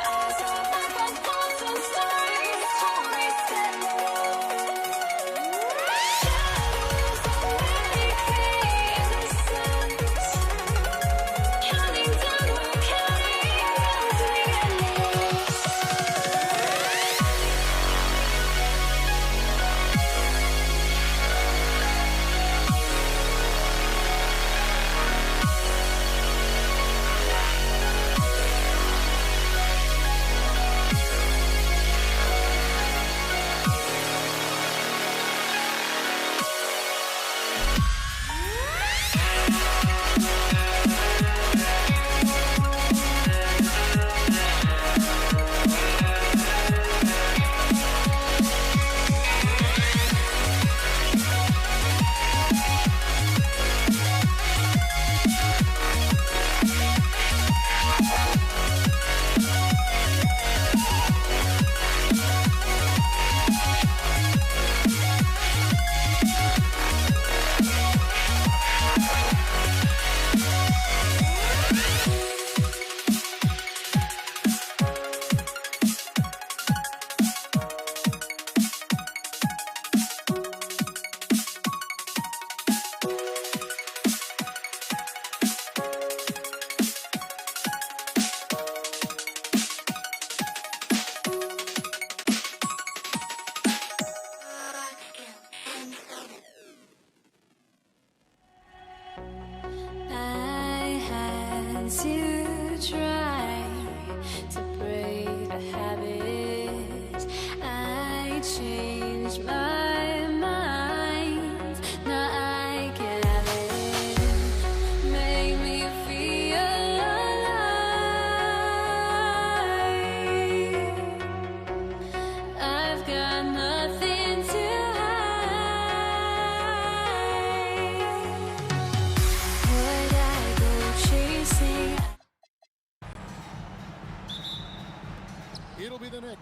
as our life unfolds and stories told we stand alone. Shadows of light create innocence, counting down, we're counting down to the endless.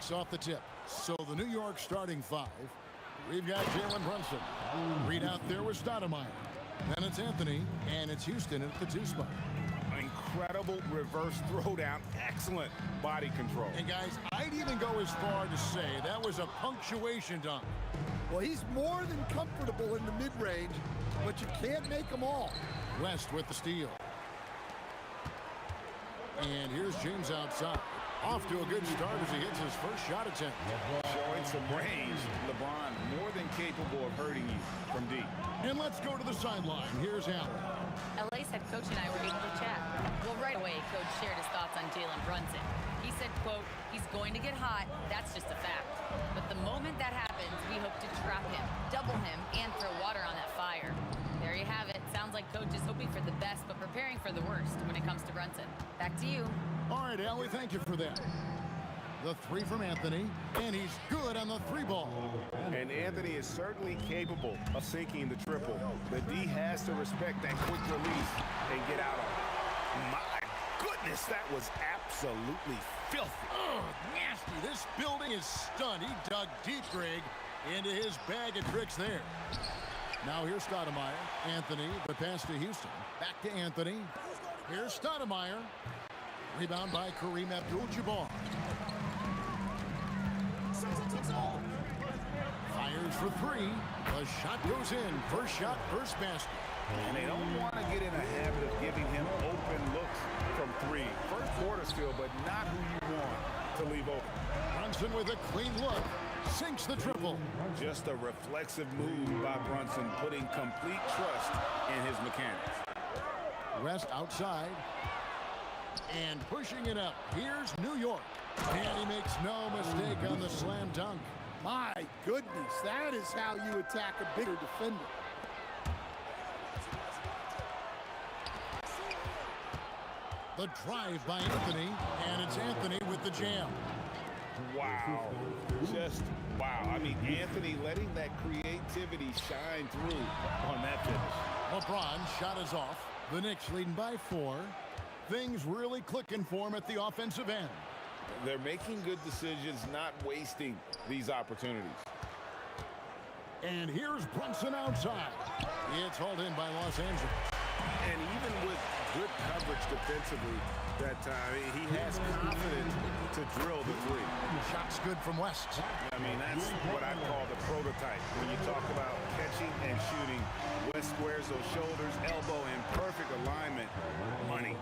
Kicks off the tip. So the New York starting five. We've got Jalen Brunson. Read out there with Stoudemire. Then it's Anthony, and it's Houston at the 2 spot. Incredible reverse throwdown. Excellent body control. And guys, I'd even go as far to say that was a punctuation dunk. Well, he's more than comfortable in the mid-range, but you can't make them all. West with the steal. And here's James outside. Off to a good start as he hits his first shot attempt. Showing some range. LeBron more than capable of hurting you from deep. And let's go to the sideline. Here's Allen. LA's head coach and I were able to chat. Well, right away, Coach shared his thoughts on Jalen Brunson. He said, quote, he's going to get hot. That's just a fact. But the moment that happens, we hope to trap him, double him, and throw water on that fire. There you have it. Sounds like Coach is hoping for the best, but preparing for the worst when it comes to Brunson. Back to you. All right, Allie, thank you for that. The 3 from Anthony, and he's good on the 3 ball. And Anthony is certainly capable of sinking the triple. The D has to respect that quick release and get out of it. My goodness, that was absolutely filthy. Oh, nasty. This building is stunned. He dug deep, Greg, into his bag of tricks there. Now here's Stoudemire. Anthony, the pass to Houston. Back to Anthony. Here's Stoudemire. Rebound by Kareem Abdul-Jabbar. Fires for 3. The shot goes in. First shot, first basket. And they don't want to get in a habit of giving him open looks from 3. First quarter skill, but not who you want to leave open. Brunson with a clean look. Sinks the triple. Just a reflexive move by Brunson, putting complete trust in his mechanics. West outside. And pushing it up. Here's New York. And he makes no mistake on the slam dunk. My goodness, that is how you attack a bigger defender. The drive by Anthony, and it's Anthony with the jam. Wow. Just wow. I mean, Anthony letting that creativity shine through on that finish. LeBron's shot is off. The Knicks leading by 4. Things really clicking for him at the offensive end. They're making good decisions, not wasting these opportunities. And here's Brunson outside. It's hauled in by Los Angeles. And even with good coverage defensively that time, he has confidence to drill the 3. Shot's good from West. I mean, that's what I call the prototype. When you talk about catching and shooting, West squares those shoulders, elbow in perfect alignment. Money.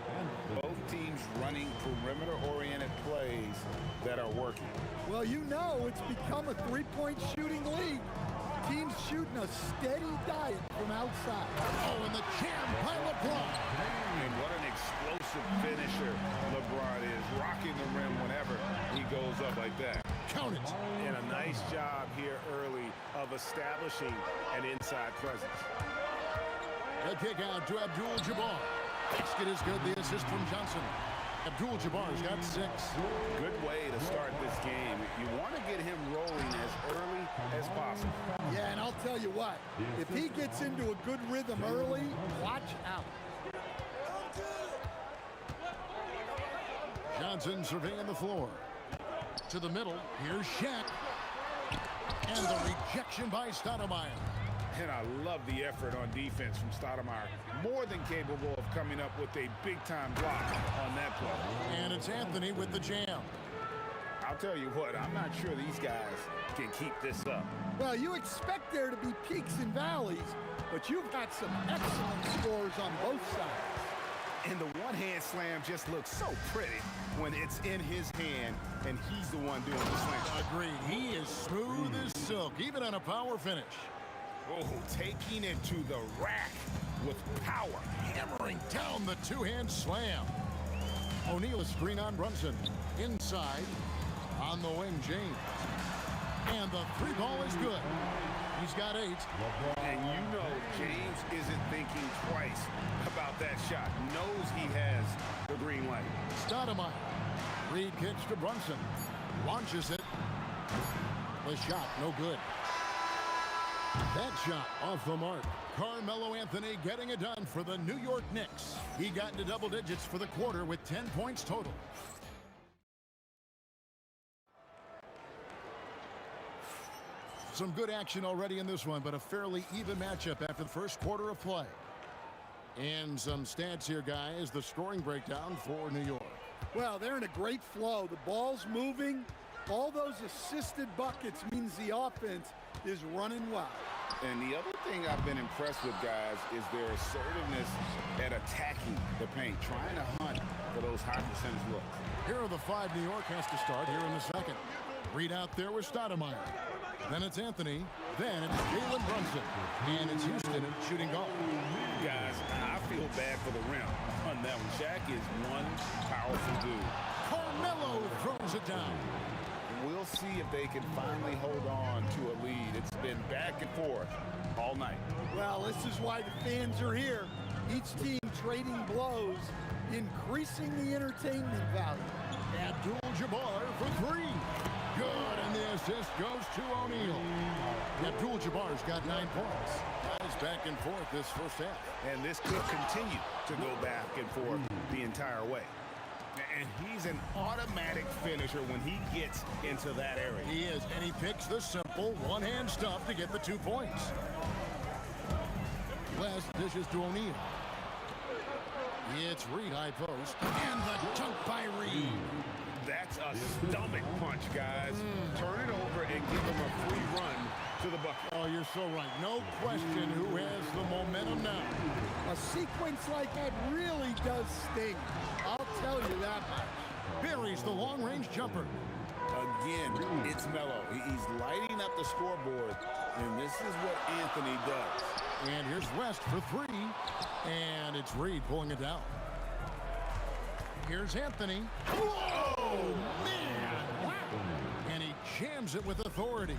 Both teams running perimeter-oriented plays that are working. Well, you know it's become a 3-point shooting league. Teams shooting a steady diet from outside. Oh, and the jam by LeBron. And what an explosive finisher LeBron is, rocking the rim whenever he goes up like that. Count it. And a nice job here early of establishing an inside presence. The kick out to Abdul-Jabbar. Basket is good. The assist from Johnson. Abdul-Jabbar's got 6. Good way to start this game. You want to get him rolling as early as possible. Yeah, and I'll tell you what, if he gets into a good rhythm early, watch out. Johnson surveying the floor. To the middle. Here's Shaq. And the rejection by Stoudemire. And I love the effort on defense from Stoudemire. More than capable of coming up with a big-time block on that play. And it's Anthony with the jam. I'll tell you what, I'm not sure these guys can keep this up. Well, you expect there to be peaks and valleys, but you've got some excellent scores on both sides. And the one-hand slam just looks so pretty when it's in his hand and he's the one doing the slam. Agreed. He is smooth as silk, even on a power finish. Oh, taking it to the rack with power. Hammering down the 2-hand slam. O'Neal is screen on Brunson. Inside. On the wing, James. And the 3 ball is good. He's got 8. And you know James isn't thinking twice about that shot. Knows he has the green light. Stoudemire. Reed kicks to Brunson. Launches it. The shot, no good. That shot off the mark. Carmelo Anthony getting it done for the New York Knicks. He got into double digits for the quarter with 10 points total. some good action already in this one, but a fairly even matchup after the first quarter of play. And some stats here, guys. The scoring breakdown for New York. Well, they're in a great flow. The ball's moving. All those assisted buckets means the offense is running well. And the other thing I've been impressed with, guys, is their assertiveness at attacking the paint, trying to hunt for those high percentage looks. Here are the 5 New York has to start here in the second. Reed out there with Stoudemire. Then it's Anthony. Then it's Jalen Brunson. And it's Houston shooting guard. Guys, I feel bad for the rim on that one. Shaq is one powerful dude. Carmelo throws it down. We'll see if they can finally hold on to a lead. It's been back and forth all night. Well, this is why the fans are here. Each team trading blows, increasing the entertainment value. Abdul-Jabbar for 3. Good, and the assist goes to O'Neal. Abdul-Jabbar's got 9 points. Guys back and forth this first half. And this could continue to go back and forth the entire way. And he's an automatic finisher when he gets into that area. He is, and he picks the simple one-hand stuff to get the 2 points. West dishes to O'Neal. It's Reed high post, and the dunk by Reed. That's a stomach punch, guys. Turn it over and give him a free run to the bucket. Oh, you're so right. No question who has the momentum now. A sequence like that really does sting. I'll tell you that much. Buries the long-range jumper. Again, it's Melo. He's lighting up the scoreboard, and this is what Anthony does. And here's West for 3, and it's Reed pulling it down. Here's Anthony. Whoa, man! Wow. And he jams it with authority.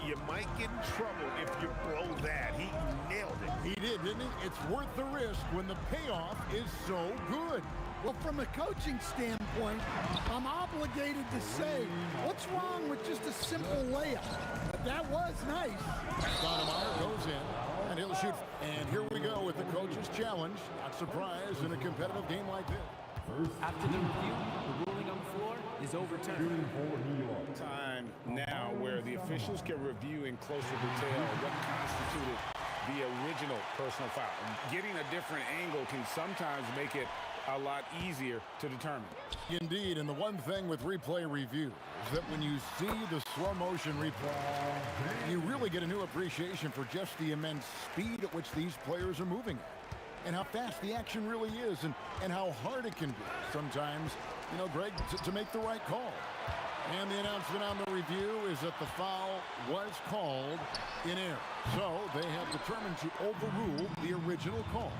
You might get in trouble if you blow that. He nailed it. He did, didn't he? It's worth the risk when the payoff is so good. Well, from a coaching standpoint, I'm obligated to say, what's wrong with just a simple layup? But that was nice. Stoudemire goes in, and he'll shoot. And here we go with the coach's challenge. Not surprised in a competitive game like this. After the review, the ruling on the floor is overturned. Time now where the officials can review in closer detail what constituted the original personal foul. Getting a different angle can sometimes make it a lot easier to determine. Indeed, and the one thing with replay review is that when you see the slow motion replay, you really get a new appreciation for just the immense speed at which these players are moving at. And how fast the action really is, and how hard it can be sometimes, you know, Greg, to make the right call. And the announcement on the review is that the foul was called in error. So they have determined to overrule the original call.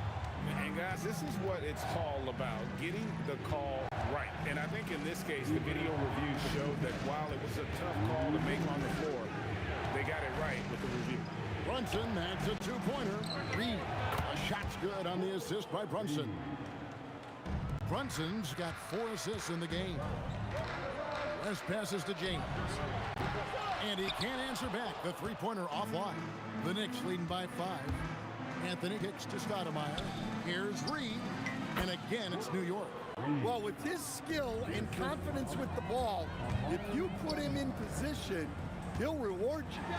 And guys, this is what it's all about, getting the call right. And I think in this case, the video review showed that while it was a tough call to make on the floor, they got it right with the review. Brunson, that's a 2-pointer. Reed, a shot's good on the assist by Brunson. Brunson's got 4 assists in the game. West passes to James. And he can't answer back. The 3-pointer offline. The Knicks leading by 5. Anthony kicks to Stoudemire. Here's Reed. And again, it's New York. Well, with his skill and confidence with the ball, if you put him in position, he'll reward you.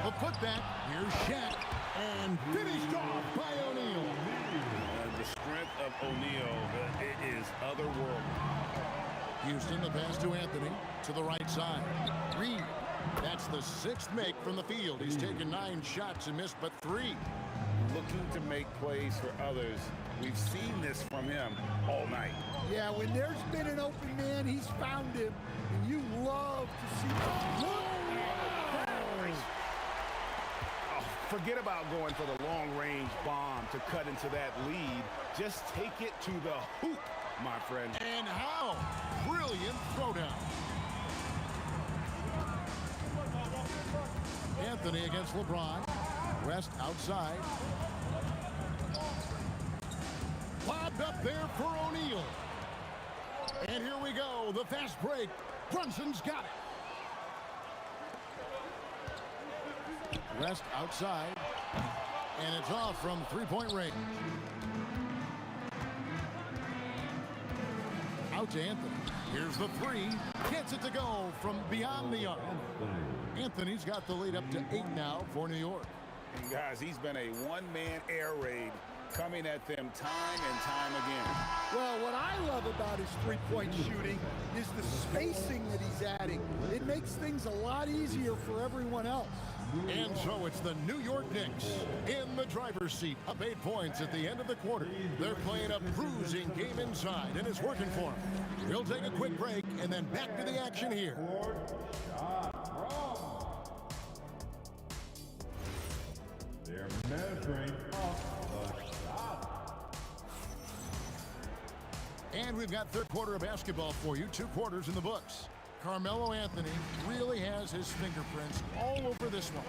A putback. Here's Shaq. And finished off by O'Neal. The strength of O'Neal is otherworldly. Houston, the pass to Anthony. To the right side. Reed. That's the 6th make from the field. He's taken 9 shots and missed but 3. Looking to make plays for others. We've seen this from him all night. Yeah, when there's been an open man, he's found him. And you love to see that. Forget about going for the long-range bomb to cut into that lead. Just take it to the hoop, my friend. And how? Brilliant throwdown. Anthony against LeBron. West outside. Lobbed up there for O'Neal. And here we go. The fast break. Brunson's got it. West outside. And it's off from 3-point range. Out to Anthony. Here's the 3. Gets it to go from beyond the arc. Anthony's got the lead up to 8 now for New York. And guys, he's been a one-man air raid coming at them time and time again. Well, what I love about his three-point shooting is the spacing that he's adding. It makes things a lot easier for everyone else. And so it's the New York Knicks in the driver's seat, up 8 points at the end of the quarter. They're playing a bruising game inside, and it's working for them. We'll take a quick break, and then back to the action here. They're measuring off the shot. And we've got third quarter of basketball for you, 2 quarters in the books. Carmelo Anthony really has his fingerprints all over this one.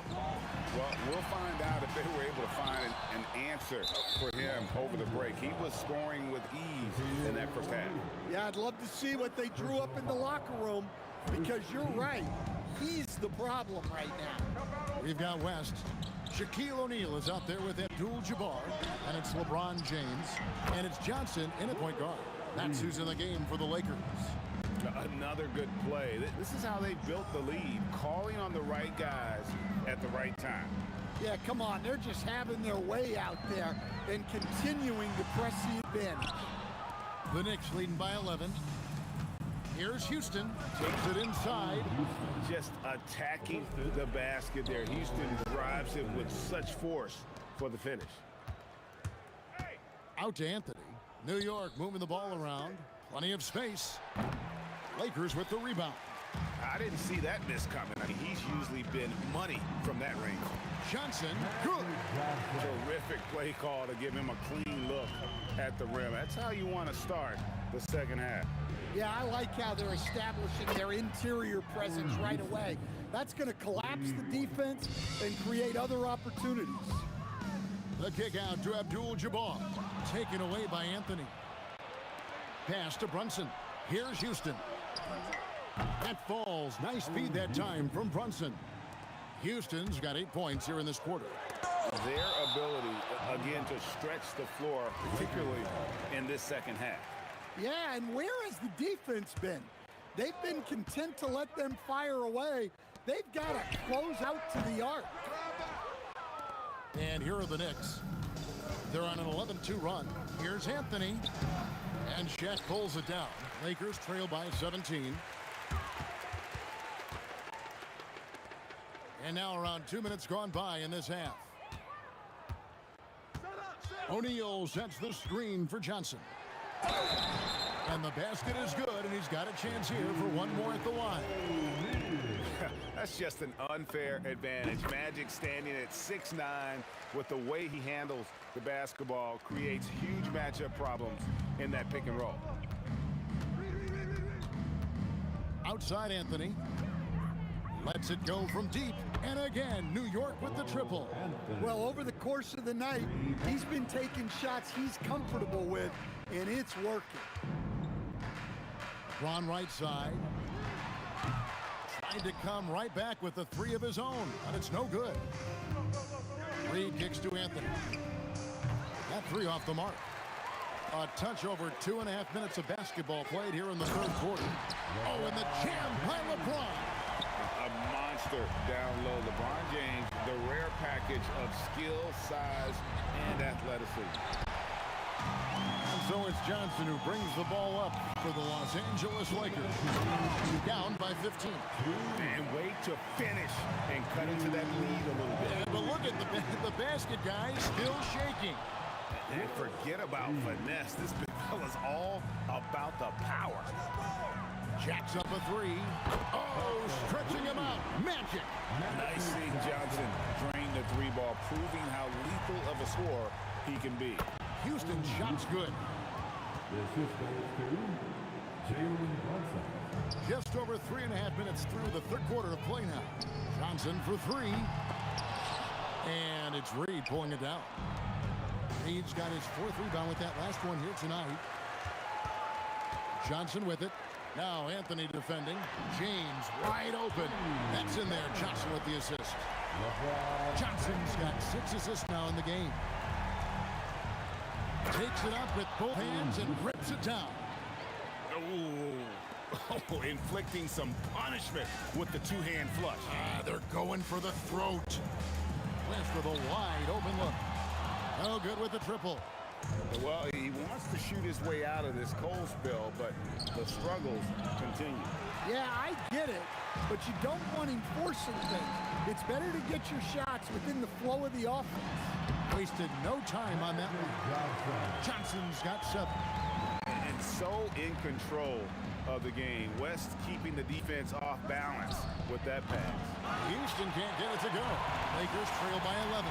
Well, we'll find out if they were able to find an answer for him over the break. He was scoring with ease in that first half. Yeah, I'd love to see what they drew up in the locker room, because you're right. He's the problem right now. We've got West. Shaquille O'Neal is out there with Abdul-Jabbar, and it's LeBron James, and it's Johnson in at point guard. That's who's in the game for the Lakers. Another good play. This is how they built the lead, calling on the right guys at the right time. Yeah, come on. They're just having their way out there and continuing to press the advantage. The Knicks leading by 11. Here's Houston. Takes it inside. Just attacking the basket there. Houston drives it with such force for the finish. Out to Anthony. New York moving the ball around. Plenty of space. Lakers with the rebound. I didn't see that miss coming. I mean, he's usually been money from that range. Johnson, good. Terrific play call to give him a clean look at the rim. That's how you want to start the second half. Yeah, I like how they're establishing their interior presence right away. That's going to collapse the defense and create other opportunities. The kick out to Abdul-Jabbar. Taken away by Anthony. Pass to Brunson. Here's Houston. That falls. Nice feed that time from Brunson. Houston's got 8 points here in this quarter. Their ability, again, to stretch the floor, particularly in this second half. Yeah, and where has the defense been? They've been content to let them fire away. They've got to close out to the arc. And here are the Knicks. They're on an 11-2 run. Here's Anthony. And Shaq pulls it down. Lakers trail by 17. And now around 2 minutes gone by in this half. O'Neal sets the screen for Johnson. And the basket is good, and he's got a chance here for one more at the line. That's just an unfair advantage. Magic standing at 6'9", with the way he handles the basketball, creates huge matchup problems in that pick and roll. Outside Anthony. Lets it go from deep. And again, New York with the triple. Well, over the course of the night, he's been taking shots he's comfortable with, and it's working. Braun right side. Tried to come right back with the 3 of his own, but it's no good. Reed kicks to Anthony. That 3 off the mark. A touch over 2.5 minutes of basketball played here in the third quarter. Oh, and the jam by LeBron. A monster down low. LeBron James, the rare package of skill, size, and athleticism. And so it's Johnson who brings the ball up for the Los Angeles Lakers. Down by 15. And wait to finish and cut into that lead a little bit. Yeah, but look at the basket, guys, still shaking. And forget about finesse. This big fella's all about the power. Jacks up a 3. Oh, stretching him out. Magic. Nice seeing Johnson drain the 3 ball, proving how lethal of a scorer he can be. Houston shot's good. This is to Jalen Brunson. Just over 3.5 minutes through the third quarter of play now. Johnson for 3. And it's Reed pulling it down. Reed's got his 4th rebound with that last one here tonight. Johnson with it. Now Anthony defending. James wide open. That's in there. Johnson with the assist. Johnson's got 6 assists now in the game. Takes it up with both hands and rips it down. Oh, inflicting some punishment with the two-hand flush. They're going for the throat. West with a wide open look. No good with the triple. Well, he wants to shoot his way out of this cold spell, but the struggles continue. Yeah, I get it, but you don't want him forcing things. It's better to get your shots within the flow of the offense. Wasted no time on that one. Johnson's got 7. And so in control of the game. West keeping the defense off balance with that pass. Houston can't get it to go. Lakers trail by 11.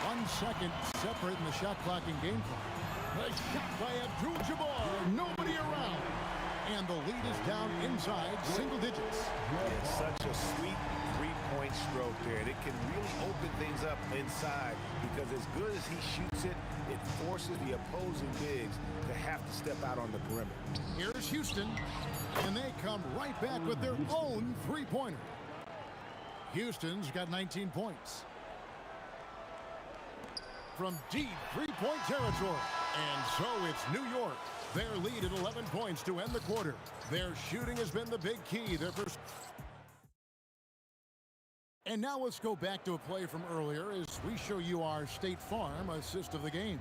1 second separating the shot clock and game clock. The shot by Abdul-Jabbar. Nobody around. And the lead is down inside single digits. It's such a sweet three-point stroke there. And it can really open things up inside because as good as he shoots it, it forces the opposing bigs to have to step out on the perimeter. Here's Houston, and they come right back with their own three-pointer. Houston's got 19 points. From deep three-point territory. And so it's New York. Their lead at 11 points to end the quarter. Their shooting has been the big key. And now let's go back to a play from earlier as we show you our State Farm assist of the game.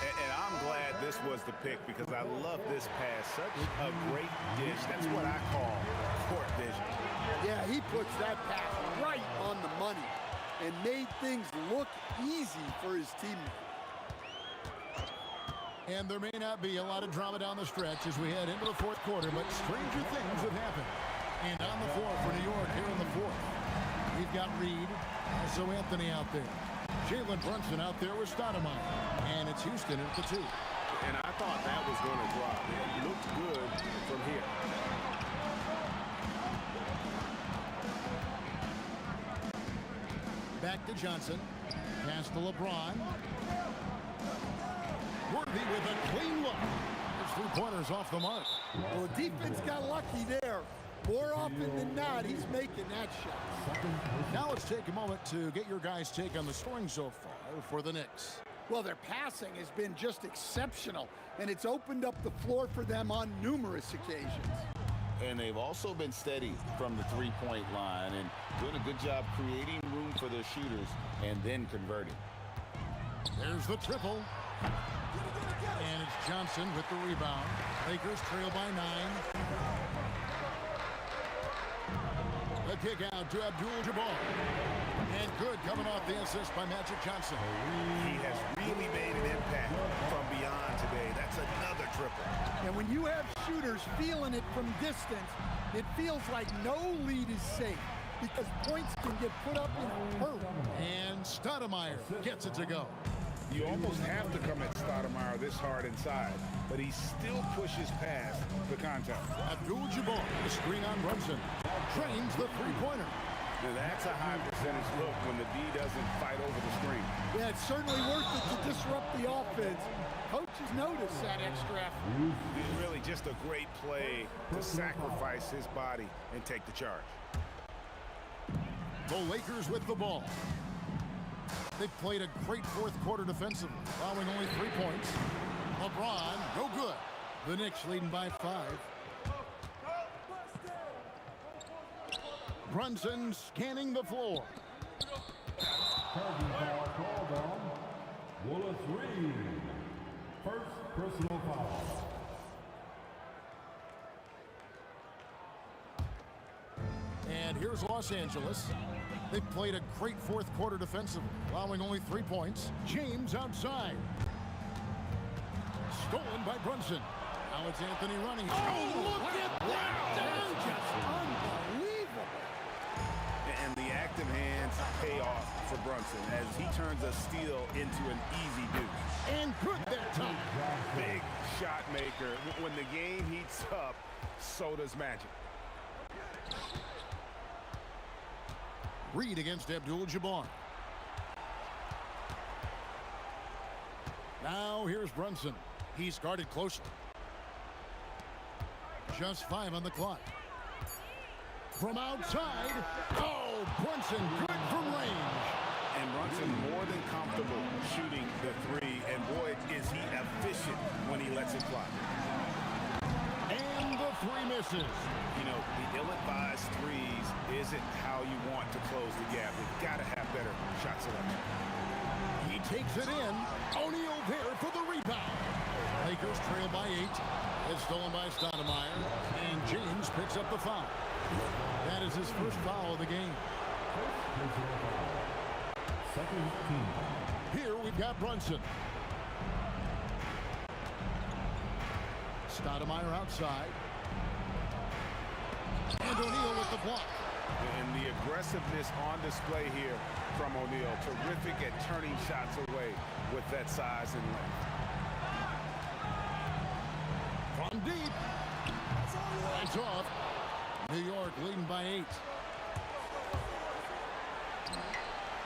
And I'm glad this was the pick because I love this pass. Such a great dish. That's what I call court vision. Yeah, he puts that pass right on the money and made things look easy for his teammate. And there may not be a lot of drama down the stretch as we head into the fourth quarter, but stranger things have happened. And on the floor for New York here in the fourth. We've got Reed, also Anthony out there. Jalen Brunson out there with Stoudemire. And it's Houston at the 2. And I thought that was going to drop. It looked good from here. Back to Johnson. Pass to LeBron. Worthy with a clean look. His three-pointers off the mark. Well, the defense got lucky there. More often than not, he's making that shot. Now let's take a moment to get your guys' take on the scoring so far for the Knicks. Well, their passing has been just exceptional, and it's opened up the floor for them on numerous occasions. And they've also been steady from the three-point line and doing a good job creating room for their shooters and then converting. There's the triple. And it's Johnson with the rebound. Lakers trail by 9. The kick out to Abdul-Jabbar. And good coming off the assist by Magic Johnson. He has really made an impact from beyond today. That's another triple. And when you have shooters feeling it from distance, it feels like no lead is safe because points can get put up in a hurry. And Stoudemire gets it to go. You almost have to come at Stoudemire this hard inside, but he still pushes past the contact. Abdul-Jabbar, the screen on Brunson. Trains the three-pointer. Now that's a high percentage look when the D doesn't fight over the screen. Yeah, it's certainly worth it to disrupt the offense. Coaches notice that extra effort. It's really just a great play to sacrifice his body and take the charge. The Lakers with the ball. They've played a great fourth quarter defensively, allowing only 3 points. LeBron, no good. The Knicks leading by 5. Brunson scanning the floor. Charging foul called on Willis Reed. First personal foul. And here's Los Angeles. They've played a great fourth quarter defensively, allowing only 3 points. James outside. Stolen by Brunson. Now it's Anthony running. Oh, look at that! Just unbelievable. And the active hands pay off for Brunson as he turns a steal into an easy deuce. And good that time. Big shot maker. When the game heats up, so does Magic. Reed against Abdul-Jabbar. Now here's Brunson. He's guarded closely. Just 5 on the clock. From outside. Oh, Brunson good from range. And Brunson more than comfortable shooting the 3. And boy, is he efficient when he lets it fly. And the 3 misses. You know, the ill-advised threes isn't how you want to close the gap. You've got to have better shot selection. He takes it in. O'Neal there for the rebound. Lakers trail by 8. It's stolen by Stoudemire. And James picks up the foul. That is his first foul of the game. Second team. Here we've got Brunson. Stoudemire outside. And O'Neal with the block. And the aggressiveness on display here from O'Neal. Terrific at turning shots away with that size and length. From deep. It's off. New York leading by 8.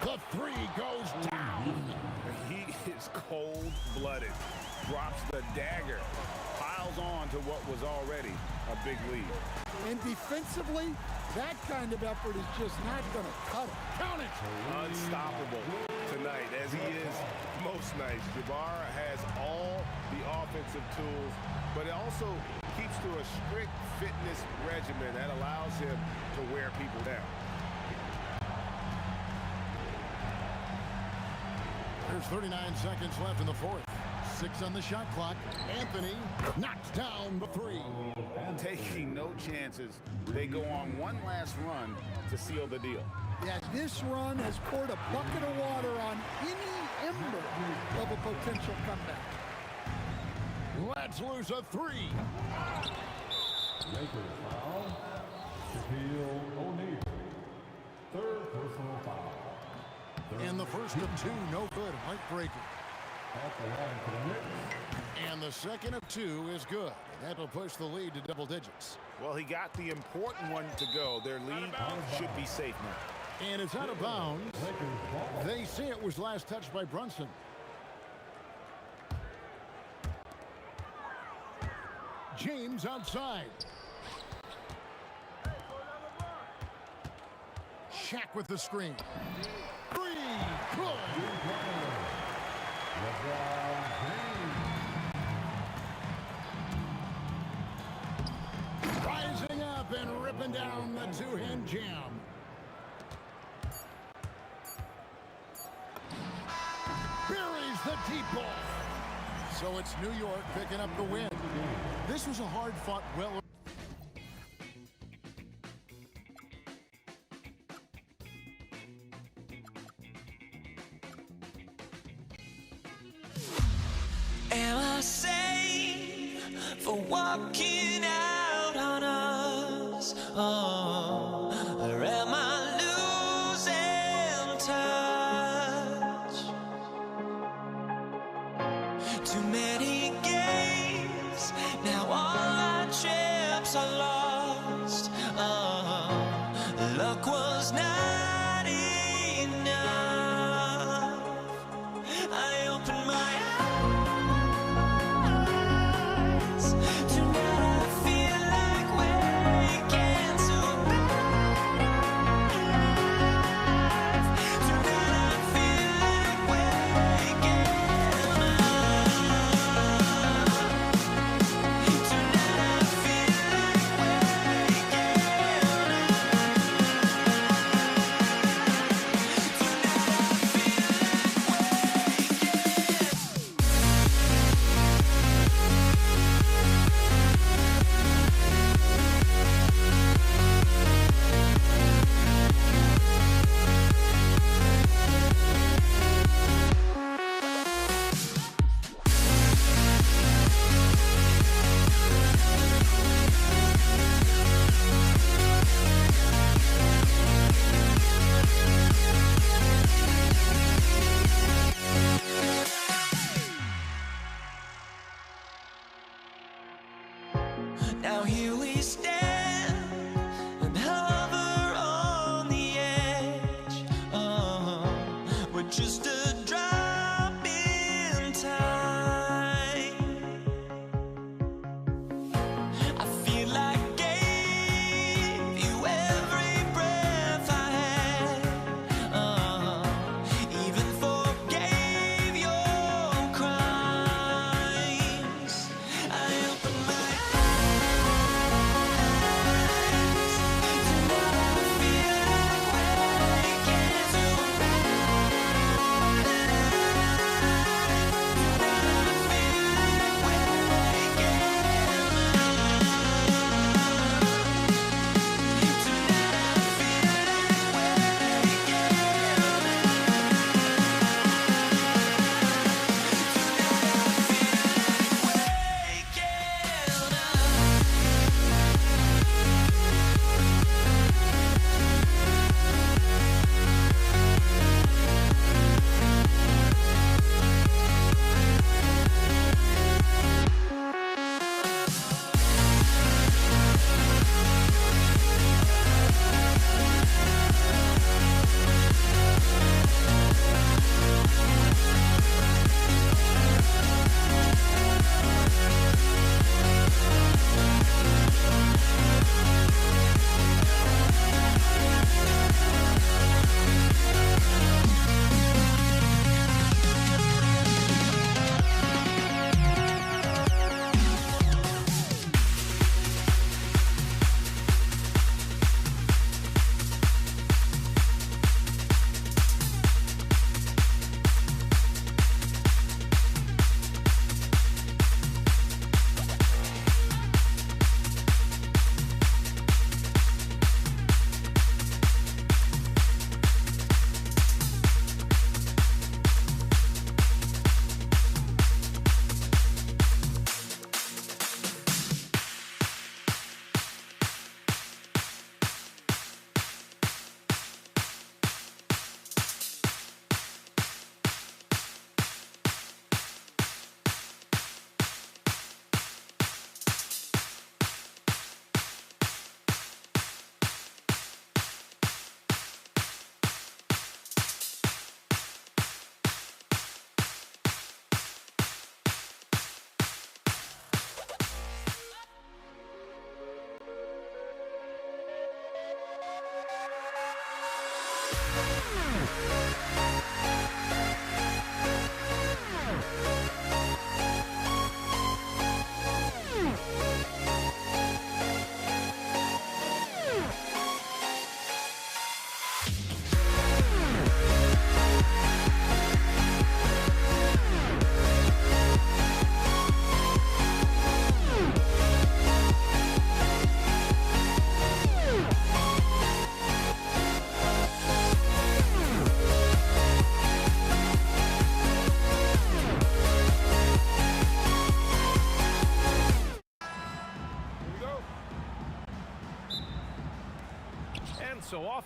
The three goes down. He is cold-blooded. Drops the dagger. Piles on to what was already a big lead. And defensively, that kind of effort is just not going to cut it. Count it! Unstoppable tonight, as he is most nights. Jabbar has all the offensive tools, but it also keeps to a strict fitness regimen that allows him to wear people down. There's 39 seconds left in the fourth. 6 on the shot clock. Anthony knocks down the 3. Taking no chances. They go on one last run to seal the deal. Yeah, this run has poured a bucket of water on any ember of a potential comeback. Let's lose a 3. Lakers foul. Shaquille O'Neal. Third personal foul. And the first of 2, no good. Heartbreaker. At the line for the Knicks. And the second of 2 is good. That will push the lead to double digits. Well, he got the important one to go. Their lead should be safe now. And it's out of bounds. They say it was last touched by Brunson. James outside. Shaq with the screen. 3, good. Rising up and ripping down the two-hand jam. Buries the deep ball. So it's New York picking up the win. This was a hard-fought, well... Am I safe for walking out on us? Oh, or am I losing touch? Too many games, now all our chips are lost. Oh, luck was not enough. I opened my eyes. Tonight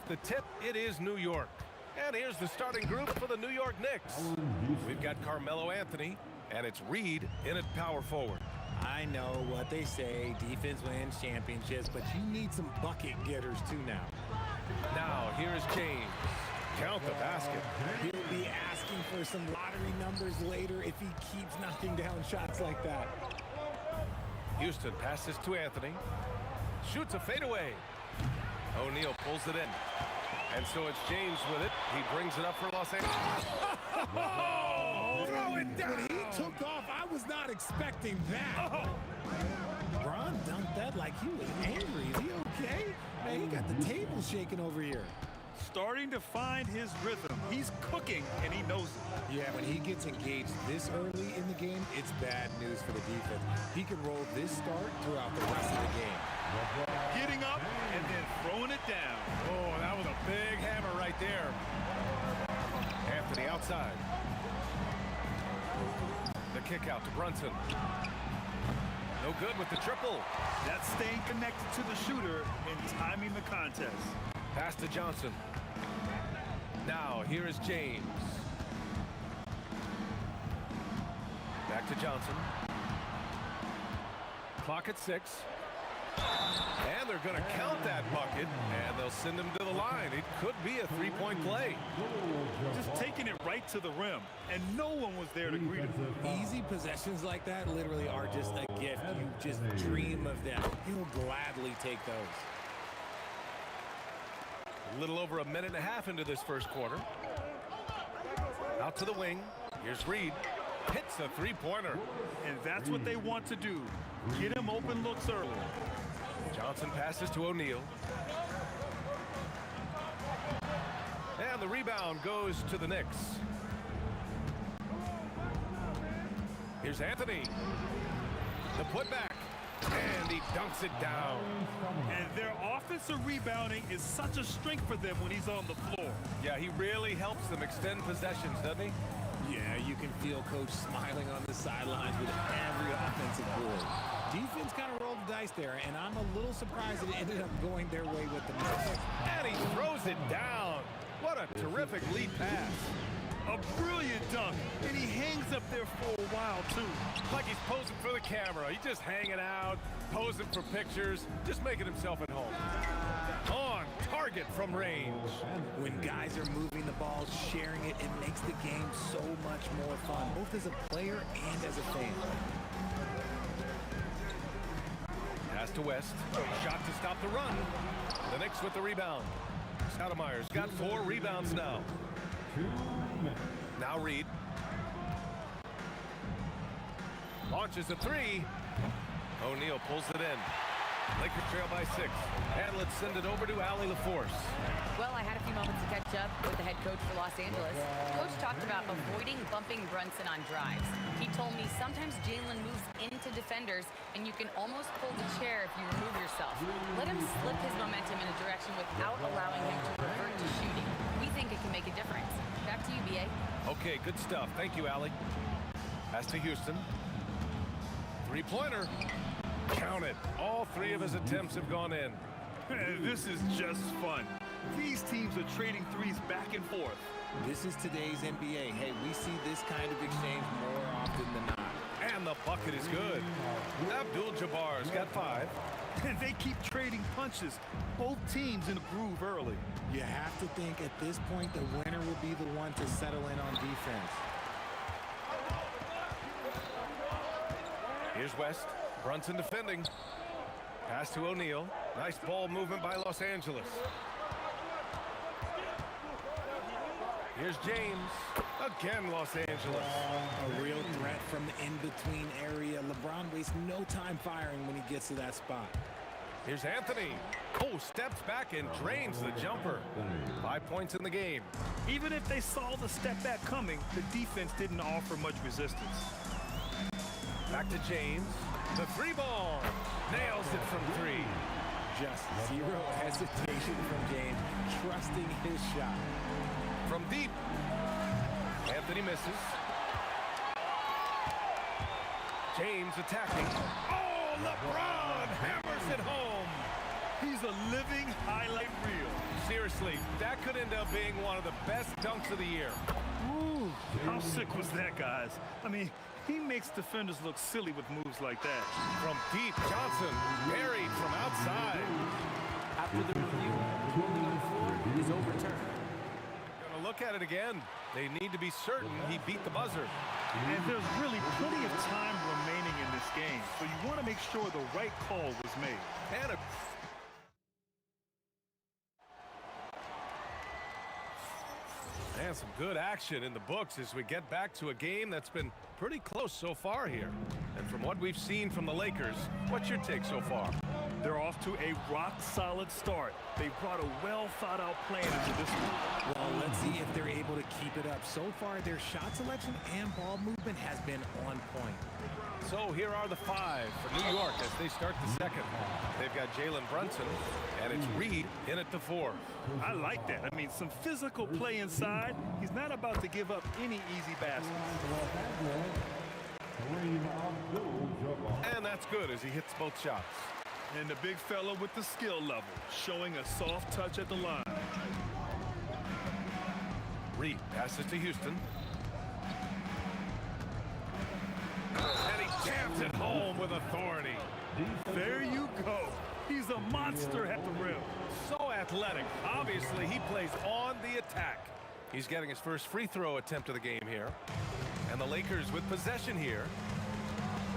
the tip, it is New York. And here's the starting group for the New York Knicks. We've got Carmelo Anthony, and it's Reed in at power forward. I know what they say, defense wins championships, but you need some bucket getters too now. Now, here's James. Count the basket. He'll be asking for some lottery numbers later if he keeps knocking down shots like that. Houston passes to Anthony. Shoots a fadeaway. O'Neal pulls it in. And so it's James with it. He brings it up for Los Angeles. Throw it down. When he took off, I was not expecting that. Bron dunked that like he was angry. Is he okay? Man, he got the table shaking over here. Starting to find his rhythm. He's cooking, and he knows it. Yeah, when he gets engaged this early in the game, it's bad news for the defense. He can roll this start throughout the rest of the game. Getting up and then throwing it down. Oh, that was a big hammer right there. Anthony outside. The kick out to Brunson. No good with the triple. That's staying connected to the shooter and timing the contest. Pass to Johnson. Now, here is James. Back to Johnson. Clock at 6. And they're going to count that bucket, and they'll send him to the line. It could be a three-point play. Just taking it right to the rim, and no one was there to greet him. Easy possessions like that literally are just a gift. You just dream of them. He'll gladly take those. A little over a minute and a half into this first quarter. Out to the wing. Here's Reed. Hits a three-pointer. And that's what they want to do. Get him open looks early. Johnson passes to O'Neal. And the rebound goes to the Knicks. Here's Anthony. The putback. And he dunks it down. And their offensive rebounding is such a strength for them when he's on the floor. Yeah, he really helps them extend possessions, doesn't he? Yeah, you can feel Coach smiling on the sidelines with every offensive board. Defense kind of rolled the dice there, and I'm a little surprised that it ended up going their way with the miss. And he throws it down. What a terrific lead pass. A brilliant dunk, and he hangs up there for a while, too. Like he's posing for the camera. He's just hanging out, posing for pictures, just making himself at home. On target from range. When guys are moving the ball, sharing it, it makes the game so much more fun, both as a player and as a fan. Pass to West. Shot to stop the run. The Knicks with the rebound. Stoudemire's got 4 rebounds now. Now Reed. Launches a 3. O'Neal pulls it in. Lakers trail by 6. And let's send it over to Allie LaForce. Well, I had a few moments to catch up with the head coach for Los Angeles. Coach talked about avoiding bumping Brunson on drives. He told me sometimes Jalen moves into defenders, and you can almost pull the chair if you remove yourself. Let him slip his momentum in a direction without allowing him to revert to shooting. We think it can make a difference. Back to you, B.A. Okay, good stuff. Thank you, Allie. Pass to Houston. Three-pointer. Count it. All 3 of his attempts have gone in. This is just fun. These teams are trading threes back and forth. This is today's NBA. Hey, we see this kind of exchange more often than not. And the bucket is good. Abdul-Jabbar's got 5. And they keep trading punches. Both teams in a groove early. You have to think at this point the winner will be the one to settle in on defense. Here's West. Brunson defending. Pass to O'Neal. Nice ball movement by Los Angeles. Here's James. Again, Los Angeles. A real threat from the in-between area. LeBron wastes no time firing when he gets to that spot. Here's Anthony. Oh, steps back and drains the jumper. 5 points in the game. Even if they saw the step back coming, the defense didn't offer much resistance. Back to James. The 3-ball. Nails it from 3. Just zero hesitation from James, trusting his shot. From deep. Anthony misses. James attacking. Oh, LeBron hammers it home. He's a living highlight reel. Seriously, that could end up being one of the best dunks of the year. Ooh, how sick was that, guys? I mean, he makes defenders look silly with moves like that. From deep, Johnson buried from outside. After the review, the ruling on the floor is overturned. Gonna look at it again. They need to be certain he beat the buzzer. And there's really plenty of time remaining in this game, so you want to make sure the right call was made. And some good action in the books as we get back to a game that's been pretty close so far here. And from what we've seen from the Lakers, what's your take so far? They're off to a rock-solid start. They brought a well-thought-out plan into this one. Well, let's see if they're able to keep it up. So far, their shot selection and ball movement has been on point. So here are the five for New York as they start the second. They've got Jalen Brunson, and it's Reed in at the 4. I like that. I mean, some physical play inside. He's not about to give up any easy baskets. And that's good as he hits both shots. And the big fella with the skill level, showing a soft touch at the line. Reed passes to Houston. And he jams it home with authority. There you go. He's a monster at the rim. So athletic. Obviously, he plays on the attack. He's getting his first free throw attempt of the game here. And the Lakers with possession here.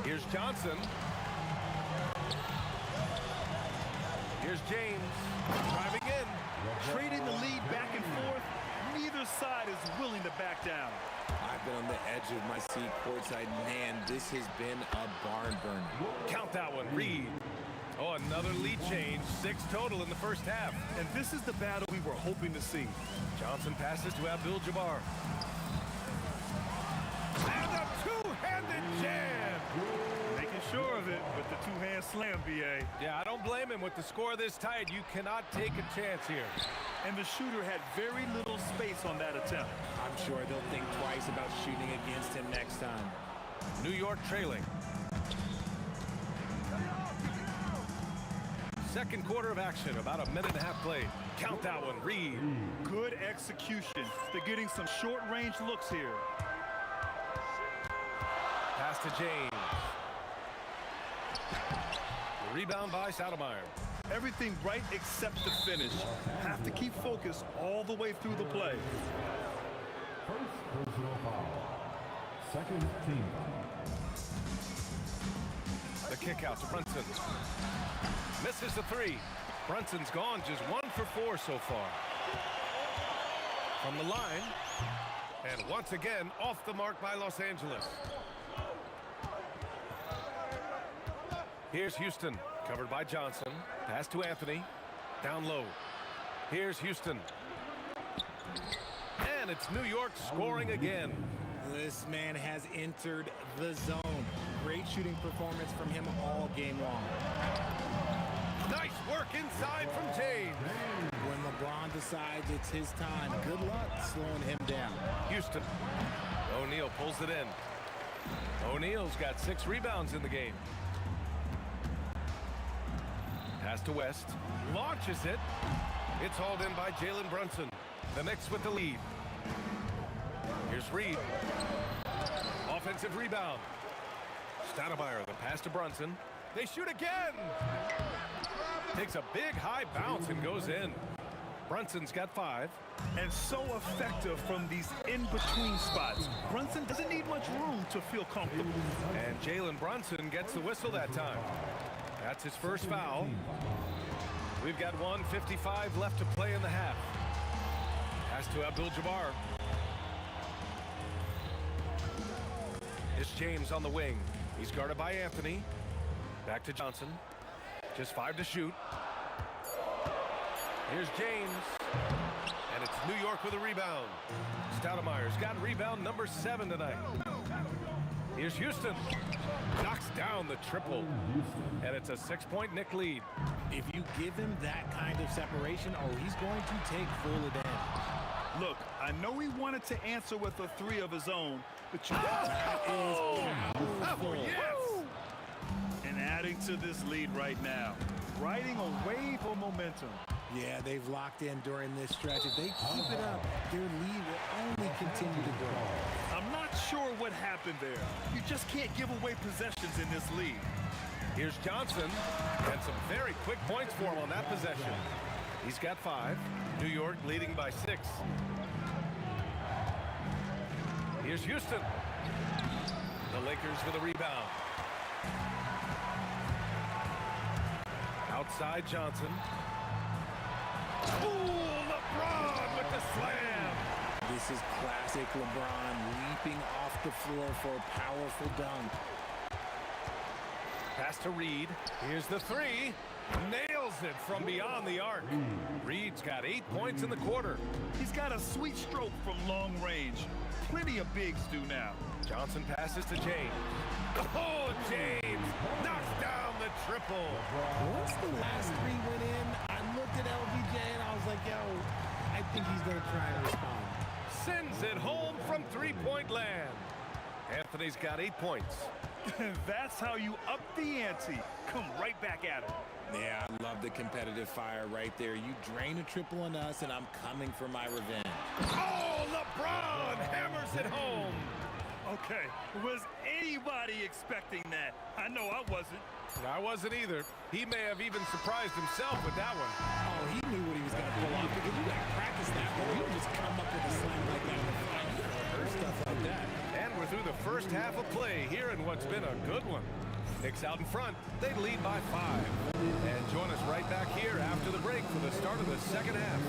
Here's Johnson. Here's James driving in. Trading the lead back and forth. Neither side is willing to back down. I've been on the edge of my seat courtside. Man, this has been a barn burner. Count that one, Reed. Oh, another lead change. 6 total in the first half. And this is the battle we were hoping to see. Johnson passes to Abdul-Jabbar. And a two-handed jam. Making sure of it with the two-hand slam, B.A. Yeah, I don't blame him. With the score this tight, you cannot take a chance here. And the shooter had very little space on that attempt. I'm sure they'll think twice about shooting against him next time. New York trailing. Second quarter of action, about a minute and a half played. Count that one, Reed. Good execution. They're getting some short-range looks here. Pass to James. The rebound by Stoudemire. Everything right except the finish. Have to keep focused all the way through the play. First personal foul. Second team foul. The kick out to Brunson. Misses the 3. Brunson's gone just 1 for 4 so far. From the line. And once again, off the mark by Los Angeles. Here's Houston, covered by Johnson. Pass to Anthony. Down low. Here's Houston. And it's New York scoring again. This man has entered the zone. Great shooting performance from him all game long. Nice work inside from James. When LeBron decides it's his time, good luck slowing him down. Houston. O'Neal pulls it in. O'Neal's got 6 rebounds in the game. Pass to West. Launches it. It's hauled in by Jalen Brunson. The Knicks with the lead. Here's Reed. Offensive rebound. Stoudemire, the pass to Brunson. They shoot again. Takes a big high bounce and goes in. Brunson's got 5. And so effective from these in-between spots. Brunson doesn't need much room to feel comfortable. And Jalen Brunson gets the whistle that time. That's his first foul. We've got 1:55 left to play in the half. Pass to Abdul-Jabbar. It's James on the wing. He's guarded by Anthony. Back to Johnson. Just 5 to shoot. Here's James. And it's New York with a rebound. Stoudemire's got rebound number 7 tonight. Here's Houston. Knocks down the triple. And it's a 6-point Knick lead. If you give him that kind of separation, he's going to take full advantage. Look, I know he wanted to answer with a 3 of his own, but you yes! and adding to this lead right now. riding a wave of momentum. Yeah, they've locked in during this stretch. If they keep it up, their lead will only continue to grow. I'm not sure what happened there. You just can't give away possessions in this league. Here's Johnson, and some very quick points for him on that possession. He's got 5. New York leading by 6. Here's Houston. The Lakers with a rebound. Outside Johnson. Ooh, LeBron with the slam. This is classic LeBron leaping off the floor for a powerful dunk. Pass to Reed. Here's the 3. Nails it from beyond the arc. Reed's got 8 points in the quarter. He's got a sweet stroke from long range. Plenty of bigs do now. Johnson passes to James. Oh, James knocks down the triple. Once the last 3 went in, I looked at LBJ and I was like, yo, I think he's going to try and respond. Sends it home from three-point land. Anthony's got 8 points. That's how you up the ante. Come right back at it. Yeah, I love the competitive fire right there. You drain a triple on us, and I'm coming for my revenge. Oh, LeBron hammers it home. Okay, was anybody expecting that? I know I wasn't. I wasn't either. He may have even surprised himself with that one. Oh, he knew what he was going to pull off because you got to practice that, but you don't just come up with a slam like that in the fight. You got to rehearse stuff like that. And we're through the first half of play here in what's been a good one. Knicks out in front. They lead by 5. And join us right back here after the break for the start of the second half.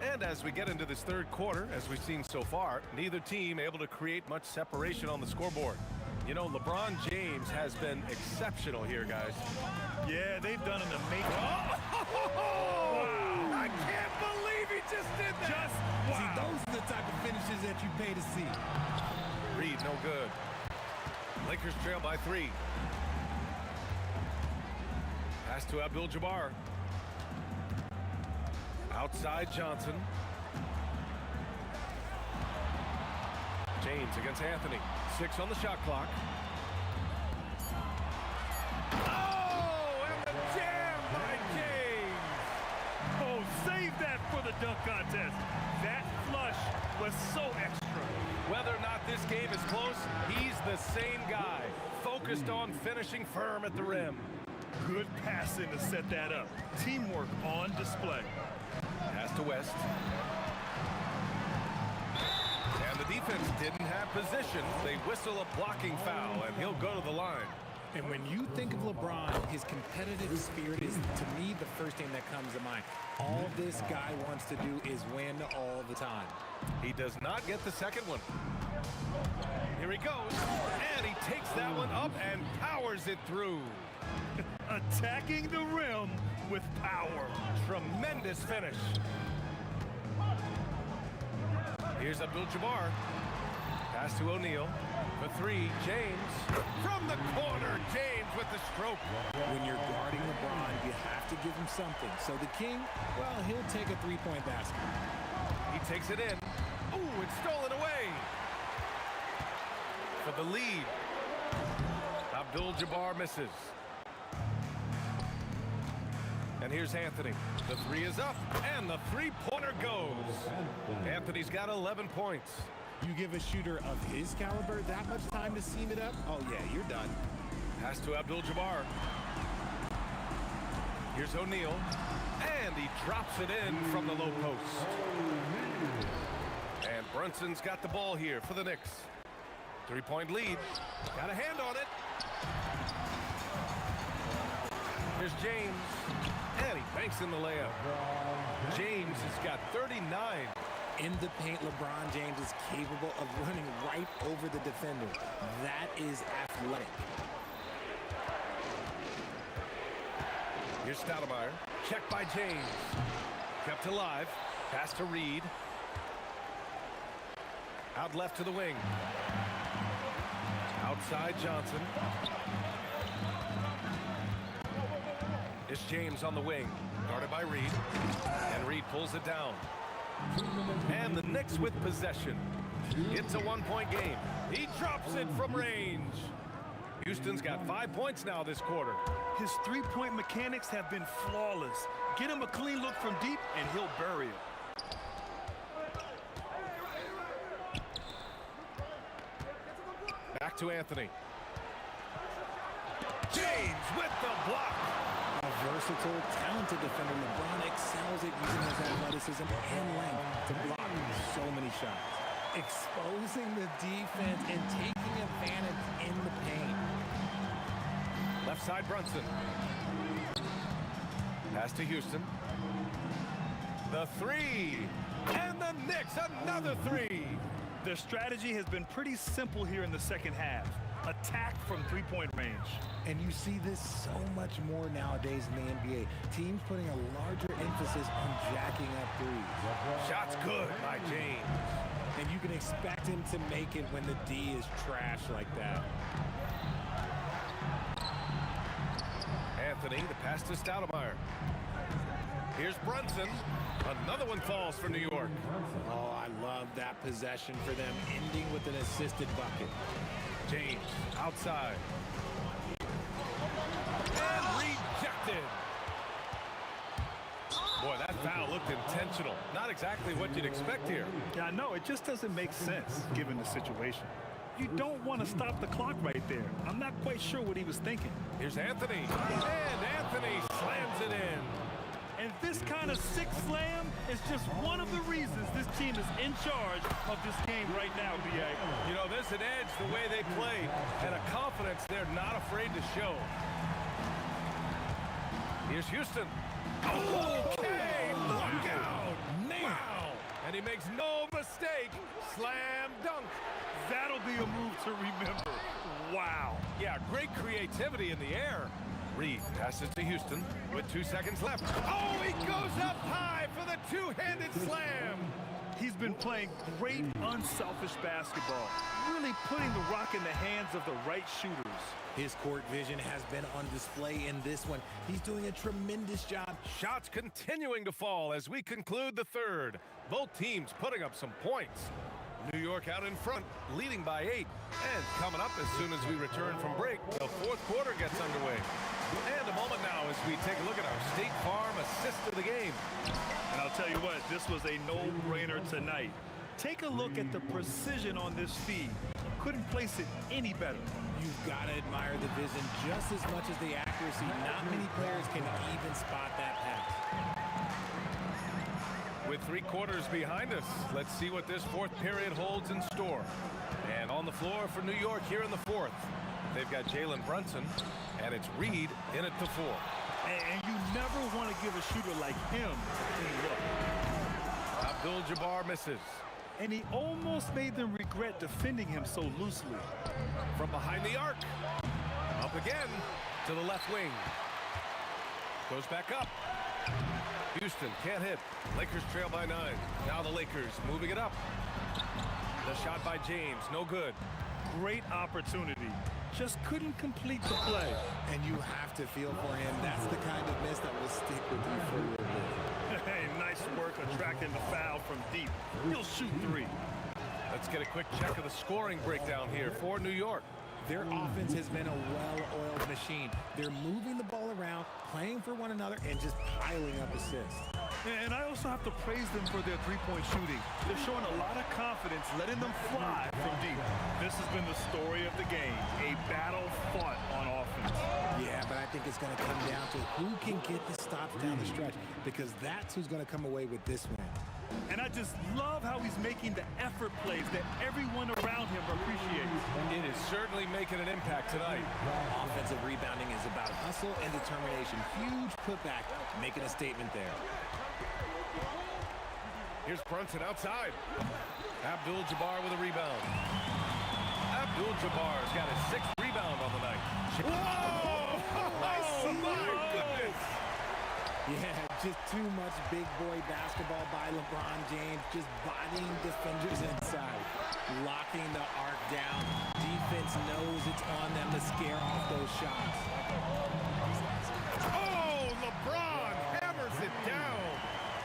And as we get into this third quarter, as we've seen so far, neither team able to create much separation on the scoreboard. You know, LeBron James has been exceptional here, guys. Yeah, they've done an amazing... Oh! Wow. I can't believe he just did that! Just wow. See, those are the type of finishes that you pay to see. Reed, no good. Lakers trail by 3. Pass to Abdul-Jabbar. Outside Johnson. James against Anthony. 6 on the shot clock. Oh, and the jam by James. Oh, save that for the dunk contest. That flush was so extra. Whether or not this game is close, he's the same guy. Focused on finishing firm at the rim. Good passing to set that up. Teamwork on display. Pass to West. And the defense didn't have position. They whistle a blocking foul, and he'll go to the line. And when you think of LeBron, his competitive spirit is, to me, the first thing that comes to mind. All this guy wants to do is win all the time. He does not get the second one. Here he goes, and he takes that one up and powers it through. Attacking the rim with power. Tremendous finish. Here's Abdul-Jabbar. Pass to O'Neal. For 3, James. From the corner, James with the stroke. When you're guarding LeBron, you have to give him something. So the King, well, he'll take a 3-point basket. He takes it in. Ooh, it's stolen away. For the lead. Abdul-Jabbar misses. And here's Anthony. The 3 is up, and the three-pointer goes. Anthony's got 11 points. You give a shooter of his caliber that much time to seam it up, oh yeah, you're done. Pass to Abdul-Jabbar. Here's O'Neal, and he drops it in from the low post. And Brunson's got the ball here for the Knicks. 3-point lead. Got a hand on it. Here's James, and he banks in the layup. James has got 39. In the paint, LeBron James is capable of running right over the defender. That is athletic. Here's Stoudemire. Check by James. Kept alive. Pass to Reed. Out left to the wing. Outside Johnson. It's James on the wing, guarded by Reed. And Reed pulls it down. And the Knicks with possession. It's a one-point game. He drops it from range. Houston's got 5 points now this quarter. His three-point mechanics have been flawless. Get him a clean look from deep, and he'll bury it. Back to Anthony. James with the block. A versatile, talented defender, LeBron excels at using his athleticism and length to block so many shots. Exposing the defense and taking advantage in the paint. Left side Brunson. Pass to Houston. The three. And the Knicks another three. Their strategy has been pretty simple here in the second half. Attack from three-point range. And you see this so much more nowadays in the NBA. Teams putting a larger emphasis on jacking up threes. Shots good by James. And you can expect him to make it when the D is trash like that. Anthony, the pass to Stoudemire. Here's Brunson. Another one falls for New York. Oh, I love that possession for them, ending with an assisted bucket. James outside. And rejected. Boy, that foul looked intentional. Not exactly what you'd expect here. Yeah, no, it just doesn't make sense given the situation. You don't want to stop the clock right there. I'm not quite sure what he was thinking. Here's Anthony. And Anthony slams it in. And this kind of sick slam is just one of the reasons this team is in charge of this game right now, B.A. You know, there's an edge the way they play and a confidence they're not afraid to show. Here's Houston. Okay, look out. Wow. And he makes no mistake. Slam dunk. That'll be a move to remember. Wow. Yeah, great creativity in the air. Reed passes to Houston with 2 seconds left. Oh, he goes up high for the two-handed slam. He's been playing great, unselfish basketball, really putting the rock in the hands of the right shooters. His court vision has been on display in this one. He's doing a tremendous job. Shots continuing to fall as we conclude the third. Both teams putting up some points. New York out in front, leading by 8. And coming up as soon as we return from break, the fourth quarter gets underway. And a moment now as we take a look at our State Farm assist of the game. And I'll tell you what, this was a no-brainer tonight. Take a look at the precision on this feed. Couldn't place it any better. You've got to admire the vision just as much as the accuracy. Not many players can even spot that pass. With 3 quarters behind us, let's see what this fourth period holds in store. And on the floor for New York here in the fourth, they've got Jalen Brunson, and it's Reed in at the 4. And you never want to give a shooter like him a clean look. Abdul-Jabbar misses. And he almost made them regret defending him so loosely. From behind the arc. Up again to the left wing. Goes back up. Houston can't hit. Lakers trail by 9. Now the Lakers moving it up. The shot by James, no good. Great opportunity. Just couldn't complete the play. And you have to feel for him. That's the kind of miss that will stick with you for a little bit. Hey, nice work attracting the foul from deep. He'll shoot 3. Let's get a quick check of the scoring breakdown here for New York. Their offense has been a well-oiled machine. They're moving the ball around, playing for one another, and just piling up assists. And I also have to praise them for their three-point shooting. They're showing a lot of confidence, letting them fly from deep. This has been the story of the game, a battle fought on offense. Yeah, but I think it's going to come down to who can get the stops down the stretch, because that's who's going to come away with this win. And I just love how he's making the effort plays that everyone around him appreciates. It is certainly making an impact tonight. Offensive rebounding is about hustle and determination. Huge putback, making a statement there. Here's Brunson outside. Abdul-Jabbar with a rebound. Abdul-Jabbar's got his 6th rebound on the night. Whoa! Oh, my goodness! Yeah, just too much big boy basketball by LeBron James, just bodying defenders inside, locking the arc down. Defense knows it's on them to scare off those shots. Oh, Oh, LeBron hammers it down.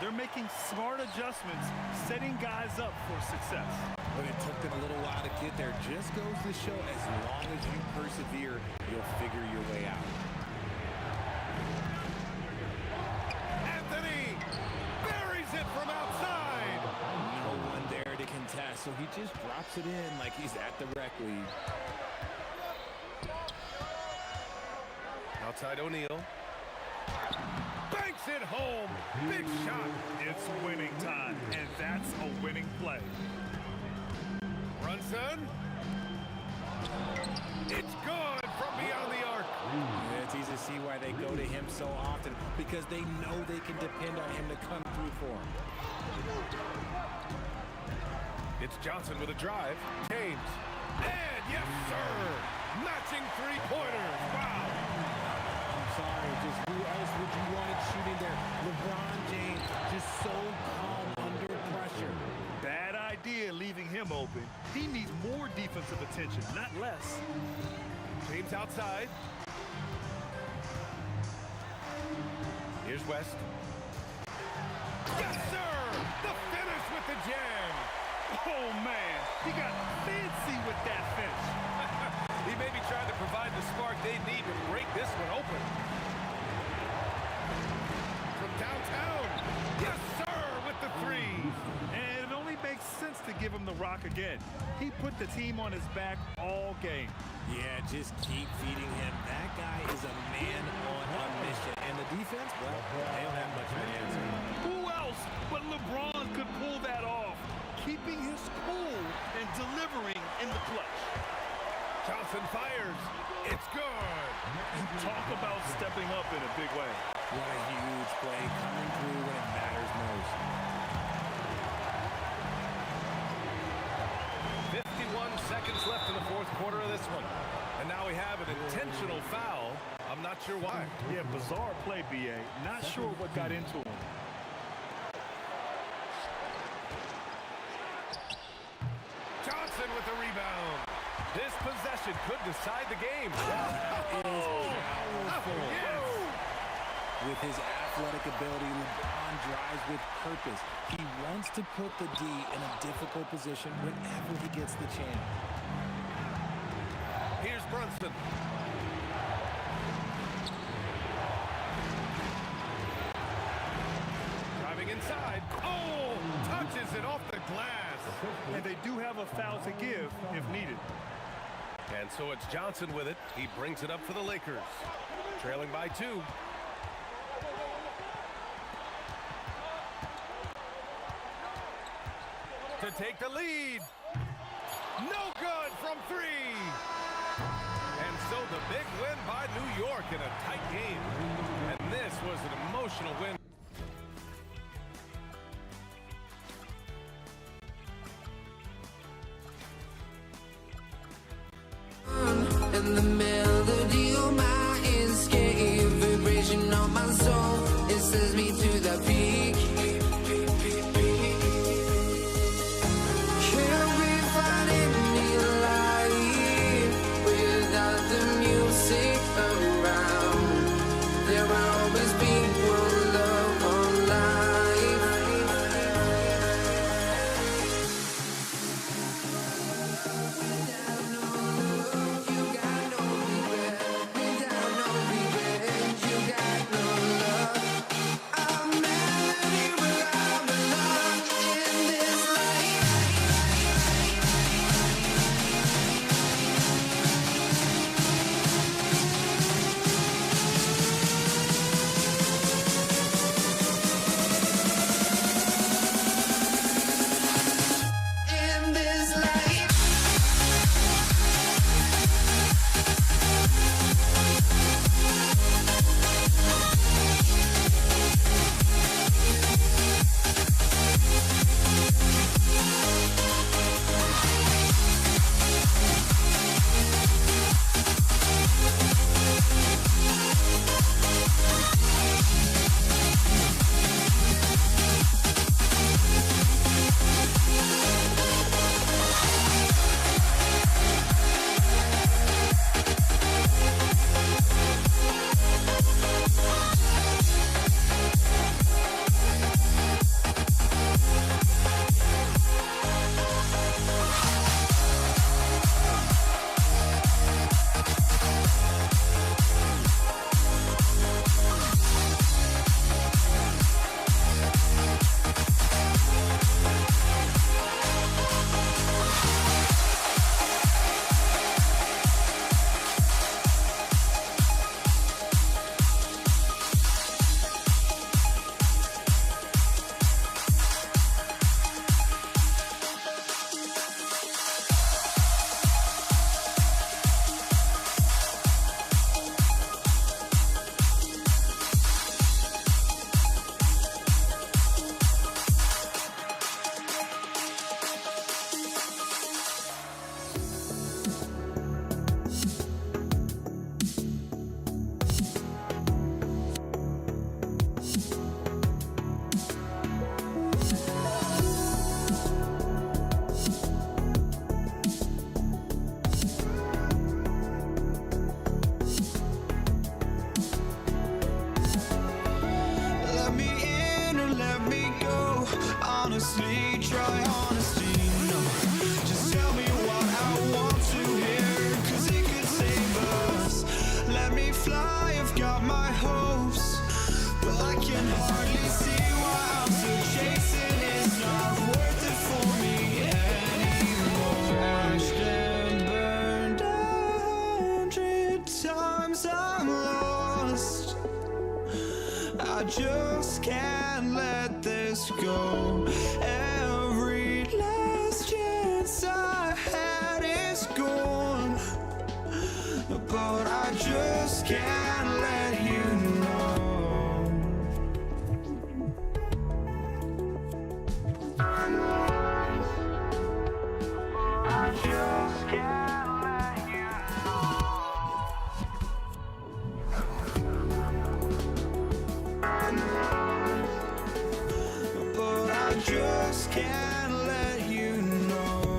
They're making smart adjustments, setting guys up for success. But it took them a little while to get there. Just goes to show, as long as you persevere, you'll figure your way out. Anthony buries it from outside. No one there to contest, so he just drops it in like he's at the rec league. Outside O'Neal. Banks it home. Big shot. It's winning time, and that's a winning play. Brunson. It's good from beyond the arc. Yeah, it's easy to see why they go to him so often, because they know they can depend on him to come through for them. It's Johnson with a drive. James. And yes, sir. Matching three-pointers. Wow. I'm sorry, just who else would you want it shooting there? LeBron James, just so calm under pressure. Bad idea leaving him open. He needs more defensive attention, not less. James outside. Here's West. Yes, sir! The finish with the jam. Oh, man. He got fancy with that finish. He may be trying to provide the spark they need to break this one open. From downtown. Yes, sir, with the three. And it only makes sense to give him the rock again. He put the team on his back all game. Yeah, just keep feeding him. That guy is a man on a mission. And the defense, well, they don't have much of an answer. Who else but LeBron could pull that off? Keeping his cool and delivering in the clutch. Johnson fires. It's good. Talk about stepping up in a big way. What a huge play, coming through when it matters most. 51 seconds left in the fourth quarter of this one. And now we have an intentional foul. I'm not sure why. Yeah, bizarre play, B.A. Not sure what got into him. Johnson with the rebound. This possession could decide the game. With his athletic ability, LeBron drives with purpose. He wants to put the D in a difficult position whenever he gets the chance. Here's Brunson. Driving inside. Oh, touches it off the glass. And they do have a foul to give if needed. And so it's Johnson with it. He brings it up for the Lakers. Trailing by 2. To take the lead. No good from 3. And so the big win by New York in a tight game. And this was an emotional win. And the melody of my escape, vibration on my soul, it sends me to the peak. Can't we find any light without the music around? There will always be one love. try honesty, no. Just tell me what I want to hear, 'cause it could save us. Let me fly, I've got my hopes, but I can hardly see why I'm still chasing. It's not worth it for me anymore. Crashed and burned 100 times, I'm lost. I just can't let this go. Every last chance I had is gone, but I just can't let you know. I just can't let you know. But I just can't let you know.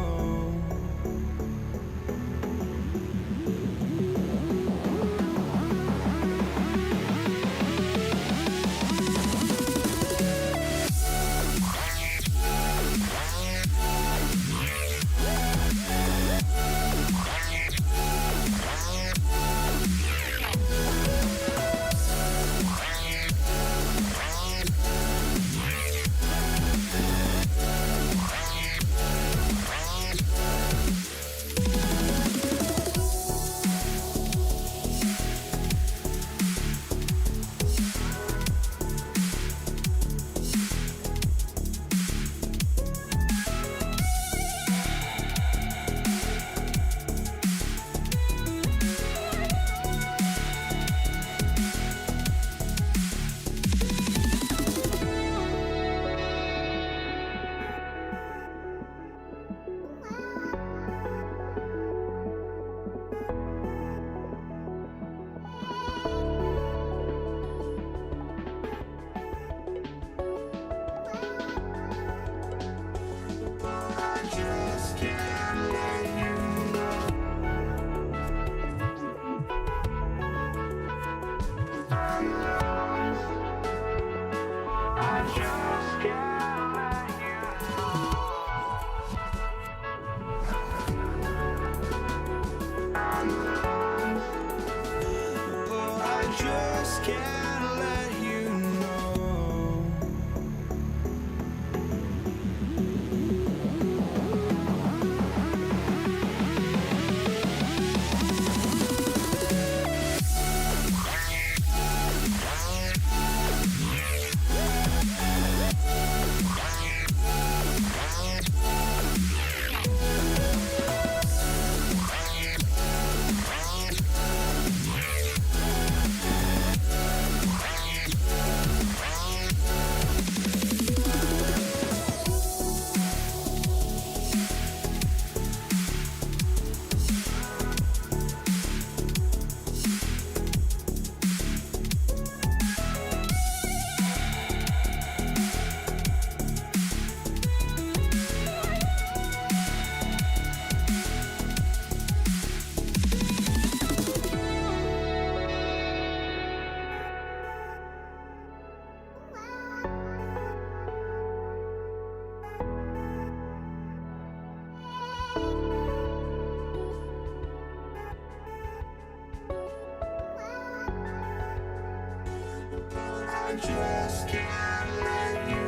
just can't let you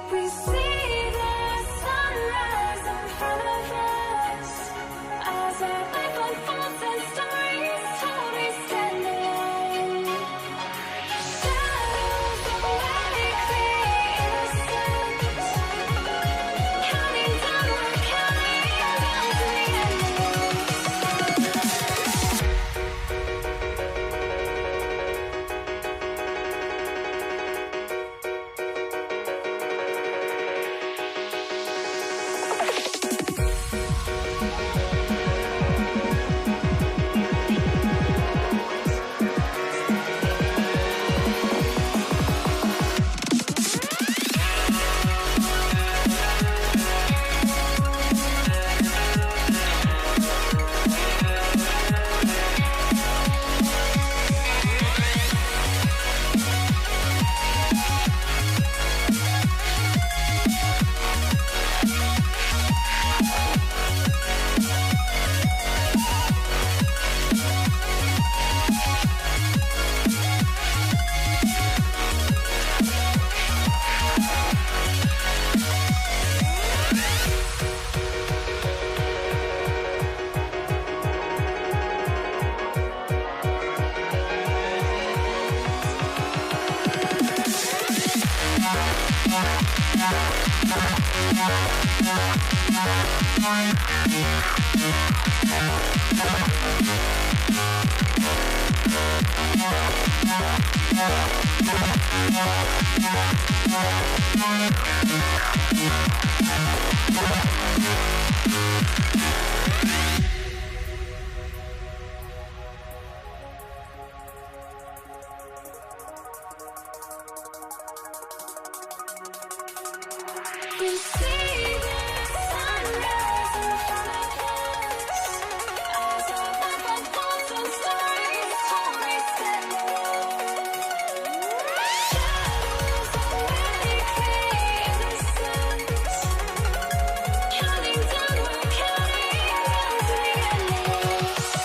We see the sunrise in front of us as our life unfolds and stories told. We stand alone. Shadows awake the innocent, counting down, we're counting down to the end. We see the sunrise in front of us as our life unfolds and stories told. We stand alone. Shadows awake the innocent, counting down, we're counting down to the endless.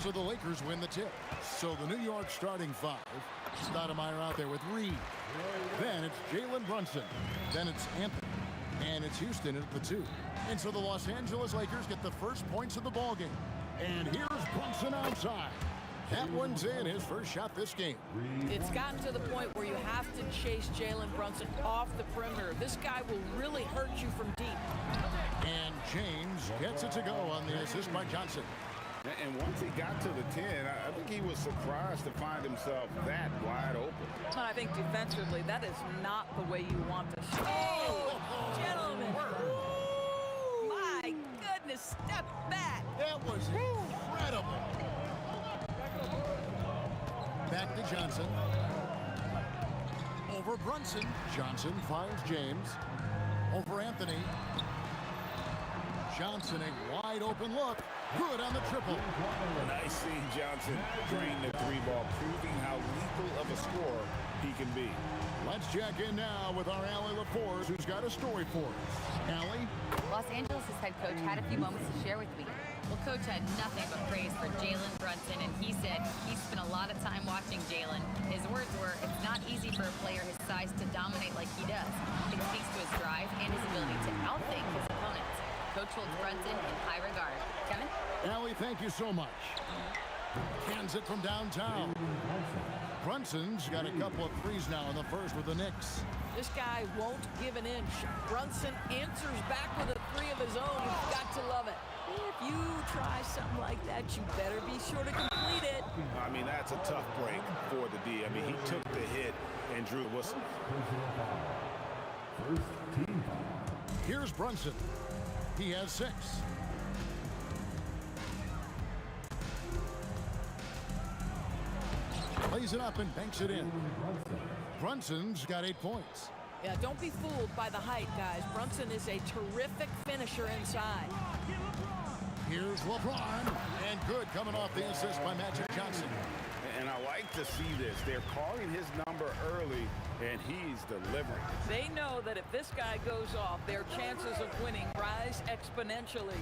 So the Lakers win the tip. So the New York starting five. Stoudemire out there with Reed. Then it's Jalen Brunson. Then it's Anthony. And it's Houston at the 2. And so the Los Angeles Lakers get the first points of the ballgame. And here's Brunson outside. That one's in, his first shot this game. It's gotten to the point where you have to chase Jalen Brunson off the perimeter. This guy will really hurt you from deep. And James gets it to go on the assist by Johnson. And once he got to the 10, I think he was surprised to find himself that wide open. I think defensively, that is not the way you want to shoot. Oh, gentlemen. Ooh, my goodness, step back. That was incredible. Back to Johnson. Over Brunson. Johnson finds James. Over Anthony. Johnson, a wide open look. Good on the triple. Nice seeing Johnson drain the 3-ball, proving how lethal of a scorer he can be. Let's check in now with our Allie LaForce, who's got a story for us. Allie? Los Angeles' head coach had a few moments to share with me. Well, Coach had nothing but praise for Jalen Brunson, and he said he spent a lot of time watching Jalen. His words were, it's not easy for a player his size to dominate like he does. It speaks to his drive and his ability to outthink his opponents. Coach holds Brunson in high regard. Kevin? Allie, thank you so much. Cans it from downtown. Brunson's got a couple of threes now in the first with the Knicks. This guy won't give an inch. Brunson answers back with a 3 of his own. You've got to love it. If you try something like that, you better be sure to complete it. I mean, that's a tough break for the D. I mean, he took the hit and drew the whistle. Here's Brunson. He has 6. Plays it up and banks it in. Brunson's got 8 points. Yeah, don't be fooled by the height, guys. Brunson is a terrific finisher inside. Here's LeBron. And good coming off the assist by Magic Johnson. And I like to see this. They're calling his number early, and he's delivering. They know that if this guy goes off, their chances of winning rise exponentially.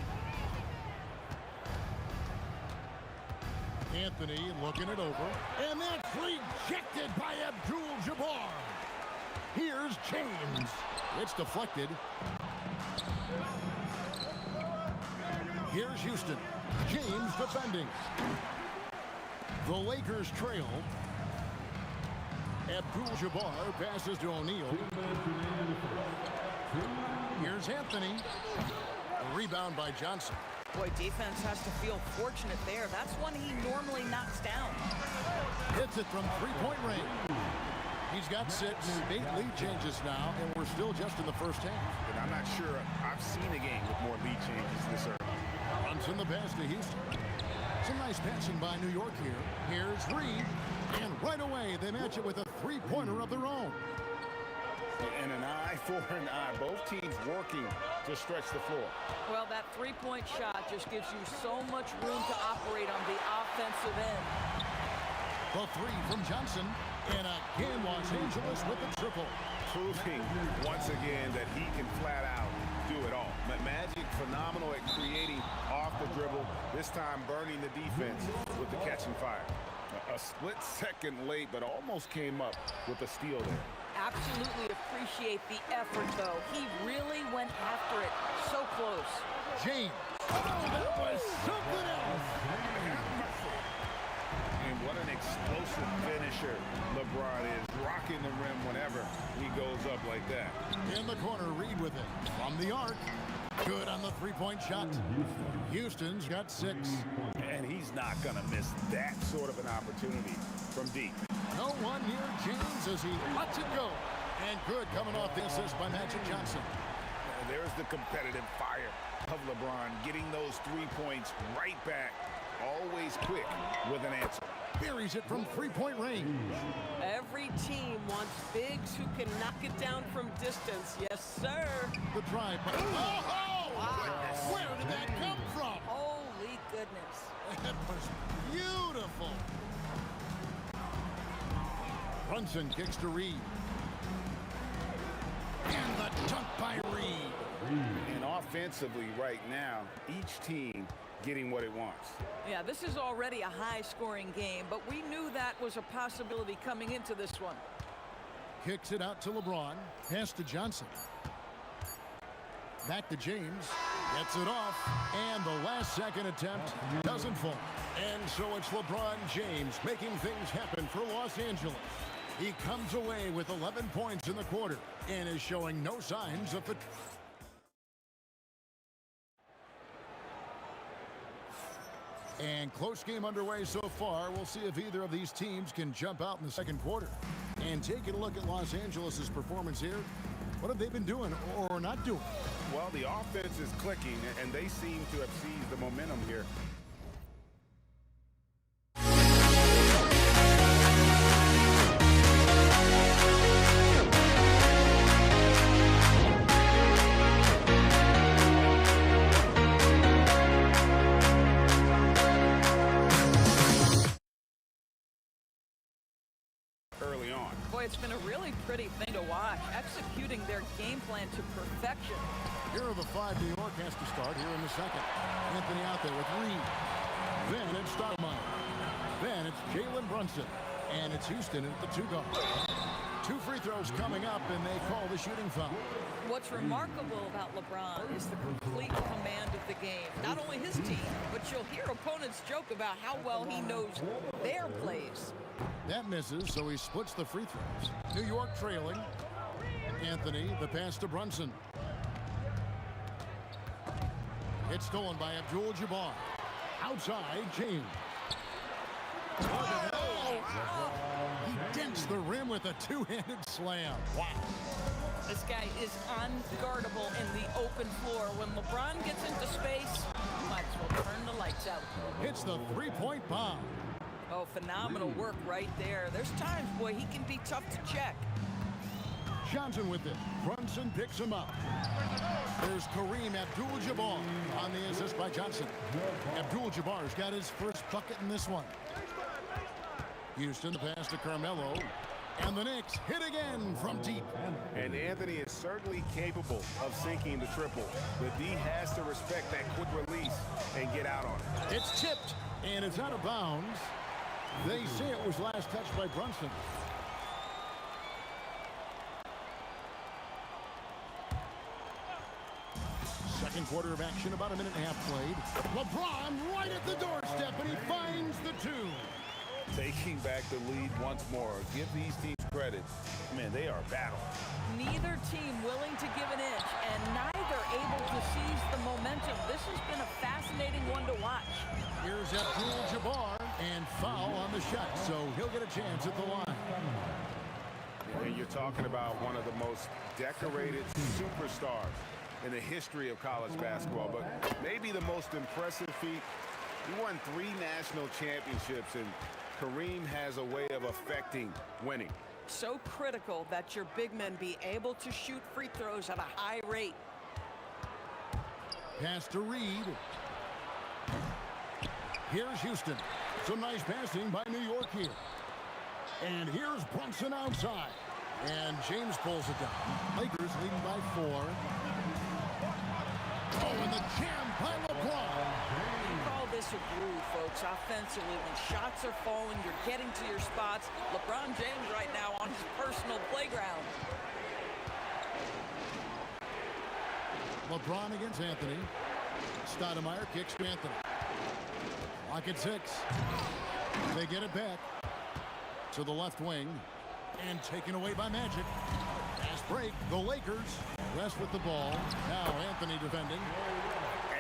Anthony looking it over. And that's rejected by Abdul-Jabbar. Here's James. It's deflected. Here's Houston. James defending. The Lakers trail. Abdul-Jabbar passes to O'Neal. Here's Anthony. A rebound by Johnson. Boy, defense has to feel fortunate there. That's one he normally knocks down. Hits it from three-point range. He's got 6. 8 lead changes now, and we're still just in the first half. And I'm not sure I've seen a game with more lead changes this early. Brunson the pass to Houston. Some nice passing by New York here. Here's Reed. And right away, they match it with a three-pointer of their own. And an eye for an eye. Both teams working to stretch the floor. Well, that three-point shot just gives you so much room to operate on the offensive end. The 3 from Johnson. And again, Los Angeles with the triple. Proving once again that he can flat out do it all. Magic phenomenal at creating off the dribble. This time burning the defense with the catch and fire. A split second late, but almost came up with a steal there. Absolutely appreciate the effort, though. He really went after it. So close. James. Oh, that was something else. And what an explosive finisher LeBron is. Rocking the rim whenever he goes up like that. In the corner, Reed with it. From the arc. Good on the three-point shot. Houston's got 6. And he's not going to miss that sort of an opportunity from deep. No one near James as he lets it go. And good coming off the assist by Magic Johnson. There's the competitive fire of LeBron, getting those 3 points right back. Always quick with an answer. Buries it from three-point range. Every team wants bigs who can knock it down from distance. Yes, sir. The drive. Oh! Wow. Where did that come from? Holy goodness. That was beautiful. Brunson kicks to Reed. And the dunk by Reed. And offensively right now, each team getting what it wants. Yeah, this is already a high-scoring game, but we knew that was a possibility coming into this one. Kicks it out to LeBron. Pass to Johnson. Back to James. Gets it off. And the last second attempt doesn't fall. And so it's LeBron James making things happen for Los Angeles. He comes away with 11 points in the quarter and is showing no signs of fatigue. And close game underway so far. We'll see if either of these teams can jump out in the second quarter. And taking a look at Los Angeles' performance here, what have they been doing or not doing? Well, the offense is clicking, and they seem to have seized the momentum here. Early on. Boy, it's been a really pretty thing to watch, executing their game plan to perfection. Here are the five New York has to start here in the second. Anthony out there with Reed. Then it's Stoudemire. Then it's Jalen Brunson. And it's Houston at the 2-guard. 2 free throws coming up, and they call the shooting foul. What's remarkable about LeBron is the complete command of the game. Not only his team, but you'll hear opponents joke about how well he knows their plays. That misses, so he splits the free throws. New York trailing. Anthony, the pass to Brunson. It's stolen by Abdul-Jabbar. Outside, James. He dents the rim with a two-handed slam. Wow. This guy is unguardable in the open floor. When LeBron gets into space, you might as well turn the lights out. Hits the three-point bomb. Oh, phenomenal work right there. There's times, boy, he can be tough to check. Johnson with it. Brunson picks him up. There's Kareem Abdul-Jabbar on the assist by Johnson. Abdul-Jabbar's got his first bucket in this one. Houston, the pass to Carmelo. And the Knicks hit again from deep. And Anthony is certainly capable of sinking the triple. The D has to respect that quick release and get out on it. It's tipped, and it's out of bounds. They say it was last touched by Brunson. Second quarter of action, about a minute and a half played. LeBron right at the doorstep, and he finds the 2. Taking back the lead once more. Give these teams credit. Man, they are battling. Neither team willing to give an inch, and neither able to seize the momentum. This has been a fascinating one to watch. Here's Abdul-Jabbar, and foul on the shot, so he'll get a chance at the line. And you're talking about one of the most decorated superstars in the history of college basketball, but maybe the most impressive feat. He won 3 national championships, and Kareem has a way of affecting winning. So critical that your big men be able to shoot free throws at a high rate. Pass to Reed. Here's Houston. Some nice passing by New York here. And here's Brunson outside. And James pulls it down. Lakers leading by 4. Oh, and the jam by LeBron. Call this a groove, folks. Offensively, when shots are falling, you're getting to your spots. LeBron James right now on his personal playground. LeBron against Anthony. Stoudemire kicks to Anthony. Lock at 6. They get it back to the left wing. And taken away by Magic. Fast break. The Lakers rest with the ball. Now Anthony defending.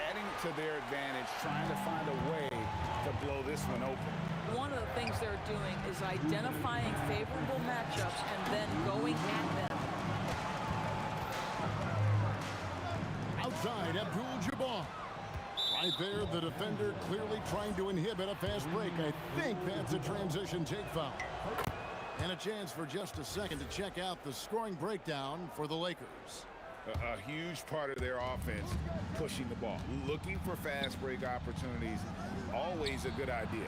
Adding to their advantage, trying to find a way to blow this one open. One of the things they're doing is identifying favorable matchups and then going at them. Outside, Abdul-Jabbar. Right there, the defender clearly trying to inhibit a fast break. I think that's a transition take foul. And a chance for just a second to check out the scoring breakdown for the Lakers. A huge part of their offense, pushing the ball. Looking for fast break opportunities, always a good idea.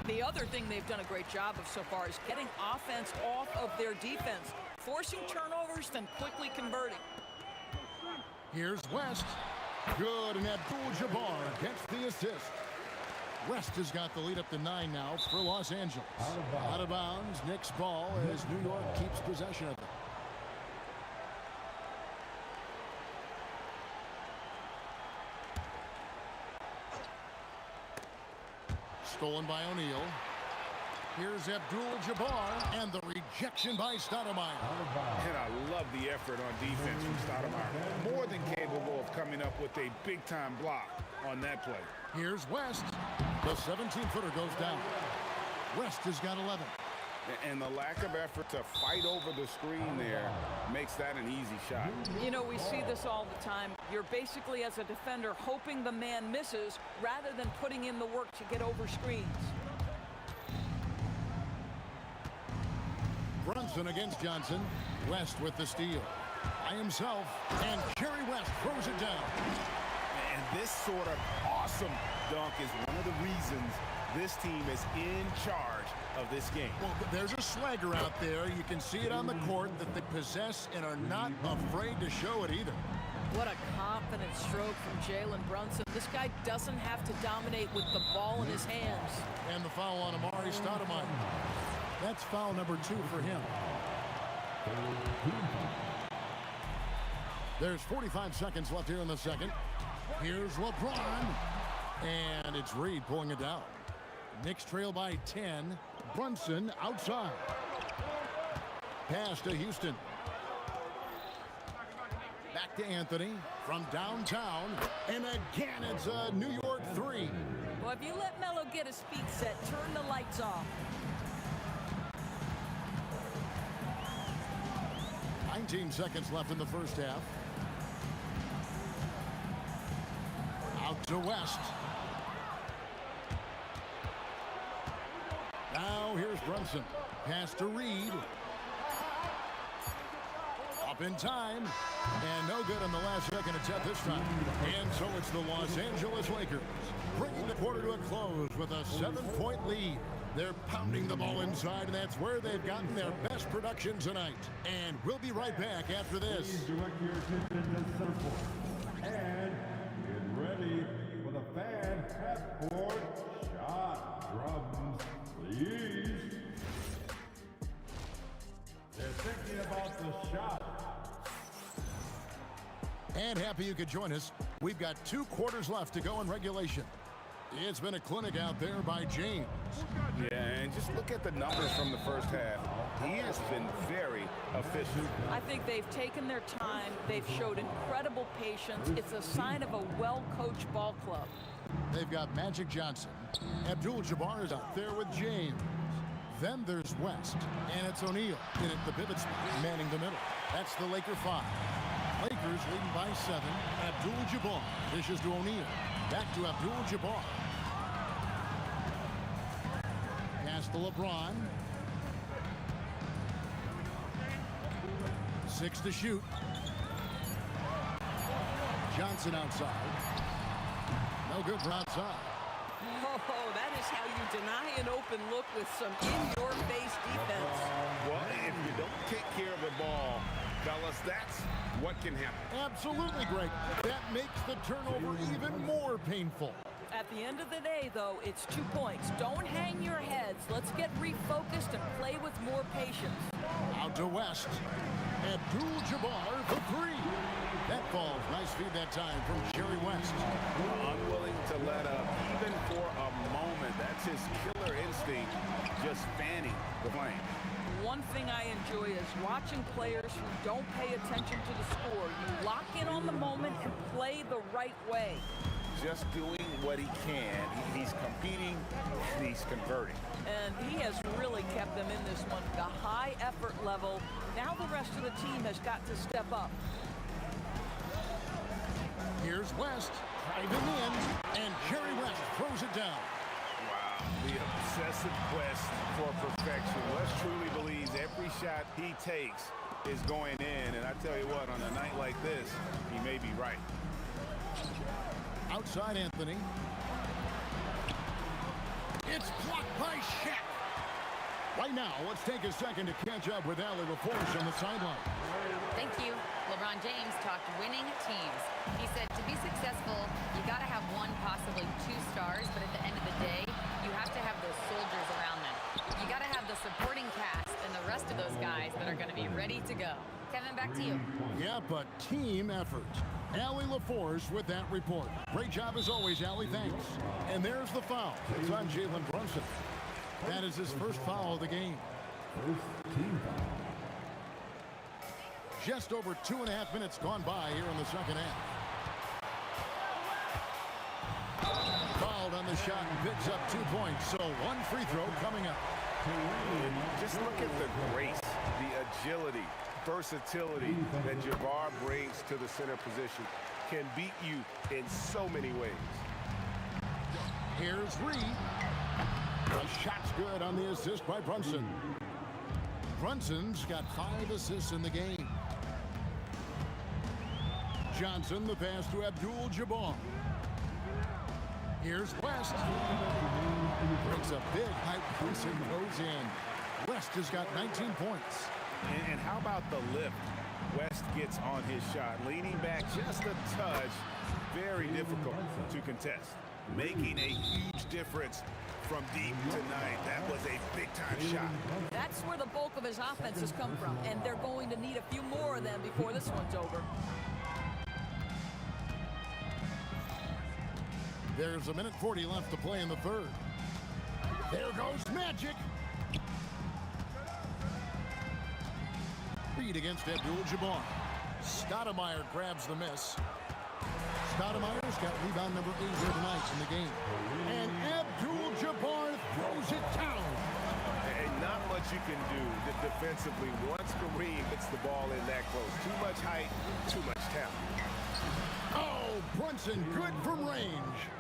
The other thing they've done a great job of so far is getting offense off of their defense, forcing turnovers, then quickly converting. Here's West. Good, and Abdul-Jabbar gets the assist. West has got the lead up to 9 now for Los Angeles. Out of bounds, Knicks ball as New York keeps possession of it. Stolen by O'Neal. Here's Abdul-Jabbar, and the rejection by Stoudemire. And I love the effort on defense from Stoudemire. More than capable of coming up with a big-time block on that play. Here's West. The 17-footer goes down. West has got 11. And the lack of effort to fight over the screen there makes that an easy shot. You know, we see this all the time. You're basically, as a defender, hoping the man misses rather than putting in the work to get over screens. Brunson against Johnson. West with the steal. By himself, and Jerry West throws it down. And this sort of awesome dunk is one of the reasons this team is in charge of this game. Well, there's a swagger out there. You can see it on the court that they possess and are not afraid to show it either. What a confident stroke from Jalen Brunson. This guy doesn't have to dominate with the ball in his hands. And the foul on Amari Stoudemire. That's foul number 2 for him. There's 45 seconds left here in the second. Here's LeBron. And it's Reed pulling it down. Knicks trail by 10. Brunson outside. Pass to Houston. Back to Anthony from downtown. And again, it's a New York 3. Well, if you let Melo get his feet set, turn the lights off. 19 seconds left in the first half. Out to West. Now here's Brunson. Pass to Reed. Up in time. And no good on the last second attempt this time. And so it's the Los Angeles Lakers bringing the quarter to a close with a 7-point lead. They're pounding the ball inside, and that's where they've gotten their best production tonight. And we'll be right back after this. Please direct your attention to center court. And get ready for the fan half-court shot. Drums, please. They're thinking about the shot. And happy you could join us. We've got 2 quarters left to go in regulation. It's been a clinic out there by James. Yeah, and just look at the numbers from the first half. He has been very efficient. I think they've taken their time. They've showed incredible patience. It's a sign of a well-coached ball club. They've got Magic Johnson. Abdul-Jabbar is out there with James. Then there's West, and it's O'Neal in at the pivot spot, manning the middle. That's the Laker 5. Lakers leading by 7. Abdul-Jabbar dishes to O'Neal. Back to Abdul-Jabbar. Pass to LeBron. 6 to shoot. Johnson outside. No good for outside. Oh, that is how you deny an open look with some in-your-face defense. Well, if you don't take care of the ball, fellas, that's what can happen. Absolutely, Greg. That makes the turnover even more painful. At the end of the day, though, it's 2 points. Don't hang your heads. Let's get refocused and play with more patience. Out to West. Abdul-Jabbar for 3. That falls. Nice feed that time from Jerry West. Unwilling to let up even for a moment. That's his killer instinct, just fanning the flame. One thing I enjoy is watching players who don't pay attention to the score. You lock in on the moment and play the right way. Just doing what he can. He's competing, and he's converting. And he has really kept them in this one. The high effort level. Now the rest of the team has got to step up. Here's West, driving in, and Jerry West throws it down. Wow, the obsessive quest for perfection. West truly believes every shot he takes is going in, and I tell you what, on a night like this, he may be right. Outside Anthony. It's blocked by Shaq. Right now, let's take a second to catch up with Allie LaForce on the sideline. Thank you. LeBron James talked winning teams. He said to be successful, you got to have one, possibly two stars, but at the end of the day, you have to have those soldiers around them. You got to have the supporting cast and the rest of those guys that are going to be ready to go. Kevin, back to you. Yeah, but team effort. Allie LaForce with that report. Great job as always, Allie. Thanks. And there's the foul. It's on Jalen Brunson. That is his first foul of the game. First team foul. Just over 2.5 minutes gone by here in the second half. Fouled on the shot and picks up 2 points. So one free throw coming up. Just look at the grace, the agility, versatility that Jabbar brings to the center position. Can beat you in so many ways. Here's Reed. The shot's good on the assist by Brunson. Brunson's got 5 assists in the game. Johnson, the pass to Abdul-Jabbar. Here's West. Breaks a big height. Brunson goes in. West has got 19 points. And how about the lift West gets on his shot? Leaning back just a touch. Very difficult to contest. Making a huge difference from deep tonight. That was a big-time shot. That's where the bulk of his offense has come from, and they're going to need a few more of them before this one's over. There's 1:40 left to play in the third. There goes Magic. Reed against Abdul-Jabbar. Stoudemire grabs the miss. Stoudemire's got rebound number 8 here tonight in the game. And Abdul-Jabbar throws it down. And not much you can do defensively once Kareem hits the ball in that close. Too much height, too much talent. Oh, Brunson good from range.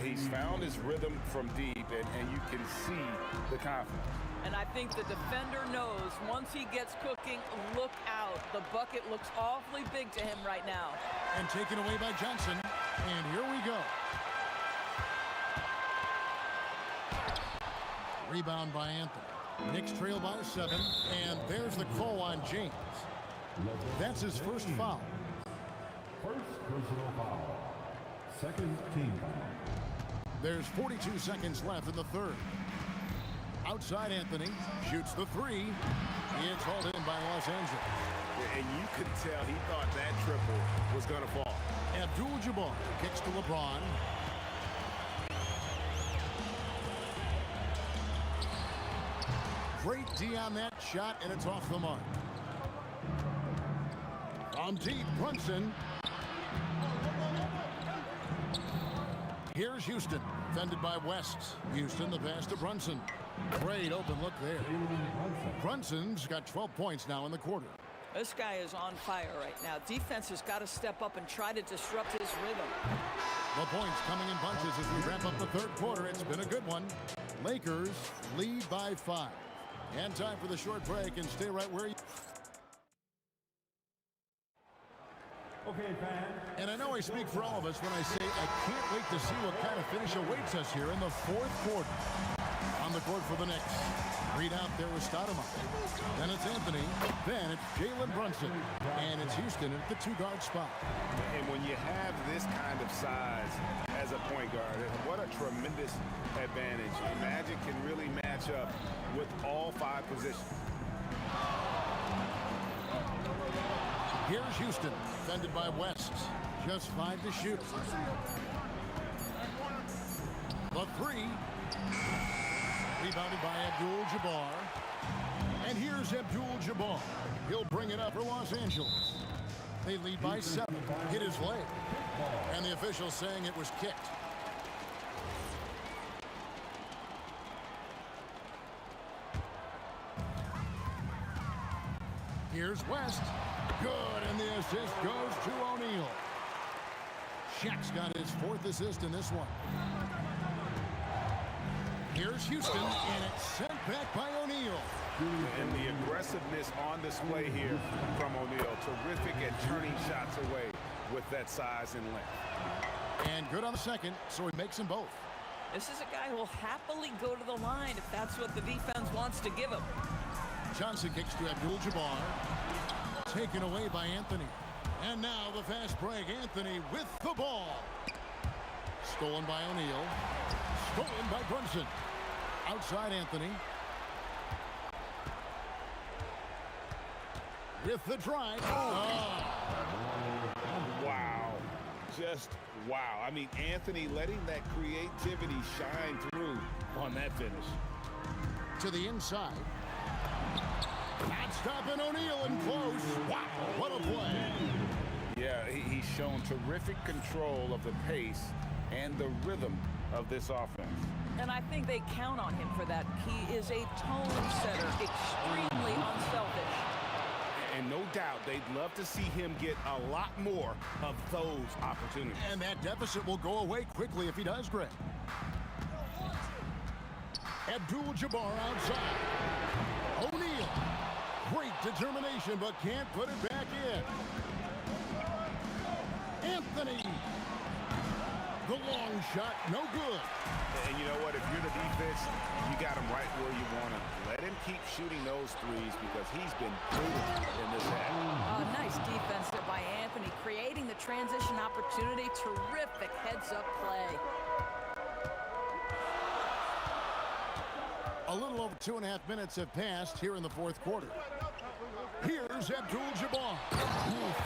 He's found his rhythm from deep, and you can see the confidence. And I think the defender knows once he gets cooking, look out. The bucket looks awfully big to him right now. And taken away by Johnson. And here we go. Rebound by Anthony. Knicks trail by 7. And there's the call on James. That's his first foul. First personal foul. Second team foul. There's 42 seconds left in the third. Outside Anthony shoots the 3. It's hauled in by Los Angeles. And you could tell he thought that triple was going to fall. Abdul-Jabbar kicks to LeBron. Great D on that shot, and it's off the mark. From deep, Brunson. Here's Houston, defended by West. Houston, the pass to Brunson. Great open look there. Brunson's got 12 points now in the quarter. This guy is on fire right now. Defense has got to step up and try to disrupt his rhythm. The points coming in bunches as we wrap up the third quarter. It's been a good one. Lakers lead by 5. And time for the short break, and stay right where you... Okay, fans. And I know I speak for all of us when I say I can't wait to see what kind of finish awaits us here in the fourth quarter. On the court for the Knicks. Read out there with Stoudemire. Then it's Anthony. Then it's Jalen Brunson. And it's Houston at the 2-guard spot. And when you have this kind of size as a point guard, what a tremendous advantage. Magic can really match up with all 5 positions. Here's Houston, defended by West. Just 5 to shoot. The 3. Rebounded by Abdul-Jabbar. And here's Abdul-Jabbar. He'll bring it up for Los Angeles. They lead by 7. Hit his leg. And the official saying it was kicked. Here's West. Good, and the assist goes to O'Neal. Shaq's got his 4th assist in this one. Here's Houston, and it's sent back by O'Neal. And the aggressiveness on display here from O'Neal. Terrific at turning shots away with that size and length. And good on the second, so he makes them both. This is a guy who will happily go to the line if that's what the defense wants to give him. Johnson kicks to Abdul-Jabbar. taken away by Anthony. And now the fast break. Anthony with the ball. Stolen by O'Neal. Stolen by Brunson. Outside Anthony. With the drive. Wow. Just wow. I mean, Anthony letting that creativity shine through on that finish. To the inside. Not stopping O'Neal and close. Wow, what a play. Yeah, he's shown terrific control of the pace and the rhythm of this offense. And I think they count on him for that. He is a tone setter, extremely unselfish. And no doubt they'd love to see him get a lot more of those opportunities. And that deficit will go away quickly if he does, Greg. Abdul-Jabbar outside. O'Neal. Great determination, but can't put it back in. Anthony. The long shot, no good. And you know what? If you're the defense, you got him right where you want him. Let him keep shooting those threes because he's been brutal in this half. Nice defense there by Anthony, creating the transition opportunity. Terrific heads-up play. A little over 2.5 minutes have passed here in the fourth quarter. Here's Abdul-Jabbar.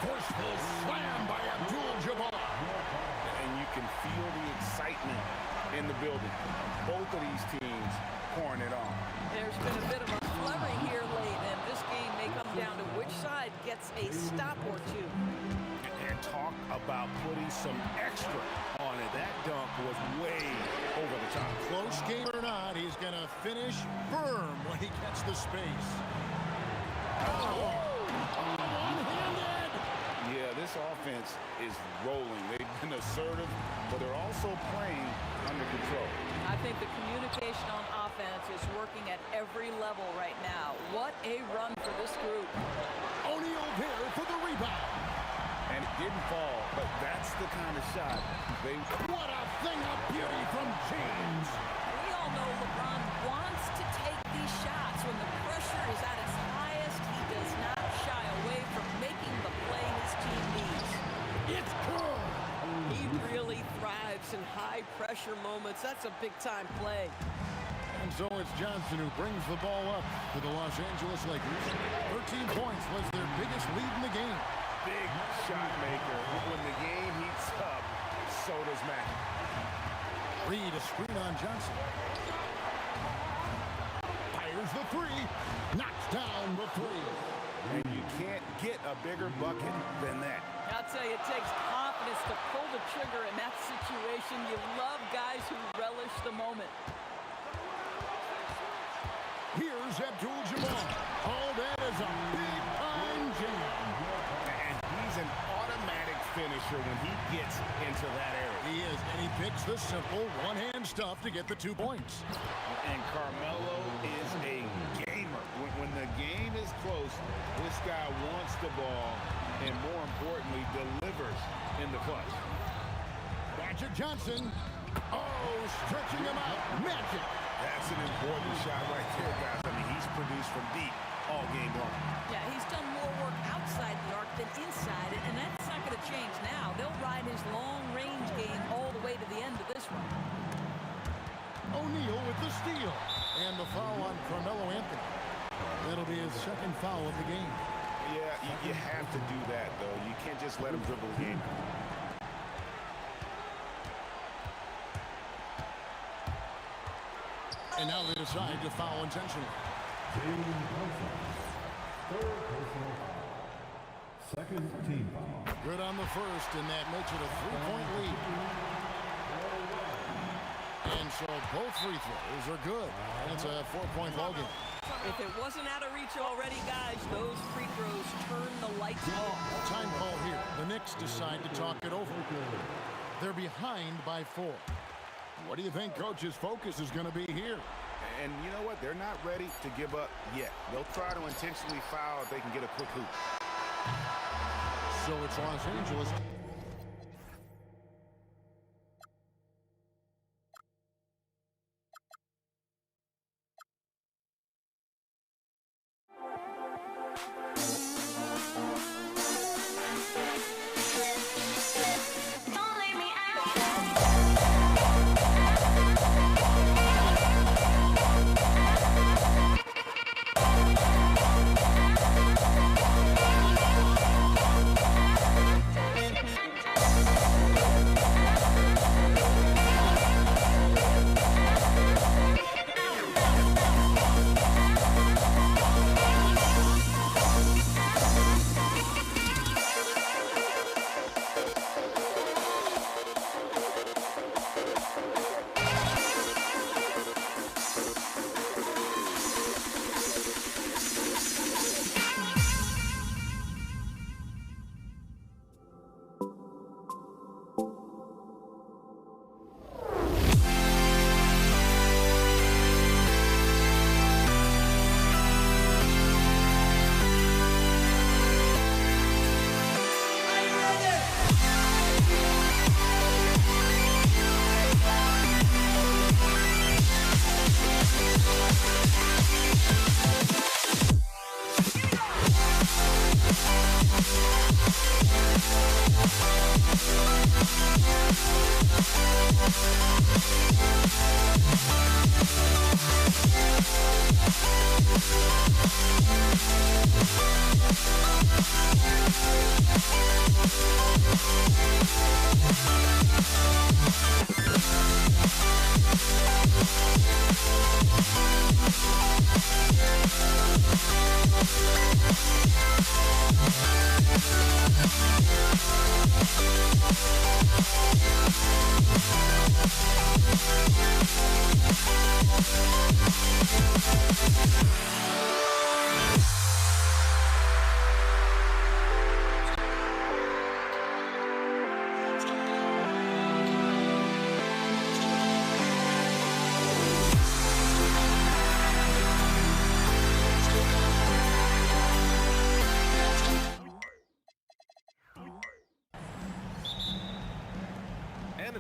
Forceful slam by Abdul-Jabbar. And you can feel the excitement in the building. Both of these teams pouring it on. There's been a bit of a flurry here late, and this game may come down to which side gets a stop or two. And talk about putting some extra on it. That dunk was way over the top. Close game or not, he's going to finish firm when he gets the space. One-handed! Yeah, this offense is rolling. They've been assertive, but they're also playing under control. I think the communication on offense is working at every level right now. What a run for this group. O'Neal there for the rebound. And it didn't fall, but that's the kind of shot they... What a thing of beauty from James. We all know LeBron wants to take these shots. When the pressure is at its highest, he does not shy away from making the play his team needs. It's good. He really thrives in high-pressure moments. That's a big-time play. And so it's Johnson who brings the ball up to the Los Angeles Lakers. 13 points was their biggest lead in the game. Big shot maker. When the game heats up, so does Matt. Reed, a screen on Johnson. Fires the three. Knocks down the three. And you can't get a bigger bucket than that. I'll tell you, it takes confidence to pull the trigger in that situation. You love guys who relish the moment. Here's Abdul-Jabbar. Oh, that is a big-time jam. And he's an automatic finisher when he gets into that area. He is, and he picks the simple one-hand stuff to get the 2 points. And Carmelo is a gamer. When the game is close, this guy wants the ball and, more importantly, delivers in the clutch. Magic Johnson. Oh, stretching him out. Magic. That's an important shot right there, guys. I mean, he's produced from deep all game long. Yeah, he's done more work outside the arc than inside it, and that's not going to change now. They'll ride his long-range game all the way to the end of this one. O'Neal with the steal. And the foul on Carmelo Anthony. That'll be his second foul of the game. Yeah, you have to do that, though. You can't just let him dribble the game. And now they decide to foul intentionally. Third personal foul. Second team foul. Good on the first, and that makes it a 3-point lead. And so both free throws are good. And it's a 4-point ball game. If it wasn't out of reach already, guys, those free throws turn the lights off. Time call here. The Knicks decide to talk it over. They're behind by 4. What do you think Coach's focus is going to be here? And you know what? They're not ready to give up yet. They'll try to intentionally foul if they can get a quick hoop. So it's Los Angeles.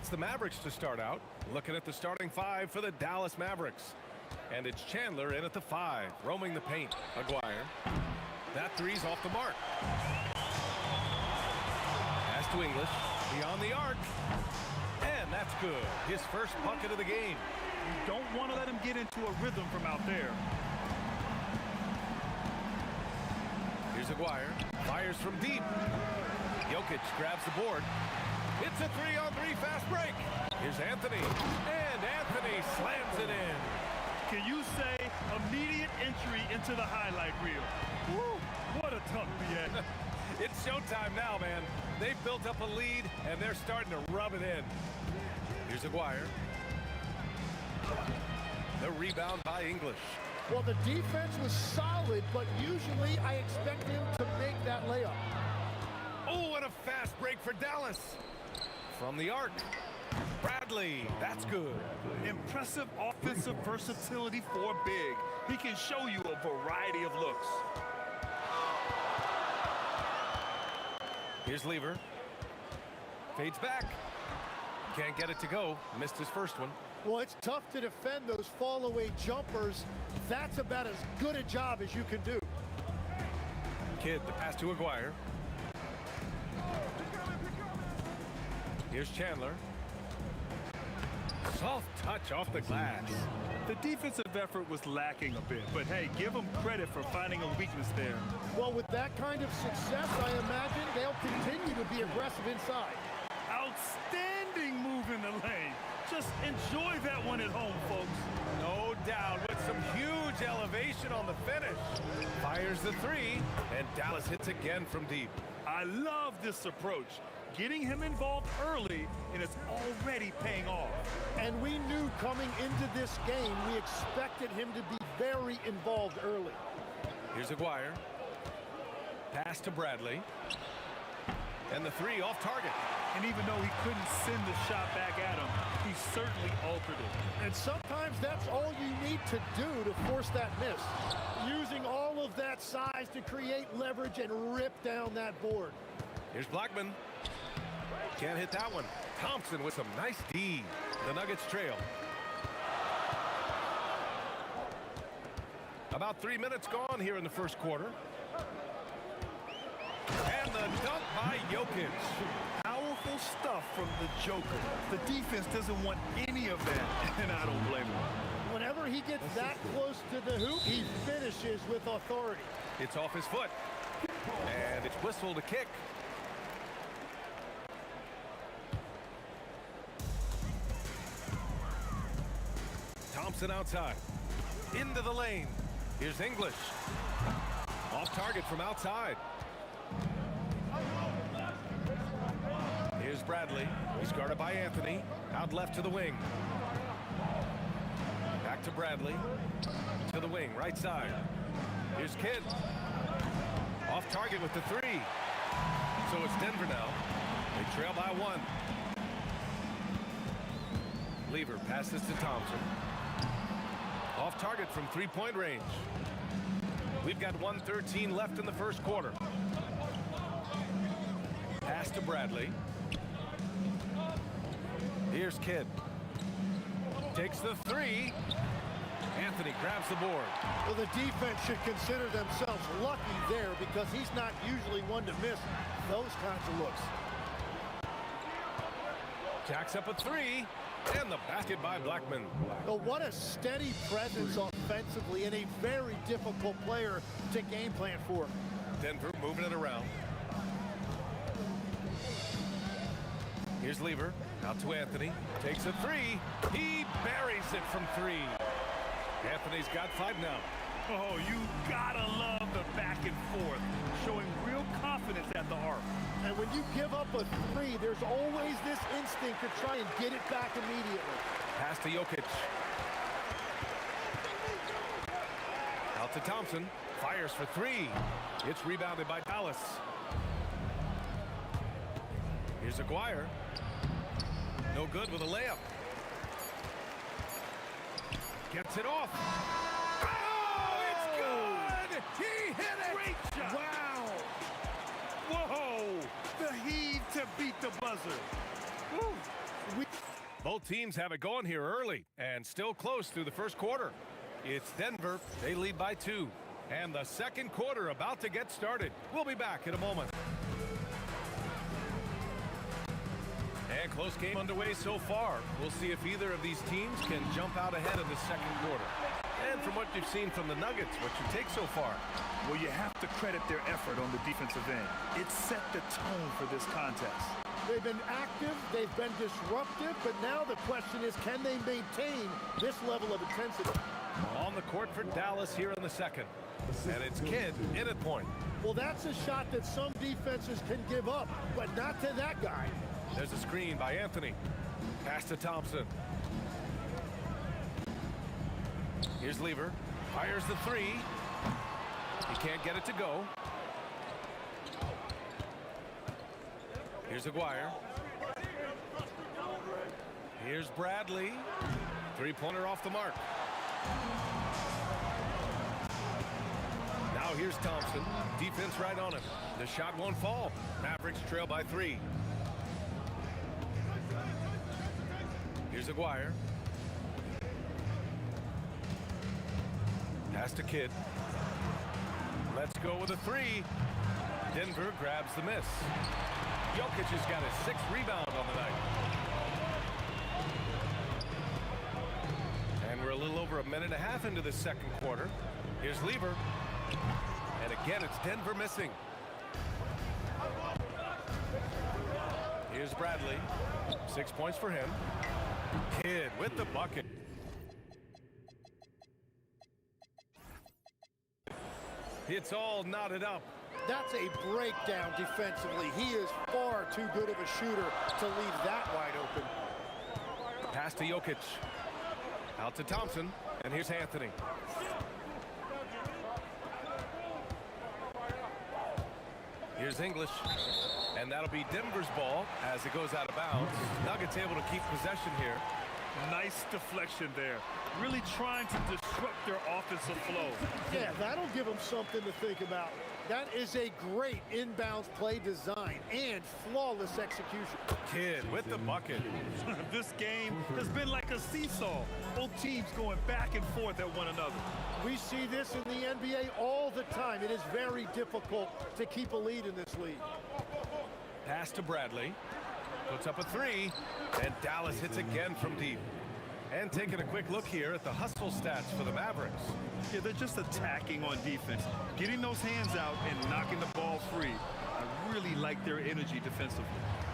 It's the Mavericks to start out. Looking at the starting five for the Dallas Mavericks. And it's Chandler in at the 5, roaming the paint. Aguirre. That three's off the mark. Pass to English. Beyond the arc. And that's good. His first bucket of the game. You don't want to let him get into a rhythm from out there. Here's Aguirre. Fires from deep. Jokic grabs the board. It's a 3-on-3 fast break. Here's Anthony. And Anthony slams it in. Can you say immediate entry into the highlight reel? Woo, what a tough BS. It's showtime now, man. They've built up a lead, and they're starting to rub it in. Here's Aguirre. The rebound by English. Well, the defense was solid, but usually I expect him to make that layup. Oh, and a fast break for Dallas. From the arc. Bradley, that's good. Impressive offensive versatility for big. He can show you a variety of looks. Here's Lever. Fades back. Can't get it to go. Missed his first one. Well, it's tough to defend those fall-away jumpers. That's about as good a job as you can do. Kidd, the pass to Aguirre. Here's Chandler. Soft touch off the glass. The defensive effort was lacking a bit, but hey, give them credit for finding a weakness there. Well, with that kind of success, I imagine they'll continue to be aggressive inside. Outstanding move in the lane. Just enjoy that one at home, folks. No doubt, with some huge elevation on the finish. Fires the 3, and Dallas hits again from deep. I love this approach. Getting him involved early, and it's already paying off. And we knew coming into this game, we expected him to be very involved early. Here's Aguirre. Pass to Bradley. And the 3 off target. And even though he couldn't send the shot back at him, he certainly altered it. And sometimes that's all you need to do to force that miss. Using all of that size to create leverage and rip down that board. Here's Blackman. Can't hit that one. Thompson with some nice D. The Nuggets trail. About 3 minutes gone here in the first quarter. And the dunk by Jokic. Powerful stuff from the Joker. The defense doesn't want any of that, and I don't blame him. Whenever he gets that close to the hoop, he finishes with authority. It's off his foot. And it's whistled to kick. Thompson outside. Into the lane. Here's English. Off target from outside. Here's Bradley. He's guarded by Anthony. Out left to the wing. Back to Bradley. To the wing, right side. Here's Kidd. Off target with the 3. So it's Denver now. They trail by 1. Lever passes to Thompson. Off target from 3-point range. We've got 1:13 left in the first quarter. Pass to Bradley. Here's Kidd. Takes the 3. Anthony grabs the board. Well, the defense should consider themselves lucky there because he's not usually one to miss those kinds of looks. Jacks up a 3. And the basket by Blackman. Oh, what a steady presence offensively and a very difficult player to game plan for. Denver moving it around. Here's Lever. Out to Anthony. Takes a three. He buries it from three. Anthony's got 5 now. Oh, you gotta love the back and forth, showing real confidence at the arc. And when you give up a three, there's always this instinct to try and get it back immediately. Pass to Jokic. Out to Thompson. Fires for 3. It's rebounded by Dallas. Here's Aguirre. No good with a layup. Gets it off. Oh, it's good! He hit it! Great shot! Wow! Whoa! The heave to beat the buzzer. Woo. Both teams have it going here early and still close through the first quarter. It's Denver. They lead by 2. And the second quarter about to get started. We'll be back in a moment. And close game underway so far. We'll see if either of these teams can jump out ahead in the second quarter. And from what you've seen from the Nuggets, what's your take so far? Well, you have to credit their effort on the defensive end. It set the tone for this contest. They've been active, they've been disruptive, but now the question is, can they maintain this level of intensity? On the court for Dallas here in the second. And it's Kidd in at point. Well, that's a shot that some defenses can give up, but not to that guy. There's a screen by Anthony. Pass to Thompson. Here's Lever. Fires the 3. He can't get it to go. Here's Aguirre. Here's Bradley. 3-pointer off the mark. Now here's Thompson. Defense right on him. The shot won't fall. Mavericks trail by 3. Here's Aguirre. Pass to Kidd. Let's go with a 3. Denver grabs the miss. Jokic has got his 6th rebound on the night. And we're a little over a minute and a half into the second quarter. Here's Lever. And again, it's Denver missing. Here's Bradley. 6 points for him. Kidd with the bucket. It's all knotted up. That's a breakdown defensively. He is far too good of a shooter to leave that wide open. Pass to Jokic. Out to Thompson. And here's Anthony. Here's English. And that'll be Denver's ball as it goes out of bounds. Nuggets able to keep possession here. Nice deflection there. Really trying to disrupt their offensive flow. Yeah, that'll give them something to think about. That is a great inbounds play design and flawless execution. Kidd with the bucket. This game has been like a seesaw. Both teams going back and forth at one another. We see this in the NBA all the time. It is very difficult to keep a lead in this league. Pass to Bradley. Puts up a 3. And Dallas hits again from deep. And taking a quick look here at the hustle stats for the Mavericks. Yeah, they're just attacking on defense, getting those hands out and knocking the ball free. I really like their energy defensively.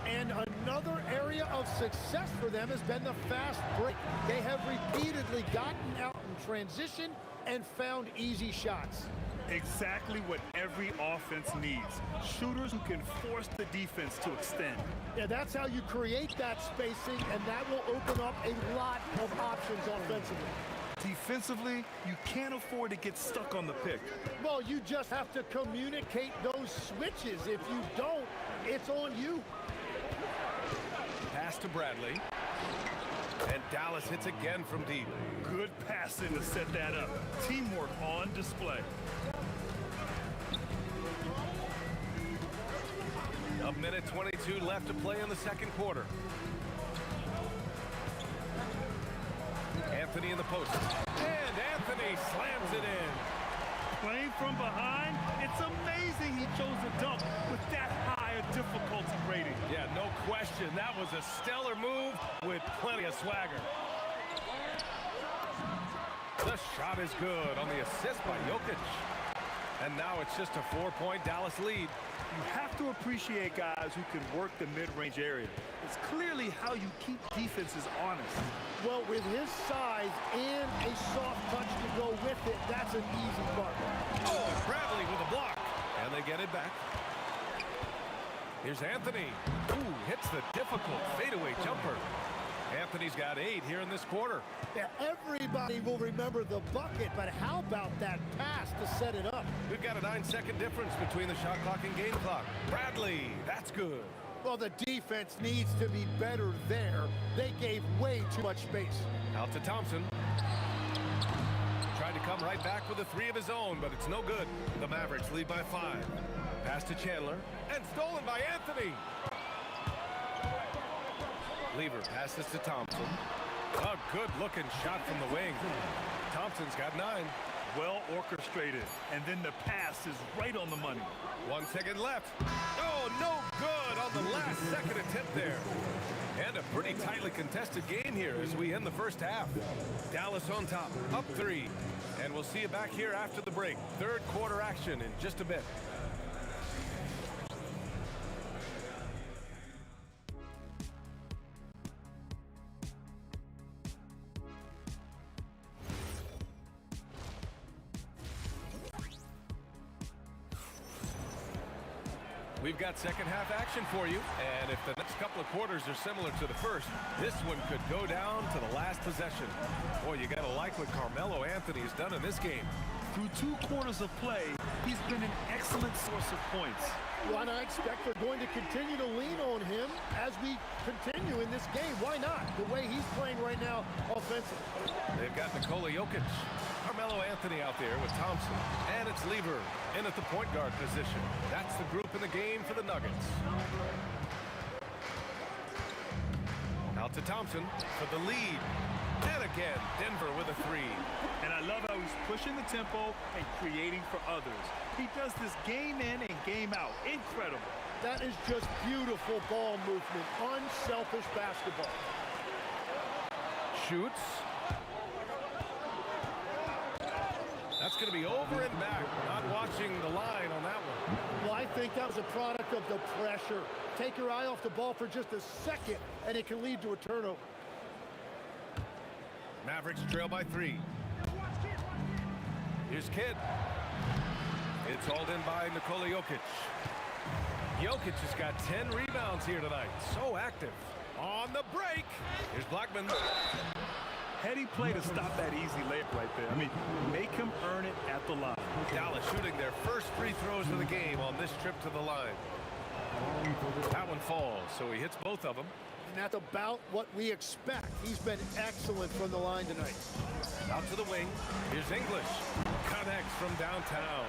And another area of success for them has been the fast break. They have repeatedly gotten out in transition and found easy shots. Exactly what every offense needs. Shooters who can force the defense to extend. Yeah, that's how you create that spacing, and that will open up a lot of options offensively. Defensively, you can't afford to get stuck on the pick. Well, you just have to communicate those switches. If you don't, it's on you. Pass to Bradley. And Dallas hits again from deep. Good passing to set that up. Teamwork on display. A minute 22 left to play in the second quarter. Anthony in the post. And Anthony slams it in. Playing from behind, it's amazing he chose a dunk with that high a difficulty rating. Yeah, no question. That was a stellar move with plenty of swagger. The shot is good on the assist by Jokic. And now it's just a 4-point Dallas lead. You have to appreciate guys who can work the mid-range area. It's clearly how you keep defenses honest. Well, with his size and a soft touch to go with it, that's an easy part. Oh, Bradley with a block. And they get it back. Here's Anthony. Ooh, hits the difficult fadeaway jumper. Anthony's got 8 here in this quarter. Yeah, everybody will remember the bucket, but how about that pass to set it up? We've got a 9-second difference between the shot clock and game clock. Bradley, that's good. Well, the defense needs to be better there. They gave way too much space. Out to Thompson. Tried to come right back with a 3 of his own, but it's no good. The Mavericks lead by 5. Pass to Chandler, and stolen by Anthony. Lever passes to Thompson. A good-looking shot from the wing. Thompson's got 9. Well orchestrated, and then the pass is right on the money. 1 second left. Oh, no good on the last second attempt there. And a pretty tightly contested game here as we end the first half. Dallas on top, up 3. And we'll see you back here after the break. Third quarter action in just a bit. We've got second half action for you, and if the next couple of quarters are similar to the first, this one could go down to the last possession. Boy, you gotta like what Carmelo Anthony has done in this game. Through 2 quarters of play, he's been an excellent source of points. Well, and I expect they're going to continue to lean on him as we continue in this game. Why not? The way he's playing right now offensively. They've got Nikola Jokic. Carmelo Anthony out there with Thompson. And it's Lever in at the point guard position. That's the group in the game for the Nuggets. Out to Thompson for the lead. And again, Denver with a 3. And I love how he's pushing the tempo and creating for others. He does this game in and game out. Incredible. That is just beautiful ball movement. Unselfish basketball. Shoots. That's going to be over and back. Not watching the line on that one. Well, I think that was a product of the pressure. Take your eye off the ball for just a second, and it can lead to a turnover. Mavericks trail by 3. Here's Kidd. It's hauled in by Nikola Jokic. Jokic has got 10 rebounds here tonight. So active. On the break. Here's Blackman. Heady play to stop that easy layup right there. I mean, make him earn it at the line. Dallas shooting their first free throws of the game on this trip to the line. That one falls, so he hits both of them. And that's about what we expect. He's been excellent from the line tonight. Out to the wing. Here's English. Connects from downtown.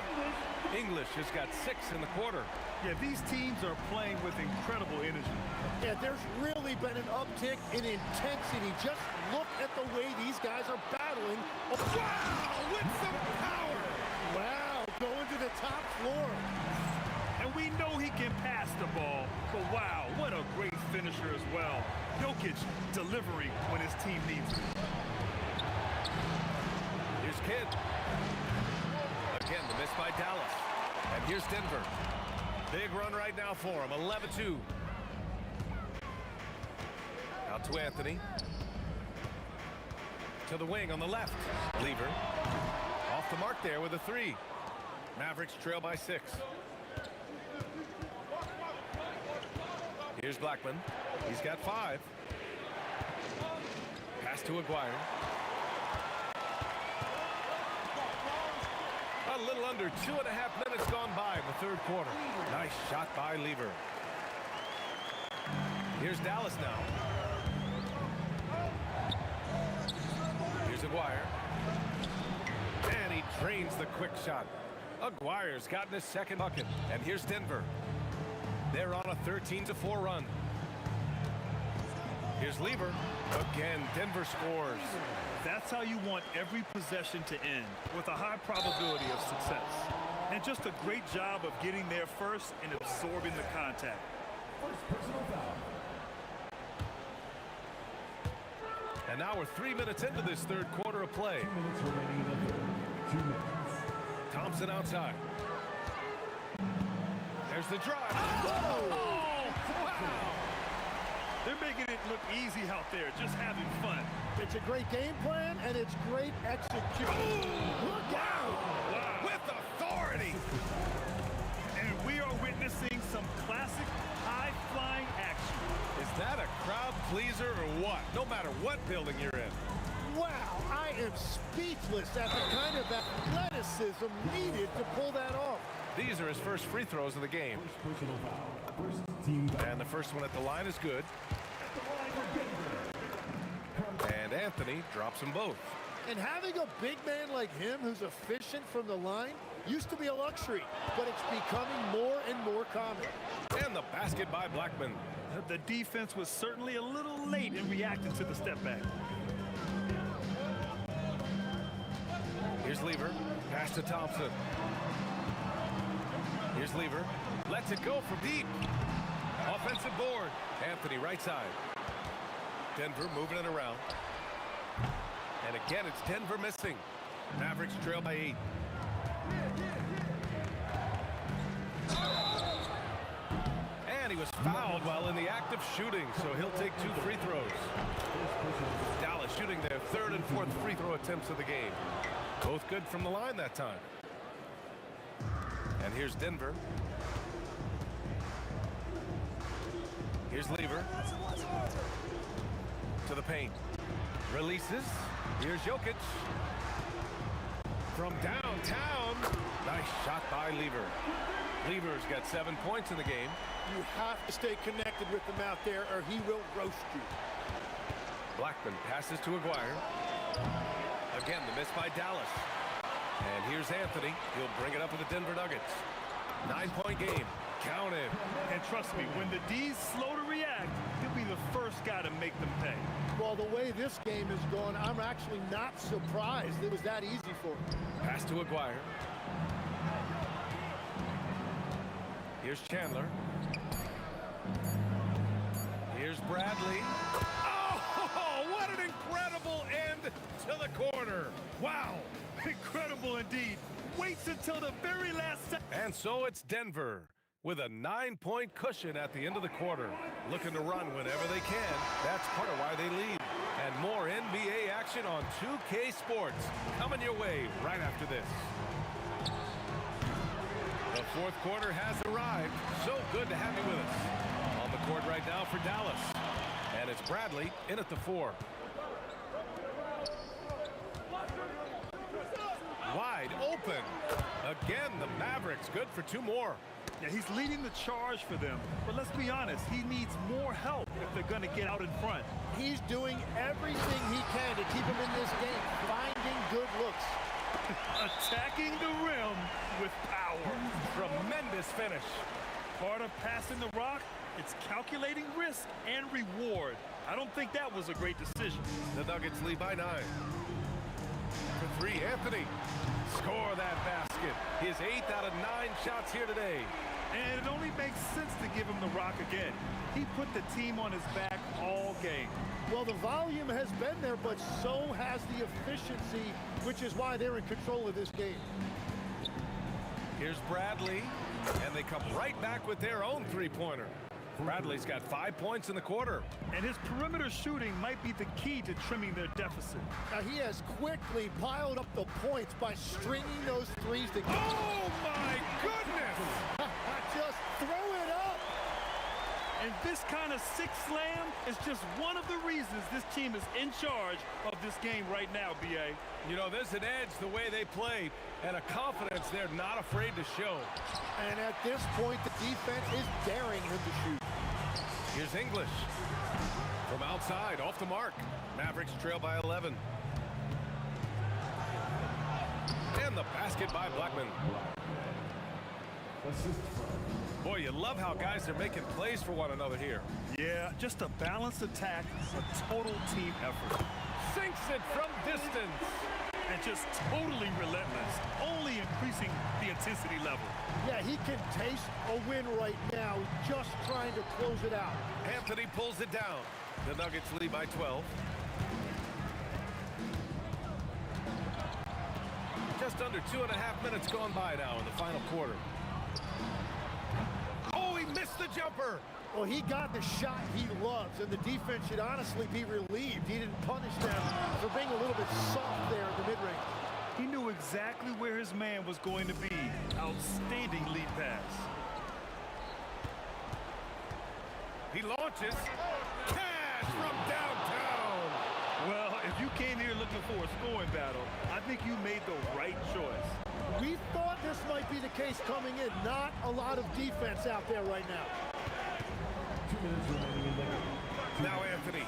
English has got 6 in the quarter. Yeah, these teams are playing with incredible energy. Yeah, there's really been an uptick in intensity. Just look at the way these guys are battling. Oh, wow, with some power. Wow, going to the top floor. And we know he can pass the ball, but wow, what a great finisher as well. Jokic delivering when his team needs it. Here's Kidd. Again, the miss by Dallas. And here's Denver. Big run right now for him, 11-2. Out to Anthony. To the wing on the left. Lever. Off the mark there with a 3. Mavericks trail by 6. Here's Blackman. He's got 5. Pass to Aguirre. A little under 2.5 minutes gone by in the third quarter. Nice shot by Lever. Here's Dallas now. Here's Aguirre. And he drains the quick shot. Aguirre's gotten his second bucket. And here's Denver. They're on a 13-4 run. Here's Lever. Again, Denver scores. That's how you want every possession to end, with a high probability of success. And just a great job of getting there first and absorbing the contact. First personal foul. And now we're 3 minutes into this third quarter of play. 2 minutes remaining in the third. 2 minutes. Thompson outside. There's the drive. Oh, wow. They're making it look easy out there, just having fun. It's a great game plan, and it's great execution. Look out! Wow. With authority. And we are witnessing some classic high-flying action. Is that a crowd pleaser or what? No matter what building you're in. Wow, I am speechless at the kind of athleticism needed to pull that off. These are his first free throws of the game. First personal foul. First team foul. And the first one at the line is good. And Anthony drops them both. And having a big man like him who's efficient from the line used to be a luxury, but it's becoming more and more common. And the basket by Blackman. The defense was certainly a little late in reacting to the step back. Here's Lever. Pass to Thompson. Here's Lever. Lets it go from deep. Offensive board. Anthony right side. Denver moving it around. And again, it's Denver missing. Mavericks trail by 8. And he was fouled while in the act of shooting, so he'll take 2 free throws. Dallas shooting their third and fourth free throw attempts of the game. Both good from the line that time. And here's Denver. Here's Lever. To the paint. Releases. Here's Jokic. From downtown. Nice shot by Lever. Lever's got 7 points in the game. You have to stay connected with him out there or he will roast you. Blackman passes to Aguirre. Again, the miss by Dallas. And here's Anthony. He'll bring it up with the Denver Nuggets. 9-point game. Count it. And trust me, when the D's slow to react, he'll be the first guy to make them pay. Well, the way this game is going, I'm actually not surprised it was that easy for him. Pass to Aguirre. Here's Chandler. Here's Bradley. Oh, what an incredible end to the corner. Wow, incredible indeed. Waits until the very last second. And so it's Denver with a 9-point cushion at the end of the quarter. Looking to run whenever they can. That's part of why they lead. And more NBA action on 2K Sports coming your way right after this. The fourth quarter has arrived. So good to have you with us. On the court right now for Dallas. And it's Bradley in at the 4. Wide open. Again, the Mavericks good for 2 more. Yeah, he's leading the charge for them. But let's be honest, he needs more help if they're going to get out in front. He's doing everything he can to keep him in this game, finding good looks. Attacking the rim with power. Tremendous finish. Part of passing the rock, it's calculating risk and reward. I don't think that was a great decision. The Nuggets lead by 9. For 3, Anthony. Score that basket. His 8th out of 9 shots here today. And it only makes sense to give him the rock again. He put the team on his back all game. Well, the volume has been there, but so has the efficiency, which is why they're in control of this game. Here's Bradley, and they come right back with their own 3-pointer. Bradley's got 5 points in the quarter. And his perimeter shooting might be the key to trimming their deficit. Now, he has quickly piled up the points by stringing those threes together. Oh, my goodness! Just throw it up! And this kind of six slam is just one of the reasons this team is in charge of this game right now, B.A. You know, there's an edge the way they play and a confidence they're not afraid to show. And at this point, the defense is daring him to shoot. Here's English. From outside, off the mark. Mavericks trail by 11. And the basket by Blackman. Boy, you love how guys are making plays for one another here. Yeah, just a balanced attack, a total team effort. Sinks it from distance. And just just totally relentless, only increasing the intensity level. Yeah, he can taste a win right now, just trying to close it out. Anthony pulls it down. The Nuggets lead by 12. Just under 2.5 minutes gone by now in the final quarter. Oh, he missed the jumper. Well, he got the shot he loves, and the defense should honestly be relieved. He didn't punish them for being a little bit soft there in the mid-range. He knew exactly where his man was going to be. Outstanding lead pass. He launches. Cash from downtown. Well, if you came here looking for a scoring battle, I think you made the right choice. We thought this might be the case coming in. Not a lot of defense out there right now. 2 minutes remaining in the game. Now Anthony.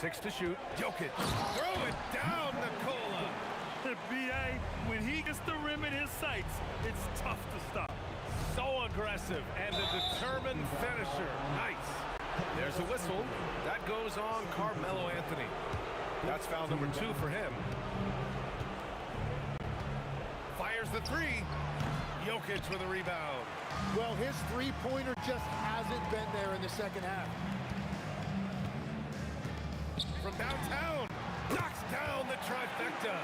6 to shoot. Jokic. Throw it down, Nikola. B.A., when he gets the rim in his sights, it's tough to stop. So aggressive and a determined finisher. Nice. There's a whistle. That goes on Carmelo Anthony. That's foul number 2 for him. Fires the 3. Jokic with a rebound. Well, his three-pointer just hasn't been there in the second half. From downtown, knocks down the trifecta.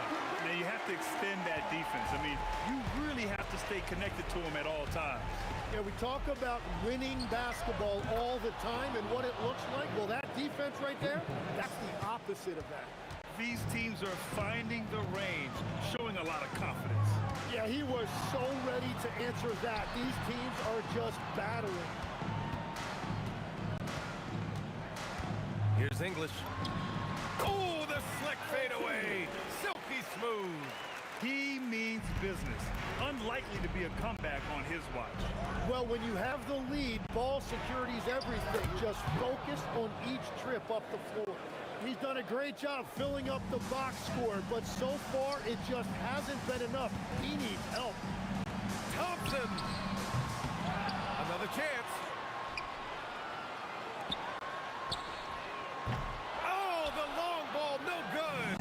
Now you have to extend that defense. I mean, you really have to stay connected to him at all times. Yeah, we talk about winning basketball all the time and what it looks like. Well, that defense right there, that's the opposite of that. These teams are finding the range, showing a lot of confidence. Yeah, he was so ready to answer that. These teams are just battling. Here's English. Oh, the slick fadeaway. Silky smooth. He means business. Unlikely to be a comeback on his watch. Well, when you have the lead, ball security's everything. Just focus on each trip up the floor. He's done a great job filling up the box score, but so far it just hasn't been enough. He needs help. Thompson. Another chance. Oh, the long ball, no good.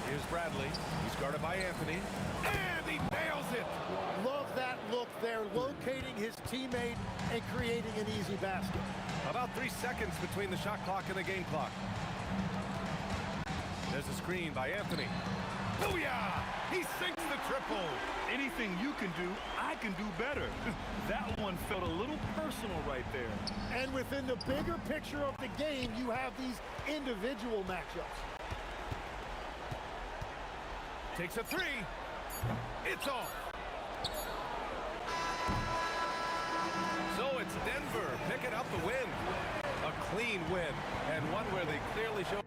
Here's Bradley. He's guarded by Anthony. And he nails it. Love that look there, locating his teammate and creating an easy basket. About 3 seconds between the shot clock and the game clock. There's a screen by Anthony. Booyah! He sinks the triple. Anything you can do, I can do better. That one felt a little personal right there. And within the bigger picture of the game, you have these individual matchups. Takes a 3. It's off. So it's Denver picking up the win. A clean win, and one where they clearly show.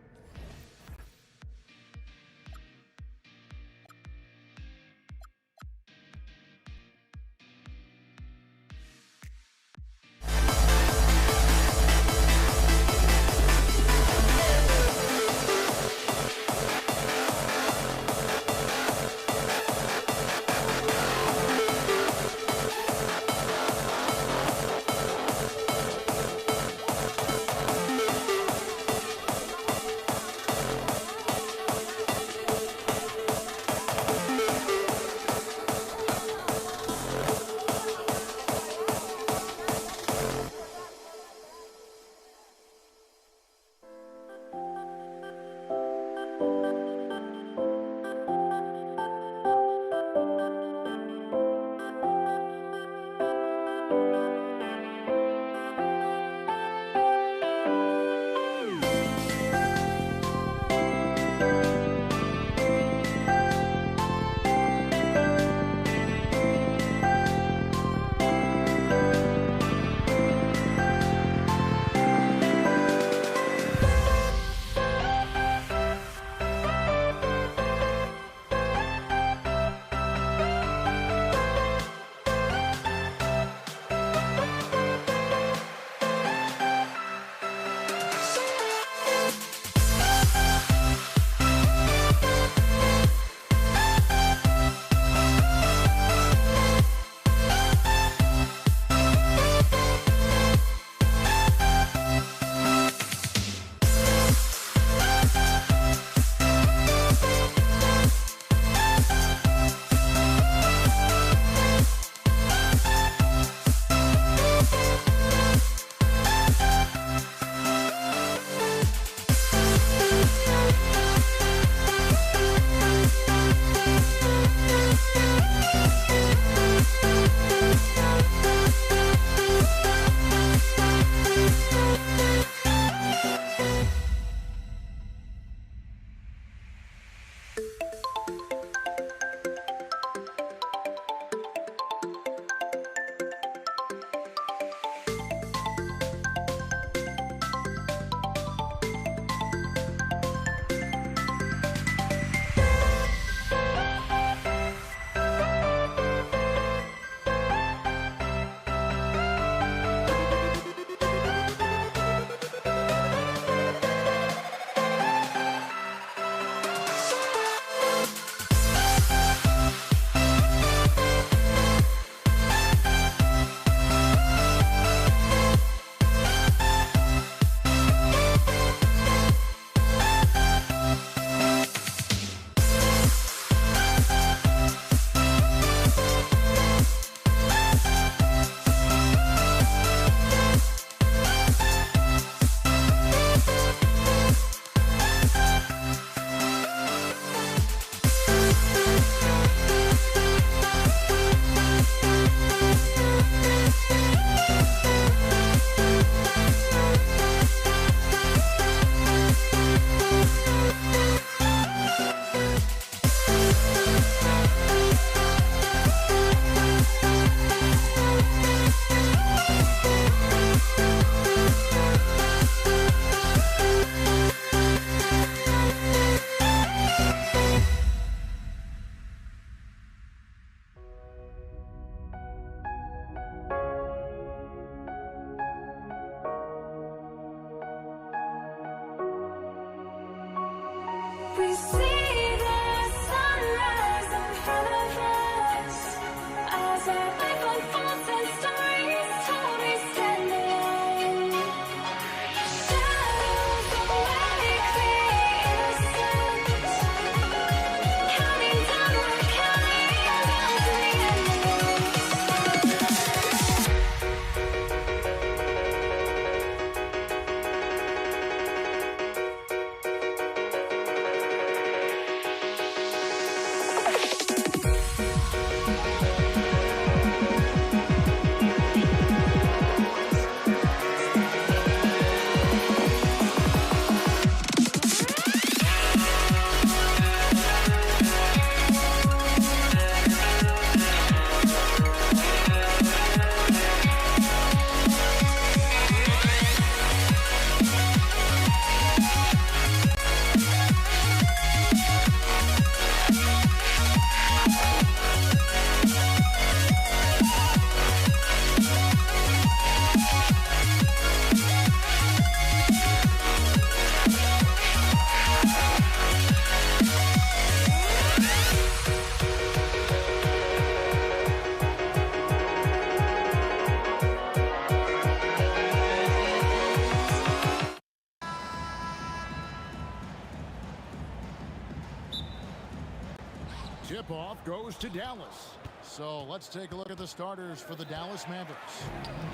goes to Dallas. So let's take a look at the starters for the Dallas Mavericks.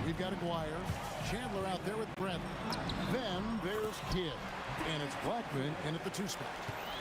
We've got Aguirre, Chandler out there with Brent. Then there's Kidd, and it's Blackman in at the 2 spot.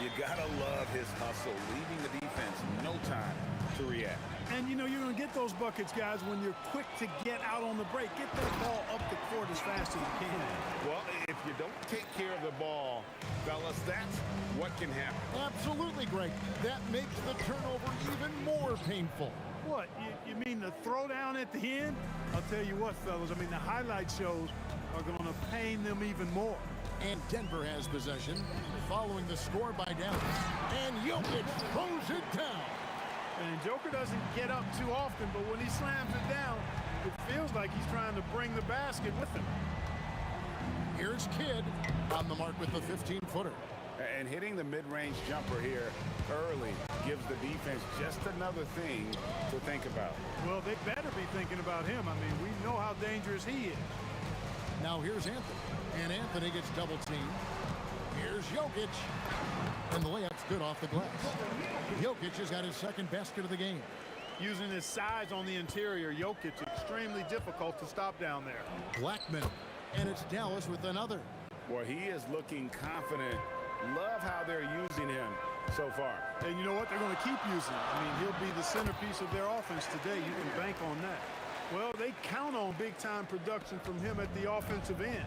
You gotta love his hustle, leaving the defense no time to react. And you know you're going to get those buckets, guys, when you're quick to get out on the break. Get that ball up the court as fast as you can. Well, if you don't take care of the ball, fellas, that's what can happen. Absolutely, Greg. That makes the turnover even more painful. What, you mean the throwdown at the end? I'll tell you what, fellas, I mean the highlight shows are going to pain them even more. And Denver has possession following the score by Dallas. And Jokic throws it down. And Joker doesn't get up too often, but when he slams it down, it feels like he's trying to bring the basket with him. Here's Kidd on the mark with the 15-footer. And hitting the mid-range jumper here early gives the defense just another thing to think about. Well, they better be thinking about him. I mean, we know how dangerous he is. Now here's Anthony. And Anthony gets double-teamed. Here's Jokic. And the layup's good off the glass. Jokic has got his second basket of the game. Using his size on the interior, Jokic extremely difficult to stop down there. Blackman. And it's Dallas with another. Boy, he is looking confident. Love how they're using him so far. And you know what? They're going to keep using him. I mean, he'll be the centerpiece of their offense today. You can bank on that. Well, they count on big-time production from him at the offensive end.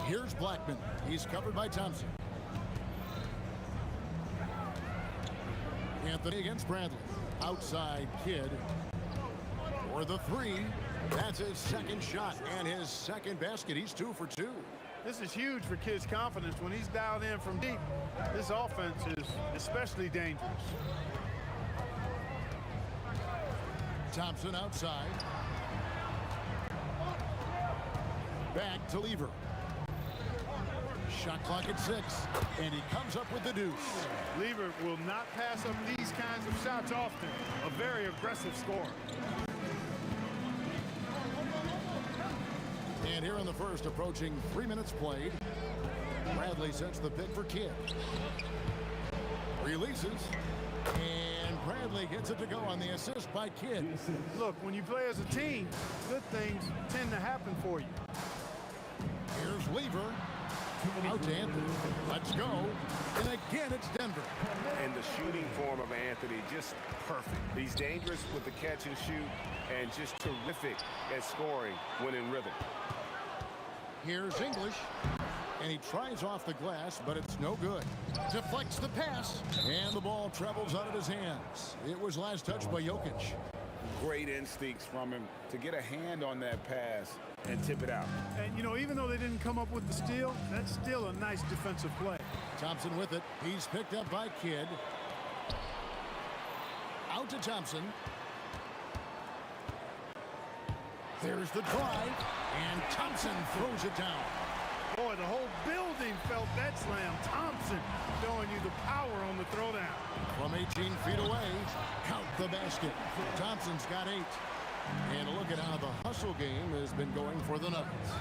Here's Blackman. He's covered by Thompson. Anthony against Bradley. Outside Kidd. For the 3. That's his second shot and his second basket. He's 2 for 2. This is huge for Kidd's confidence. When he's dialed in from deep, this offense is especially dangerous. Thompson outside. Back to Lever. Shot clock at 6, and he comes up with the deuce. Lever will not pass up these kinds of shots often. A very aggressive scorer. And here in the first, approaching 3 minutes played, Bradley sets the pick for Kidd. Releases, and Bradley gets it to go on the assist by Kidd. Look, when you play as a team, good things tend to happen for you. Here's Lever. Out to Anthony. Let's go. And again, it's Denver. And the shooting form of Anthony, just perfect. He's dangerous with the catch and shoot and just terrific at scoring when in rhythm. Here's English. And he tries off the glass, but it's no good. Deflects the pass. And the ball travels out of his hands. It was last touched by Jokic. Great instincts from him to get a hand on that pass and tip it out. And, you know, even though they didn't come up with the steal, that's still a nice defensive play. Thompson with it. He's picked up by Kidd. Out to Thompson. There's the drive. And Thompson throws it down. Boy, the whole building felt that slam. Thompson showing you the power on the throwdown. From 18 feet away, count the basket. Thompson's got 8. And look at how the hustle game has been going for the Nuggets.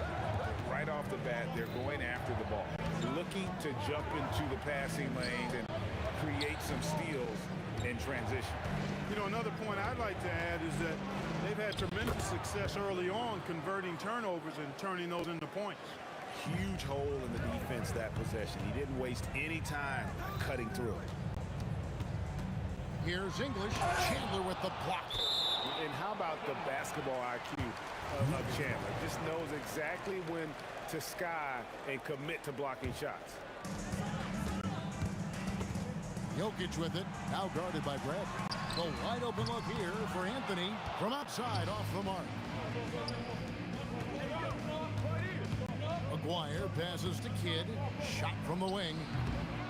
Right off the bat, they're going after the ball, looking to jump into the passing lanes and create some steals in transition. You know, another point I'd like to add is that they've had tremendous success early on converting turnovers and turning those into points. Huge hole in the defense that possession. He didn't waste any time cutting through it. Here's English. Chandler with the block. And how about the basketball IQ of Chandler? Just knows exactly when to sky and commit to blocking shots. Jokic with it. Now guarded by Brad. The wide open look here for Anthony from outside off the mark. Aguirre passes to Kidd. Shot from the wing.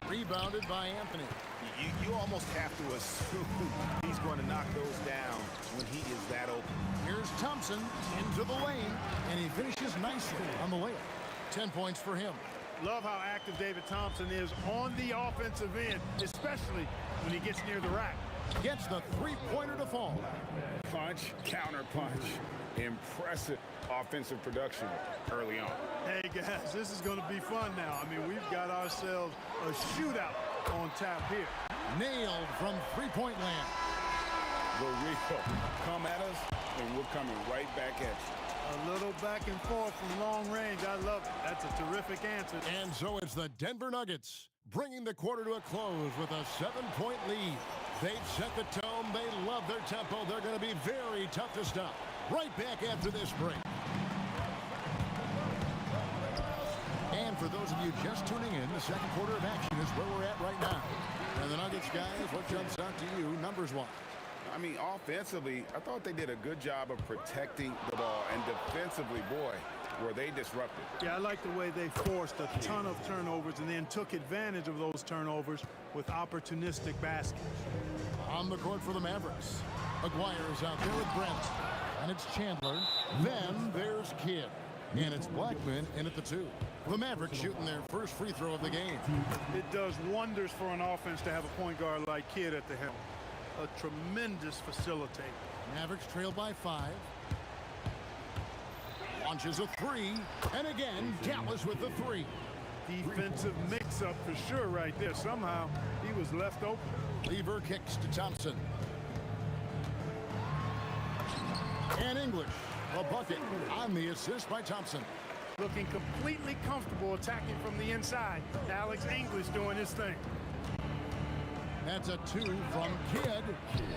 Rebounded by Anthony. You almost have to assume he's going to knock those down when he is that open. Here's Thompson into the lane, and he finishes nicely on the layup. 10 points for him. Love how active David Thompson is on the offensive end, especially when he gets near the rack. Gets the three-pointer to fall. Punch, counter punch. Impressive offensive production early on. Hey, guys, this is going to be fun now. I mean, we've got ourselves a shootout on tap here. Nailed from three-point land. The real. Come at us, and we're coming right back at you. A little back and forth from long range. I love it. That's a terrific answer. And so it's the Denver Nuggets bringing the quarter to a close with a 7-point lead. They've set the tone. They love their tempo. They're going to be very tough to stop. Right back after this break. And for those of you just tuning in, the second quarter of action is where we're at right now. And the Nuggets, guys, what jumps out to you numbers-wise? I mean, offensively, I thought they did a good job of protecting the ball. And defensively, boy, were they disruptive. Yeah, I like the way they forced a ton of turnovers and then took advantage of those turnovers with opportunistic baskets. On the court for the Mavericks. Aguirre is out there with Brent. And it's Chandler. Then there's Kidd. And it's Blackman in at the 2. The Mavericks shooting their first free throw of the game. It does wonders for an offense to have a point guard like Kidd at the helm. A tremendous facilitator. Mavericks trail by 5. Launches a 3. And again, Dallas with the 3. Defensive mix-up for sure right there. Somehow, he was left open. Lever kicks to Thompson. And English, a bucket on the assist by Thompson. Looking completely comfortable attacking from the inside. Alex English doing his thing. That's a 2 from Kidd.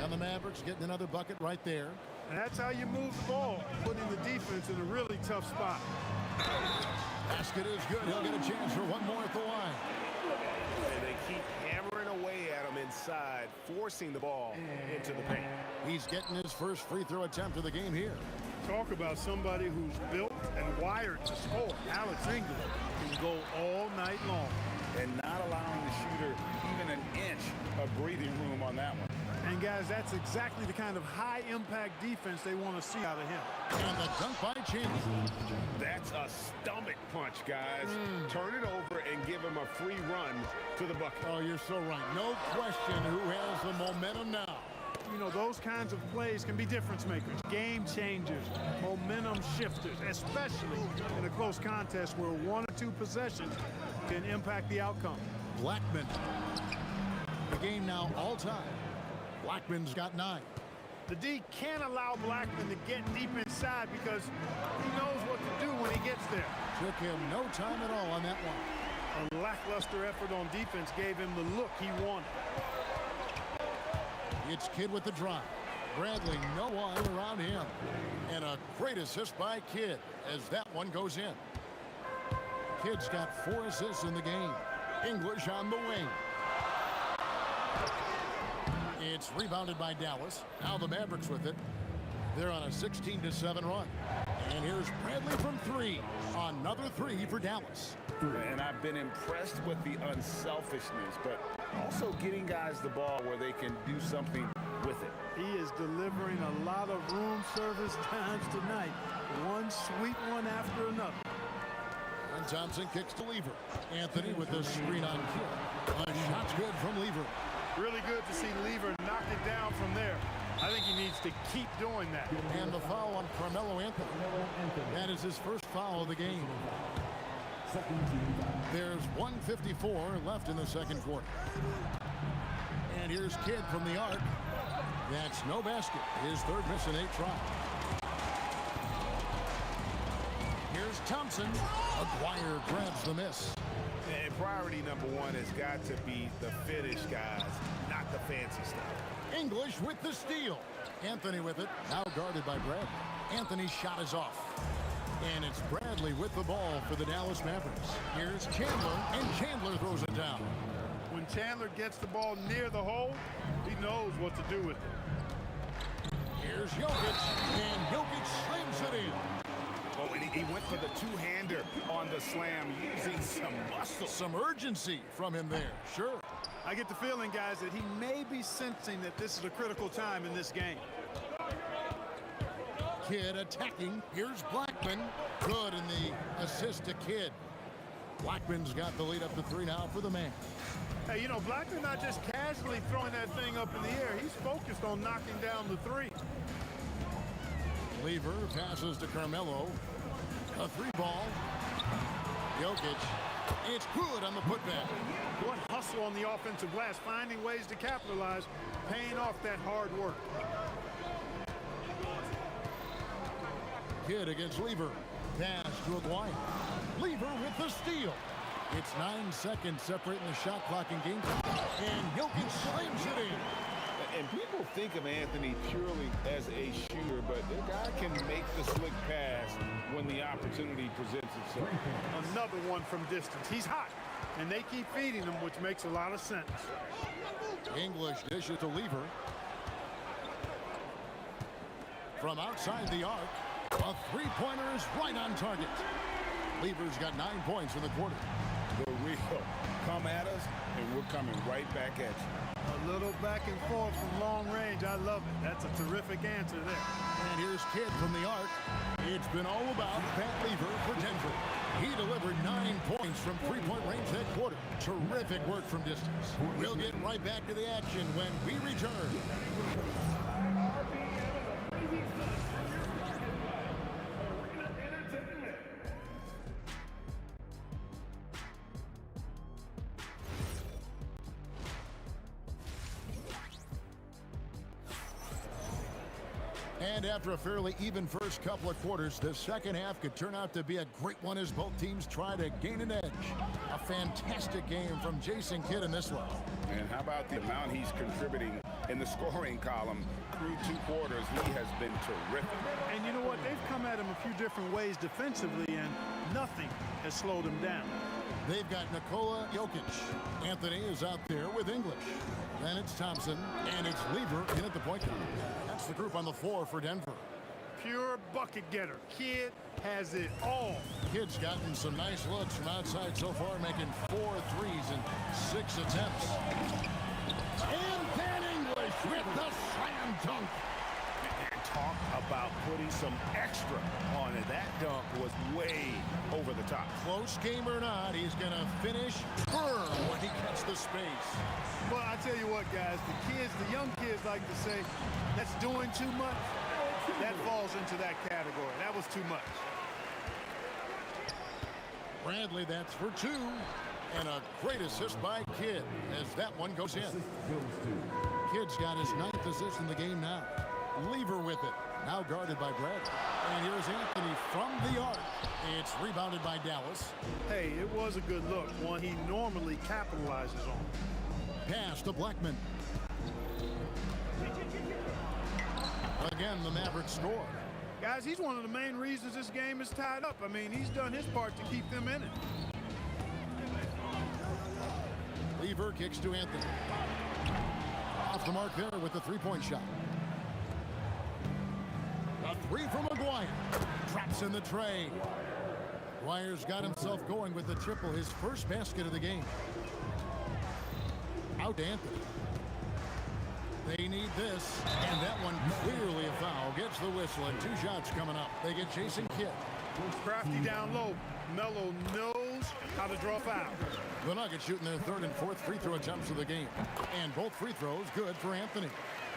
And the Mavericks getting another bucket right there. And that's how you move the ball, putting the defense in a really tough spot. Basket is good. He'll get a chance for one more at the line. And they keep hammering away at him inside, forcing the ball into the paint. He's getting his first free throw attempt of the game here. Talk about somebody who's built and wired to score. Alex English can go all night long. And not allowing the shooter even an inch of breathing room on that one. And guys, that's exactly the kind of high-impact defense they want to see out of him. And the dunk by Chandler. That's a stomach punch, guys. Turn it over and give him a free run to the bucket. Oh, you're so right. No question who has the momentum now. You know, those kinds of plays can be difference makers, game changers, momentum shifters, especially in a close contest where 1 or 2 possessions can impact the outcome. Blackman. The game now all time. Blackman's got 9. The D can't allow Blackman to get deep inside because he knows what to do when he gets there. Took him no time at all on that one. A lackluster effort on defense gave him the look he wanted. It's Kidd with the drive. Bradley, no one around him. And a great assist by Kidd as that one goes in. Kidd's got 4 assists in the game. English on the wing. It's rebounded by Dallas. Now the Mavericks with it. They're on a 16-7 run. And here's Bradley from 3. Another 3 for Dallas. And I've been impressed with the unselfishness, but also getting guys the ball where they can do something with it. He is delivering a lot of room service times tonight. One sweet one after another. And Thompson kicks to Lever. Anthony with the screen on Kidd. A shot's good from Lever. Really good to see Lever knock it down from there. I think he needs to keep doing that. And the foul on Carmelo Anthony. That is his first foul of the game. There's 1:54 left in the second quarter. And here's Kidd from the arc. That's no basket. His third miss in 8 tries. Here's Thompson. Aguirre grabs the miss. And priority number 1 has got to be the finish, guys, not the fancy stuff. English with the steal. Anthony with it. Now guarded by Bradley. Anthony's shot is off. And it's Bradley with the ball for the Dallas Mavericks. Here's Chandler, and Chandler throws it down. When Chandler gets the ball near the hole, he knows what to do with it. Here's Jokic, and Jokic slams it in. Oh, and he went for the two-hander on the slam, using some muscle. Some urgency from him there, sure. I get the feeling, guys, that he may be sensing that this is a critical time in this game. Kidd attacking. Here's Blackman. Good in the assist to Kidd. Blackman's got the lead up to 3 now for the man. Hey, you know, Blackman not just casually throwing that thing up in the air. He's focused on knocking down the 3. Lever passes to Carmelo. A 3 ball. Jokic It's good on the putback. What hustle on the offensive glass, finding ways to capitalize, paying off that hard work. Kidd against Lever. Pass to Aguayo. Lever with the steal. It's 9 seconds separating the shot clock and game time. And Jokic slams it in. And people think of Anthony purely as a shooter, but the guy can make the slick pass when the opportunity presents itself. Another one from distance. He's hot, and they keep feeding him, which makes a lot of sense. English dishes to Lever. From outside the arc, a three-pointer is right on target. Lever's got 9 points in the quarter. The real come at us, and we're coming right back at you. A little back and forth from long range. I love it. That's a terrific answer there. And here's Kidd from the arc. It's been all about Pat Lever for Denver. He delivered 9 points from three-point range that quarter. Terrific work from distance. We'll get right back to the action when we return. And after a fairly even first couple of quarters, the second half could turn out to be a great one as both teams try to gain an edge. A fantastic game from Jason Kidd in this one. And how about the amount he's contributing in the scoring column through 2 quarters? He has been terrific. And you know what? They've come at him a few different ways defensively, and nothing has slowed him down. They've got Nikola Jokic. Anthony is out there with English. Then it's Thompson, and it's Lever in at the point guard. That's the group on the floor for Denver. Pure bucket getter. Kidd has it all. Kidd's gotten some nice looks from outside so far, making 4 threes in 6 attempts. And then English with the slam dunk. And talk about putting some extra on it. That dunk was way over the top. Close game or not, he's going to finish firm when he gets the space. Well, I tell you what, guys, the young kids like to say, that's doing too much. That falls into that category. That was too much. Bradley, that's for 2. And a great assist by Kidd as that one goes in. Kidd's got his 9th assist in the game now. Lever with it, now guarded by Bradley. And here's Anthony from the arc. It's rebounded by Dallas. Hey, it was a good look, one he normally capitalizes on. Pass to Blackman. Again, the Mavericks score. Guys, he's one of the main reasons this game is tied up. I mean, he's done his part to keep them in it. Lever kicks to Anthony. Off the mark there with the three-point shot. A 3 from Aguayo. Traps in the tray. Aguayo's got himself going with the triple, his first basket of the game. Out to Anthony. They need this, and that one clearly a foul. Gets the whistle, and 2 shots coming up. They get Jason Kidd. Crafty down low. Melo knows how to draw foul. The Nuggets shooting their 3rd and 4th free throw attempts of the game. And both free throws good for Anthony.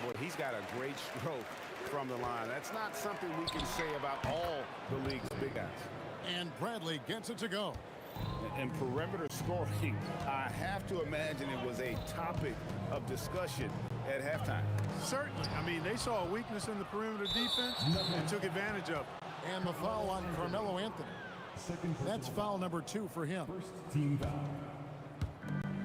Boy, he's got a great stroke from the line. That's not something we can say about all the league's big guys. And Bradley gets it to go. And perimeter scoring, I have to imagine it was a topic of discussion at halftime. Certainly. I mean, they saw a weakness in the perimeter defense and took advantage of it. And the foul on Carmelo Anthony. That's foul number 2 for him. First team foul.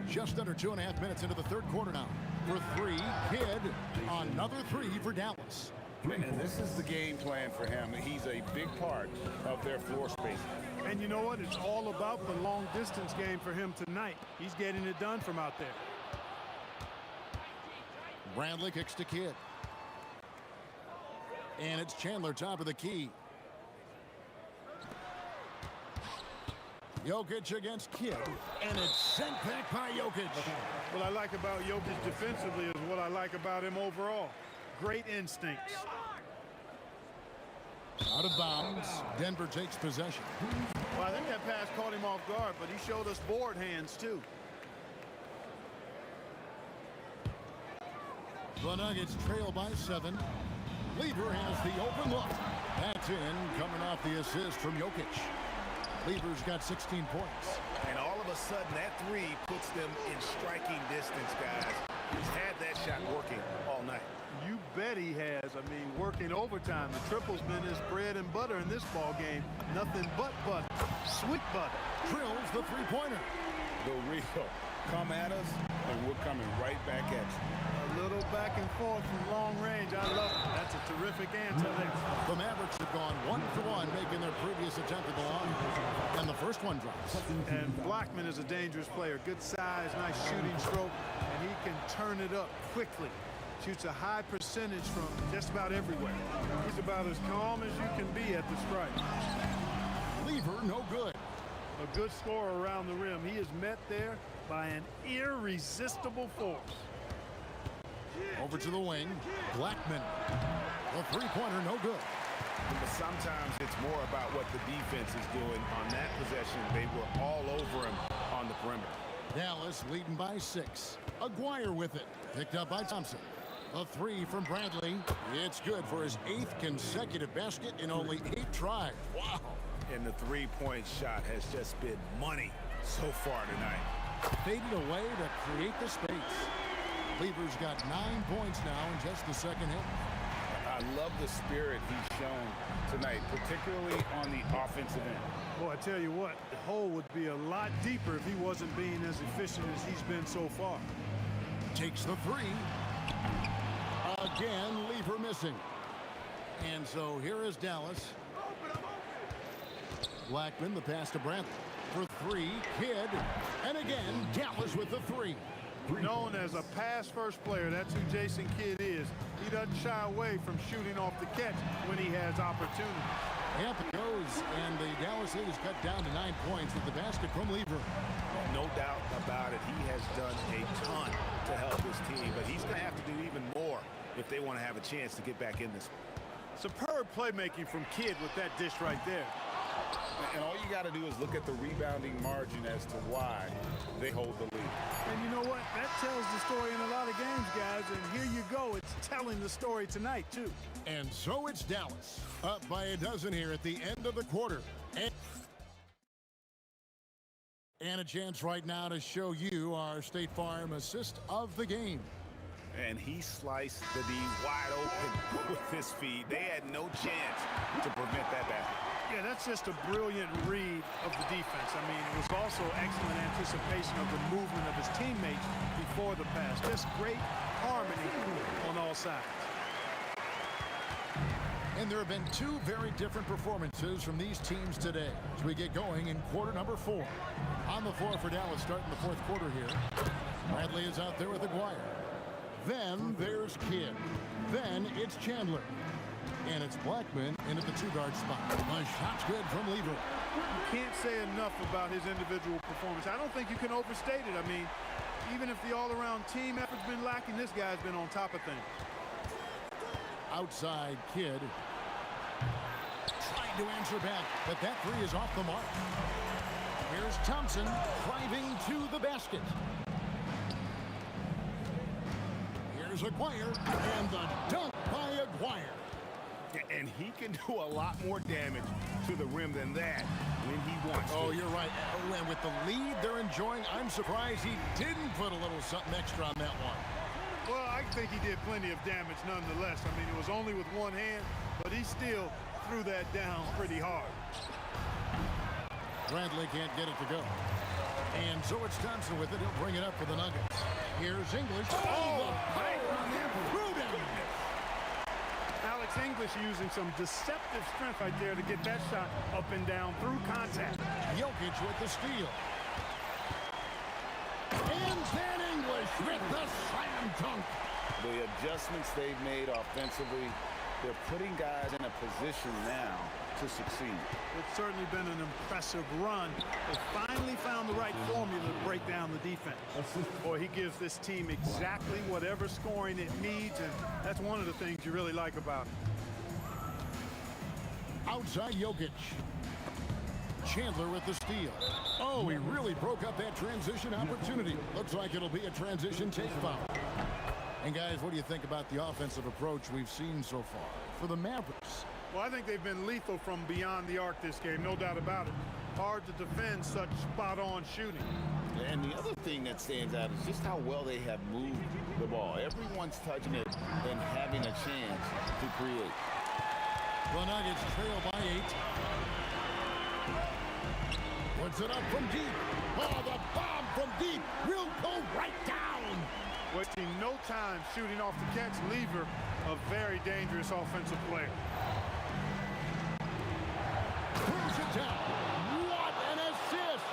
Just under 2.5 minutes into the 3rd quarter now. For 3, Kidd. Another 3 for Dallas. And this is the game plan for him. He's a big part of their floor space. And you know what? It's all about the long distance game for him tonight. He's getting it done from out there. Bradley kicks to Kidd. And it's Chandler top of the key. Jokic against Kidd. And it's sent back by Jokic. What I like about Jokic defensively is what I like about him overall. Great instincts. Out of bounds. Denver takes possession. Well, I think that pass caught him off guard, but he showed us board hands too. The Nuggets trail by 7. Lever has the open look. That's in, coming off the assist from Jokic. Lever's got 16 points. And all of a sudden, that three puts them in striking distance, guys. He's had that shot working all night. You bet he has. I mean, working overtime. The triple's been his bread and butter in this ball game. Nothing but butter. Sweet butter. Drills the three-pointer. The Rio. Come at us, and we're coming right back at you. A little back and forth from long range. I love it. That's a terrific answer there. The Mavericks have gone 1 for 1, making their previous attempt at the line. And the first one drops. And Blackman is a dangerous player. Good size, nice shooting stroke, and he can turn it up quickly. Shoots a high percentage from just about everywhere. He's about as calm as you can be at the strike. Lever, no good. A good scorer around the rim. He is met there by an irresistible force. Over to the wing. Blackman. The three-pointer, no good. But sometimes it's more about what the defense is doing. On that possession, they were all over him on the perimeter. Dallas leading by 6. Aguirre with it. Picked up by Thompson. A three from Bradley. It's good for his 8th consecutive basket in only 8 tries. Wow. And the three-point shot has just been money so far tonight. Faded away to create the space. Lever's got 9 points now in just the second hit. I love the spirit he's shown tonight, particularly on the offensive end. Boy, I tell you what, the hole would be a lot deeper if he wasn't being as efficient as he's been so far. Takes the three. Again, Lever missing. And so here is Dallas. Blackman, the pass to Bradley. For 3, Kidd. And again, Dallas with the 3. Known as a pass-first player, that's who Jason Kidd is. He doesn't shy away from shooting off the catch when he has opportunity. Yep, it goes, and the Dallas lead is cut down to 9 points with the basket from Lever. No doubt about it. He has done a ton to help his team, but he's going to have to do even more if they want to have a chance to get back in this. Superb playmaking from Kidd with that dish right there. And all you got to do is look at the rebounding margin as to why they hold the lead. And you know what? That tells the story in a lot of games, guys. And here you go. It's telling the story tonight, too. And so it's Dallas, up by a dozen here at the end of the quarter. And a chance right now to show you our State Farm assist of the game. And he sliced the D wide open with his feed. They had no chance to prevent that basket. Yeah, that's just a brilliant read of the defense. I mean, it was also excellent anticipation of the movement of his teammates before the pass. Just great harmony on all sides. And there have been 2 very different performances from these teams today as we get going in quarter number 4. On the floor for Dallas starting the 4th quarter here. Bradley is out there with Aguirre. Then there's Kidd. Then it's Chandler. And it's Blackman in at the 2-guard spot. The shot's good from Lever. You can't say enough about his individual performance. I don't think you can overstate it. I mean, even if the all-around team effort's been lacking, this guy's been on top of things. Outside Kidd. Trying to answer back, but that 3 is off the mark. Here's Thompson driving to the basket. Here's Aguirre, and the dunk by Aguirre. And he can do a lot more damage to the rim than that when he wants to. Oh, you're right. And with the lead they're enjoying, I'm surprised he didn't put a little something extra on that one. Well, I think he did plenty of damage nonetheless. I mean, it was only with one hand, but he still threw that down pretty hard. Bradley can't get it to go. And so it's Thompson with it. He'll bring it up for the Nuggets. Here's English. Oh, the power on him. Alex English using some deceptive strength right there to get that shot up and down through contact. Jokic with the steal. And then English with the slam dunk. The adjustments they've made offensively, they're putting guys in a position now to succeed. It's certainly been an impressive run. They finally found the right formula to break down the defense. Boy, he gives this team exactly whatever scoring it needs, and that's one of the things you really like about him. Outside Jokic. Chandler with the steal. Oh, he really broke up that transition opportunity. Looks like it'll be a transition take foul. And guys, what do you think about the offensive approach we've seen so far for the Mavericks? Well, I think they've been lethal from beyond the arc this game, no doubt about it. Hard to defend such spot-on shooting. And the other thing that stands out is just how well they have moved the ball. Everyone's touching it and having a chance to create. The Nuggets trail by 8. Puts it up from deep. Oh, the bomb from deep will go right down. Wasting no time shooting off the catch. Lever, a very dangerous offensive player. Throws it down. What an assist!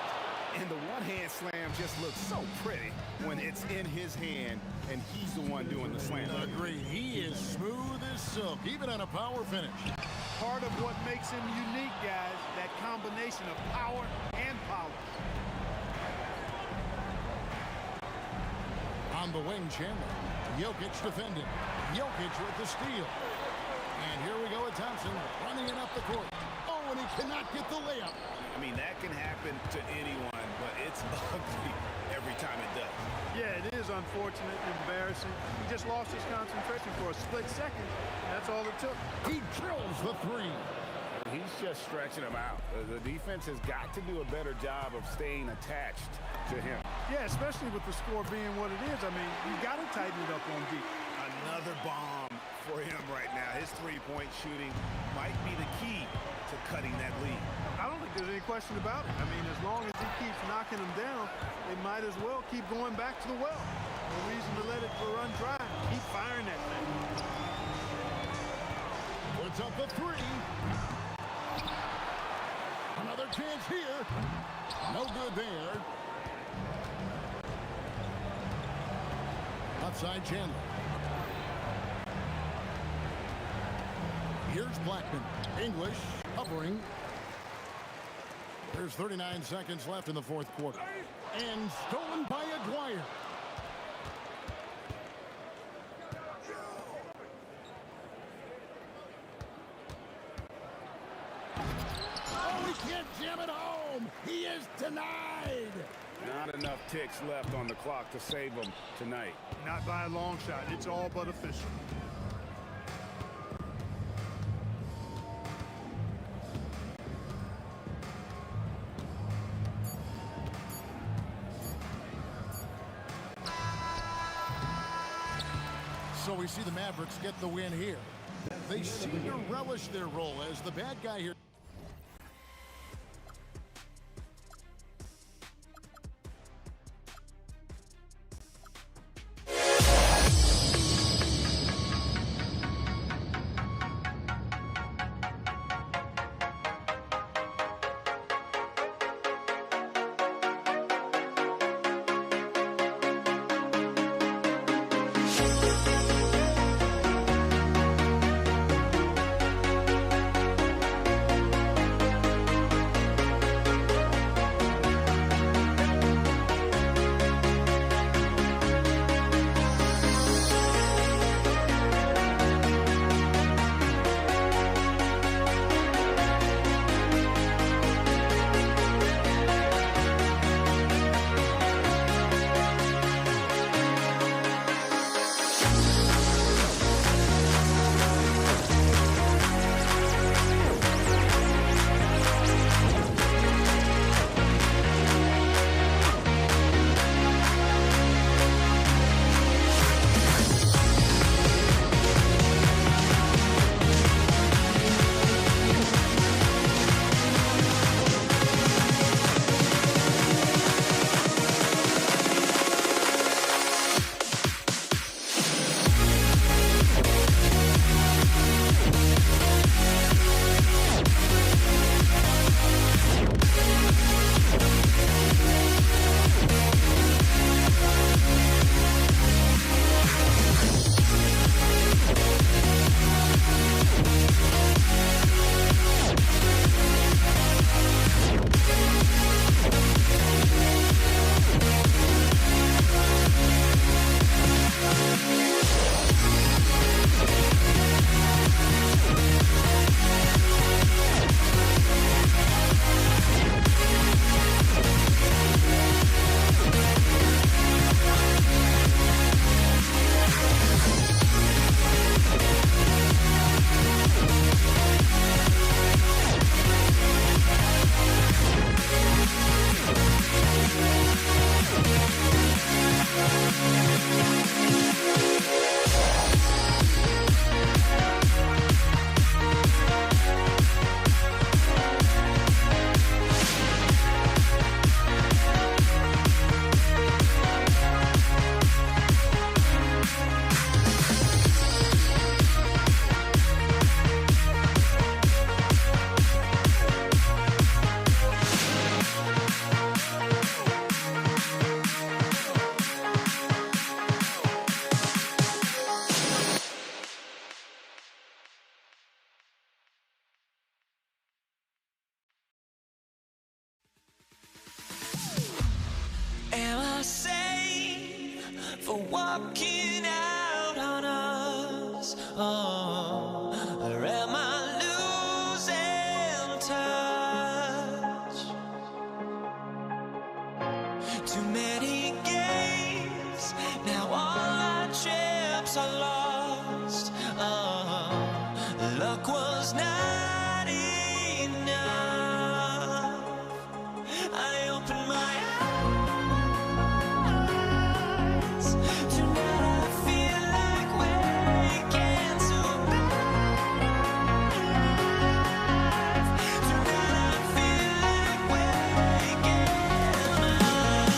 And the one-hand slam just looks so pretty when it's in his hand and he's the one doing the slam. Agreed. He is smooth as silk, even on a power finish. Part of what makes him unique, guys, that combination of power and polish. On the wing, Chandler. Jokic defending. Jokic with the steal. And here we go with Thompson running it up the court. Oh, and he cannot get the layup. I mean, that can happen to anyone, but it's ugly every time it does. Yeah, it is unfortunate and embarrassing. He just lost his concentration for a split second. That's all it took. He drills the 3. He's just stretching him out. The defense has got to do a better job of staying attached to him. Yeah, especially with the score being what it is. I mean, you got to tighten it up on D. Another bomb for him right now. His three-point shooting might be the key to cutting that lead. I don't think there's any question about it. I mean, as long as he keeps knocking them down, they might as well keep going back to the well. No reason to let it run dry. Keep firing that thing. Puts up the 3. Another chance here. No good there. Outside Chandler. Here's Blackman. English hovering. There's 39 seconds left in the fourth quarter. And stolen by Aguirre. Oh, he can't jam it home. He is denied. Not enough ticks left on the clock to save him tonight. Not by a long shot. It's all but official. So we see the Mavericks get the win here. They seem to relish their role as the bad guy here. walking out on us? Oh, or am I losing touch? Too many games, now all our chips are lost. Oh, luck was not enough. I opened my eyes. Tonight I feel like waking to a better life. Tonight I feel like waking up.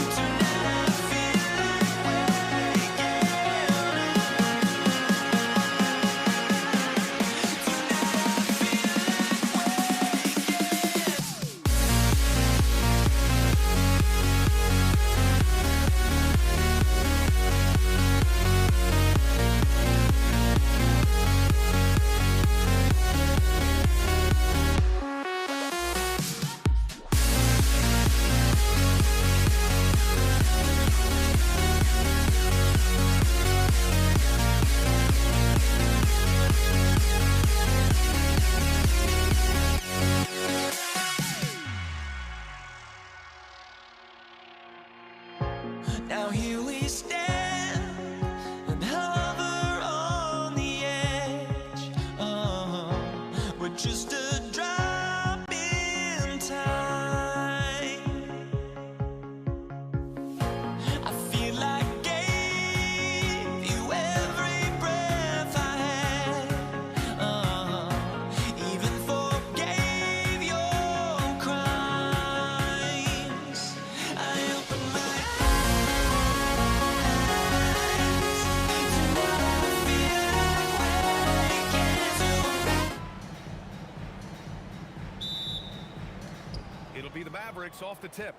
Tonight I feel like waking Now here we stand and hover on the edge. We're just a drop in time. I feel like gave you every breath I had. Even forgave your crimes. I opened my It'll be the Mavericks off the tip.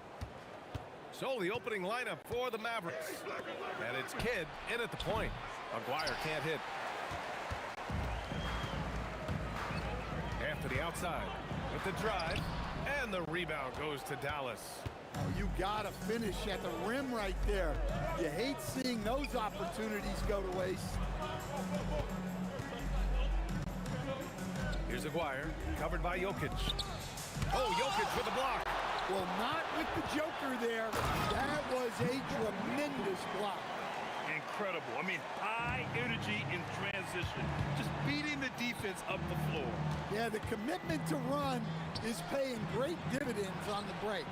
So the opening lineup for the Mavericks. And it's Kidd in at the point. Aguirre can't hit. Anthony outside with the drive. And the rebound goes to Dallas. Oh, you got to finish at the rim right there. You hate seeing those opportunities go to waste. Here's Aguirre, covered by Jokic. Oh, Jokic with a block. Well, not with the Joker there. That was a tremendous block. Incredible. I mean, high energy in transition. Just beating the defense up the floor. Yeah, the commitment to run is paying great dividends on the break.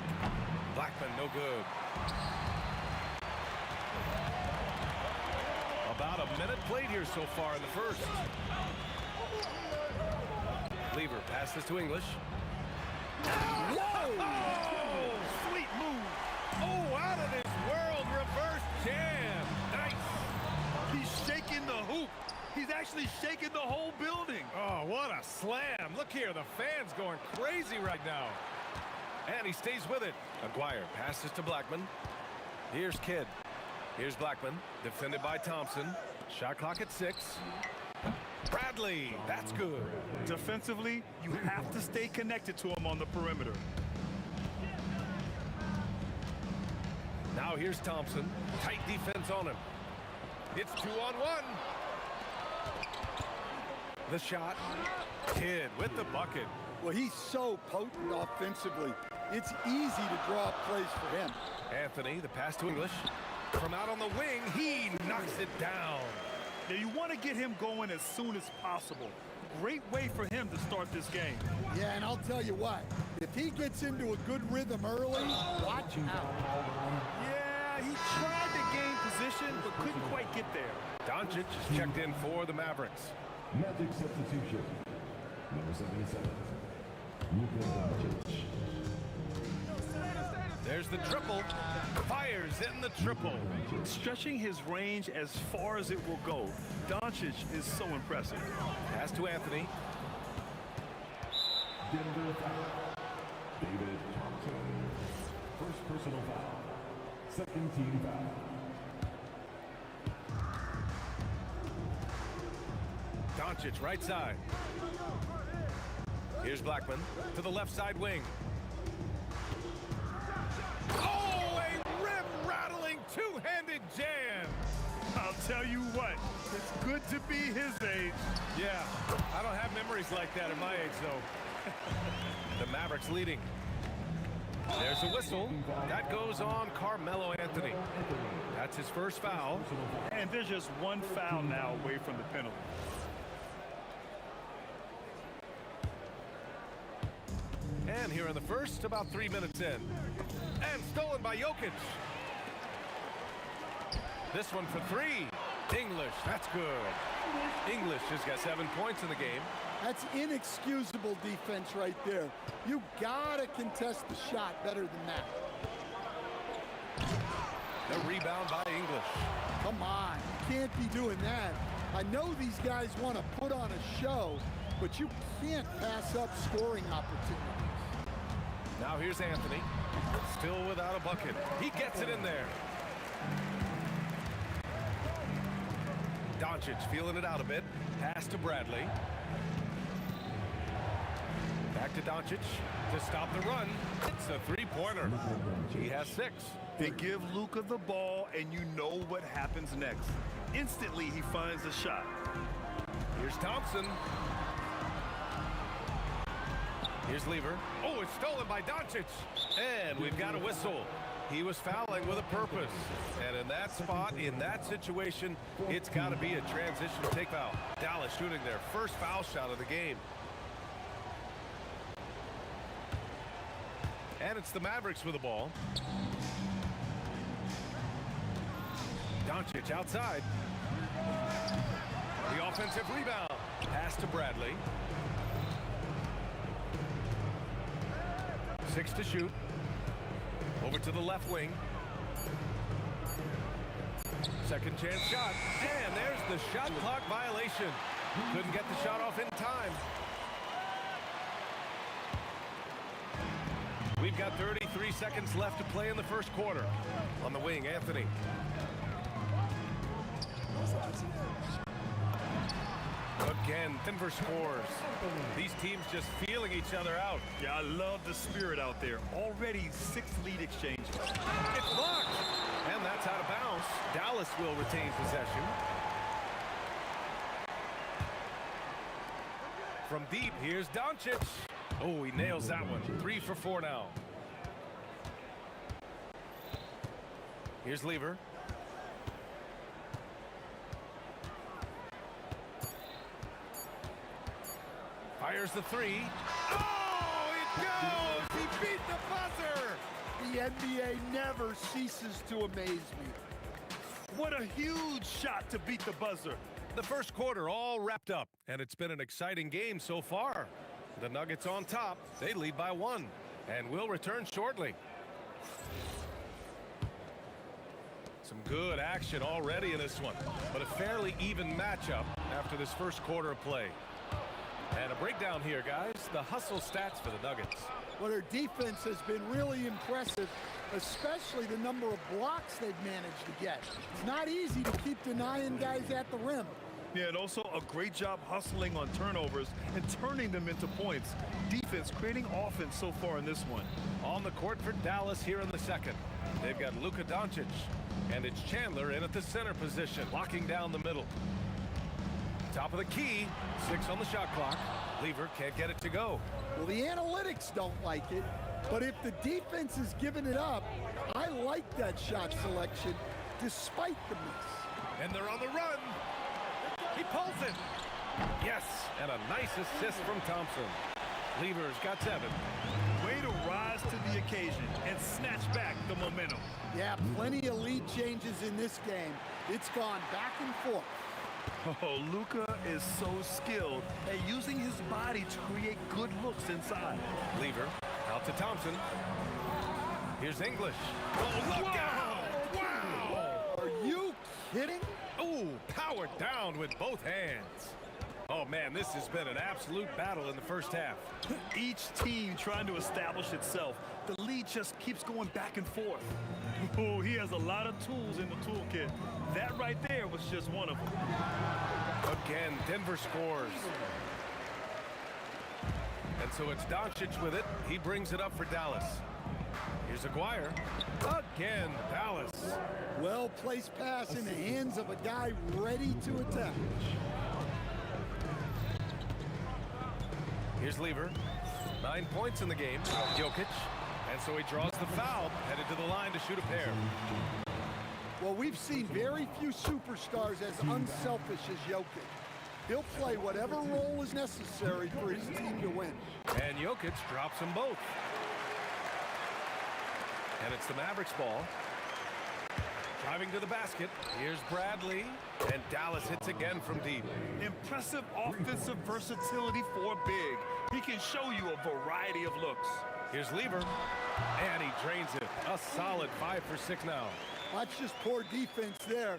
Blackman, no good. About a minute played here so far in the first. Lever passes to English. Whoa! Oh, sweet move. Oh, out of this world, reverse jam. Nice. He's shaking the hoop. He's actually shaking the whole building. Oh, what a slam. Look here, the fans going crazy right now. And he stays with it. Aguirre passes to Blackman. Here's Kidd. Here's Blackman, defended by Thompson. Shot clock at 6. Bradley, that's good. Defensively, you have to stay connected to him on the perimeter. Now here's Thompson. Tight defense on him. It's 2-on-1. The shot. Kidd with the bucket. Well, he's so potent offensively. It's easy to draw plays for him. Anthony, the pass to English. From out on the wing, he knocks it down. Now, you want to get him going as soon as possible. Great way for him to start this game. Yeah, and I'll tell you what. If he gets into a good rhythm early, watch him. Yeah, he tried to gain position, but couldn't quite get there. Doncic is checked in for the Mavericks. Magic substitution. Number 77. Luka Doncic. There's the triple. Fires in the triple. Stretching his range as far as it will go. Doncic is so impressive. Pass to Anthony. Denver foul. David Thompson. First personal foul. Second team foul. Doncic right side. Here's Blackman to the left side wing. Oh, a rim Tell you what, it's good to be his age. Yeah, I don't have memories like that at my age, though. The Mavericks leading. There's a whistle. That goes on Carmelo Anthony. That's his first foul. And there's just one foul now away from the penalty. And here in the first, about 3 minutes in. And stolen by Jokic. This one for three. English, that's good. English has got 7 points in the game. That's inexcusable defense right there. You gotta contest the shot better than that. The rebound by English. Come on, you can't be doing that. I know these guys want to put on a show, but you can't pass up scoring opportunities. Now here's Anthony, still without a bucket. He gets it in there. Doncic feeling it out a bit. Pass to Bradley. Back to Doncic to stop the run. It's a three-pointer. He has 6. They give Luka the ball, and you know what happens next. Instantly, he finds a shot. Here's Thompson. Here's Lever. Oh, it's stolen by Doncic. And we've got a whistle. He was fouling with a purpose. And in that spot, in that situation, it's got to be a transition take foul. Dallas shooting their first foul shot of the game. And it's the Mavericks with the ball. Doncic outside. The offensive rebound. Pass to Bradley. 6 to shoot. Over to the left wing. Second chance shot. And there's the shot clock violation. Couldn't get the shot off in time. We've got 33 seconds left to play in the first quarter. On the wing, Anthony. Again, Denver scores. These teams just feeling each other out. Yeah, I love the spirit out there. Already 6 lead exchanges. It's blocked. And that's out of bounds. Dallas will retain possession. From deep, here's Doncic. Oh, he nails that one. 3 for 4 now. Here's Lever. Fires the 3. Oh, it goes! He beat the buzzer! The NBA never ceases to amaze me. What a huge shot to beat the buzzer. The first quarter all wrapped up, and it's been an exciting game so far. The Nuggets on top. They lead by 1, and will return shortly. Some good action already in this one, but a fairly even matchup after this first quarter of play. And a breakdown here, guys. The hustle stats for the Nuggets. Well, their defense has been really impressive, especially the number of blocks they've managed to get. It's not easy to keep denying guys at the rim. Yeah, and also a great job hustling on turnovers and turning them into points. Defense creating offense so far in this one. On the court for Dallas here in the second. They've got Luka Doncic, and it's Chandler in at the center position, locking down the middle. Top of the key, 6 on the shot clock. Lever can't get it to go. Well, the analytics don't like it, but if the defense is giving it up, I like that shot selection despite the miss. And they're on the run. He pulls it. Yes, and a nice assist from Thompson. Lever's got 7. Way to rise to the occasion and snatch back the momentum. Yeah, plenty of lead changes in this game. It's gone back and forth. Oh, Luka is so skilled at using his body to create good looks inside. Lever out to Thompson. Here's English. Oh, look out! Wow! Are you kidding? Oh, powered down with both hands. Oh, man, this has been an absolute battle in the first half. Each team trying to establish itself. The lead just keeps going back and forth. Oh, he has a lot of tools in the toolkit. That right there was just one of them. Again, Denver scores. And so it's Doncic with it. He brings it up for Dallas. Here's Aguirre. Again, Dallas. Well-placed pass in the hands of a guy ready to attack. Here's Lever. 9 points in the game. Jokic. And so he draws the foul, headed to the line to shoot a pair. Well, we've seen very few superstars as unselfish as Jokic. He'll play whatever role is necessary for his team to win. And Jokic drops them both. And it's the Mavericks ball. Driving to the basket. Here's Bradley. And Dallas hits again from deep. Impressive offensive versatility for a big. He can show you a variety of looks. Here's Lever. And he drains it. A solid 5 for 6 now. That's just poor defense there.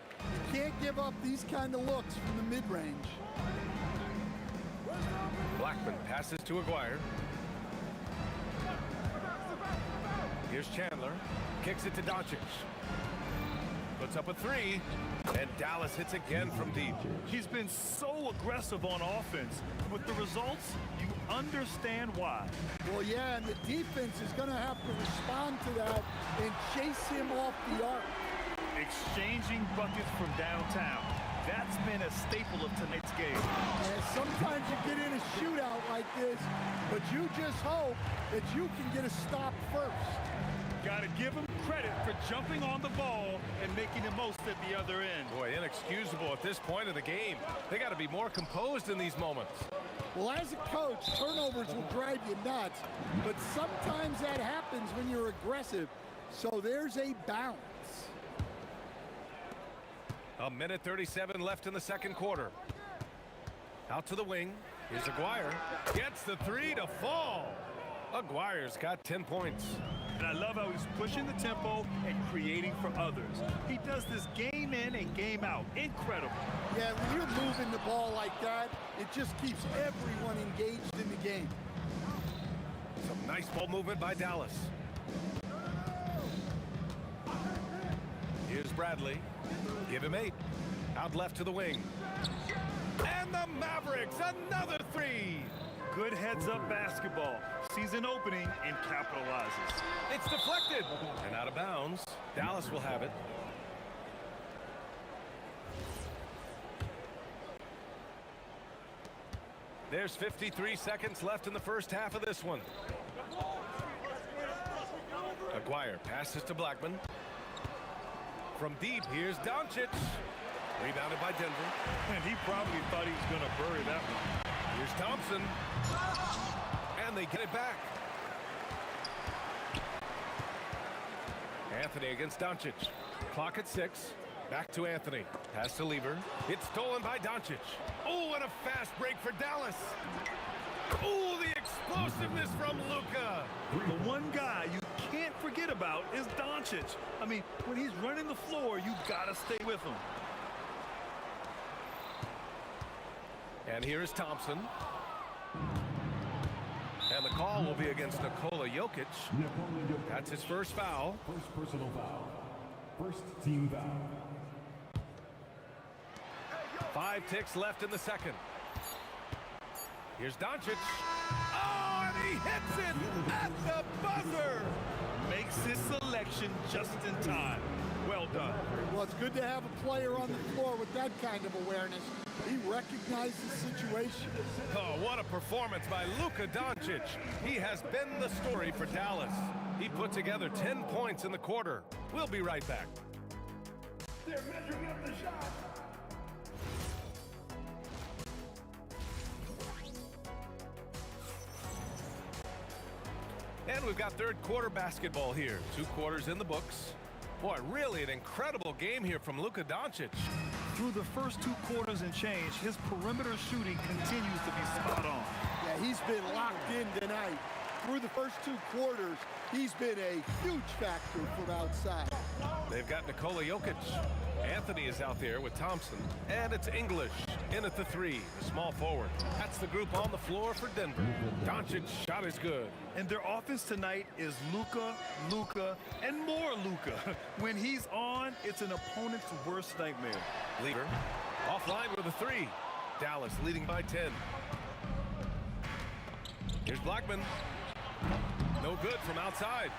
You can't give up these kind of looks from the mid-range. Blackman passes to Aguirre. Here's Chandler. Kicks it to Doncic. Puts up a 3. And Dallas hits again from deep. He's been so aggressive on offense. With the results, you understand why. Well, yeah, and the defense is going to have to respond to that and chase him off the arc. Exchanging buckets from downtown. That's been a staple of tonight's game. And sometimes you get in a shootout like this, but you just hope that you can get a stop first. Got to give him credit for jumping on the ball and making the most at the other end. Boy, inexcusable at this point of the game. They got to be more composed in these moments. Well, as a coach, turnovers will drive you nuts, but sometimes that happens when you're aggressive. So there's a balance. A minute 37 left in the second quarter. Out to the wing. Here's Aguirre. Gets the 3 to fall. Aguirre's got 10 points. And I love how he's pushing the tempo and creating for others. He does this game in and game out. Incredible. Yeah, when you're moving the ball like that, it just keeps everyone engaged in the game. Some nice ball movement by Dallas. Here's Bradley. Give him 8. Out left to the wing. And the Mavericks, another 3. Good heads-up basketball. Sees an opening and capitalizes. It's deflected and out of bounds. Dallas will have it. There's 53 seconds left in the first half of this one. Aguirre passes to Blackman. From deep, here's Doncic. Rebounded by Denver. And he probably thought he was going to bury that one. Here's Thompson. And they get it back. Anthony against Doncic. Clock at 6. Back to Anthony. Pass to Lever. It's stolen by Doncic. Oh, and a fast break for Dallas. Oh, the explosiveness from Luka. The one guy you can't forget about is Doncic. I mean, when he's running the floor, you got to stay with him. And here is Thompson. And the call will be against Nikola Jokic. That's his first foul. First personal foul. First team foul. 5 ticks left in the second. Here's Doncic. Oh, and he hits it at the buzzer. Makes his selection just in time. Well done. Well, it's good to have a player on the floor with that kind of awareness. He recognized the situation. Oh, what a performance by Luka Doncic. He has been the story for Dallas. He put together 10 points in the quarter. We'll be right back. They're measuring up the shot. And we've got third quarter basketball here. 2 quarters in the books. Boy, really an incredible game here from Luka Doncic. Through the first 2 quarters and change, his perimeter shooting continues to be spot on. Yeah, he's been locked in tonight. Through the first 2 quarters, he's been a huge factor from outside. They've got Nikola Jokic. Anthony is out there with Thompson. And it's English in at the 3, the small forward. That's the group on the floor for Denver. Doncic's shot is good. And their offense tonight is Luka, and more Luka. When he's on, it's an opponent's worst nightmare. Leader offline with a 3. Dallas leading by 10. Here's Blackman. No good from outside.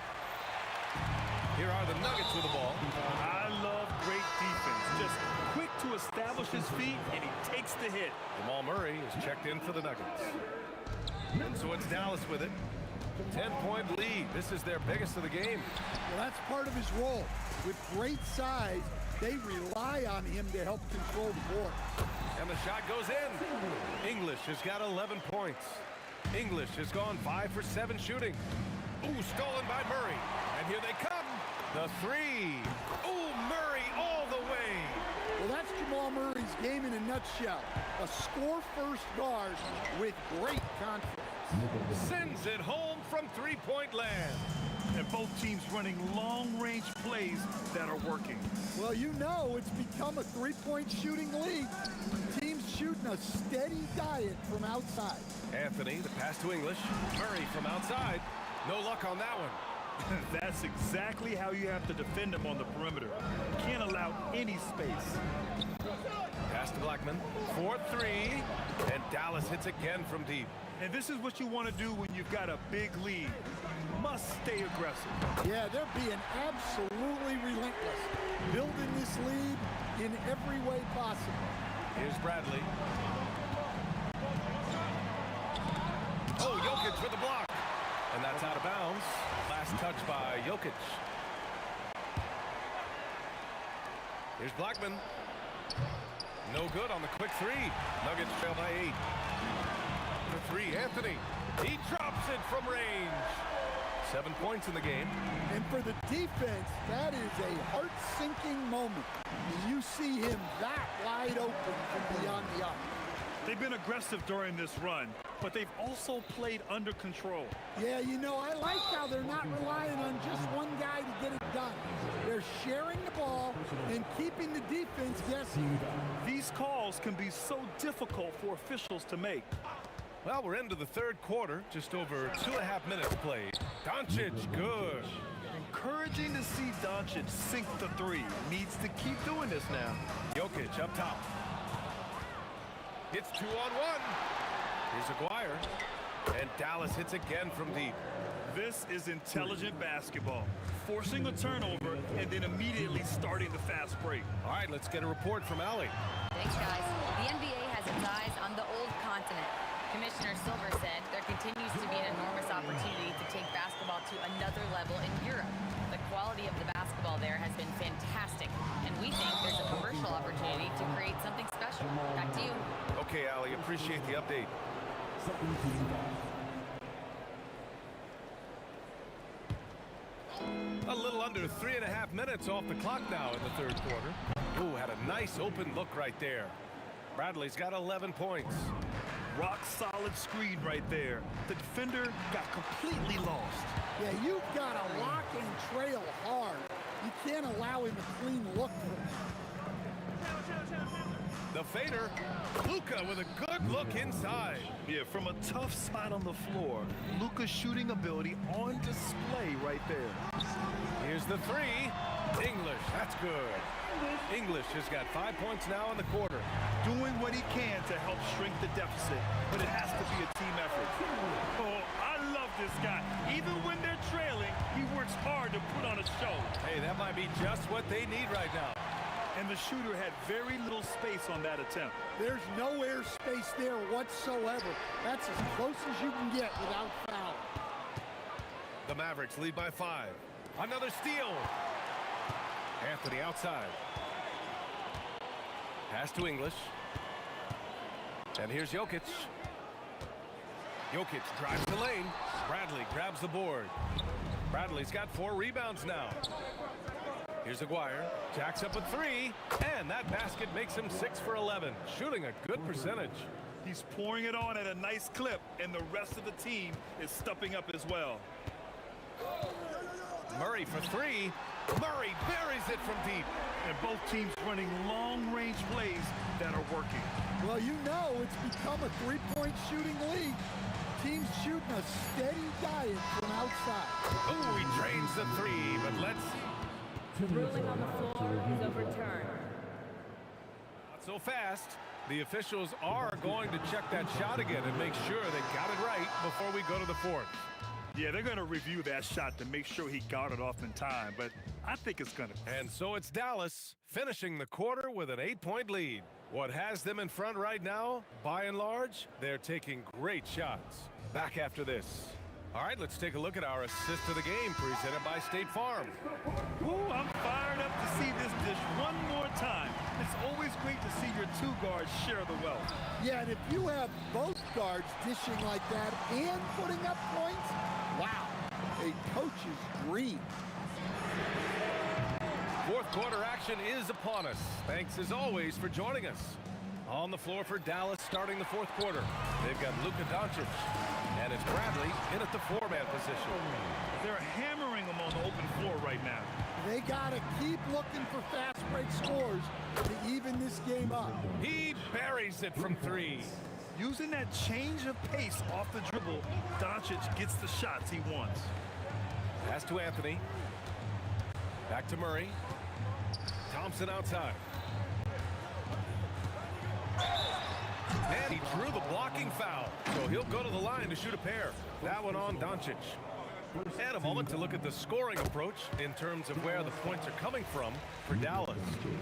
Here are the Nuggets with the ball. I love great defense. Just quick to establish his feet, and he takes the hit. Jamal Murray is checked in for the Nuggets. And so it's Dallas with it. 10-point lead. This is their biggest of the game. Well, that's part of his role. With great size, they rely on him to help control the board. And the shot goes in. English has got 11 points. English has gone 5 for 7 shooting. Ooh, stolen by Murray. And here they come. The three. Ooh, Murray all the way. Well, that's Jamal Murray's game in a nutshell. A score-first guard with great confidence. Sends it home from three-point land. And both teams running long-range plays that are working. Well, you know it's become a three-point shooting league. Teams shooting a steady diet from outside. Anthony, the pass to English. Murray from outside. No luck on that one. That's exactly how you have to defend him on the perimeter. You can't allow any space. Pass to Blackman. 4-3. And Dallas hits again from deep. And this is what you want to do when you've got a big lead. You must stay aggressive. Yeah, they're being absolutely relentless. Building this lead in every way possible. Here's Bradley. Oh, Jokic with the block. And that's out of bounds. Last touch by Jokic. Here's Blackman. No good on the quick three. Nuggets trail by 8. For 3, Anthony. He drops it from range. 7 points in the game. And for the defense, that is a heart-sinking moment. You see him that wide open from beyond the arc. They've been aggressive during this run, but they've also played under control. Yeah, you know, I like how they're not relying on just one guy to get it done. They're sharing the ball and keeping the defense guessing. These calls can be so difficult for officials to make. Well, we're into the third quarter. Just over 2.5 minutes played. Doncic, good. Encouraging to see Doncic sink the three. Needs to keep doing this now. Jokic up top. It's 2-on-1. Here's Aguirre. And Dallas hits again from deep. This is intelligent basketball. Forcing a turnover and then immediately starting the fast break. All right, let's get a report from Allie. Thanks, guys. The NBA has its eyes on the old continent. Commissioner Silver said there continues to be an enormous opportunity to take basketball to another level in Europe. The quality of the basketball there has been fantastic, and we think there's a commercial opportunity to create something special. Back to you. Okay, Allie, appreciate the update. A little under 3.5 minutes off the clock now in the third quarter. Ooh, had a nice open look right there. Bradley's got 11 points. Rock solid screen right there. The defender got completely lost. Yeah, you've got to lock and trail hard. You can't allow him a clean look. The fader, Luka with a good look inside. Yeah, from a tough side on the floor, Luka's shooting ability on display right there. Here's the three. English, that's good. English has got 5 points now in the quarter. Doing what he can to help shrink the deficit, but it has to be a team effort. Oh, I love this guy. Even when they're trailing, he works hard to put on a show. Hey, that might be just what they need right now. And the shooter had very little space on that attempt. There's no air space there whatsoever. That's as close as you can get without foul. The Mavericks lead by 5. Another steal. Anthony outside. Pass to English. And here's Jokic. Jokic drives the lane. Bradley grabs the board. Bradley's got 4 rebounds now. Here's Aguirre. Jacks up a 3. And that basket makes him 6 for 11. Shooting a good percentage. He's pouring it on at a nice clip, and the rest of the team is stepping up as well. Murray for 3. Murray buries it from deep. And both teams running long-range plays that are working. Well, you know it's become a three-point shooting league. Teams shooting a steady diet from outside. Oh, he drains the 3, but let's see. Ruling on the floor is overturned. Not so fast. The officials are going to check that shot again and make sure they got it right before we go to the fourth. Yeah, they're going to review that shot to make sure he got it off in time, but I think it's going to. And so it's Dallas finishing the quarter with an 8-point lead. What has them in front right now, by and large, they're taking great shots. Back after this. All right, let's take a look at our assist of the game presented by State Farm. Ooh, I'm fired up to see this dish one more time. It's always great to see your two guards share the wealth. Yeah, and if you have both guards dishing like that and putting up points, wow, a coach's dream. Fourth quarter action is upon us. Thanks as always for joining us. On the floor for Dallas starting the fourth quarter. They've got Luka Doncic. And it's Bradley in at the four-man position. They're hammering them on the open floor right now. They got to keep looking for fast break scores to even this game up. He buries it from three. Using that change of pace off the dribble, Doncic gets the shots he wants. Pass to Anthony. Back to Murray. Thompson outside. And he drew the blocking foul, so he'll go to the line to shoot a pair. That one on Doncic. And a moment to look at the scoring approach in terms of where the points are coming from for Dallas.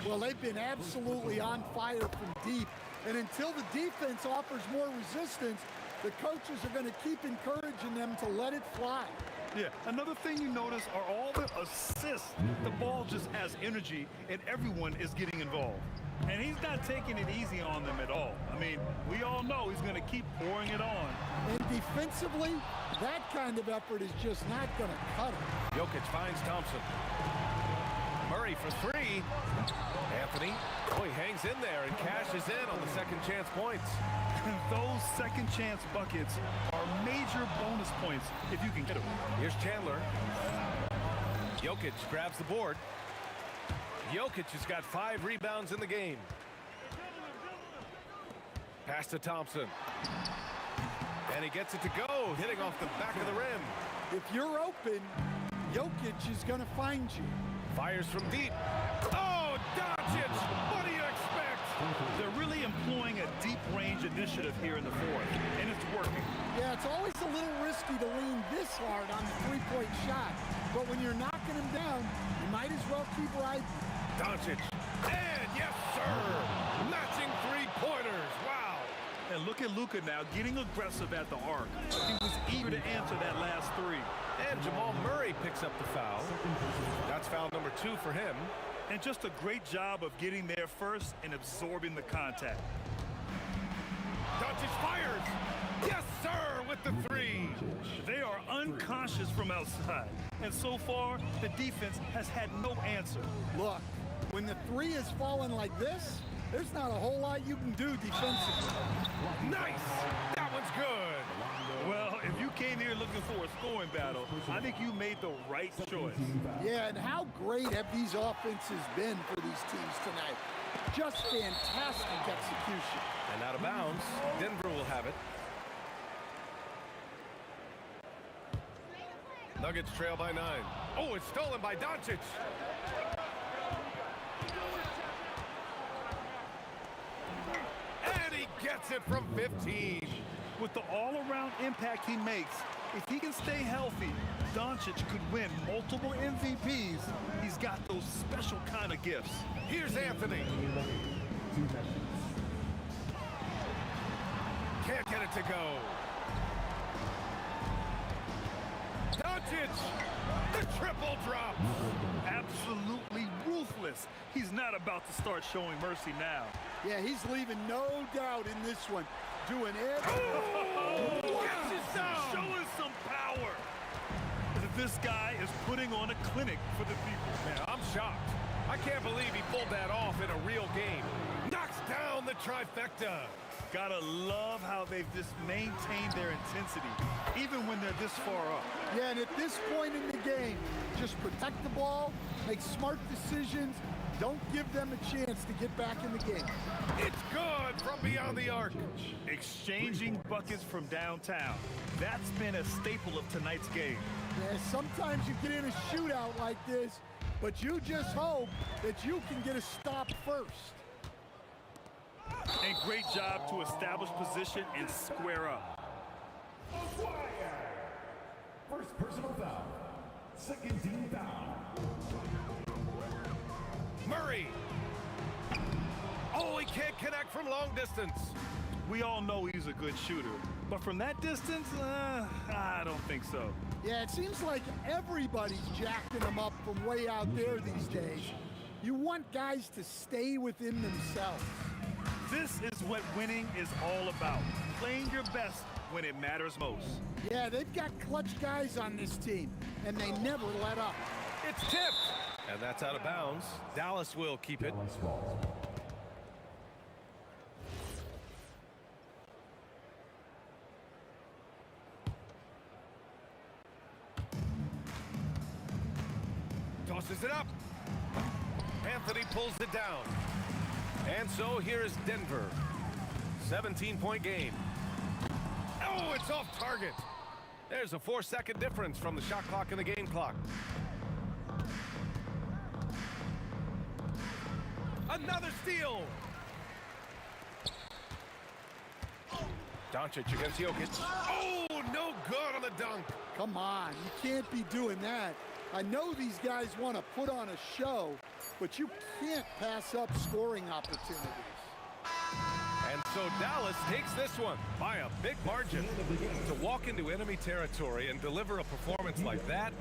Well, they've been absolutely on fire from deep, and until the defense offers more resistance, the coaches are going to keep encouraging them to let it fly. Yeah, another thing you notice are all the assists. The ball just has energy, and everyone is getting involved. And he's not taking it easy on them at all. I mean, we all know he's going to keep pouring it on. And defensively, that kind of effort is just not going to cut it. Jokic finds Thompson. Murray for three. Anthony, he hangs in there and cashes in on the second chance points. Those second chance buckets are major bonus points if you can get them. Here's Chandler. Jokic grabs the board. Jokic has got 5 rebounds in the game. Pass to Thompson. And he gets it to go, hitting off the back of the rim. If you're open, Jokic is going to find you. Fires from deep. Oh, Doncic! What do you expect? They're really employing a deep range initiative here in the fourth, and it's working. Yeah, it's always a little risky to lean this hard on the three-point shot, but when you're knocking him down, you might as well keep riding. Doncic. And yes, sir! Matching three-pointers. Wow! And look at Luka now getting aggressive at the arc. He was eager to answer that last three. And Jamal Murray picks up the foul. That's foul number 2 for him. And just a great job of getting there first and absorbing the contact. Doncic fires! Yes, sir, with the three. They are unconscious from outside. And so far, the defense has had no answer. Look, when the three is falling like this, there's not a whole lot you can do defensively. Nice! That one's good. Well, if you came here looking for a scoring battle, I think you made the right choice. Yeah, and how great have these offenses been for these teams tonight? Just fantastic execution. And out of bounds, Denver will have it. Nuggets trail by 9. Oh, it's stolen by Doncic. And he gets it from 15. With the all-around impact he makes, if he can stay healthy, Doncic could win multiple MVPs. He's got those special kind of gifts. Here's Anthony. Can't get it to go. Doncic, the triple drop. Absolutely ruthless. He's not about to start showing mercy now. Yeah, he's leaving no doubt in this one. Doing it. Showing some power. This guy is putting on a clinic for the people. Man, I'm shocked. I can't believe he pulled that off in a real game. Knocks down the trifecta. Gotta love how they've just maintained their intensity, even when they're this far up. Yeah, and at this point in the game, just protect the ball, make smart decisions, don't give them a chance to get back in the game. It's good from beyond the arc. Exchanging buckets from downtown. That's been a staple of tonight's game. Yeah, sometimes you get in a shootout like this, but you just hope that you can get a stop first. And great job to establish position and square up. First second team foul. Murray. Oh, he can't connect from long distance. We all know he's a good shooter, but from that distance, I don't think so. Yeah, it seems like everybody's jacking them up from way out there these days. You want guys to stay within themselves. This is what winning is all about. Playing your best when it matters most. Yeah, they've got clutch guys on this team, and they never let up. It's tipped. And that's out of bounds. Dallas will keep it. Tosses it up. Anthony pulls it down. And so here is Denver. 17-point game. Oh, it's off target. There's a 4-second difference from the shot clock and the game clock. Another steal. Doncic against Jokic. Oh, no good on the dunk. Come on, you can't be doing that. I know these guys want to put on a show, but you can't pass up scoring opportunities. And so Dallas takes this one by a big margin. To walk into enemy territory and deliver a performance like that.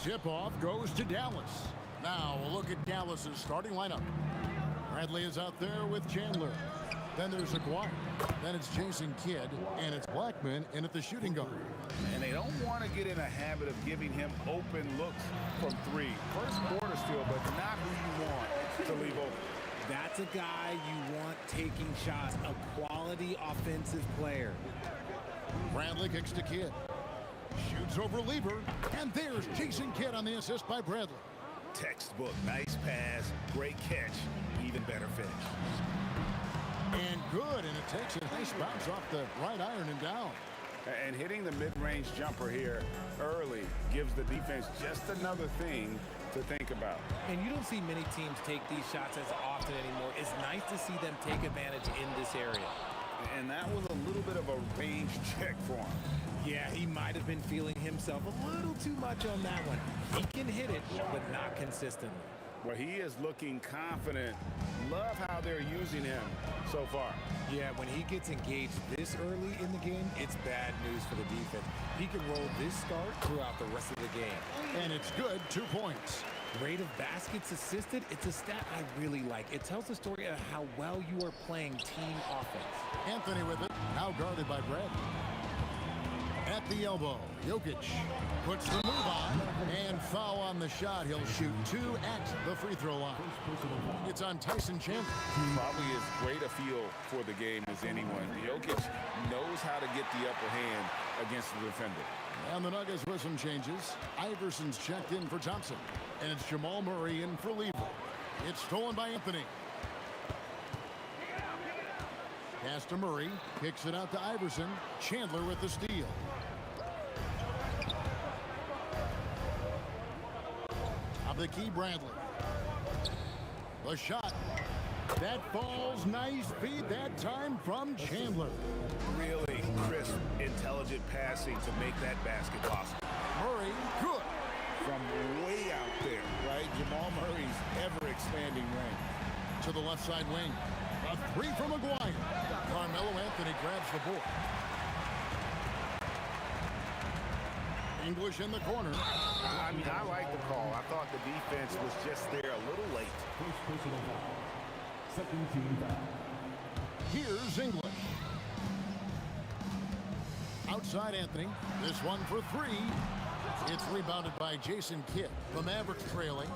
Tip-off goes to Dallas. Now we'll look at Dallas's starting lineup. Bradley is out there with Chandler. Then there's Aguirre. Then it's Jason Kidd, and it's Blackman in at the shooting guard. And they don't want to get in a habit of giving him open looks from three. First quarter still, but not who you want to leave open. That's a guy you want taking shots, a quality offensive player. Bradley kicks to Kidd. Shoots over Lieber, and there's Jason Kidd on the assist by Bradley. Textbook, nice pass, great catch, even better finish. And good, and it takes a nice bounce off the right iron and down. And hitting the mid-range jumper here early gives the defense just another thing to think about. And you don't see many teams take these shots as often anymore. It's nice to see them take advantage in this area. And that was a little bit of a range check for him. Yeah, he might have been feeling himself a little too much on that one. He can hit it, but not consistently. Well, he is looking confident. Love how they're using him so far. Yeah, when he gets engaged this early in the game, it's bad news for the defense. He can roll this start throughout the rest of the game. And it's good, 2 points. Rate of baskets assisted, it's a stat I really like. It tells the story of how well you are playing team offense. Anthony with it, now guarded by Bradley. At the elbow, Jokic puts the move on, and foul on the shot. He'll shoot 2 at the free throw line. It's on Tyson Chandler. Probably as great a feel for the game as anyone. Jokic knows how to get the upper hand against the defender. And the Nuggets with some changes. Iverson's checked in for Thompson, and it's Jamal Murray in for Lieber. It's stolen by Anthony. Pass to Murray, kicks it out to Iverson. Chandler with the steal. Of the key, Bradley. The shot. That falls. Nice feed that time from Chandler. Really crisp, intelligent passing to make that basket possible. Murray, good. From way out there, right? Jamal Murray's ever-expanding range. To the left side wing. A 3 from Aguirre. Carmelo Anthony grabs the board. English in the corner. I mean, I like the call. I thought the defense was just there a little late. Second team foul. Here's English. Outside Anthony. This one for 3. It's rebounded by Jason Kidd. The Mavericks trailing.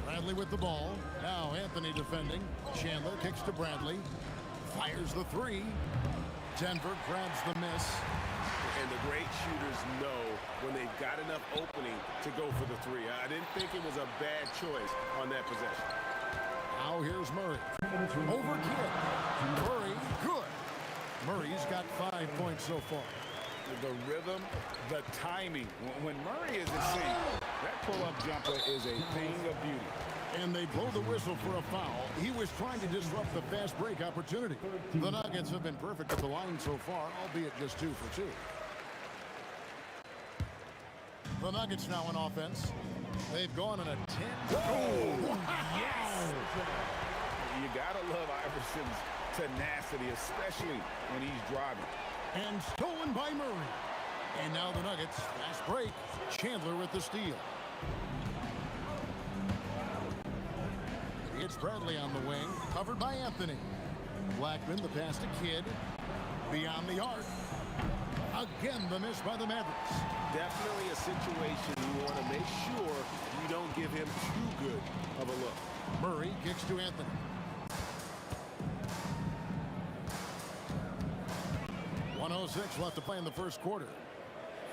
Bradley with the ball. Now Anthony defending. Chandler kicks to Bradley. Fires the 3. Denver grabs the miss. And the great shooters know when they've got enough opening to go for the 3. I didn't think it was a bad choice on that possession. Now here's Murray. Over Kidd. Murray, good. Murray's got 5 points so far. The rhythm, the timing. When Murray is in sync, that pull-up jumper is a thing of beauty. And they blow the whistle for a foul. He was trying to disrupt the fast break opportunity. The Nuggets have been perfect at the line so far, albeit just 2 for 2. The Nuggets now on offense. They've gone on a 10. Oh, yes! You gotta love Iverson's tenacity, especially when he's driving. And stolen by Murray. And now the Nuggets, fast break. Chandler with the steal. It's Bradley on the wing, covered by Anthony. Blackman, the pass to Kidd. Beyond the arc. Again, the miss by the Mavericks. Definitely a situation you want to make sure you don't give him too good of a look. Murray kicks to Anthony. .106 left to play in the first quarter.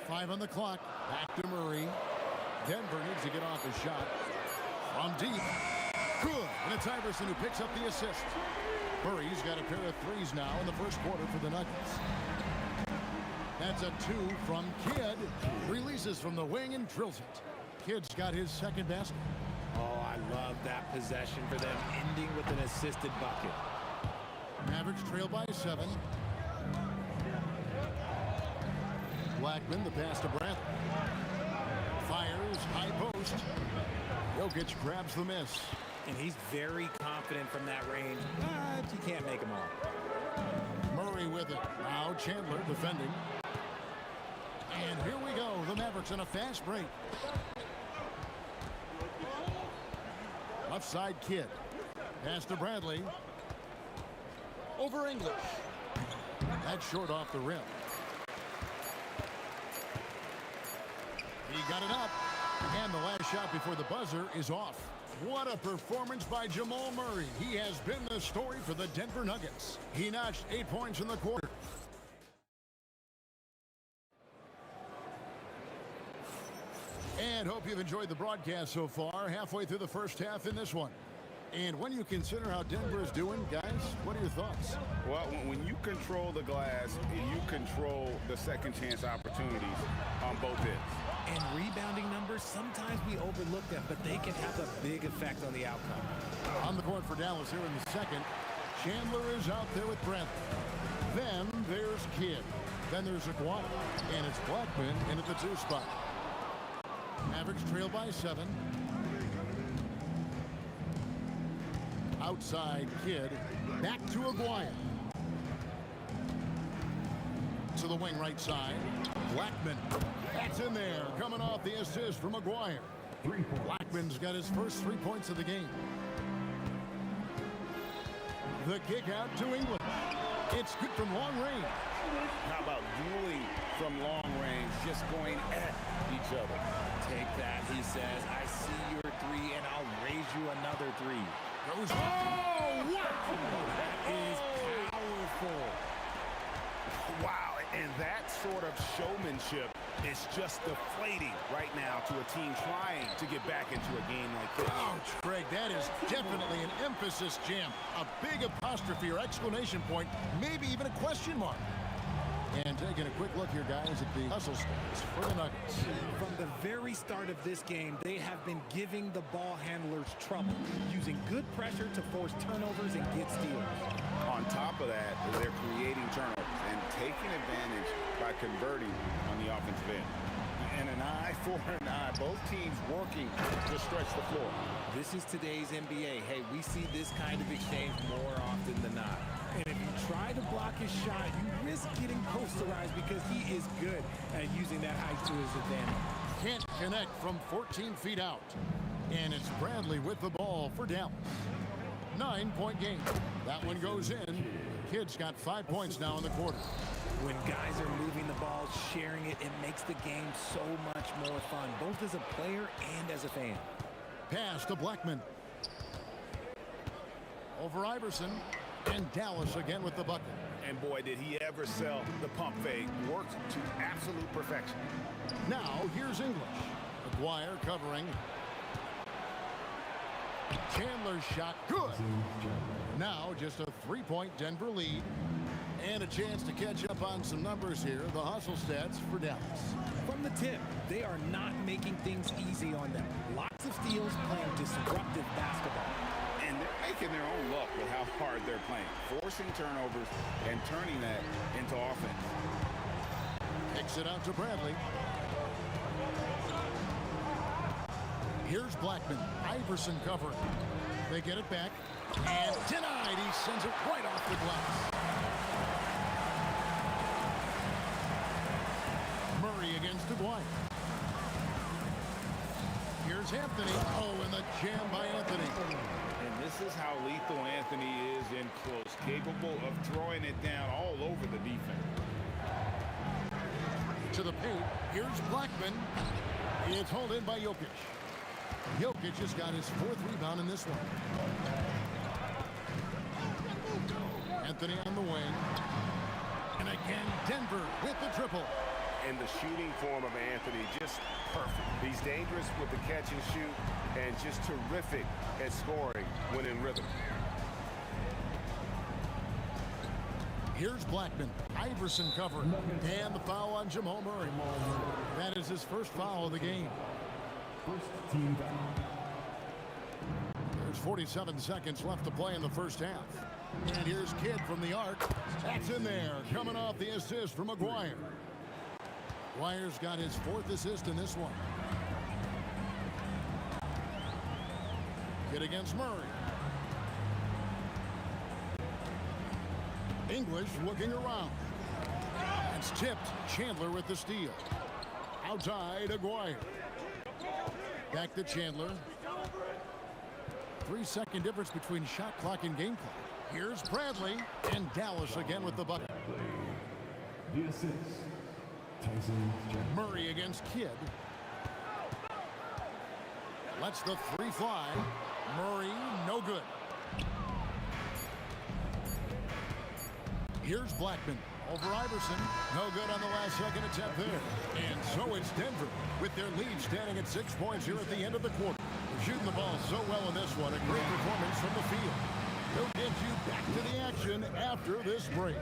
5 on the clock. Back to Murray. Denver needs to get off his shot. From deep. Good. And it's Iverson who picks up the assist. Murray's got a pair of 3s now in the first quarter for the Nuggets. That's a 2 from Kidd. Releases from the wing and drills it. Kidd's got his second basket. Oh, I love that possession for them, ending with an assisted bucket. Mavericks trail by 7. Blackman, the pass to Bradley. Fires, high post. Jokic grabs the miss. And he's very confident from that range, but you can't make him all. Murray with it. Now Chandler defending. And here we go. The Mavericks in a fast break. Left side Kidd. Pass to Bradley. Over English. That's short off the rim. He got it up. And the last shot before the buzzer is off. What a performance by Jamal Murray. He has been the story for the Denver Nuggets. He notched 8 points in the quarter. And hope you've enjoyed the broadcast so far. Halfway through the first half in this one. And when you consider how Denver is doing, guys, what are your thoughts? Well, when you control the glass, you control the second chance opportunities on both ends. And rebounding numbers, sometimes we overlook them, but they can have a big effect on the outcome. On the court for Dallas here in the second. Chandler is out there with Bradley. Then there's Kidd. Then there's Aguado. And it's Blackman in at the 2 spot. Mavericks trail by 7. Outside Kidd. Back to Aguado. To the wing right side. Blackman. That's in there. Coming off the assist from Maguire. Blackman's got his first 3 points of the game. The kick out to England. It's good from long range. How about dueling from long range, just going at each other? Take that, he says. I see your 3, and I'll raise you another 3. Goes. Oh, wow! That is powerful. Wow, and that sort of showmanship is just deflating right now to a team trying to get back into a game like this. Oh, Craig, that is definitely an emphasis jam. A big apostrophe or exclamation point, maybe even a question mark. And taking a quick look here, guys, at the hustle stats for the Nuggets. From the very start of this game, they have been giving the ball handlers trouble, using good pressure to force turnovers and get steals. On top of that, they're creating turnovers and taking advantage by converting on the offensive end. And an eye for an eye. Both teams working to stretch the floor. This is today's NBA. Hey, we see this kind of exchange more often than not. And if you try to block his shot, you risk getting posterized because he is good at using that height to his advantage. Can't connect from 14 feet out. And it's Bradley with the ball for Dallas. 9-point game. That one goes in. Kidd's got 5 points now in the quarter. When guys are moving the ball, sharing it, it makes the game so much more fun, both as a player and as a fan. Pass to Blackman. Over Iverson. And Dallas again with the bucket. And boy, did he ever sell the pump fake. Worked to absolute perfection. Now, here's English. Maguire covering. Chandler's shot, good. Now, just a 3-point Denver lead. And a chance to catch up on some numbers here. The hustle stats for Dallas. From the tip, they are not making things easy on them. Lots of steals, playing disruptive basketball. And they're making their own luck with how hard they're playing. Forcing turnovers and turning that into offense. Kicks it out to Bradley. Here's Blackman. Iverson covering. They get it back. And denied. He sends it right off the glass. Murray against Aguado. Here's Anthony. Oh, and the jam by Anthony. And this is how lethal Anthony is in close. Capable of throwing it down all over the defense. To the paint. Here's Blackman. It's hauled in by Jokic. Jokic has got his 4th rebound in this one. Anthony on the wing. And again, Denver with the triple. And the shooting form of Anthony, just perfect. He's dangerous with the catch and shoot and just terrific at scoring when in rhythm. Here's Blackman. Iverson covering. And the foul on Jamal Murray. That is his first foul of the game. First team foul. There's 47 seconds left to play in the first half. And here's Kidd from the arc. That's in there. Coming off the assist from Maguire. Maguire's got his 4th assist in this one. Kidd against Murray. English looking around. It's tipped. Chandler with the steal. Outside, Aguirre. Back to Chandler. 3-second difference between shot clock and game clock. Here's Bradley, and Dallas again with the bucket. The assist, Tyson Jackson. Murray against Kidd. Lets the three fly. Murray, no good. Here's Blackman over Iverson. No good on the last second attempt there. And so it's Denver with their lead standing at 6 points here at the end of the quarter. They're shooting the ball so well in this one. A great performance from the field. We'll get you back to the action after this break.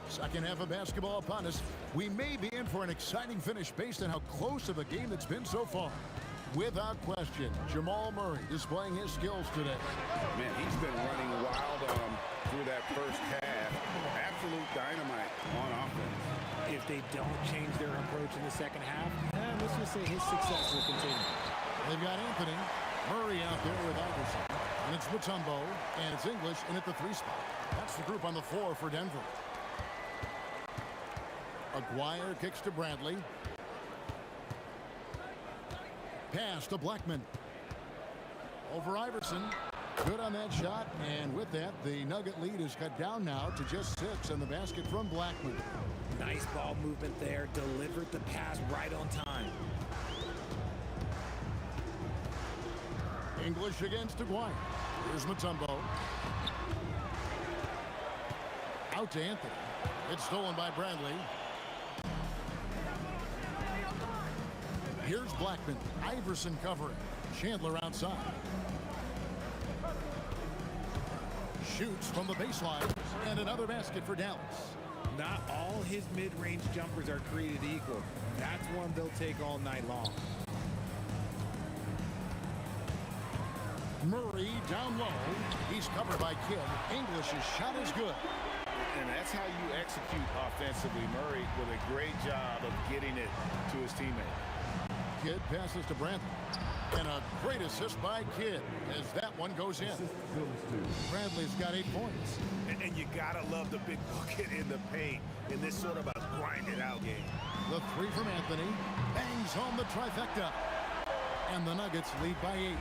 Second half of basketball upon us. We may be in for an exciting finish based on how close of a game it's been so far. Without question, Jamal Murray displaying his skills today. Man, he's been running wild on them through that first half. Absolute dynamite on offense. If they don't change their approach in the second half, let's just say his success will continue. They've got Anthony Murray out there with Iverson. And it's Mutombo, and it's English in at the 3 spot. That's the group on the floor for Denver. Aguirre kicks to Bradley. Pass to Blackman. Over Iverson. Good on that shot. And with that, the Nugget lead is cut down now to just 6 and the basket from Blackman. Nice ball movement there. Delivered the pass right on time. English against Aguirre. Here's Mutombo. Out to Anthony. It's stolen by Bradley. Here's Blackman. Iverson covering. Chandler outside. Shoots from the baseline. And another basket for Dallas. Not all his mid-range jumpers are created equal. That's one they'll take all night long. Murray down low. He's covered by Kidd. English's shot is good. And that's how you execute offensively. Murray with a great job of getting it to his teammate. Kidd passes to Bradley. And a great assist by Kidd as that one goes in. Bradley's got 8 points. And you gotta love the big bucket in the paint in this sort of a grinded out game. The 3 from Anthony. Bangs home the trifecta. And the Nuggets lead by 8.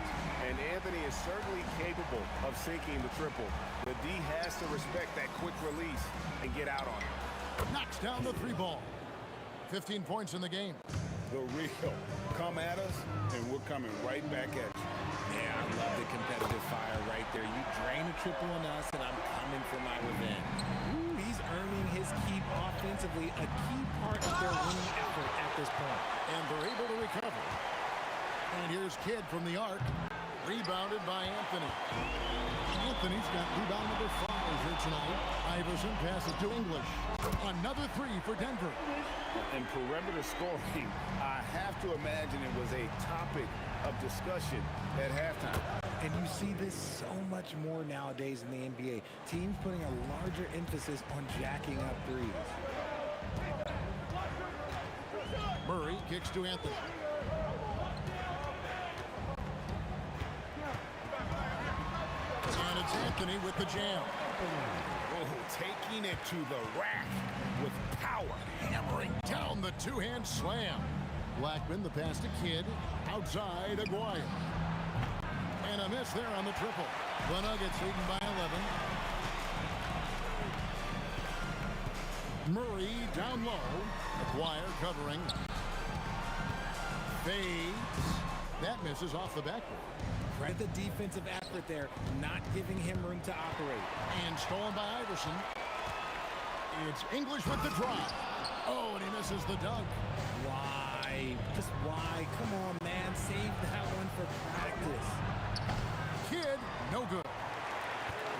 And Anthony is certainly capable of sinking the triple. The D has to respect that quick release and get out on it. Knocks down the 3 ball. 15 points in the game. The real. Come at us, and we're coming right back at you. Yeah, I love the competitive fire right there. You drain a triple on us, and I'm coming for my revenge. Ooh, he's earning his keep offensively, a key part of their winning effort at this point. And they're able to recover. And here's Kidd from the arc. Rebounded by Anthony. Anthony's got rebound number 5 here tonight. Iverson passes to English. Another 3 for Denver. And perimeter scoring, I have to imagine it was a topic of discussion at halftime. And you see this so much more nowadays in the NBA. Teams putting a larger emphasis on jacking up threes. Murray kicks to Anthony. And it's Anthony with the jam. Oh, taking it to the rack with power. Hammering down the 2-hand slam. Blackman, the pass to Kidd. Outside, Aguirre. And a miss there on the triple. The Nuggets leading by 11. Murray down low. Aguirre covering. Fades. That misses off the backboard. Credit the defensive effort there, not giving him room to operate. And stolen by Iverson. It's English with the drive. Oh, and he misses the dunk. Why? Just why? Come on, man. Save that one for practice. Kidd, no good.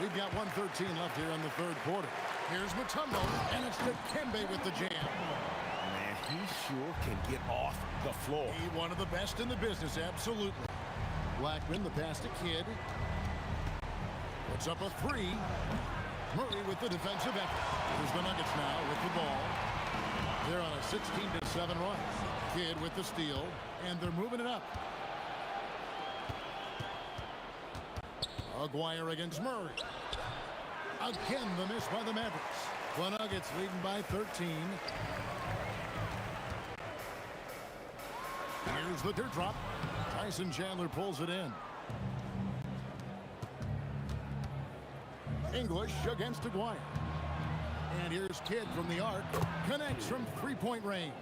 We've got 1:13 left here in the 3rd quarter. Here's Mutombo, and it's Dikembe with the jam. Man, he sure can get off the floor. He's one of the best in the business, absolutely. Blackman, the pass to Kidd. Puts up a 3. Murray with the defensive effort. Here's the Nuggets now with the ball. They're on a 16-7 run. Kidd with the steal, and they're moving it up. Aguirre against Murray. Again, the miss by the Mavericks. The Nuggets leading by 13. Here's the teardrop. Tyson Chandler pulls it in. English against Aguirre. And here's Kidd from the arc. Connects from three-point range.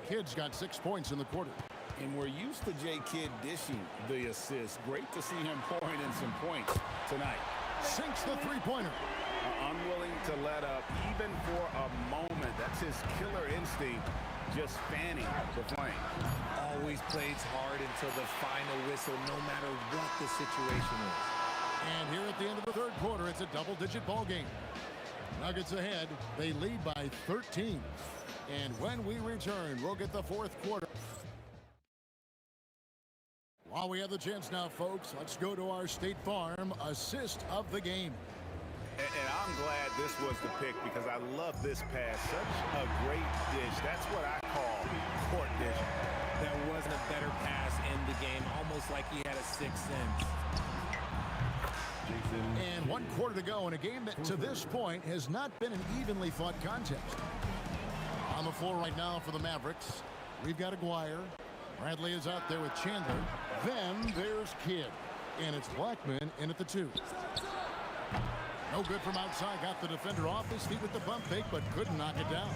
Kidd's got 6 points in the quarter. And we're used to J. Kidd dishing the assist. Great to see him pouring in some points tonight. Sinks the three-pointer. Unwilling to let up even for a moment. That's his killer instinct, just fanning the flame. Always plays hard until the final whistle, no matter what the situation is. And here at the end of the third quarter, it's a double-digit ball game. Nuggets ahead. They lead by 13. And when we return, we'll get the fourth quarter. While we have the chance now, folks, let's go to our State Farm assist of the game. And I'm glad this was the pick because I love this pass. Such a great dish. That's what I call court dish. There wasn't a better pass in the game, almost like he had a sixth sense. And 1 quarter to go in a game that to this point has not been an evenly fought contest. On the floor right now for the Mavericks, we've got Aguirre. Bradley is out there with Chandler. Then there's Kidd. And it's Blackman in at the 2. No good from outside. Got the defender off his feet with the bump fake, but couldn't knock it down.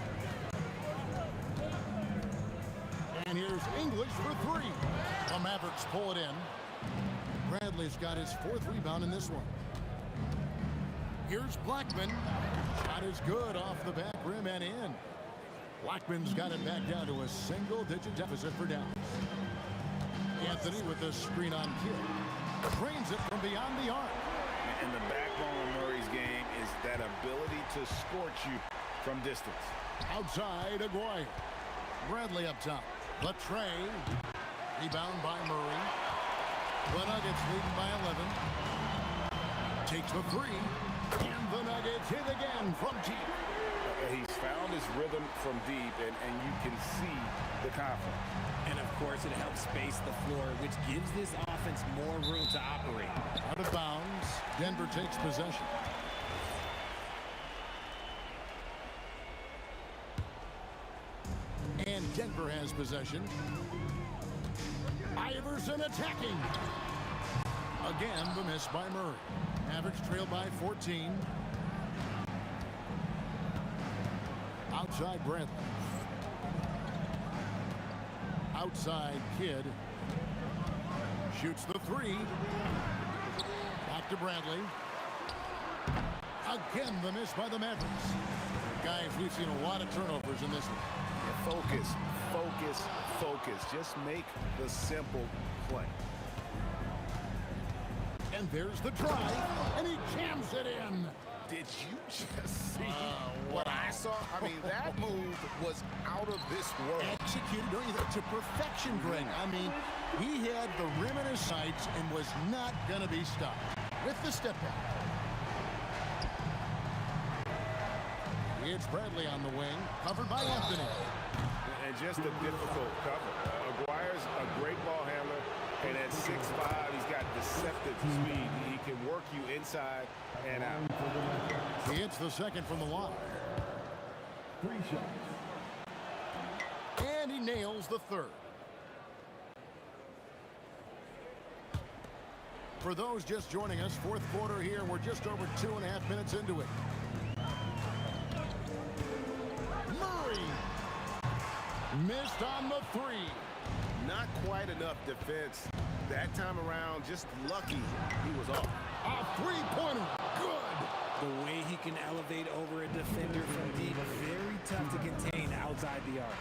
And here's English for 3. The Mavericks pull it in. Bradley's got his 4th rebound in this one. Here's Blackman. Shot is good off the back rim and in. Blackman's got it back down to a single-digit deficit for Dallas. Anthony with the screen on Kidd. Drains it from beyond the arc. And the backbone of Murray's game is that ability to scorch you from distance. Outside, Aguirre. Bradley up top. The tray. Rebound by Murray. The Nuggets leading by 11. Takes the 3. And the Nuggets hit again from deep. He's found his rhythm from deep, and you can see the confidence. And, of course, it helps space the floor, which gives this offense more room to operate. Out of bounds. Denver takes possession. And Denver has possession. Iverson attacking. Again, the miss by Murray. Mavericks trail by 14. Outside Bradley. Outside Kidd. Shoots the 3. Back to Bradley. Again, the miss by the Mavericks. Guys, we've seen a lot of turnovers in this one. Focus, focus, focus. Just make the simple play. And there's the drive, and he jams it in. Did you just see what I saw? I mean, that move was out of this world. Executed to perfection, Greg. I mean, he had the rim in his sights and was not going to be stopped. With the step back. It's Bradley on the wing, covered by Anthony. And just a difficult cover. Aguirre's a great ball handler, and at 6'5", he's got deceptive speed. He can work you inside and out. He hits the second from the line. 3 shots. And he nails the third. For those just joining us, fourth quarter here. We're just over 2.5 minutes into it. Murray missed on the 3. Not quite enough defense. That time around, just lucky he was off. A 3-pointer. Good. The way he can elevate over a defender from deep, very tough to contain outside the arc.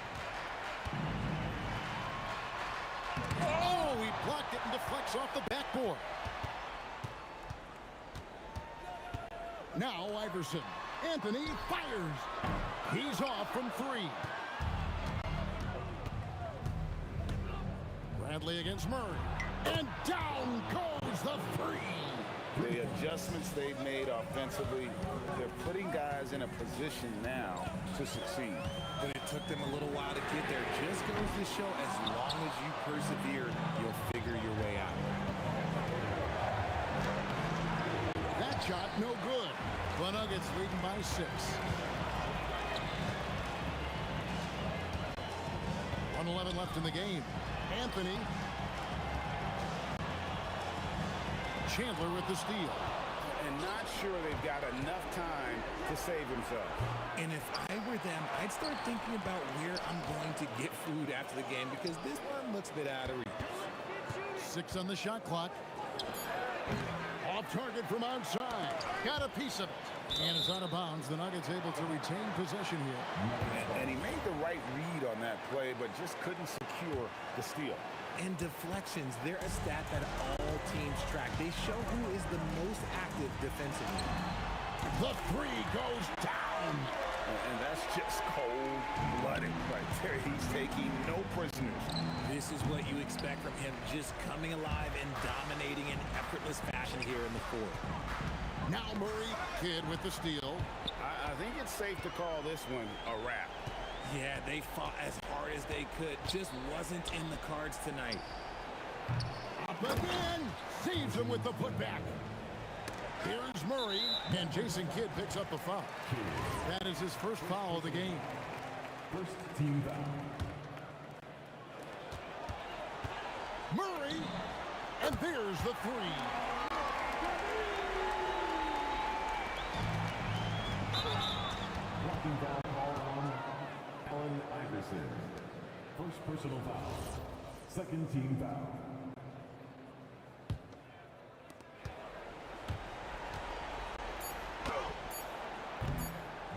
Oh, he blocked it and deflects off the backboard. Now Iverson. Anthony fires. He's off from 3. Bradley against Murray. And down goes the 3. The adjustments they've made offensively, they're putting guys in a position now to succeed. But it took them a little while to get there. Just goes to show as long as you persevere, you'll figure your way out. That shot, no good. The Nuggets leading by 6. 1:11 left in the game. Anthony. Chandler with the steal. And not sure they've got enough time to save themselves. And if I were them, I'd start thinking about where I'm going to get food after the game because this one looks a bit out of reach. 6 on the shot clock. Off target from outside. Got a piece of it. And it's out of bounds. The Nuggets able to retain possession here. And he made the right read on that play, but just couldn't secure the steal. And deflections, they're a stat that all teams track. They show who is the most active defensively. The 3 goes down. And that's just cold-blooded right there. He's taking no prisoners. This is what you expect from him, just coming alive and dominating in effortless fashion here in the fourth. Now Murray, Kidd with the steal. I think it's safe to call this one a wrap. Yeah, they fought as hard as they could. Just wasn't in the cards tonight. Up again. Saves him with the putback. Here's Murray. And Jason Kidd picks up the foul. That is his first foul of the game. First team foul. Murray. And there's the 3. Blocking foul call on Allen Iverson. First personal foul. Second team foul.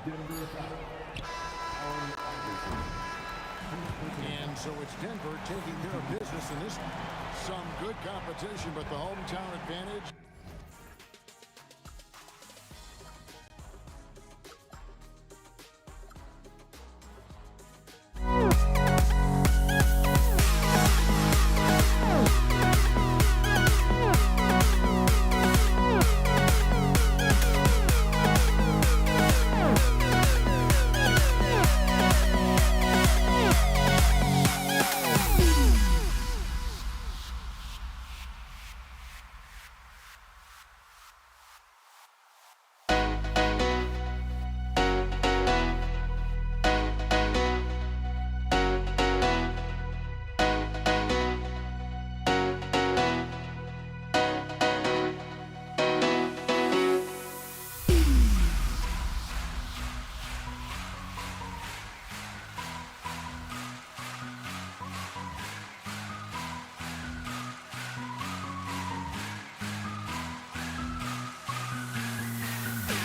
Denver foul. Allen Iverson. And so it's Denver taking care of business in this one. Some good competition, but the hometown advantage